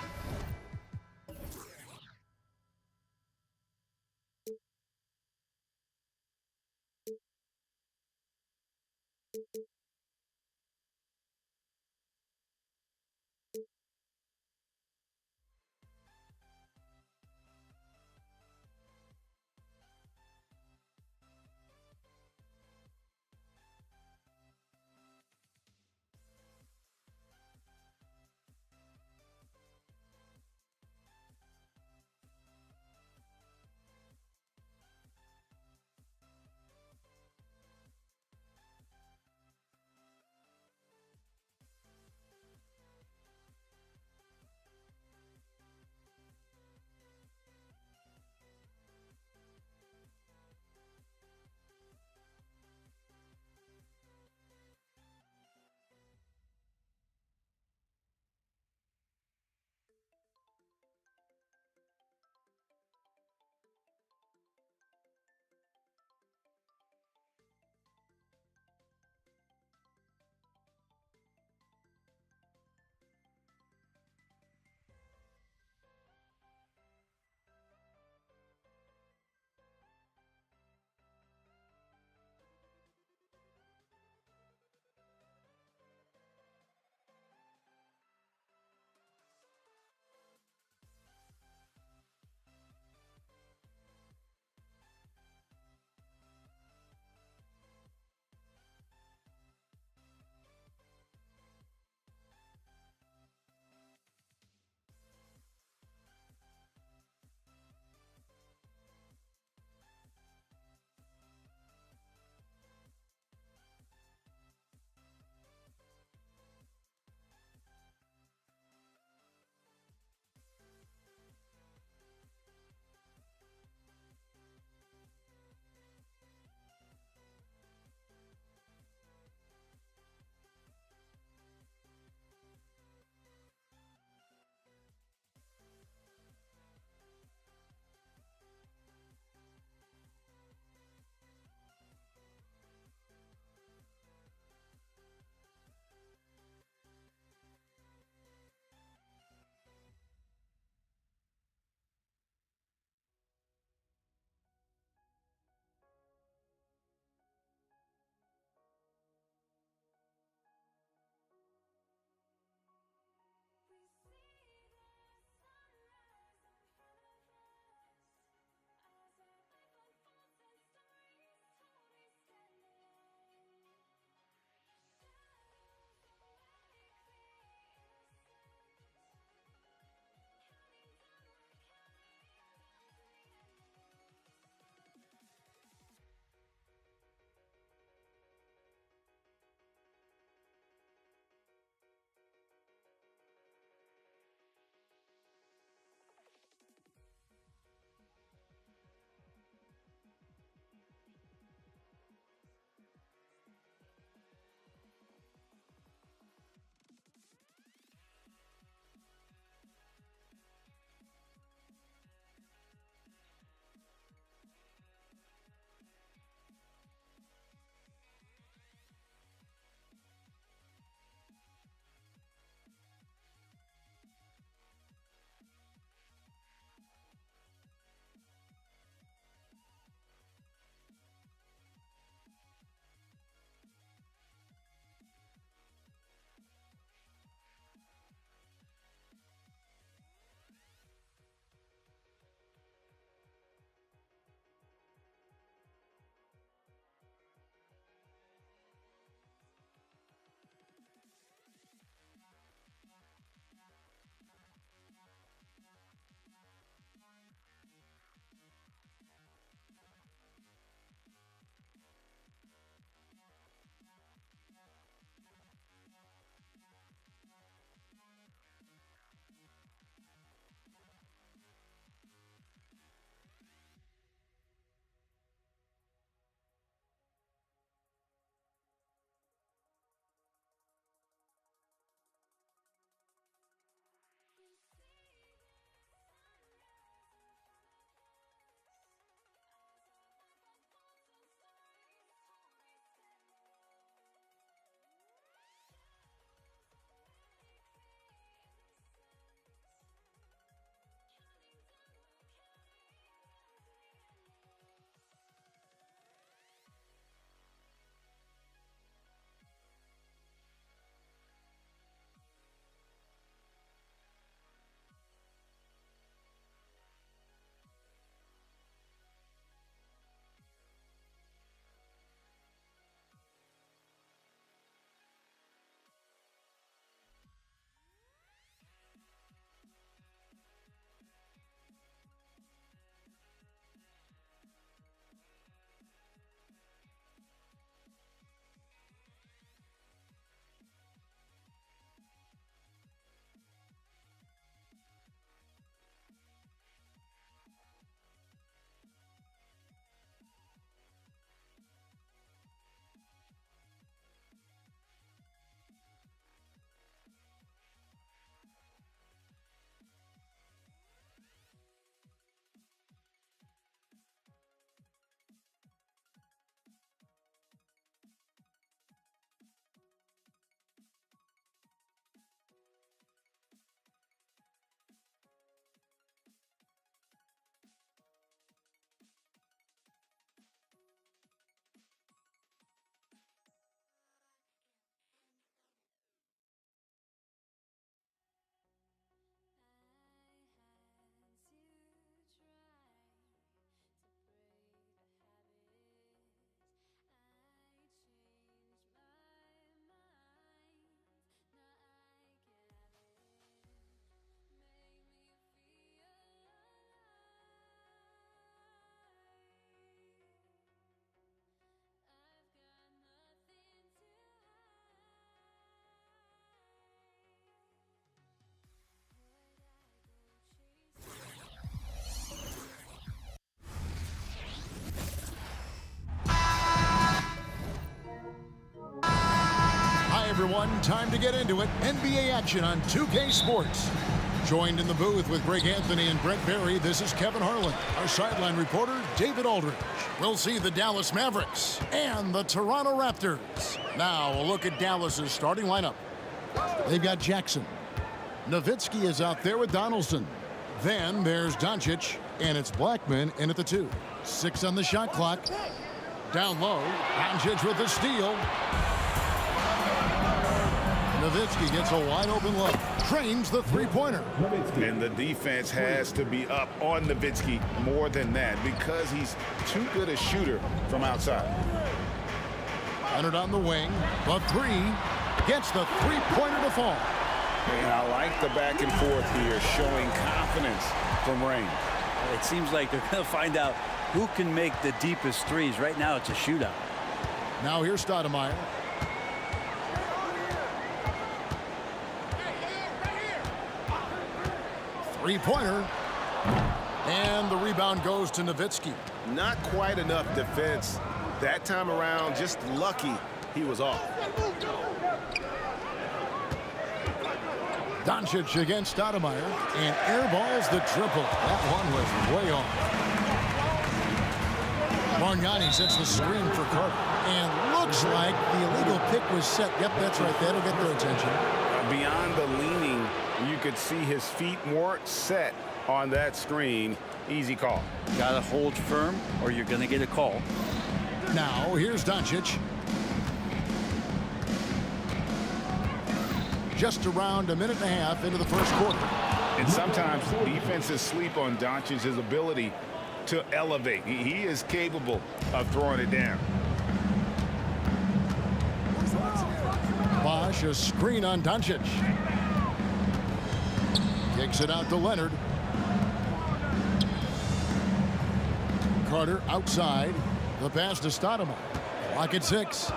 everyone. Time to get into it. NBA action on 2K Sports. Joined in the booth with Greg Anthony and Brent Barry, this is Kevin Harlan. Our sideline reporter, David Aldridge. We'll see the Dallas Mavericks and the Toronto Raptors. Now, a look at Dallas's starting lineup. They've got Jackson. Nowitzki is out there with Donaldson. Then there's Doncic, and it's Blackman in at the 2. 6 on the shot clock. Down low, Doncic with the steal. Nowitzki gets a wide open look. Trains the three-pointer. And the defense has to be up on Nowitzki more than that because he's too good a shooter from outside. Leonard on the wing. The 3 gets the three-pointer to fall. And I like the back and forth here, showing confidence from Rain. It seems like they're going to find out who can make the deepest threes. Right now, it's a shootout. Now here's Stoudemire. Three-pointer. And the rebound goes to Nowitzki. Not quite enough defense that time around. Just lucky he was off. Doncic against Stoudemire, and airballs the triple. That one was way off. Bargnani sets the screen for Carter, and looks like the illegal pick was set. Yep, that's right. That'll get their attention. Beyond the leaning, you could see his feet weren't set on that screen. Easy call. Got to hold firm, or you're going to get a call. Now, here's Doncic. Just around a minute and a half into the first quarter. And sometimes defenses sleep on Doncic's ability to elevate. He is capable of throwing it down. Bosh, a screen on Doncic. Kicks it out to Leonard. Carter outside. The pass to Stoudemire. Clock at 6.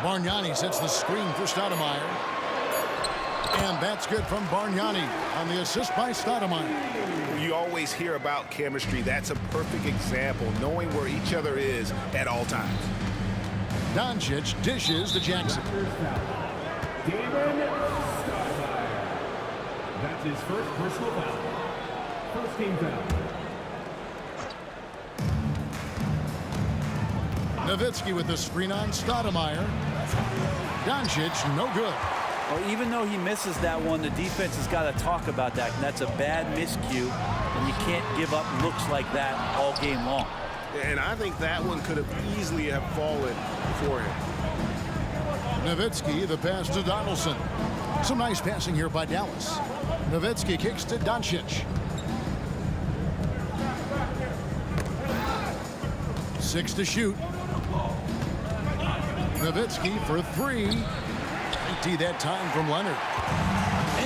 Bargnani sets the screen for Stoudemire. And that's good from Bargnani on the assist by Stoudemire. You always hear about chemistry. That's a perfect example, knowing where each other is at all times. Doncic dishes to Jackson. That's his first personal foul. First team foul. Nowitzki with the screen on Stoudemire. Doncic, no good. Well, even though he misses that one, the defense has got to talk about that. And that's a bad miscue, and you can't give up looks like that all game long. And I think that one could have easily have fallen for him. Nowitzki, the pass to Donaldson. Some nice passing here by Dallas. Nowitzki kicks to Doncic. 6 to shoot. Nowitzki for 3. Empty that time from Leonard.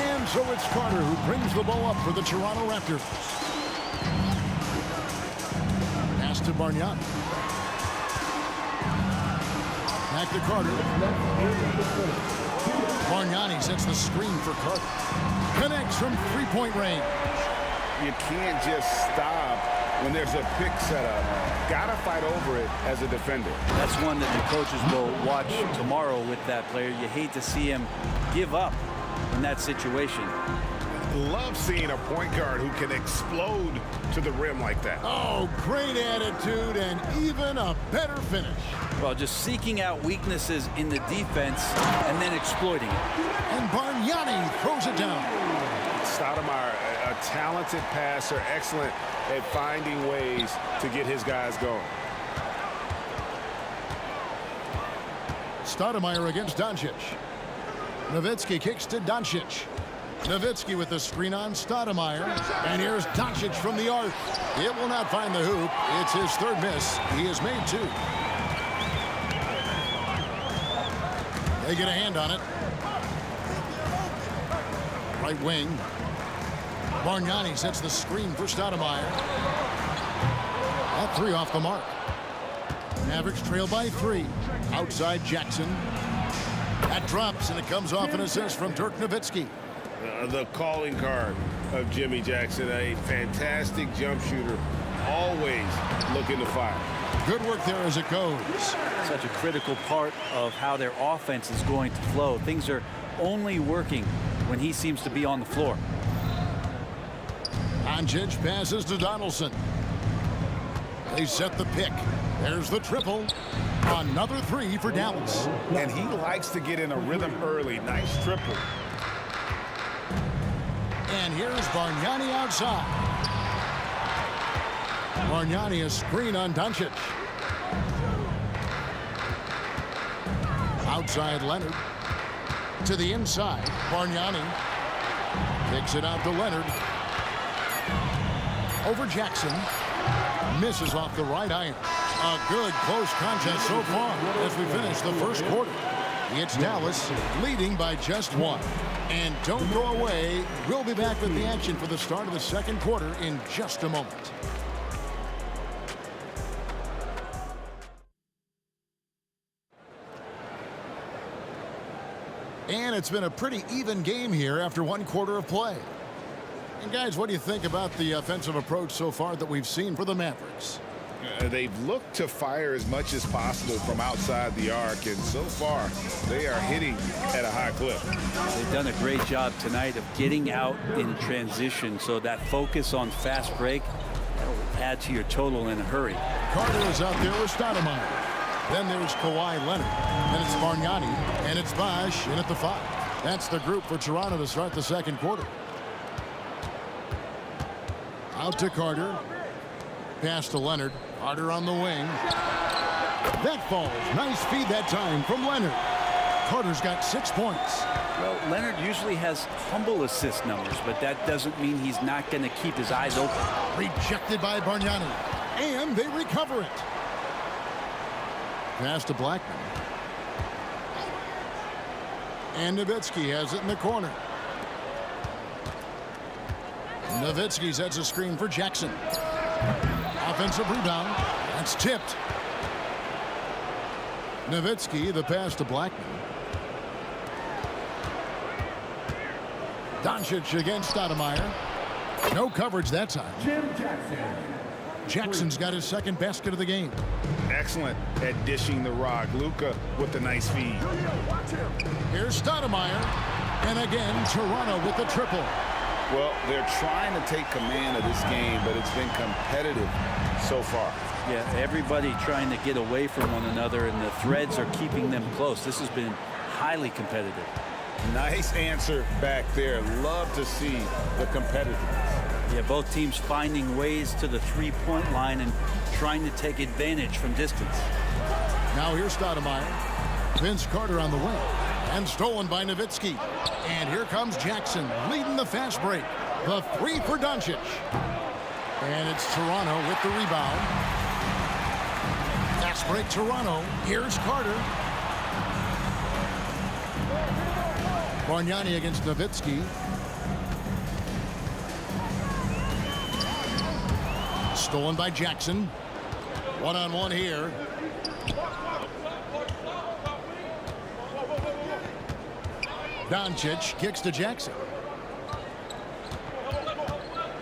And so it's Carter who brings the ball up for the Toronto Raptors. Pass to Bargnani. Back to Carter. Bargnani sets the screen for Carter. Connects from three-point range. You can't just stop when there's a pick set up. Gotta fight over it as a defender. That's one that the coaches will watch tomorrow with that player. You hate to see him give up in that situation. Love seeing a point guard who can explode to the rim like that. Oh, great attitude and even a better finish. Well, just seeking out weaknesses in the defense and then exploiting it. And Bargnani throws it down. Stoudemire, a talented passer, excellent at finding ways to get his guys going. Stoudemire against Doncic. Nowitzki kicks to Doncic. Nowitzki with the screen on Stoudemire. And here's Doncic from the arc. It will not find the hoop. It's his third miss. He has made 2. They get a hand on it. Right wing. Bargnani sets the screen for Stoudemire. That 3 off the mark. Mavericks trail by 3. Outside Jackson. That drops, and it comes off an assist from Dirk Nowitzki. The calling card of Jimmy Jackson, a fantastic jump shooter, always looking to fire. Good work there as it goes. Such a critical part of how their offense is going to flow. Things are only working when he seems to be on the floor. Doncic passes to Donaldson. They set the pick. There's the triple. Another three for Dallas. And he likes to get in a rhythm early. Nice triple. And here's Bargnani outside. Bargnani a screen on Doncic. Outside Leonard. To the inside. Bargnani kicks it out to Leonard. Over Jackson. Misses off the right iron. A good close contest so far as we finish the first quarter. It's Dallas leading by just one. And don't go away. We'll be back with the action for the start of the second quarter in just a moment. And it's been a pretty even game here after one quarter of play. And guys, what do you think about the offensive approach so far that we've seen for the Mavericks? They've looked to fire as much as possible from outside the arc, and so far they are hitting at a high clip. They've done a great job tonight of getting out in transition, so that focus on fast break will add to your total in a hurry. Carter is out there with Stoudemire. Then there's Kawhi Leonard. Then it's Bargnani. And it's Bosh in at the 5. That's the group for Toronto to start the second quarter. Out to Carter. Pass to Leonard. Carter on the wing. That falls. Nice feed that time from Leonard. Carter's got 6 points. Well, Leonard usually has humble assist numbers, but that doesn't mean he's not going to keep his eyes open. Rejected by Bargnani. And they recover it. Pass to Blackman. And Nowitzki has it in the corner. Nowitzki sets a screen for Jackson. Offensive rebound. That's tipped. Nowitzki, the pass to Blackman. Doncic against Stoudemire. No coverage that time. Jackson's got his second basket of the game. Excellent at dishing the rock. Luka with the nice feed. Here's Stoudemire. And again, Toronto with the triple. Well, they're trying to take command of this game, but it's been competitive so far. Yeah, everybody trying to get away from one another, and the threads are keeping them close. This has been highly competitive. Nice answer back there. Love to see the competitiveness. Yeah, both teams finding ways to the three-point line and trying to take advantage from distance. Now here's Stoudemire. Vince Carter on the wing. And stolen by Nowitzki. And here comes Jackson leading the fast break. The three for Doncic. And it's Toronto with the rebound. Fast break Toronto. Here's Carter. Bargnani against Nowitzki. Stolen by Jackson. One-on-one here. Doncic kicks to Jackson.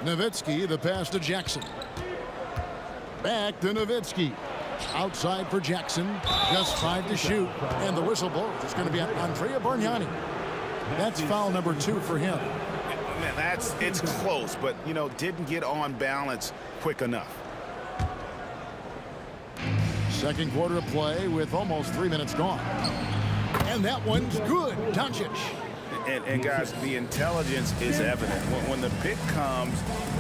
Nowitzki, the pass to Jackson. Back to Nowitzki. Outside for Jackson. Just 5 to shoot. And the whistle blows. It's going to be on Andrea Bargnani. That's foul number 2 for him. Man, it's close, but, you know, didn't get on balance quick enough. Second quarter of play with almost 3 minutes gone. And that one's good. Doncic. And guys, the intelligence is evident. When the pick comes,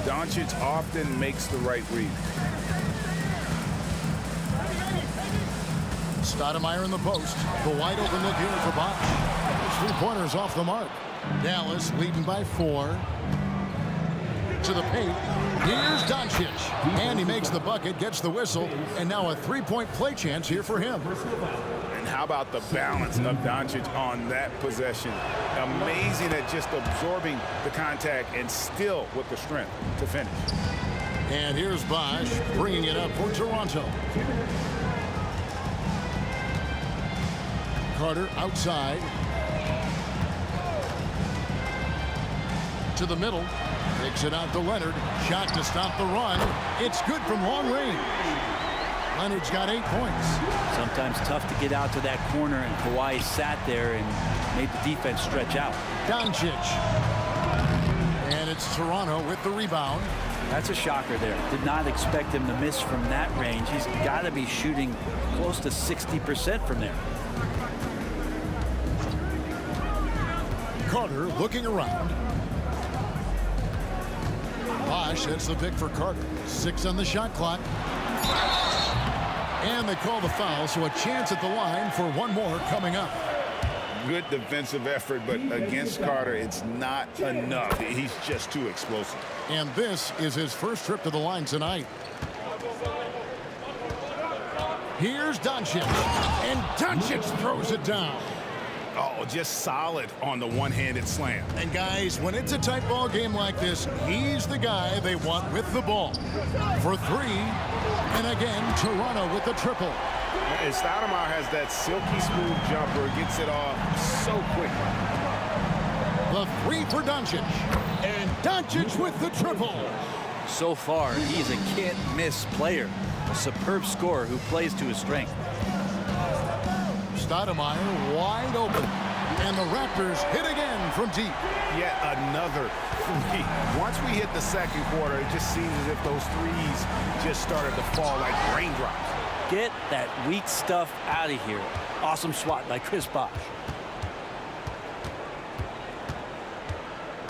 Doncic often makes the right read. Stoudemire in the post. The wide open look here for Bosh. 3 pointers off the mark. Dallas leading by 4. To the paint. Here's Doncic. And he makes the bucket, gets the whistle, and now a 3-point play chance here for him. And how about the balance of Doncic on that possession? Amazing at just absorbing the contact and still with the strength to finish. And here's Bosh bringing it up for Toronto. Carter outside. To the middle. Takes it out to Leonard. Shot to stop the run. It's good from long range. Leonard's got 8 points. Sometimes tough to get out to that corner, and Kawhi sat there and made the defense stretch out. Doncic. And it's Toronto with the rebound. That's a shocker there. Did not expect him to miss from that range. He's got to be shooting close to 60% from there. Carter looking around. Bosh, that's the pick for Carter. 6 on the shot clock. And they call the foul, so a chance at the line for one more coming up. Good defensive effort, but against Carter, it's not enough. He's just too explosive. And this is his first trip to the line tonight. Here's Doncic. And Doncic throws it down. Oh, just solid on the one-handed slam. And guys, when it's a tight ball game like this, he's the guy they want with the ball. For 3, and again, Toronto with the triple. And Stoudemire has that silky smooth jumper, gets it off so quickly. The 3 for Doncic. And Doncic with the triple. So far, he's a can't-miss player. A superb scorer who plays to his strength. Stoudemire wide open. And the Raptors hit again from deep. Yet another 3. Once we hit the second quarter, it just seems as if those threes just started to fall like raindrops. Get that weak stuff out of here. Awesome swat by Chris Bosh.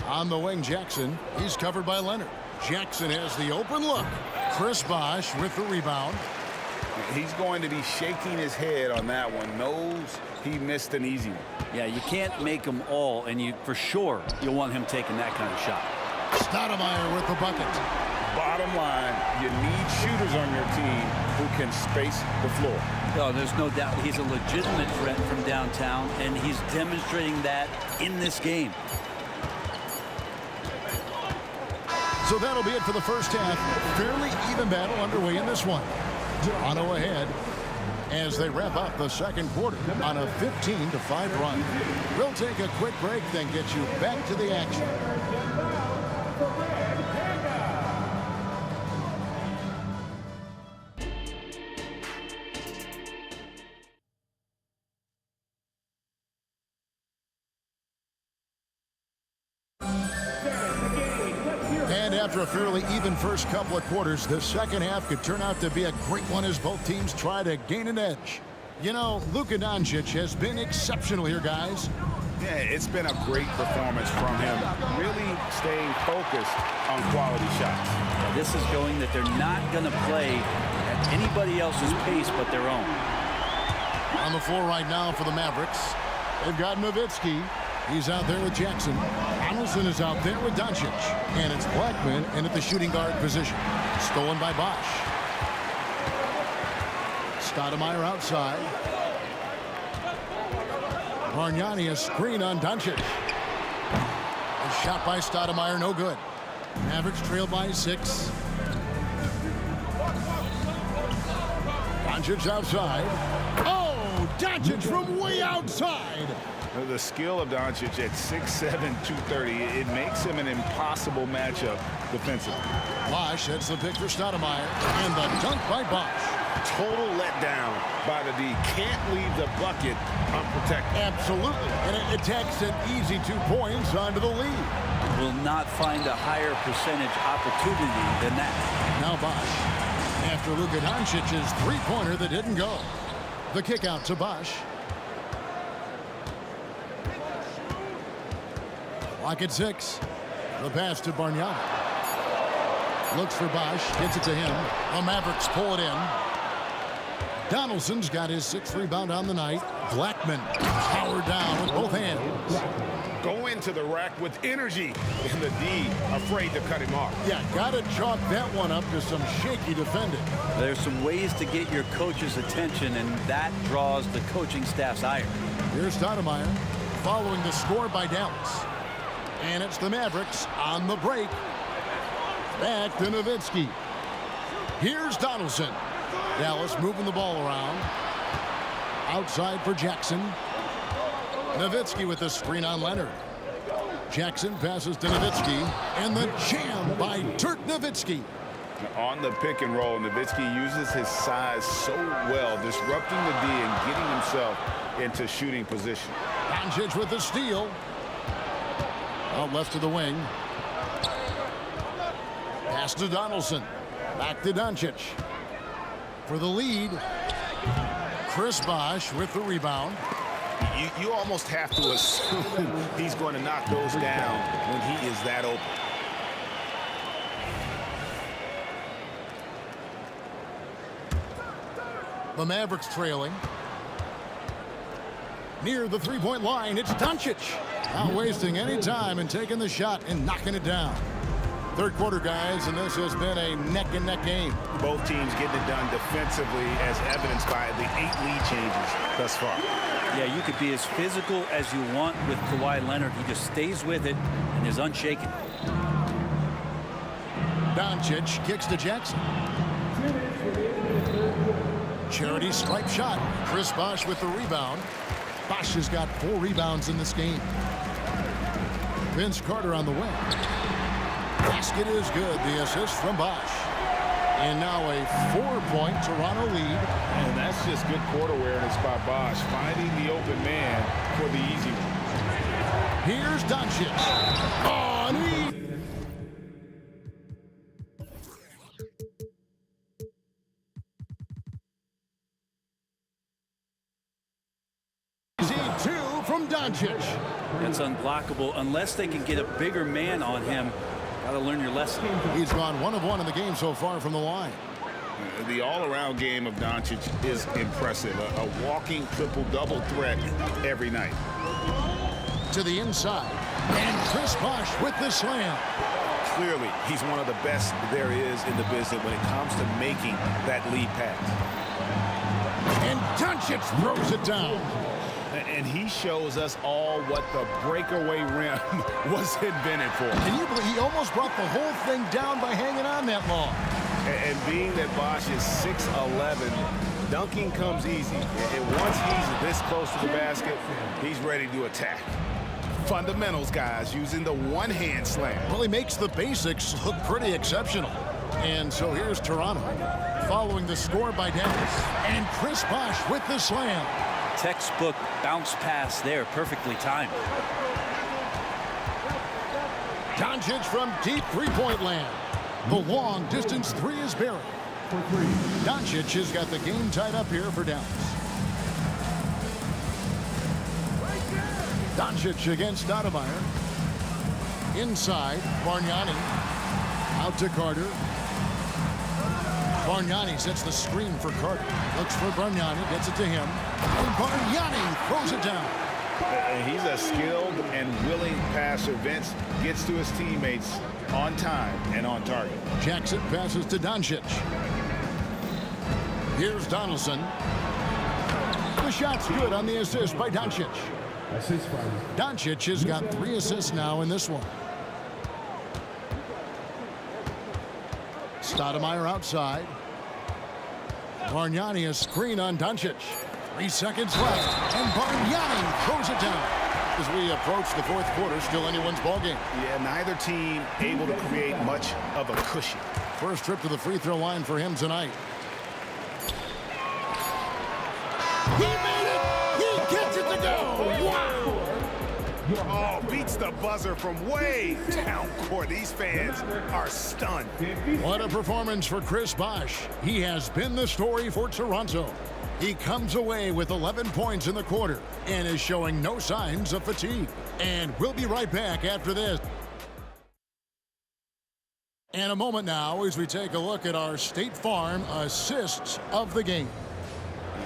On the wing, Jackson. He's covered by Leonard. Jackson has the open look. Chris Bosh with the rebound. He's going to be shaking his head on that one. Knows he missed an easy one. Yeah, you can't make them all, and for sure you'll want him taking that kind of shot. Stoudemire with the bucket. Bottom line, you need shooters on your team who can space the floor. Oh, there's no doubt he's a legitimate threat from downtown, and he's demonstrating that in this game. So that'll be it for the first half. Fairly even battle underway in this one. Toronto ahead as they wrap up the second quarter on a 15-5 run. We'll take a quick break, then get you back to the action. After a fairly even first couple of quarters, the second half could turn out to be a great one as both teams try to gain an edge. You know, Luka Doncic has been exceptional here, guys. Yeah, it's been a great performance from him. Really staying focused on quality shots. Yeah, this is showing that they're not going to play at anybody else's pace but their own. On the floor right now for the Mavericks, they've got Nowitzki. He's out there with Jackson. Donaldson is out there with Doncic. And it's Blackman in at the shooting guard position. Stolen by Bosh. Stoudemire outside. Bargnani a screen on Doncic. A shot by Stoudemire, no good. Mavericks trail by 6. Doncic outside. Oh, Doncic from way outside. The skill of Doncic at 6'7", 230, it makes him an impossible matchup defensively. Bosh, that's the pick for Stoudemire. And the dunk by Bosh. Total letdown by the D. Can't leave the bucket unprotected. Absolutely. And it takes an easy 2 points onto the lead. Will not find a higher percentage opportunity than that. Now Bosh. After Luka Doncic's three-pointer that didn't go. The kick out to Bosh. Clock at 6. The pass to Bargnani. Looks for Bosh. Gets it to him. The Mavericks pull it in. Donaldson's got his 6th rebound on the night. Blackman powered down with both hands. Go into the rack with energy. And the D afraid to cut him off. Yeah, got to chalk that one up to some shaky defending. There's some ways to get your coach's attention, and that draws the coaching staff's ire. Here's Stoudemire following the score by Dallas. And it's the Mavericks on the break. Back to Nowitzki. Here's Donaldson. Dallas moving the ball around. Outside for Jackson. Nowitzki with the screen on Leonard. Jackson passes to Nowitzki. And the jam by Dirk Nowitzki. On the pick and roll, Nowitzki uses his size so well, disrupting the D and getting himself into shooting position. Doncic with the steal. Out left to the wing. Pass to Donaldson. Back to Doncic. For the lead, Chris Bosh with the rebound. You almost have to assume he's going to knock those down when he is that open. The Mavericks trailing. Near the three-point line, it's Doncic. Not wasting any time and taking the shot and knocking it down. Third quarter, guys, and this has been a neck-and-neck game. Both teams getting it done defensively, as evidenced by the 8 lead changes thus far. Yeah, you could be as physical as you want with Kawhi Leonard. He just stays with it and is unshaken. Doncic kicks to Jackson. Charity stripe shot. Chris Bosh with the rebound. Bosh has got 4 rebounds in this game. Vince Carter on the wing. Basket is good. The assist from Bosh. And now a 4-point Toronto lead. And that's just good court awareness by Bosh, finding the open man for the easy one. Here's Doncic. On Easy 2 from Doncic. That's unblockable unless they can get a bigger man on him. Got to learn your lesson. He's gone 1 of 1 in the game so far from the line. The all-around game of Doncic is impressive. A walking triple-double threat every night. To the inside. And Chris Bosh with the slam. Clearly, he's one of the best there is in the business when it comes to making that lead pass. And Doncic throws it down. And he shows us all what the breakaway rim was invented for. Can you believe he almost brought the whole thing down by hanging on that long? And being that Bosh is 6'11", dunking comes easy. And once he's this close to the basket, he's ready to attack. Fundamentals, guys, using the one-hand slam. Well, he makes the basics look pretty exceptional. And so here's Toronto, following the score by Dallas. And Chris Bosh with the slam. Textbook bounce pass there, perfectly timed. Doncic from deep three-point land. The long-distance 3 is buried. Doncic has got the game tied up here for Dallas. Doncic against Stoudemire. Inside, Bargnani. Out to Carter. Bargnani sets the screen for Carter. Looks for Bargnani, gets it to him. And Bargnani throws it down. And he's a skilled and willing passer. Vince gets to his teammates on time and on target. Jackson passes to Doncic. Here's Donaldson. The shot's good on the assist by Doncic. Doncic has got 3 assists now in this one. Stoudemire outside. Bargnani a screen on Doncic. 3 seconds left, and Bargnani throws it down. As we approach the 4th quarter, still anyone's ballgame. Yeah, neither team able to create much of a cushion. First trip to the free throw line for him tonight. He made it! He gets it to go! Wow! Oh, beats the buzzer from way down court. These fans are stunned. What a performance for Chris Bosh. He has been the story for Toronto. He comes away with 11 points in the quarter and is showing no signs of fatigue. And we'll be right back after this. And a moment now as we take a look at our State Farm assists of the game.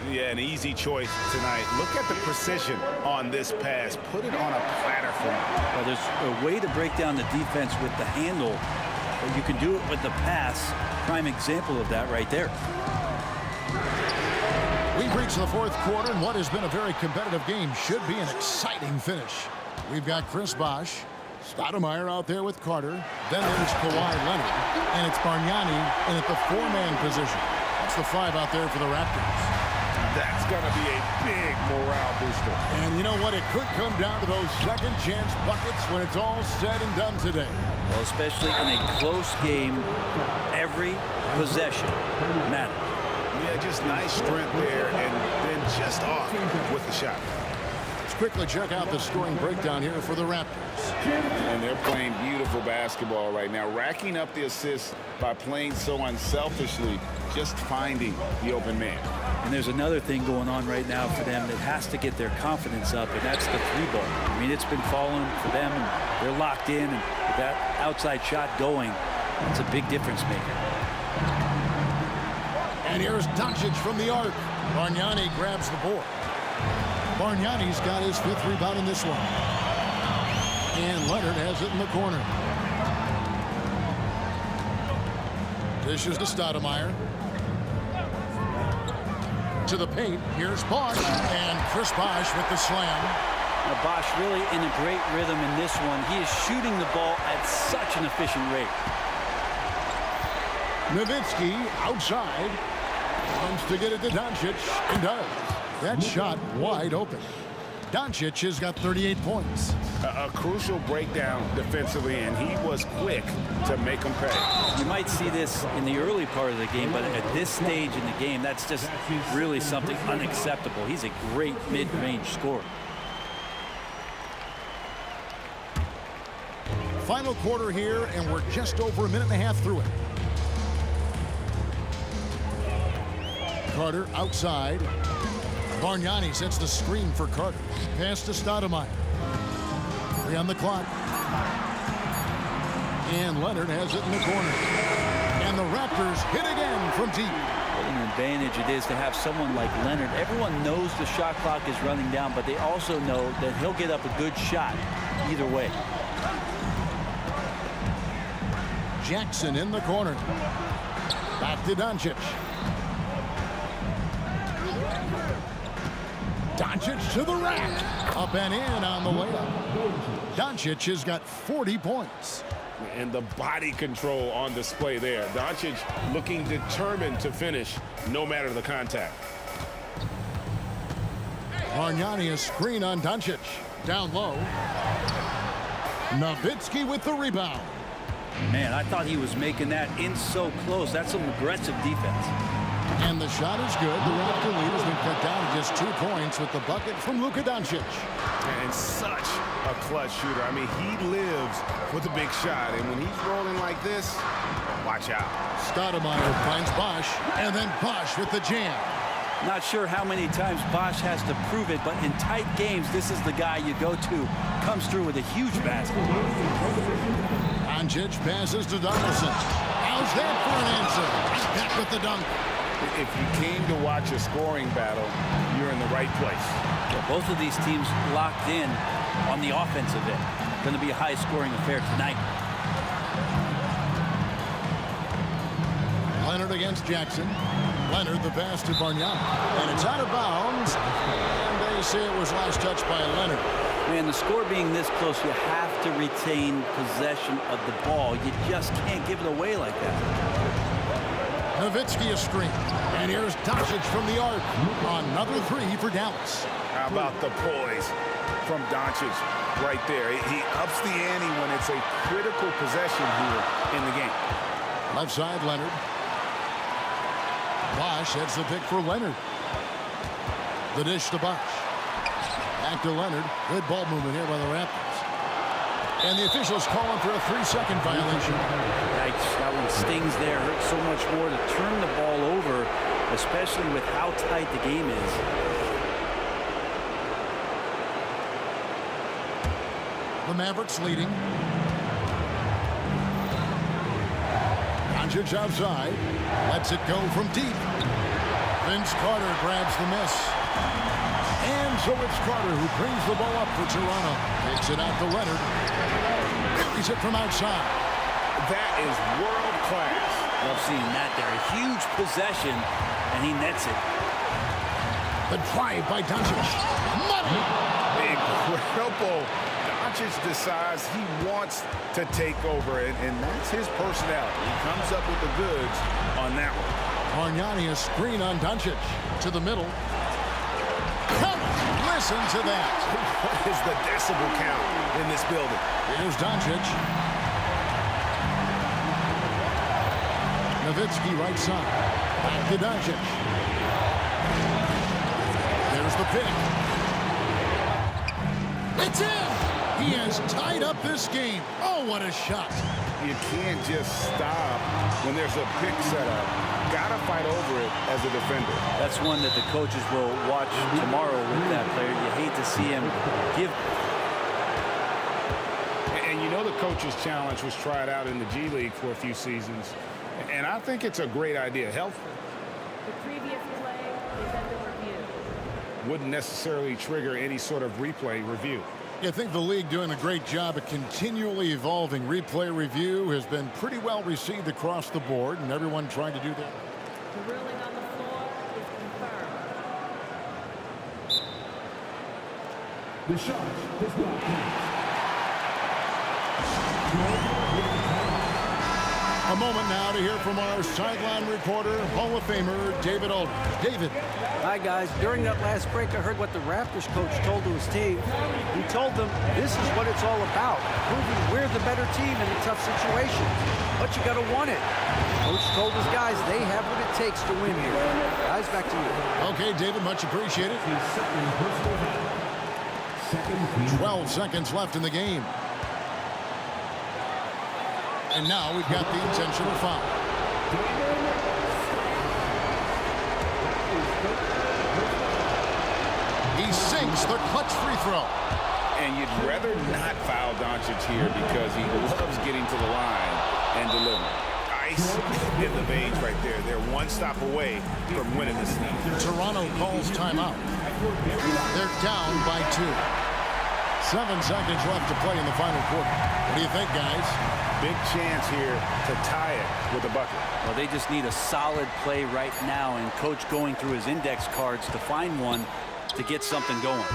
Yeah, an easy choice tonight. Look at the precision on this pass. Put it on a platter for him. Well, there's a way to break down the defense with the handle, but you can do it with the pass. Prime example of that right there. We've reached the 4th quarter, and what has been a very competitive game should be an exciting finish. We've got Chris Bosh, Stoudemire out there with Carter. Then there's Kawhi Leonard, and it's Bargnani in at the 4-man position. That's the 5 out there for the Raptors. That's going to be a big morale booster. And you know what? It could come down to those second chance buckets when it's all said and done today. Well, especially in a close game, every possession matters. Yeah, just nice strength there, and then just off with the shot. Let's quickly check out the scoring breakdown here for the Raptors. And they're playing beautiful basketball right now, racking up the assists by playing so unselfishly, just finding the open man. And there's another thing going on right now for them that has to get their confidence up, and that's the three ball. I mean, it's been falling for them, and they're locked in, and with that outside shot going, it's a big difference maker. And here's Doncic from the arc. Bargnani grabs the board. Bargnani's got his 5th rebound in this one. And Leonard has it in the corner. Dishes to Stoudemire. To the paint. Here's Bosh. And Chris Bosh with the slam. Now, Bosh really in a great rhythm in this one. He is shooting the ball at such an efficient rate. Nowitzki outside. Wants to get it to Doncic. And does. That shot wide open. Doncic has got 38 points. A crucial breakdown defensively, and he was quick to make them pay. You might see this in the early part of the game, but at this stage in the game, that's just really something unacceptable. He's a great mid-range scorer. Final quarter here, and we're just over a minute and a half through it. Carter outside. Bargnani sets the screen for Carter. Pass to Stoudemire. 3 on the clock. And Leonard has it in the corner. And the Raptors hit again from deep. What an advantage it is to have someone like Leonard. Everyone knows the shot clock is running down, but they also know that he'll get up a good shot either way. Jackson in the corner. Back to Doncic. Doncic to the rack. Up and in on the way up. Doncic has got 40 points. And the body control on display there. Doncic looking determined to finish no matter the contact. Bargnani a screen on Doncic. Down low. Nowitzki with the rebound. Man, I thought he was making that in so close. That's some aggressive defense. And the shot is good. The Raptor lead has been cut down to just 2 points with the bucket from Luka Doncic. And such a clutch shooter. I mean, he lives with a big shot. And when he's rolling like this, watch out. Stoudemire finds Bosh, and then Bosh with the jam. Not sure how many times Bosh has to prove it, but in tight games, this is the guy you go to. Comes through with a huge basket. Doncic passes to Donaldson. How's that for an answer? Back with the dunk. If you came to watch a scoring battle, you're in the right place. Yeah, both of these teams locked in on the offensive end. Going to be a high-scoring affair tonight. Leonard against Jackson. Leonard the pass to Bargnani. And it's out of bounds. And they say it was last touched by Leonard. Man, the score being this close, you have to retain possession of the ball. You just can't give it away like that. Nowitzki a screen. And here's Doncic from the arc. Another 3 for Dallas. How about the poise from Doncic right there? He ups the ante when it's a critical possession here in the game. Left side, Leonard. Bosh heads the pick for Leonard. The dish to Bosh. Back to Leonard. Good ball movement here by the Raptors. And the officials calling for a 3-second violation. Yikes, that one stings there. Hurts so much more to turn the ball over, especially with how tight the game is. The Mavericks leading. Doncic outside. Lets it go from deep. Vince Carter grabs the miss. And so it's Carter who brings the ball up for Toronto. Takes it out to Leonard. Carries it from outside. That is world class. Love seeing that there. A huge possession, and he nets it. The drive by Doncic. Money! Incredible. Doncic decides he wants to take over, and that's his personality. He comes up with the goods on that one. Bargnani a screen on Doncic. To the middle. Listen to that. What is the decibel count in this building? Here's Doncic. Nowitzki right side. Back to Doncic. There's the pick. It's in! He has tied up this game. Oh, what a shot. You can't just stop when there's a pick set up. Got to fight over it as a defender. That's one that the coaches will watch tomorrow with that player. You hate to see him give. And you know the coach's challenge was tried out in the G League for a few seasons. And I think it's a great idea. The previous play is under review. Wouldn't necessarily trigger any sort of replay review. I think the league doing a great job at continually evolving. Replay review has been pretty well received across the board, and everyone trying to do that. The ruling on the floor is confirmed. The shot does not count. A moment now to hear from our sideline reporter, Hall of Famer David Aldridge. David. Hi, guys. During that last break, I heard what the Raptors coach told to his team. He told them this is what it's all about, proving we're the better team in a tough situation. But you got to want it. Coach told his guys they have what it takes to win here. Guys, back to you. Okay, David, much appreciated. 12 seconds left in the game. And now we've got the intentional foul. He sinks the clutch free throw. And you'd rather not foul Doncic here because he loves getting to the line and delivering. Ice in the veins right there. They're one stop away from winning this thing. Toronto calls timeout. They're down by 2. 7 seconds left to play in the final quarter. What do you think, guys? Big chance here to tie it with a bucket. Well, they just need a solid play right now, and coach going through his index cards to find one to get something going.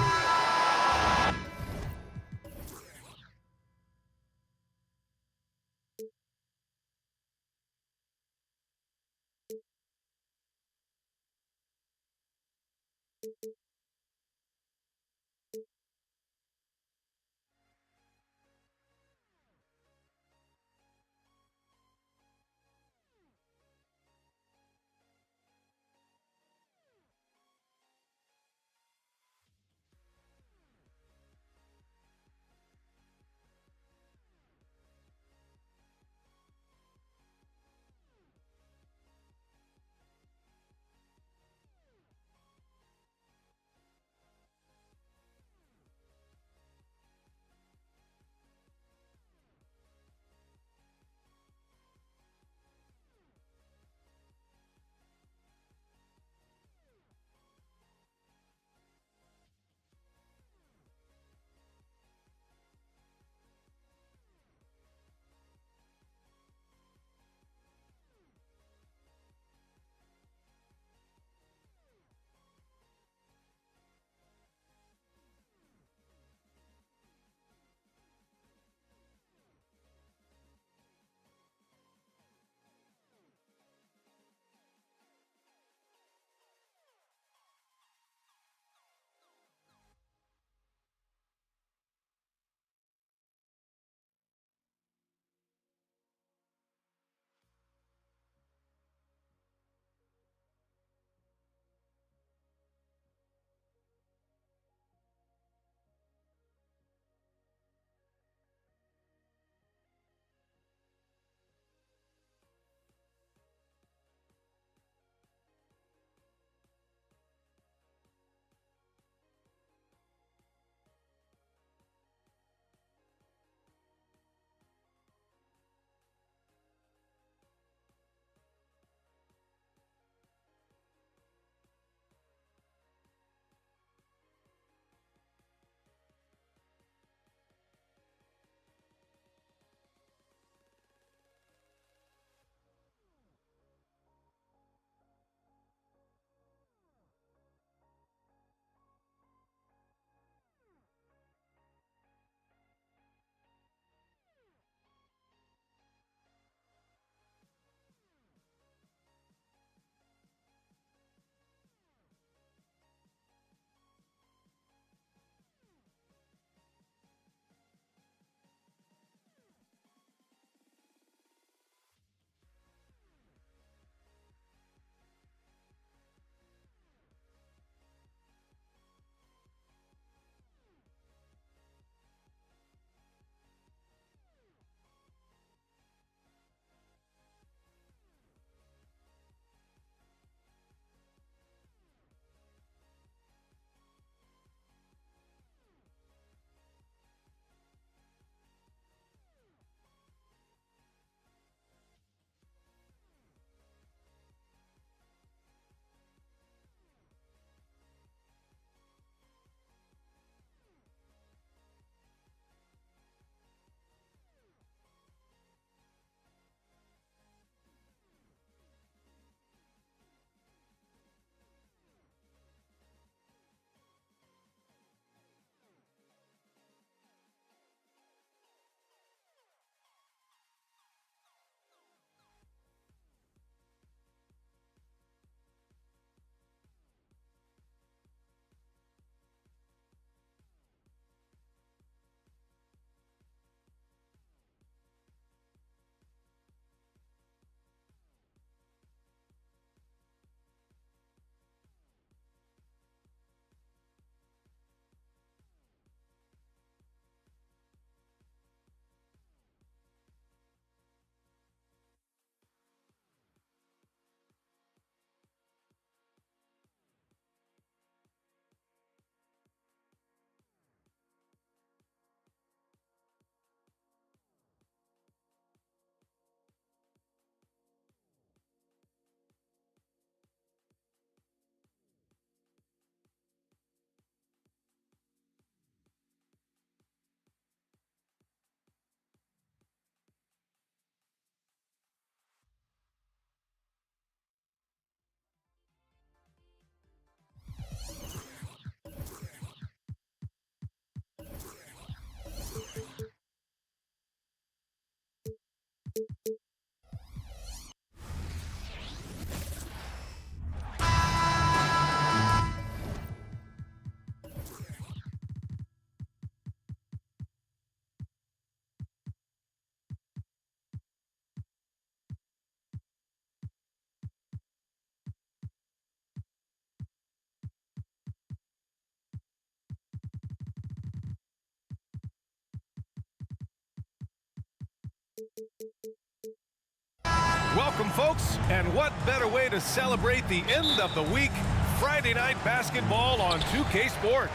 Welcome, folks, and what better way to celebrate the end of the week? Friday night basketball on 2K Sports.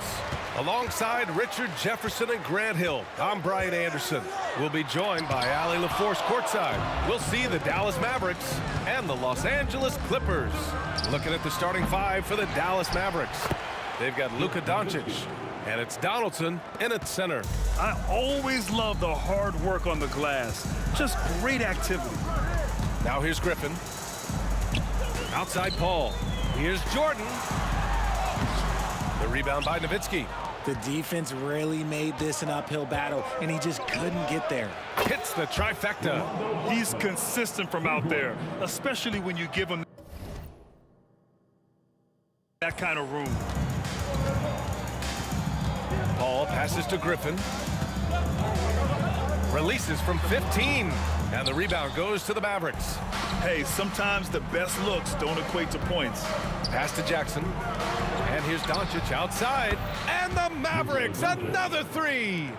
Alongside Richard Jefferson and Grant Hill, I'm Brian Anderson. We'll be joined by Allie LaForce courtside. We'll see the Dallas Mavericks and the Los Angeles Clippers. Looking at the starting five for the Dallas Mavericks. They've got Luka Doncic, and it's Donaldson in at center. I always love the hard work on the glass. Just great activity. Now here's Griffin. Outside Paul. Here's Jordan. The rebound by Nowitzki. The defense really made this an uphill battle, and he just couldn't get there. Hits the trifecta. He's consistent from out there, especially when you give him that kind of room. Paul passes to Griffin. Releases from 15. And the rebound goes to the Mavericks. Hey, sometimes the best looks don't equate to points. Pass to Jackson. And here's Doncic outside. And the Mavericks, another three.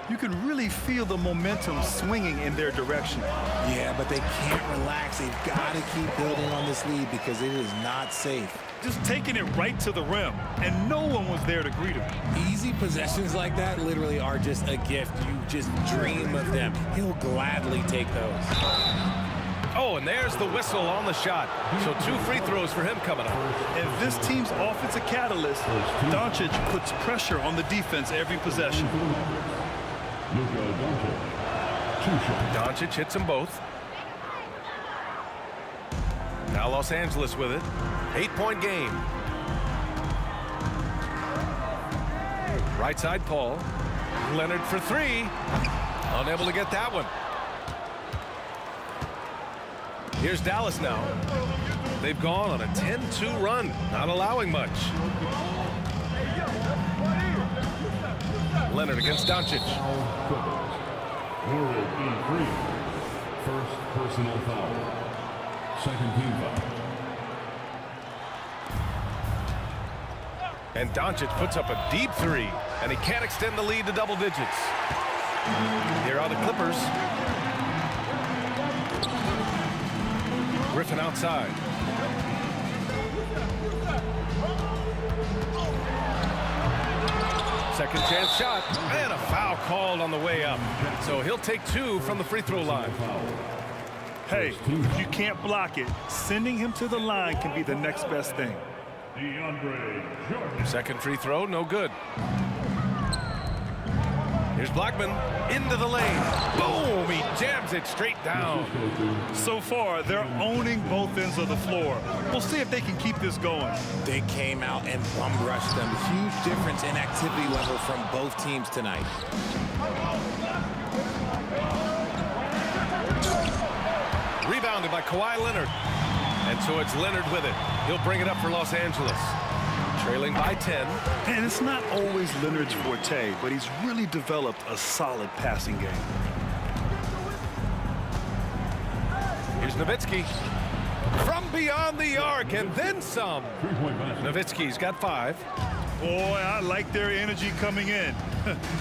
You can really feel the momentum swinging in their direction. Yeah, but they can't relax. They've got to keep building on this lead because it is not safe. Just taking it right to the rim, and no one was there to greet him. Easy possessions like that literally are just a gift. You just dream of them. He'll gladly take those. Oh, and there's the whistle on the shot. So 2 free throws for him coming up. And this team's offensive catalyst, Doncic, puts pressure on the defense every possession. Doncic hits them both. Now Los Angeles with it. 8-point game. Right side Paul. Leonard for 3. Unable to get that one. Here's Dallas now. They've gone on a 10-2 run, not allowing much. Leonard against Doncic. World in 3. First personal foul. Second team foul. And Doncic puts up a deep 3, and he can't extend the lead to double digits. Here are the Clippers. Griffin outside. Second chance shot, and a foul called on the way up. So he'll take 2 from the free throw line. Hey, if you can't block it, sending him to the line can be the next best thing. Second free throw, no good. Here's Blackman into the lane. Boom! He jams it straight down. So far, they're owning both ends of the floor. We'll see if they can keep this going. They came out and bum rushed them. Huge difference in activity level from both teams tonight. Rebounded by Kawhi Leonard. And so it's Leonard with it. He'll bring it up for Los Angeles. Trailing by 10. And it's not always Leonard's forte, but he's really developed a solid passing game. Here's Nowitzki. From beyond the arc and then some. Nowitzki's got 5. Boy, I like their energy coming in.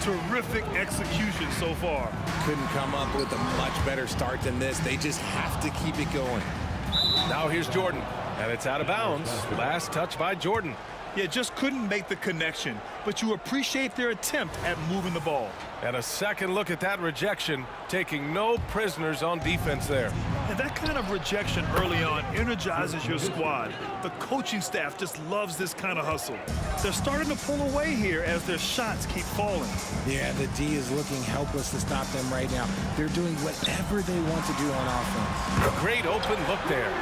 Terrific execution so far. Couldn't come up with a much better start than this. They just have to keep it going. Now here's Jordan. And it's out of bounds. Last touch by Jordan. Yeah, just couldn't make the connection, but you appreciate their attempt at moving the ball. And a second look at that rejection, taking no prisoners on defense there. And that kind of rejection early on energizes your squad. The coaching staff just loves this kind of hustle. They're starting to pull away here as their shots keep falling. Yeah, the D is looking helpless to stop them right now. They're doing whatever they want to do on offense. A great open look there.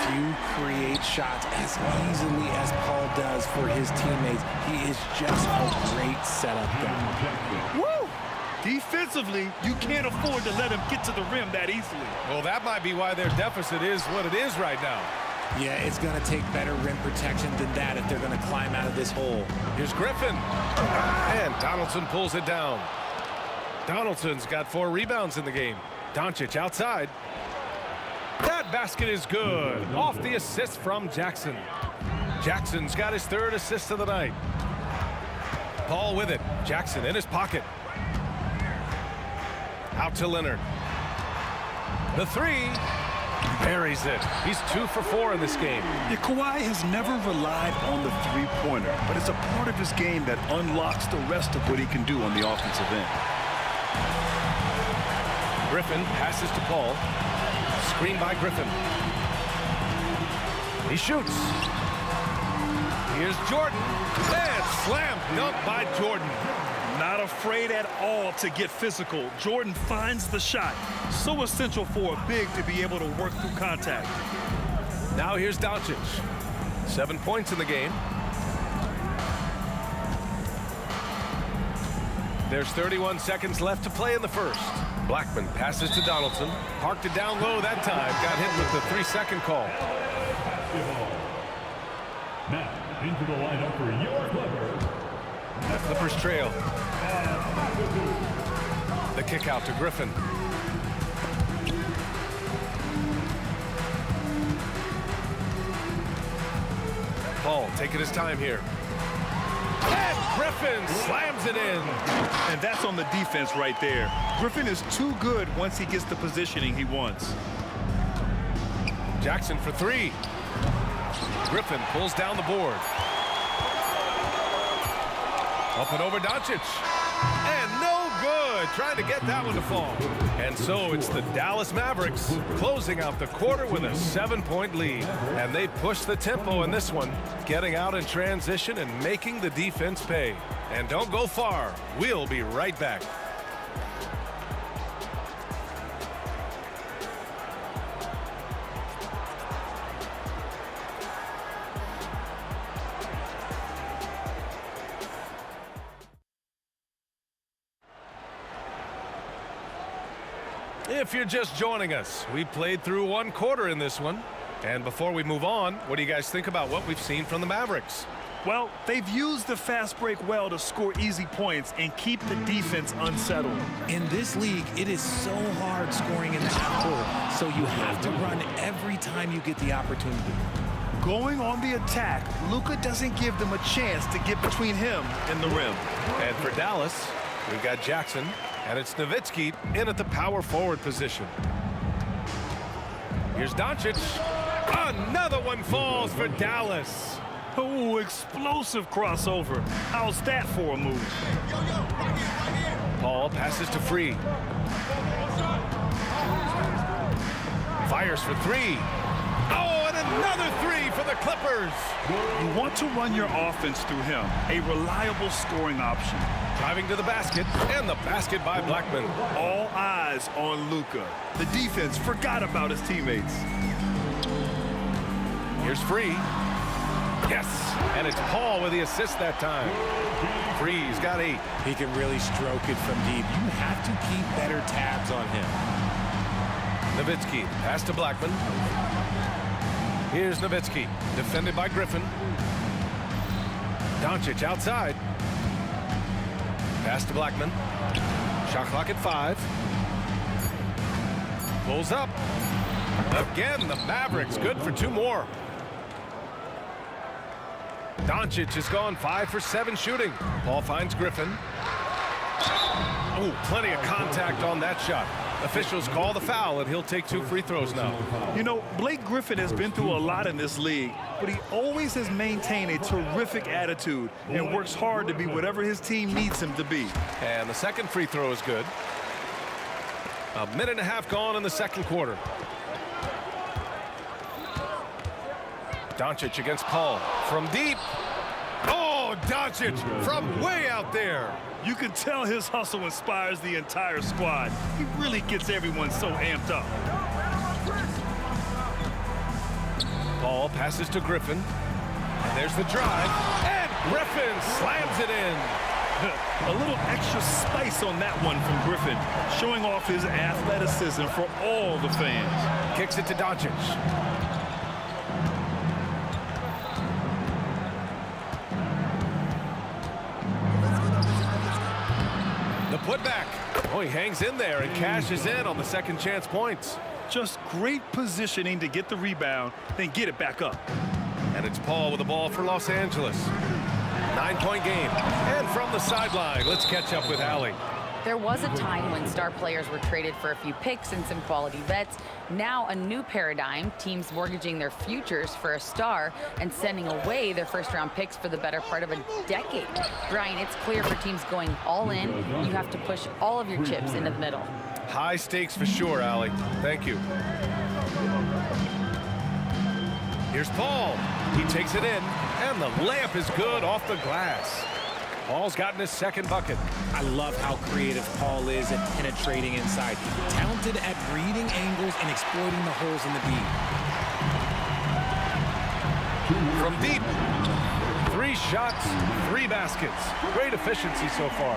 Few create shots as easily as Paul does for his teammates. He is just a great setup guy. Woo! Defensively, you can't afford to let him get to the rim that easily. Well, that might be why their deficit is what it is right now. Yeah, it's going to take better rim protection than that if they're going to climb out of this hole. Here's Griffin. And Donaldson pulls it down. Donaldson's got 4 rebounds in the game. Doncic outside. That basket is good. Off the assist from Jackson. Jackson's got his 3rd assist of the night. Paul with it. Jackson in his pocket. Out to Leonard. The three. Buries it. He's 2 for 4 in this game. Yeah, Kawhi has never relied on the three-pointer, but it's a part of his game that unlocks the rest of what he can do on the offensive end. Griffin passes to Paul. Screen by Griffin. He shoots. Here's Jordan. And slam dunk by Jordan. Not afraid at all to get physical. Jordan finds the shot. So essential for a big to be able to work through contact. Now here's Doncic. 7 points in the game. There's 31 seconds left to play in the first. Blackman passes to Donaldson. Parked it down low that time. Got hit with the 3-second call. Now, into the lineup for your Clippers. Clippers trail. The kick out to Griffin. Paul taking his time here. And Griffin slams it in. And that's on the defense right there. Griffin is too good once he gets the positioning he wants. Jackson for 3. Griffin pulls down the board. Up and over Doncic. And no good. Trying to get that one to fall. And so it's the Dallas Mavericks closing out the quarter with a 7-point lead. And they push the tempo in this one, getting out in transition and making the defense pay. And don't go far. We'll be right back. If you're just joining us, we played through 1 quarter in this one. And before we move on, what do you guys think about what we've seen from the Mavericks? Well, they've used the fast break well to score easy points and keep the defense unsettled. In this league, it is so hard scoring in the half court, so you have to run every time you get the opportunity. Going on the attack, Luka doesn't give them a chance to get between him and the rim. And for Dallas, we've got Jackson, and it's Nowitzki in at the power forward position. Here's Doncic. Another one falls for Dallas. Oh, explosive crossover. How's that for a move? Paul passes to Free. Fires for 3. Oh, and another 3 for the Clippers. You want to run your offense through him, a reliable scoring option. Driving to the basket, and the basket by Blackman. All eyes on Luka. The defense forgot about his teammates. Here's Free. Yes, and it's Paul with the assist that time. Free's got 8. He can really stroke it from deep. You have to keep better tabs on him. Nowitzki, pass to Blackman. Here's Nowitzki, defended by Griffin. Doncic outside. Pass to Blackman. Shot clock at 5. Pulls up. Again, the Mavericks good for 2 more. Doncic has gone 5 for 7 shooting. Paul finds Griffin. Oh, plenty of contact on that shot. Officials call the foul, and he'll take 2 free throws now. You know, Blake Griffin has been through a lot in this league, but he always has maintained a terrific attitude and works hard to be whatever his team needs him to be. And the second free throw is good. 1.5 minutes gone in the second quarter. Doncic against Paul from deep. Oh, Doncic from way out there. You can tell his hustle inspires the entire squad. He really gets everyone so amped up. Paul passes to Griffin. And there's the drive. And Griffin slams it in. A little extra spice on that one from Griffin, showing off his athleticism for all the fans. Kicks it to Doncic. The putback. Oh, he hangs in there and cashes in on the second chance points. Just great positioning to get the rebound, then get it back up. And it's Paul with the ball for Los Angeles. 9-point game. And from the sideline, let's catch up with Allie. There was a time when star players were traded for a few picks and some quality vets. Now a new paradigm, teams mortgaging their futures for a star and sending away their first-round picks for the better part of a decade. Brian, it's clear for teams going all in, you have to push all of your chips into the middle. High stakes for sure, Allie. Thank you. Here's Paul. He takes it in, and the layup is good off the glass. Paul's gotten his second bucket. I love how creative Paul is at penetrating inside. Talented at reading angles and exploiting the holes in the beat. From deep. 3 shots, 3 baskets. Great efficiency so far.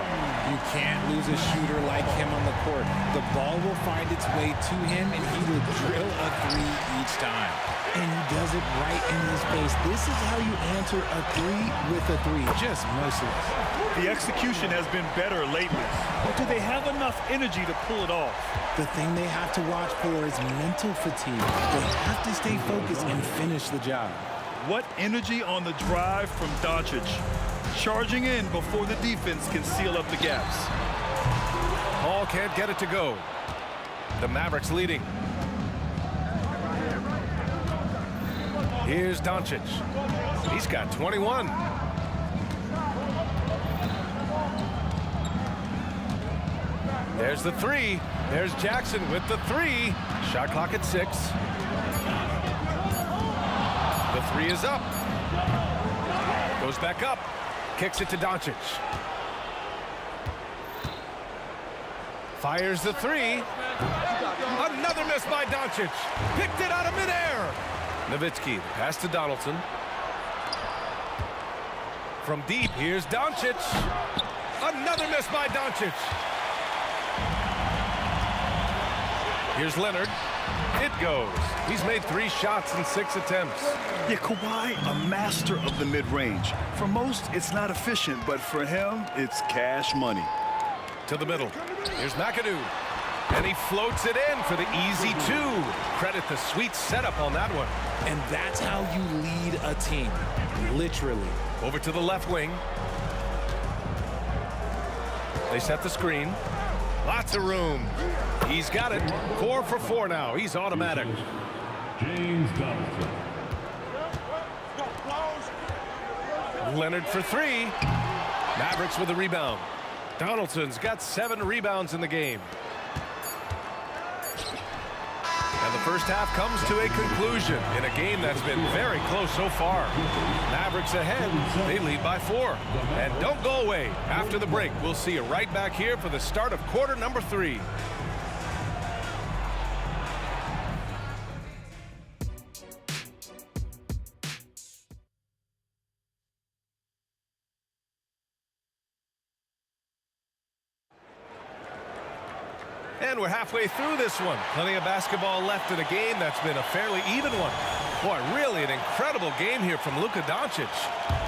You can't lose a shooter like him on the court. The ball will find its way to him, and he will drill a 3 each time. And he does it right in his face. This is how you answer a 3 with a 3. Just merciless. The execution has been better lately. But do they have enough energy to pull it off? The thing they have to watch for is mental fatigue. They have to stay focused and finish the job. What energy on the drive from Doncic. Charging in before the defense can seal up the gaps. Paul can't get it to go. The Mavericks leading. Here's Doncic. He's got 21. There's the 3. There's Jackson with the 3. Shot clock at 6. The 3 is up. Goes back up. Kicks it to Doncic. Fires the 3. Another miss by Doncic. Picked it out of midair. Nowitzki, pass to Donaldson. From deep, here's Doncic. Another miss by Doncic. Here's Leonard. It goes. He's made 3 shots in 6 attempts. Yeah, Kawhi, a master of the mid-range. For most, it's not efficient, but for him, it's cash money. To the middle. Here's McAdoo. And he floats it in for the easy 2. Credit the sweet setup on that one. And that's how you lead a team. Literally. Over to the left wing. They set the screen. Lots of room. He's got it. 4 for 4 now. He's automatic. James Donaldson. Leonard for 3. Mavericks with a rebound. Donaldson's got 7 rebounds in the game. And the first half comes to a conclusion in a game that's been very close so far. Mavericks ahead. They lead by 4. And don't go away. After the break, we'll see you right back here for the start of quarter number 3. And we're halfway through this one. Plenty of basketball left in a game that's been a fairly even one. Boy, really an incredible game here from Luka Doncic.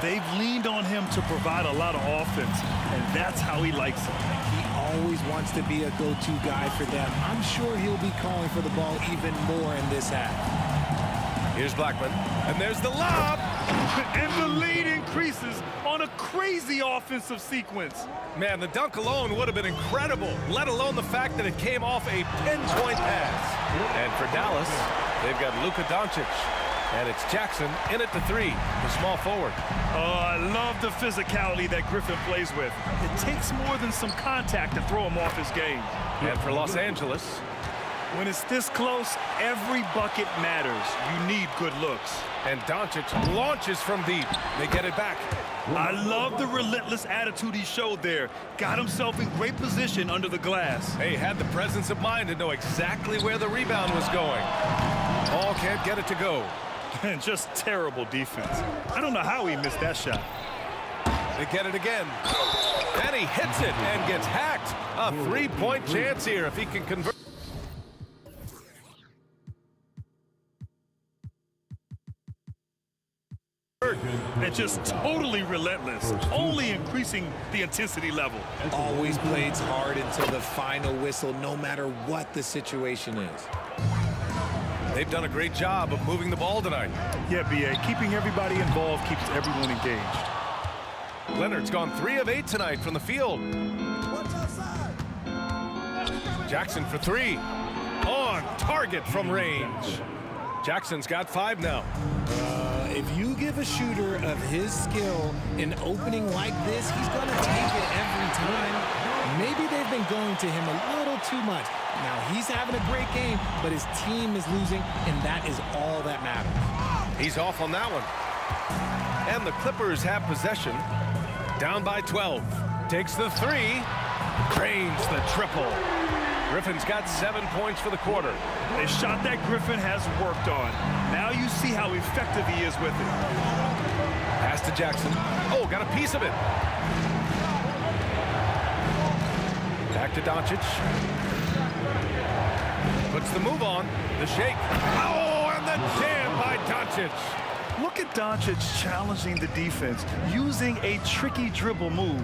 They've leaned on him to provide a lot of offense, and that's how he likes it. He always wants to be a go-to guy for them. I'm sure he'll be calling for the ball even more in this half. Here's Blackman, and there's the lob. And the lead increases on a crazy offensive sequence. Man, the dunk alone would have been incredible, let alone the fact that it came off a pinpoint pass. And for Dallas, they've got Luka Doncic. And it's Jackson in at the 3, the small forward. Oh, I love the physicality that Griffin plays with. It takes more than some contact to throw him off his game. And for Los Angeles, when it's this close, every bucket matters. You need good looks. And Doncic launches from deep. They get it back. I love the relentless attitude he showed there. Got himself in great position under the glass. Hey, had the presence of mind to know exactly where the rebound was going. Paul can't get it to go. And just terrible defense. I don't know how he missed that shot. They get it again. And he hits it and gets hacked. A 3-point chance here if he can convert. And just totally relentless, only increasing the intensity level. Always plays hard until the final whistle, no matter what the situation is. They've done a great job of moving the ball tonight. Yeah, B.A., keeping everybody involved keeps everyone engaged. Leonard's gone 3 of 8 tonight from the field. Jackson for three. On target from range. Jackson's got 5 now. If you give a shooter of his skill an opening like this, he's going to take it every time. Maybe they've been going to him a little too much. Now, he's having a great game, but his team is losing, and that is all that matters. He's off on that one. And the Clippers have possession. Down by 12. Takes the 3. Drains the triple. Griffin's got 7 points for the quarter. A shot that Griffin has worked on. Now you see how effective he is with it. Pass to Jackson. Oh, got a piece of it. Back to Doncic. Puts the move on. The shake. Oh, and the jam by Doncic. Look at Doncic challenging the defense, using a tricky dribble move.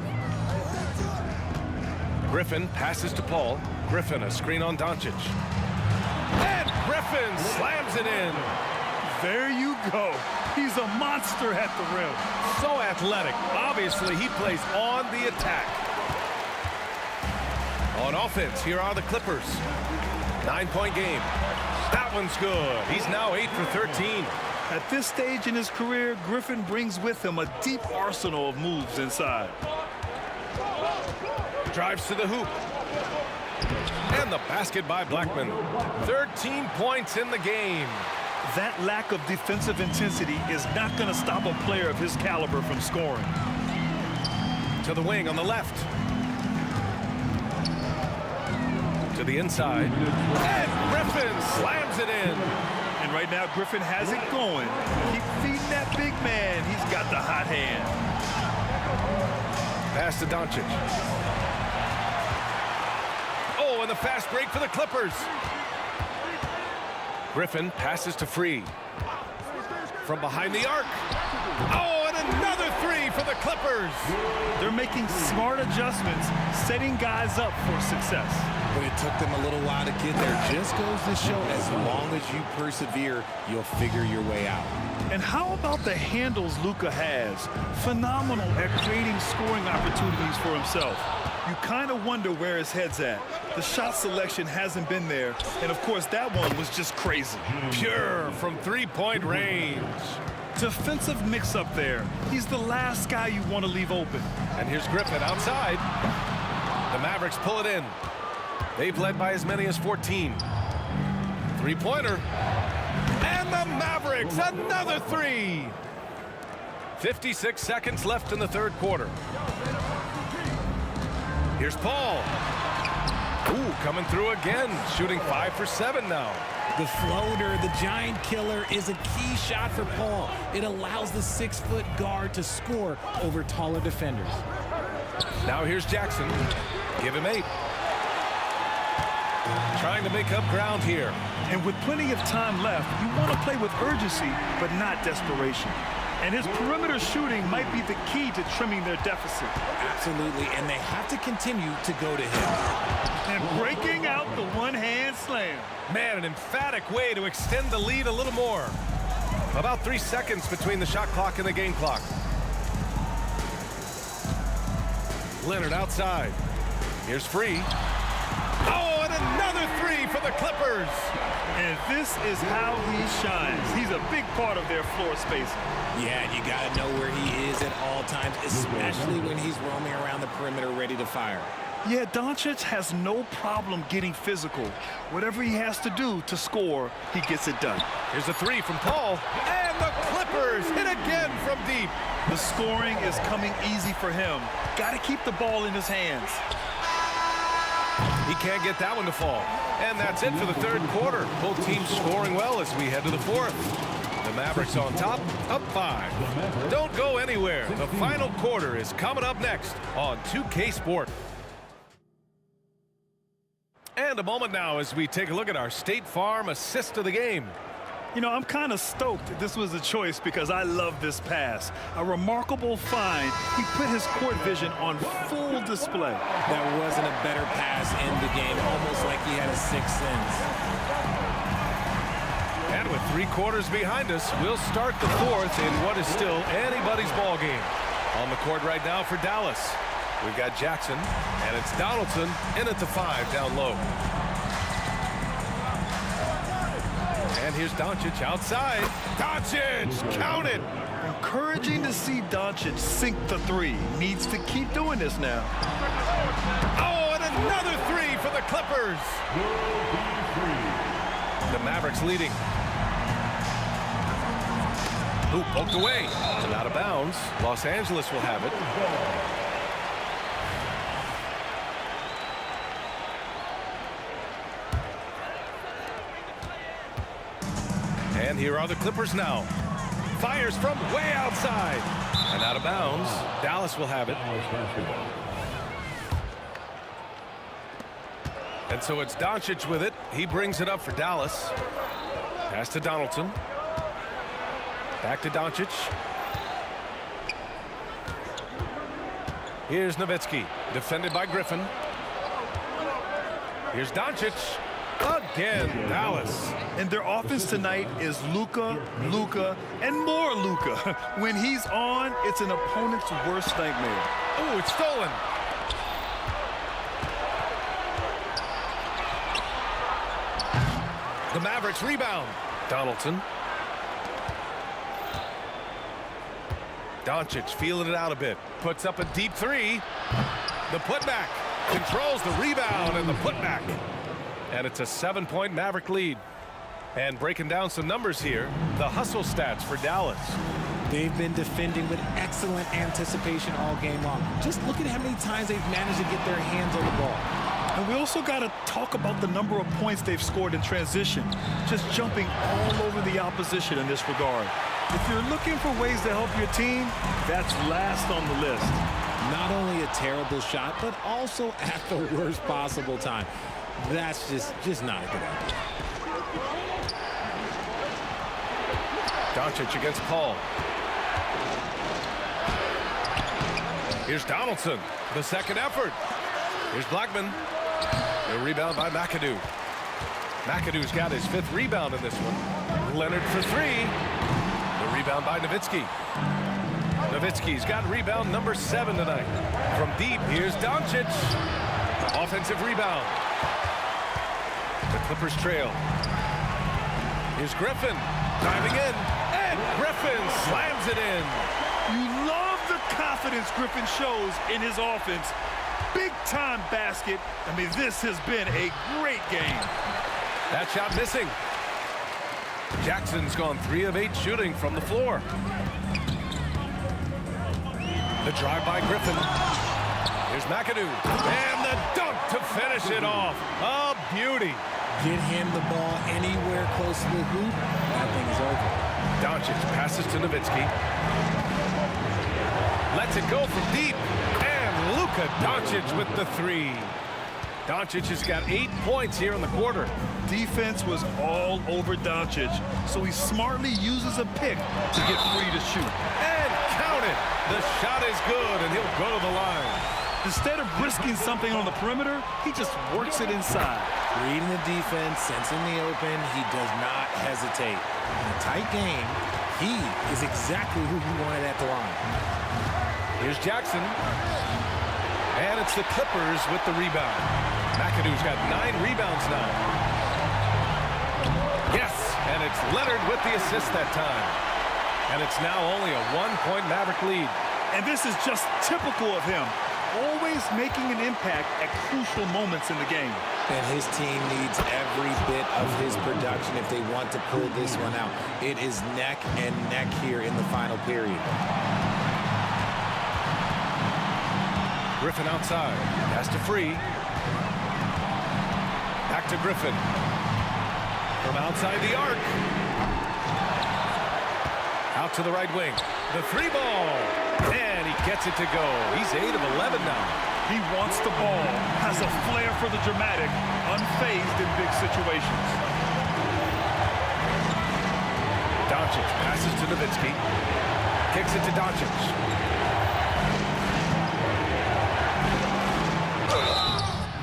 Griffin passes to Paul. Griffin, a screen on Doncic. And Griffin slams it in. There you go. He's a monster at the rim. So athletic. Obviously, he plays on the attack. On offense, here are the Clippers. 9-point game. That one's good. He's now 8 for 13. At this stage in his career, Griffin brings with him a deep arsenal of moves inside. Drives to the hoop. And the basket by Blackman. 13 points in the game. That lack of defensive intensity is not going to stop a player of his caliber from scoring. To the wing on the left. To the inside. And Griffin slams it in. And right now, Griffin has it going. Keep feeding that big man. He's got the hot hand. Pass to Doncic. Oh, and the fast break for the Clippers. Griffin passes to Free. From behind the arc. Oh, and another 3 for the Clippers. They're making smart adjustments, setting guys up for success. But it took them a little while to get there. Just goes to show, as long as you persevere, you'll figure your way out. And how about the handles Luka has? Phenomenal at creating scoring opportunities for himself. You kind of wonder where his head's at. The shot selection hasn't been there. And, of course, that one was just crazy. Pure from 3-point range. Defensive mix-up there. He's the last guy you want to leave open. And here's Griffin outside. The Mavericks pull it in. They've led by as many as 14. 3-pointer. And the Mavericks, another 3. 56 seconds left in the third quarter. Here's Paul. Ooh, coming through again. Shooting 5 for 7 now. The floater, the giant killer, is a key shot for Paul. It allows the 6-foot guard to score over taller defenders. Now here's Jackson. Give him 8. Trying to make up ground here. And with plenty of time left, you want to play with urgency, but not desperation. And his perimeter shooting might be the key to trimming their deficit. Absolutely, and they have to continue to go to him. And breaking out the one-hand slam. Man, an emphatic way to extend the lead a little more. About 3 seconds between the shot clock and the game clock. Leonard outside. Here's Free. Oh, and another 3 for the Clippers. And this is how he shines. He's a big part of their floor spacing. Yeah, and you got to know where he is at all times, especially when he's roaming around the perimeter ready to fire. Yeah, Doncic has no problem getting physical. Whatever he has to do to score, he gets it done. Here's a 3 from Paul. And the Clippers hit again from deep. The scoring is coming easy for him. Got to keep the ball in his hands. He can't get that one to fall. And that's it for the third quarter. Both teams scoring well as we head to the fourth. The Mavericks on top, up 5. Don't go anywhere. The final quarter is coming up next on 2K Sport. And a moment now as we take a look at our State Farm assist of the game. You know, I'm kind of stoked this was a choice because I love this pass. A remarkable find. He put his court vision on full display. There wasn't a better pass in the game, almost like he had a sixth sense. And with 3 quarters behind us, we'll start the fourth in what is still anybody's ball game. On the court right now for Dallas. We've got Jackson, and it's Donaldson in at the 5 down low. And here's Doncic outside. Doncic, count it. Encouraging to see Doncic sink the 3. Needs to keep doing this now. Oh, and another 3 for the Clippers. The Mavericks leading. Hoop poked away and out of bounds. Los Angeles will have it. And here are the Clippers now. Fires from way outside and out of bounds. Dallas will have it. And so it's Doncic with it. He brings it up for Dallas. Pass to Donaldson. Back to Doncic. Here's Nowitzki, defended by Griffin. Here's Doncic. Again, Dallas. And their offense tonight is Luka, and more Luka. When he's on, it's an opponent's worst nightmare. Oh, it's stolen. The Mavericks rebound. Donaldson. Doncic feeling it out a bit. Puts up a deep 3. The putback. Controls the rebound and the putback. And it's a 7-point Maverick lead. And breaking down some numbers here, the hustle stats for Dallas. They've been defending with excellent anticipation all game long. Just look at how many times they've managed to get their hands on the ball. And we also got to talk about the number of points they've scored in transition, just jumping all over the opposition in this regard. If you're looking for ways to help your team, that's last on the list. Not only a terrible shot, but also at the worst possible time. That's just not a good idea. Doncic against Paul. Here's Donaldson, the second effort. Here's Blackman. The rebound by McAdoo. McAdoo's got his 5th rebound in this one. Leonard for 3. The rebound by Nowitzki. Nowitzki's got rebound number 7 tonight. From deep, here's Doncic. Offensive rebound. The Clippers trail. Here's Griffin diving in, and Griffin slams it in. You love the confidence Griffin shows in his offense. Big-time basket. I mean, this has been a great game. That shot missing. Jackson's gone 3 of 8 shooting from the floor. The drive by Griffin. Here's McAdoo. And the dunk to finish it off. A beauty. Get him the ball anywhere close to the hoop, that thing is over. Doncic passes to Nowitzki. Lets it go from deep. And Luka Doncic with the 3. Doncic has got 8 points here in the quarter. Defense was all over Doncic, so he smartly uses a pick to get free to shoot. And count it. The shot is good, and he'll go to the line. Instead of risking something on the perimeter, he just works it inside. Reading the defense, sensing the open, he does not hesitate. In a tight game, he is exactly who he wanted at the line. Here's Jackson. And it's the Clippers with the rebound. McAdoo's got 9 rebounds now. Yes, and it's Leonard with the assist that time. And it's now only a 1-point Maverick lead. And this is just typical of him. Always making an impact at crucial moments in the game. And his team needs every bit of his production if they want to pull this one out. It is neck and neck here in the final period. Griffin outside. Pass to Free. Back to Griffin. From outside the arc. Out to the right wing. The 3 ball. And he gets it to go. He's 8 of 11 now. He wants the ball, has a flair for the dramatic, unfazed in big situations. Doncic passes to Nowitzki. Kicks it to Doncic.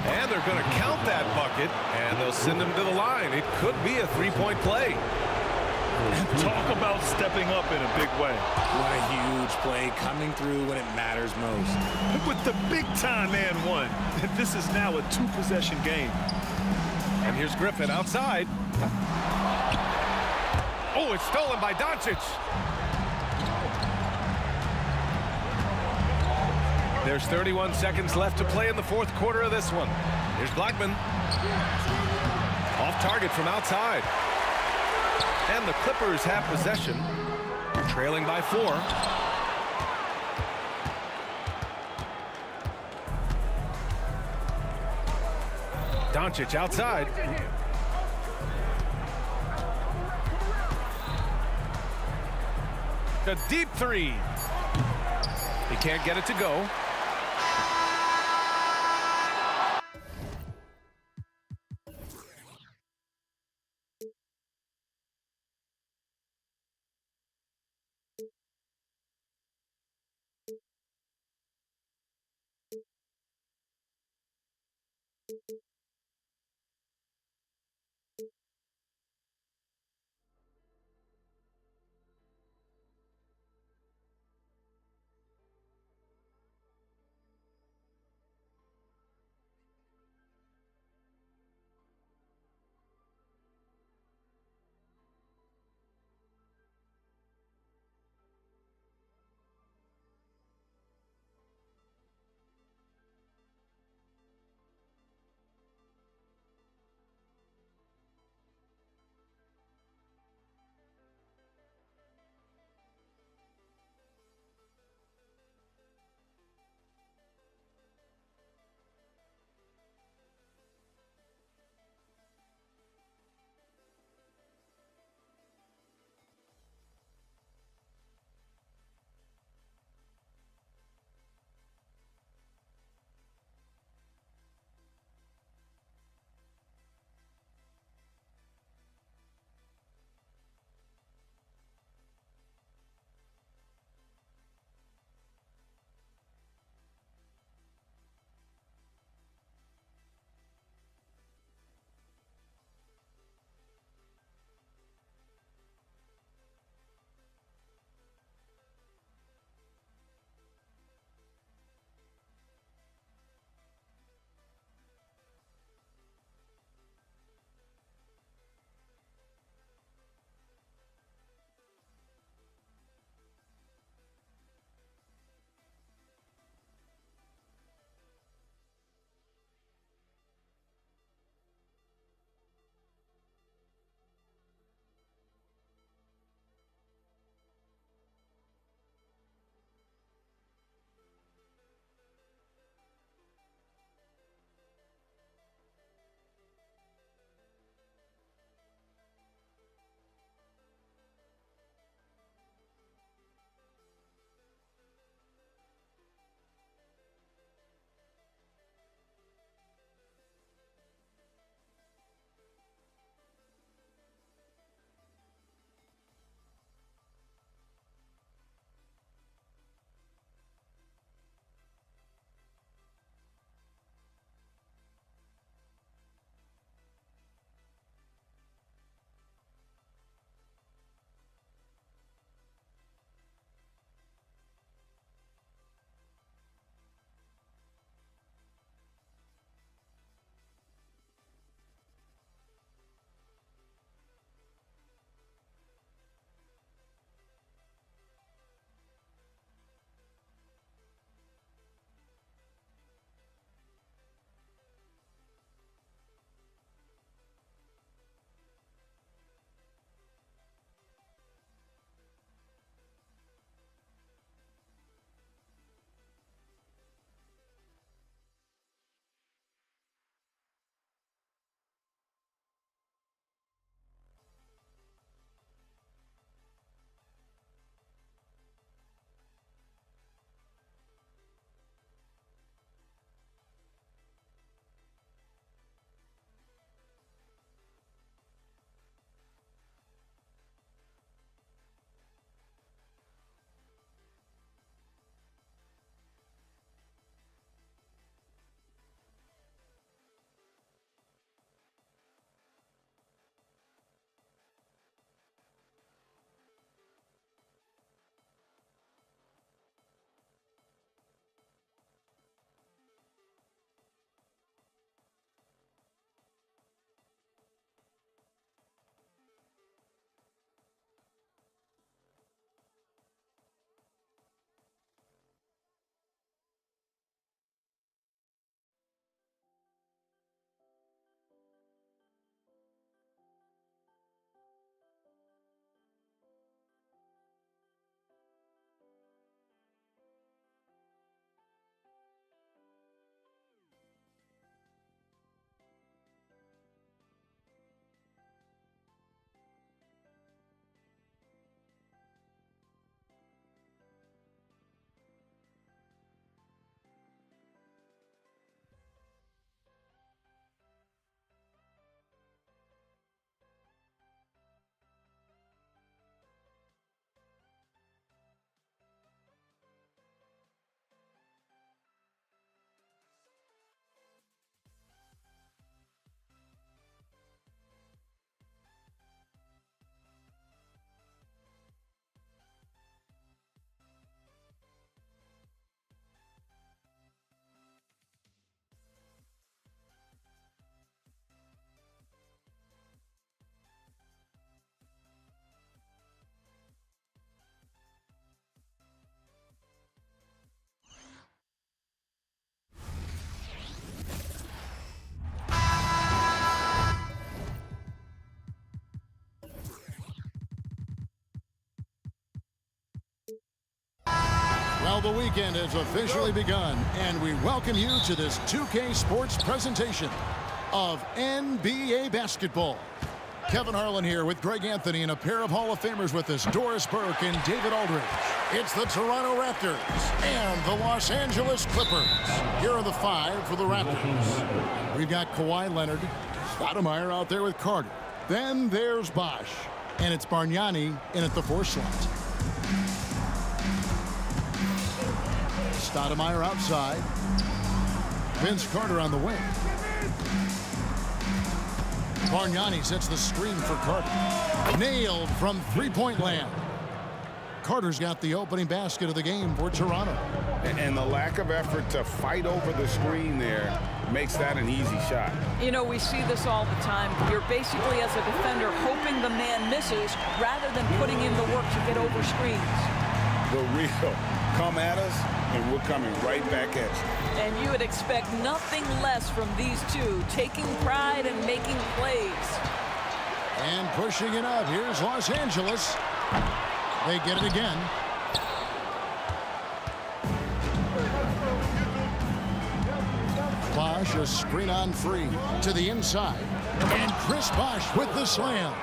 And they're going to count that bucket, and they'll send him to the line. It could be a 3-point play. Talk about stepping up in a big way. What a huge play coming through when it matters most. With the big-time and one, this is now a two-possession game. And here's Griffin outside. Oh, it's stolen by Doncic. There's 31 seconds left to play in the fourth quarter of this one. Here's Blackman. Off target from outside. And the Clippers have possession, trailing by 4. Doncic outside. A deep 3. He can't get it to go. Well, the weekend has officially begun, and we welcome you to this 2K Sports presentation of NBA basketball. Kevin Harlan here with Greg Anthony and a pair of Hall of Famers with us, Doris Burke and David Aldridge. It's the Toronto Raptors and the Los Angeles Clippers. Here are the five for the Raptors. We've got Kawhi Leonard, Stoudemire out there with Carter. Then there's Bosh, and it's Bargnani in at the 4 slot. Stoudemire outside. Vince Carter on the wing. Bargnani sets the screen for Carter. Nailed from three-point land. Carter's got the opening basket of the game for Toronto. And the lack of effort to fight over the screen there makes that an easy shot. You know, we see this all the time. You're basically, as a defender, hoping the man misses rather than putting in the work to get over screens. The real come at us, and we're coming right back at you. And you would expect nothing less from these two, taking pride and making plays. And pushing it up. Here's Los Angeles. They get it again. Bosh, a screen on free to the inside. And Chris Bosh with the slam.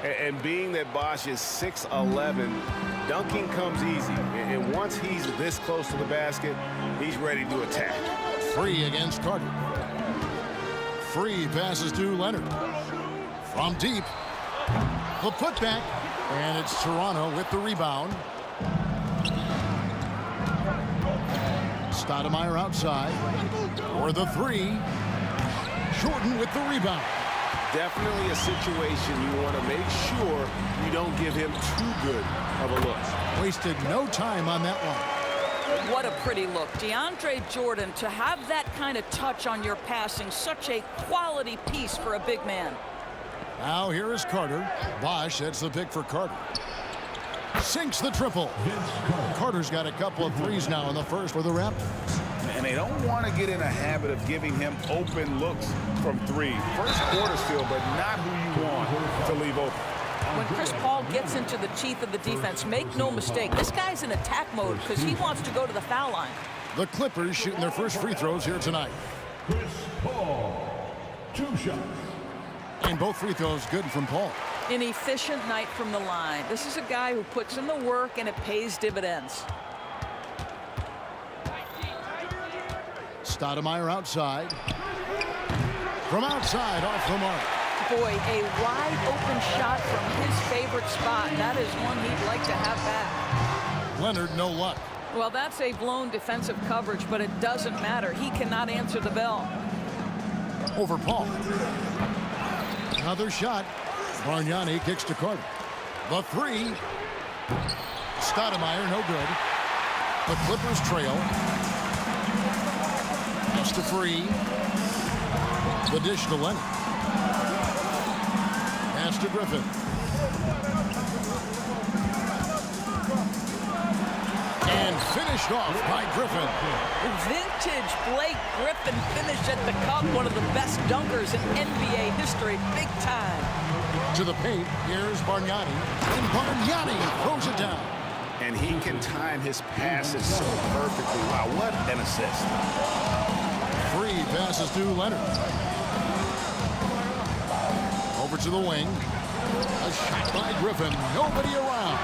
And being that Bosh is 6'11", dunking comes easy. And once he's this close to the basket, he's ready to attack. Free against Carter. Free passes to Leonard. From deep. The putback. And it's Toronto with the rebound. Stoudemire outside. For the 3. Jordan with the rebound. Definitely a situation you want to make sure you don't give him too good of a look. Wasted no time on that one. What a pretty look. DeAndre Jordan, to have that kind of touch on your passing, such a quality piece for a big man. Now here is Carter. Bosh, that's the pick for Carter. Sinks the triple. Carter's got a couple of threes now in the first for the Raptors. And they don't want to get in a habit of giving him open looks from 3. First quarter still, but not who you want to leave open. When Chris Paul gets into the teeth of the defense, make no mistake, this guy's in attack mode because he wants to go to the foul line. The Clippers shooting their first free throws here tonight. Chris Paul, 2 shots. And both free throws good from Paul. An efficient night from the line. This is a guy who puts in the work and it pays dividends. Stoudemire outside. From outside, off the mark. Boy, a wide open shot from his favorite spot. That is one he'd like to have back. Leonard, no luck. Well, that's a blown defensive coverage, but it doesn't matter. He cannot answer the bell. Over Paul. Another shot. Bargnani kicks to Carter. The 3. Stoudemire, no good. The Clippers trail. Pass to Free. The dish to Leonard. Pass to Griffin. And finished off by Griffin. Vintage Blake Griffin finish at the cup. One of the best dunkers in NBA history. Big time. To the paint. Here's Bargnani. And Bargnani throws it down. And he can time his passes so perfectly. Wow, what an assist. Free passes to Leonard. Over to the wing. A shot by Griffin. Nobody around.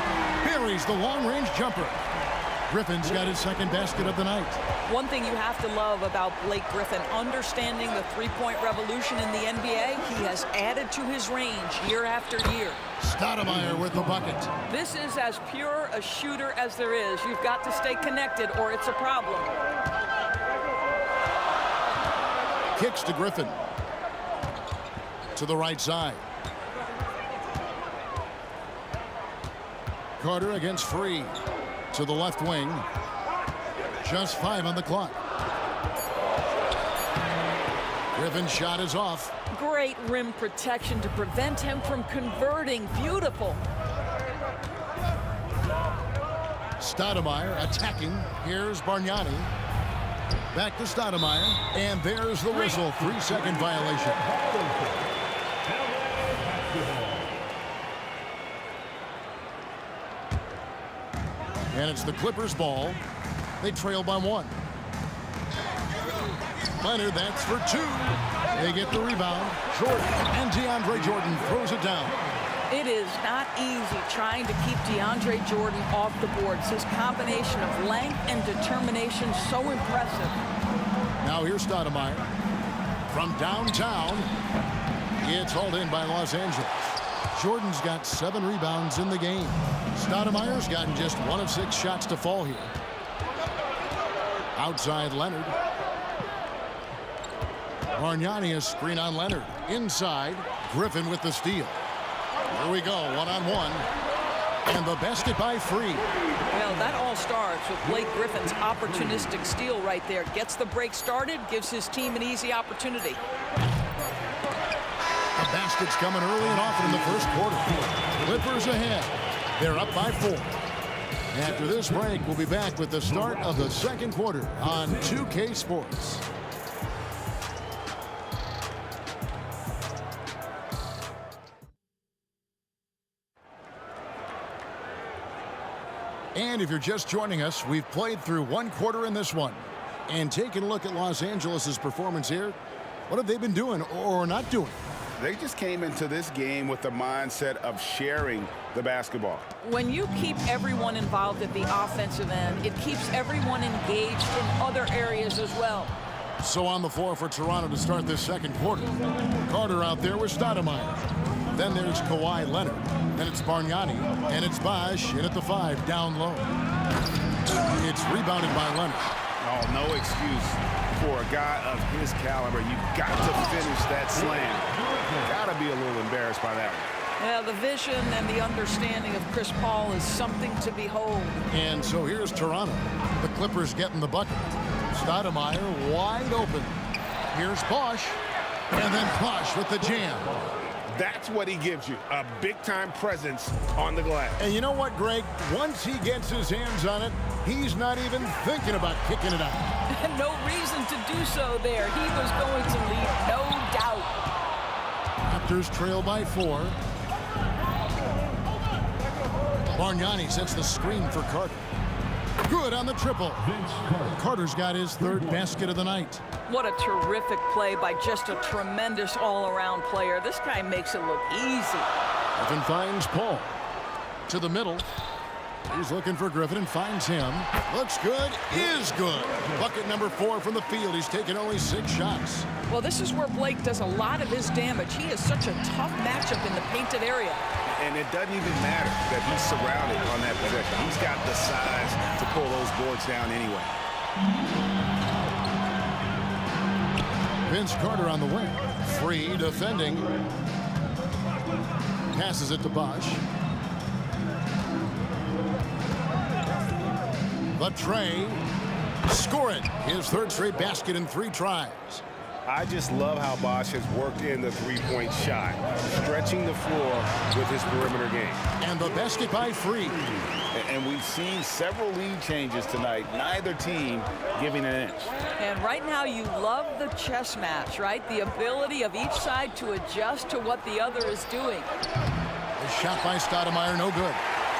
Buries the long-range jumper. Griffin's got his second basket of the night. One thing you have to love about Blake Griffin, understanding the three-point revolution in the NBA, he has added to his range year after year. Stoudemire with the bucket. This is as pure a shooter as there is. You've got to stay connected or it's a problem. Kicks to Griffin. To the right side. Carter against Free. To the left wing. Just 5 on the clock. Griffin's shot is off. Great rim protection to prevent him from converting. Beautiful. Stoudemire attacking. Here's Bargnani. Back to Stoudemire. And there's the whistle. 3-second violation. And it's the Clippers ball. They trail by 1. Leonard, that's for 2. They get the rebound. Jordan, and DeAndre Jordan throws it down. It is not easy trying to keep DeAndre Jordan off the boards. His combination of length and determination so impressive. Now here's Stoudemire. From downtown, it's hauled in by Los Angeles. Jordan's got 7 rebounds in the game. Stoudemire's gotten just 1 of 6 shots to fall here. Outside Leonard. Bargnani, a screen on Leonard. Inside, Griffin with the steal. Here we go, 1-on-1. And the basket by Free. Well, that all starts with Blake Griffin's opportunistic steal right there. Gets the break started, gives his team an easy opportunity. The basket's coming early and often in the first quarter. Clippers ahead. They're up by 4. After this break, we'll be back with the start of the second quarter on 2K Sports. And if you're just joining us, we've played through 1 quarter in this one. And taking a look at Los Angeles' performance here, what have they been doing or not doing? They just came into this game with the mindset of sharing the basketball. When you keep everyone involved at the offensive end, it keeps everyone engaged in other areas as well. So on the floor for Toronto to start this second quarter. Carter out there with Stoudemire. Then there's Kawhi Leonard. Then it's Bargnani. And it's Bosh in at the 5, down low. It's rebounded by Leonard. Oh, no excuse for a guy of his caliber. You've got to finish that slam. Got to be a little embarrassed by that one. Yeah, the vision and the understanding of Chris Paul is something to behold. And so here's Toronto. The Clippers getting the bucket. Stoudemire wide open. Here's Bosh. And then Bosh with the jam. That's what he gives you, a big-time presence on the glass. And you know what, Greg? Once he gets his hands on it, he's not even thinking about kicking it out. No reason to do so there. He was going to lead, no doubt. Raptors trail by 4. Bargnani sets the screen for Carter. Good on the triple. Carter's got his 3rd basket of the night. What a terrific play by just a tremendous all-around player. This guy makes it look easy. Griffin finds Paul. To the middle. He's looking for Griffin and finds him. Looks good, is good. Bucket number 4 from the field. He's taken only 6 shots. Well, this is where Blake does a lot of his damage. He is such a tough matchup in the painted area. And it doesn't even matter that he's surrounded on that possession. He's got the size to pull those boards down anyway. Vince Carter on the wing. Free defending. Passes it to Bosh. The tray. Score it. His 3rd straight basket in 3 tries. I just love how Bosh has worked in the 3-point shot, stretching the floor with his perimeter game. And the basket by Free. And we've seen several lead changes tonight, neither team giving an inch. And right now you love the chess match, right? The ability of each side to adjust to what the other is doing. A shot by Stoudemire, no good.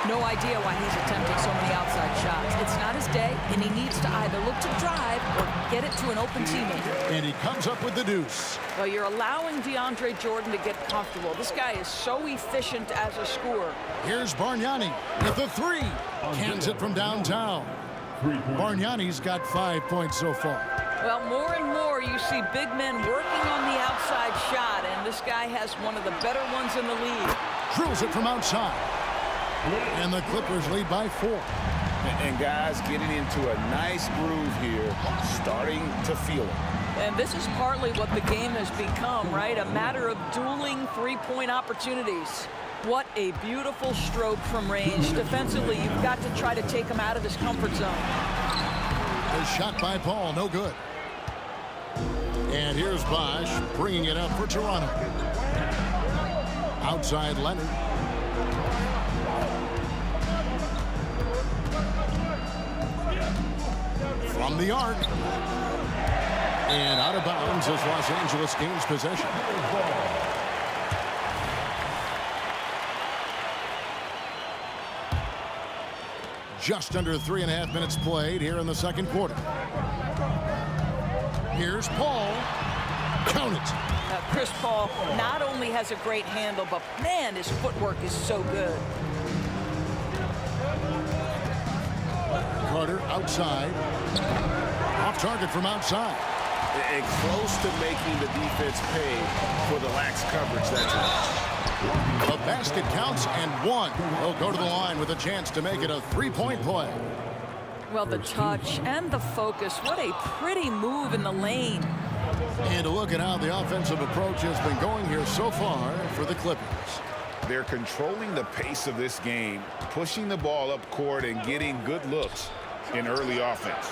No idea why he's attempting so many outside shots. It's not his day, and he needs to either look to drive or get it to an open teammate. And he comes up with the deuce. Well, you're allowing DeAndre Jordan to get comfortable. This guy is so efficient as a scorer. Here's Bargnani with the 3. Cans it from downtown. Bargnani's got 5 points so far. Well, more and more you see big men working on the outside shot, and this guy has one of the better ones in the league. Drills it from outside. And the Clippers lead by 4. And guys getting into a nice groove here, starting to feel it. And this is partly what the game has become, right? A matter of dueling 3-point opportunities. What a beautiful stroke from range. Defensively, you've got to try to take him out of his comfort zone. A shot by Paul, no good. And here's Bosh bringing it up for Toronto. Outside Leonard. From the arc. And out of bounds as Los Angeles gains possession. Just under 3.5 minutes played here in the second quarter. Here's Paul. Count it. Chris Paul not only has a great handle, but man, his footwork is so good. Carter outside. Off target from outside. And close to making the defense pay for the lax coverage that time. The basket counts and one. He'll go to the line with a chance to make it a three-point play. Well, the touch and the focus. What a pretty move in the lane. And a look at how the offensive approach has been going here so far for the Clippers. They're controlling the pace of this game, pushing the ball up court and getting good looks in early offense.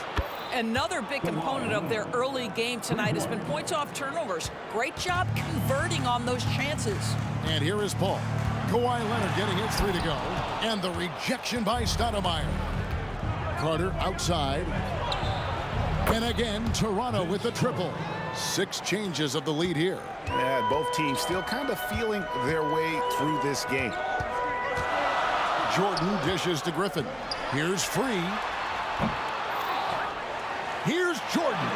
Another big component of their early game tonight has been points off turnovers. Great job converting on those chances. And here is Paul. Kawhi Leonard getting his three to go. And the rejection by Stoudemire. Carter outside. And again, Toronto with the triple. 6 changes of the lead here. Yeah, both teams still kind of feeling their way through this game. Jordan dishes to Griffin. Here's Free. Here's Jordan.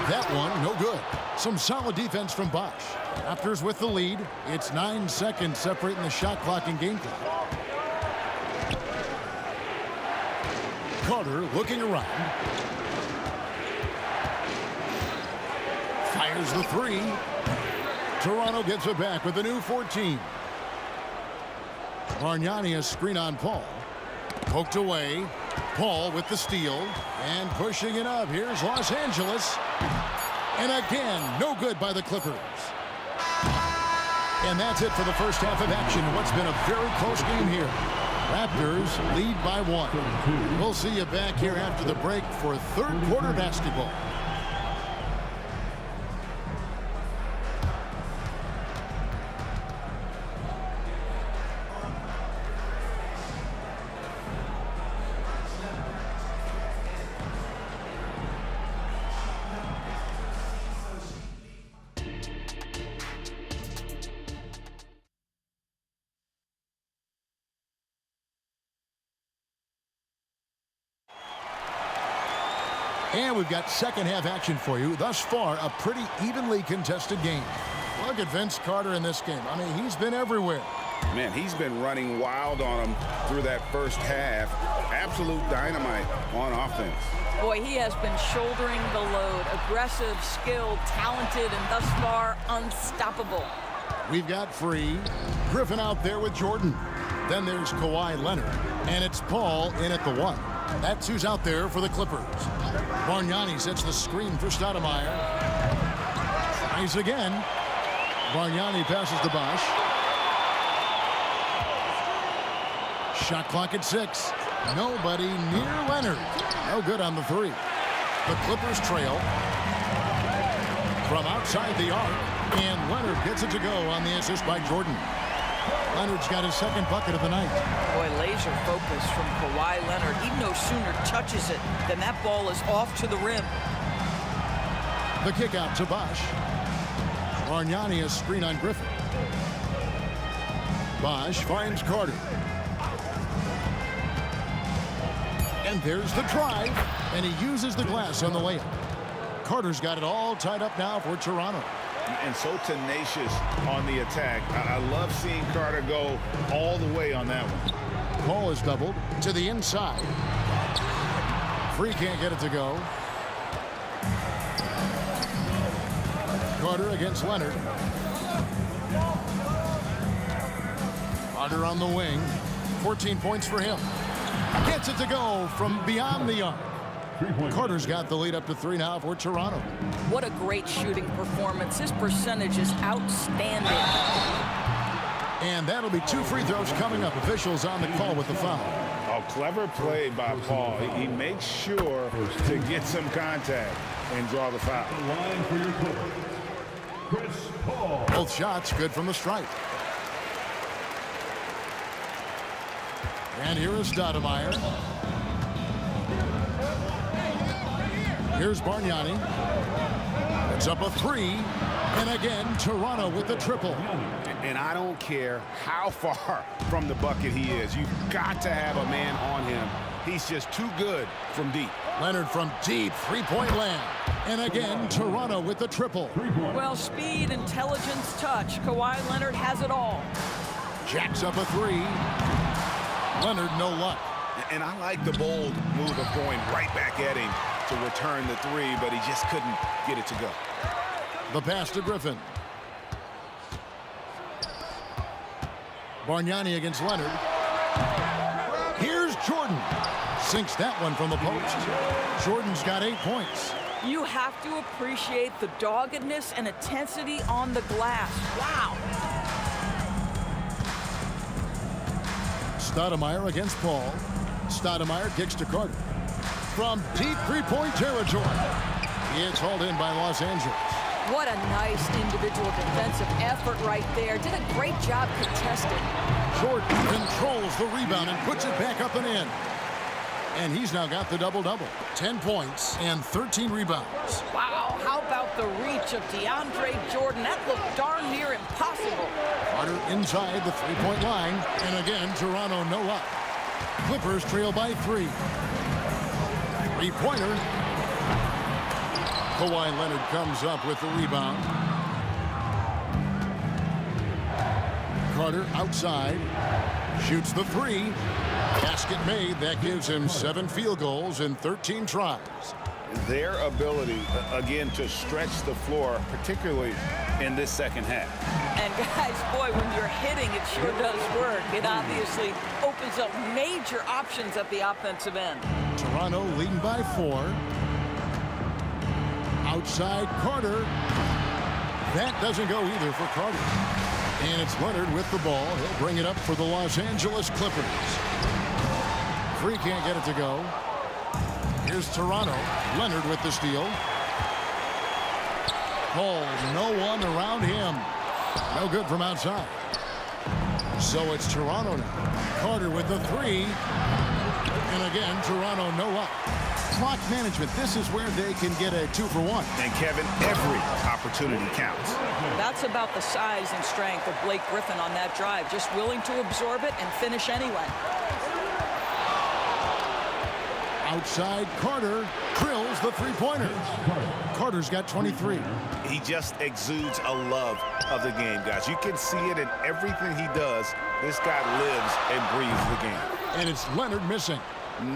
That one, no good. Some solid defense from Bosch. Raptors with the lead. It's 9 seconds separating the shot clock and game clock. Carter looking around. Fires the three. Toronto gets it back with a new 14. Bargnani a screen on Paul. Poked away. Paul with the steal and pushing it up. Here's Los Angeles. And again, no good by the Clippers. And that's it for the first half of action. What's been a very close game here. Raptors lead by 1. We'll see you back here after the break for third quarter basketball. And we've got second half action for you. Thus far, a pretty evenly contested game. Look at Vince Carter in this game. I mean, he's been everywhere. Man, he's been running wild on him through that first half. Absolute dynamite on offense. Boy, he has been shouldering the load. Aggressive, skilled, talented, and thus far unstoppable. We've got Free. Griffin out there with Jordan. Then there's Kawhi Leonard. And it's Paul in at the 1. That's who's out there for the Clippers. Bargnani sets the screen for Stoudemire. Tries again. Bargnani passes to Bosch. Shot clock at 6. Nobody near Leonard. No good on the 3. The Clippers trail from outside the arc. And Leonard gets it to go on the assist by Jordan. Leonard's got his second bucket of the night. Boy, laser focus from Kawhi Leonard. He no sooner touches it than that ball is off to the rim. The kick out to Bosch. Bargnani a screen on Griffin. Bosch finds Carter. And there's the drive. And he uses the glass on the layup. Carter's got it all tied up now for Toronto. And so tenacious on the attack. I love seeing Carter go all the way on that one. Paul is doubled to the inside. Free can't get it to go. Carter against Leonard. Carter on the wing. 14 points for him. Gets it to go from beyond the arc. Carter's got the lead up to 3 now for Toronto. What a great shooting performance. His percentage is outstanding. And that'll be 2 free throws coming up. Officials on the call with the foul. A clever play by Paul. He makes sure to get some contact and draw the foul. Line for your Clippers, Chris Paul. Both shots good from the stripe. And here is Stoudemire. Here's Bargnani. It's up a 3. And again, Toronto with the triple. And I don't care how far from the bucket he is. You've got to have a man on him. He's just too good from deep. Leonard from deep, three-point land. And again, Toronto with the triple. Well, speed, intelligence, touch. Kawhi Leonard has it all. Jacks up a three. Leonard, no luck. And I like the bold move of going right back at him to return the three, but he just couldn't get it to go. The pass to Griffin. Bargnani against Leonard. Here's Jordan. Sinks that one from the post. Jordan's got 8 points. You have to appreciate the doggedness and intensity on the glass. Wow. Stoudemire against Paul. Stoudemire kicks to Carter. From deep three-point territory. It's hauled in by Los Angeles. What a nice individual defensive effort right there. Did a great job contesting. Jordan controls the rebound and puts it back up and in. And he's now got the double-double. 10 points and 13 rebounds. Wow, how about the reach of DeAndre Jordan? That looked darn near impossible. Carter inside the three-point line. And again, Toronto no luck. Clippers trail by 3. Three-pointer. Kawhi Leonard comes up with the rebound. Carter outside. Shoots the three. Basket made. That gives him 7 field goals in 13 tries. Their ability, again, to stretch the floor, particularly in this second half. And guys, boy, when you're hitting, it sure does work. It obviously opens up major options at the offensive end. Toronto leading by 4. Outside Carter. That doesn't go either for Carter. And it's Leonard with the ball. He'll bring it up for the Los Angeles Clippers. Free can't get it to go. Here's Toronto. Leonard with the steal. Paul, no one around him. No good from outside. So it's Toronto now. Carter with the three. And again, Toronto no up. Clock management. This is where they can get a 2-for-1. And Kevin, every opportunity counts. That's about the size and strength of Blake Griffin on that drive. Just willing to absorb it and finish anyway. Outside Carter drills the three-pointer. Carter's got 23. He just exudes a love of the game, guys. You can see it in everything he does. This guy lives and breathes the game. And it's Leonard missing.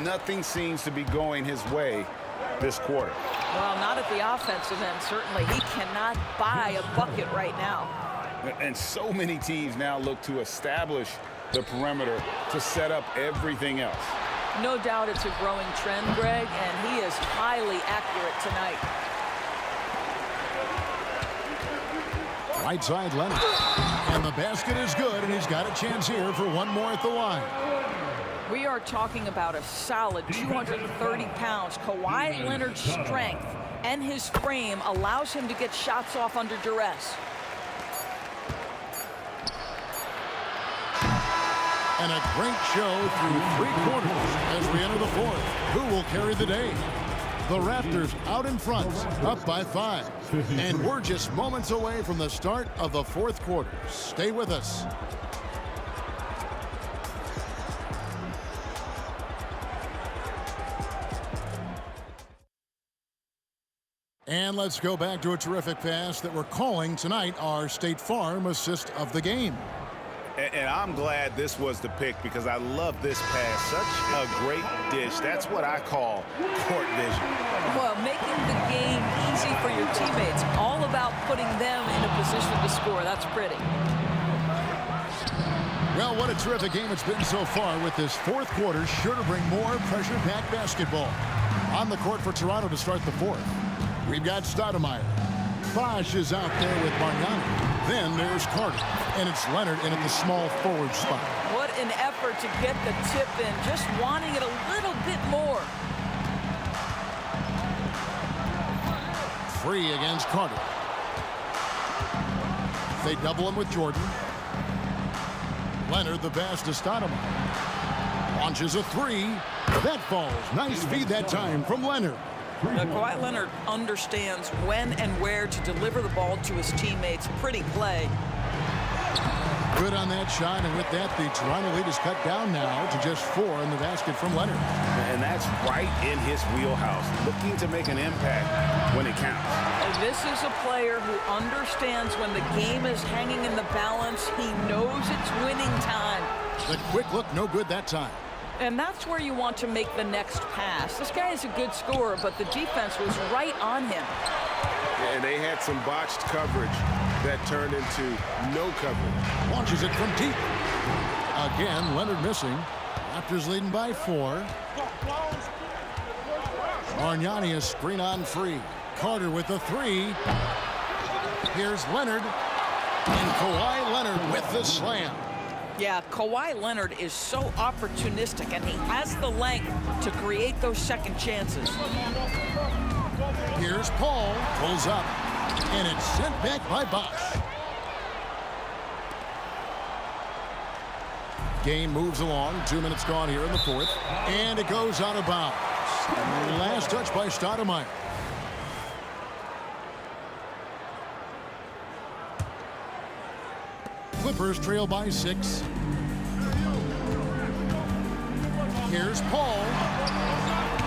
Nothing seems to be going his way this quarter. Well, not at the offensive end, certainly. He cannot buy a bucket right now. And so many teams now look to establish the perimeter to set up everything else. No doubt it's a growing trend, Greg, and he is highly accurate tonight. Right side Leonard. And the basket is good, and he's got a chance here for one more at the line. We are talking about a solid 230 pounds. Kawhi Leonard's strength and his frame allows him to get shots off under duress. And a great show through 3 quarters as we enter the 4th. Who will carry the day? The Raptors out in front, up by 5. And we're just moments away from the start of the 4th quarter. Stay with us. And let's go back to a terrific pass that we're calling tonight our State Farm assist of the game. And I'm glad this was the pick because I love this pass. Such a great dish. That's what I call court vision. Well, making the game easy for your teammates. All about putting them in a position to score. That's pretty. Well, what a terrific game it's been so far with this 4th quarter. Sure to bring more pressure-packed basketball. On the court for Toronto to start the 4th. We've got Stoudemire. Bosch is out there with Bargnani. Then there's Carter. And it's Leonard in at the small forward spot. What an effort to get the tip in. Just wanting it a little bit more. Free against Carter. They double him with Jordan. Leonard the pass to Stoudemire. Launches a 3. That falls. Nice feed that time from Leonard. Now, Kawhi Leonard understands when and where to deliver the ball to his teammates. Pretty play. Good on that shot, and with that, the Toronto lead is cut down now to just 4 in the basket from Leonard. And that's right in his wheelhouse, looking to make an impact when it counts. This is a player who understands when the game is hanging in the balance. He knows it's winning time. The quick look, no good that time. And that's where you want to make the next pass. This guy is a good scorer, but the defense was right on him. And they had some botched coverage that turned into no coverage. Launches it from deep. Again, Leonard missing. Raptors leading by 4. Bargnani is screen on free. Carter with the 3. Here's Leonard. And Kawhi Leonard with the slam. Yeah, Kawhi Leonard is so opportunistic, and he has the length to create those second chances. Here's Paul. Pulls up. And it's sent back by Bosh. Game moves along. 2 minutes gone here in the 4th. And it goes out of bounds. Last touch by Stoudemire. Clippers trail by 6. Here's Paul.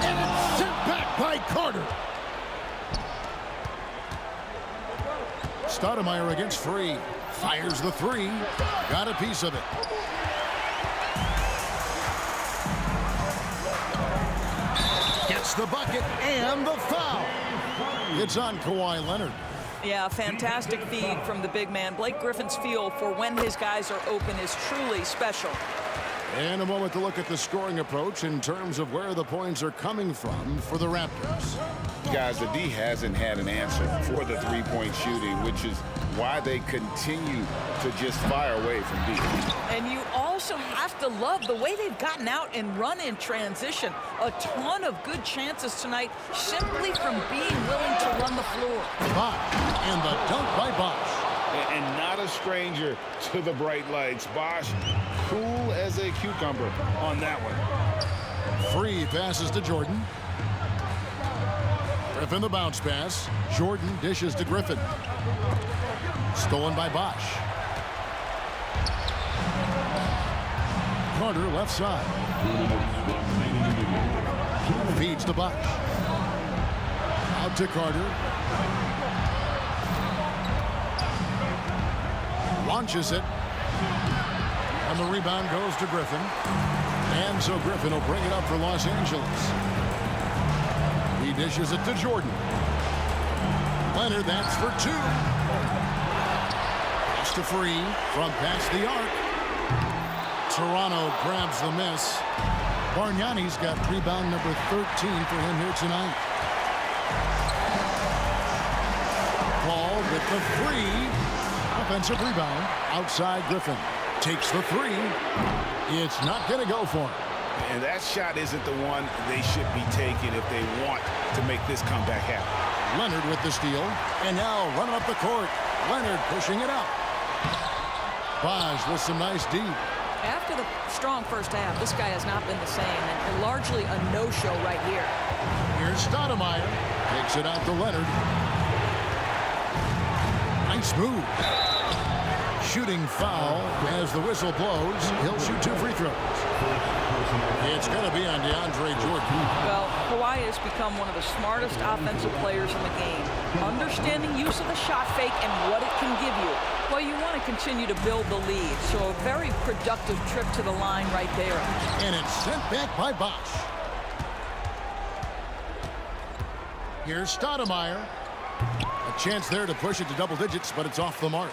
And it's sent back by Carter. Stoudemire against Free. Fires the 3. Got a piece of it. Gets the bucket and the foul. It's on Kawhi Leonard. Yeah, fantastic feed from the big man. Blake Griffin's feel for when his guys are open is truly special. And a moment to look at the scoring approach in terms of where the points are coming from for the Raptors. Guys, the D hasn't had an answer for the three-point shooting, which is why they continue to just fire away from deep. And you also have to love the way they've gotten out and run in transition. A ton of good chances tonight simply from being willing to run the floor. Bosh, and the dunk by Bosh. And not a stranger to the bright lights. Bosh, cool as a cucumber on that one. Free passes to Jordan. Griffin the bounce pass. Jordan dishes to Griffin. Stolen by Bosh. Carter left side. Feeds to Bosh. Out to Carter. Launches it. And the rebound goes to Griffin. And so Griffin will bring it up for Los Angeles. He dishes it to Jordan. Leonard, that's for 2. Pass to Free from past the arc. Toronto grabs the miss. Bargnani's got rebound number 13 for him here tonight. Paul with the 3. Offensive rebound outside Griffin. Takes the 3. It's not going to go for him. And that shot isn't the one they should be taking if they want to make this comeback happen. Leonard with the steal. And now running up the court. Leonard pushing it up. Bosh with some nice D. After the strong first half, this guy has not been the same, and largely a no-show right here. Here's Stoudemire. Takes it out to Leonard. Nice move. Shooting foul as the whistle blows. He'll shoot 2 free throws. It's going to be on DeAndre Jordan. Well, Kawhi has become one of the smartest offensive players in the game. Understanding use of the shot fake and what it can give you. Well, you want to continue to build the lead, so a very productive trip to the line right there. And it's sent back by Bosh. Here's Stoudemire. A chance there to push it to double digits, but it's off the mark.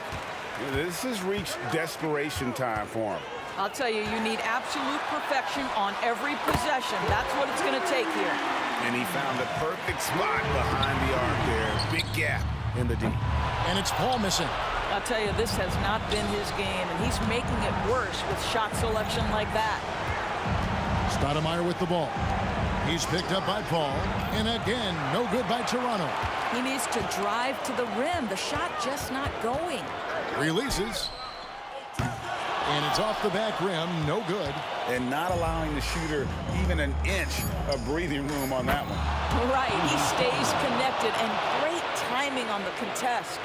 This has reached desperation time for him. I'll tell you, you need absolute perfection on every possession. That's what it's going to take here. And he found the perfect spot behind the arc there. Big gap in the D. And it's Paul missing. I'll tell you, this has not been his game, and he's making it worse with shot selection like that. Stoudemire with the ball. He's picked up by Paul. And again, no good by Toronto. He needs to drive to the rim. The shot just not going. Releases. And it's off the back rim. No good. And not allowing the shooter even an inch of breathing room on that one. Right. He stays connected, and great timing on the contest.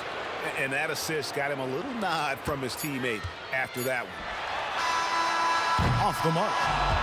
And that assist got him a little nod from his teammate after that one. Off the mark.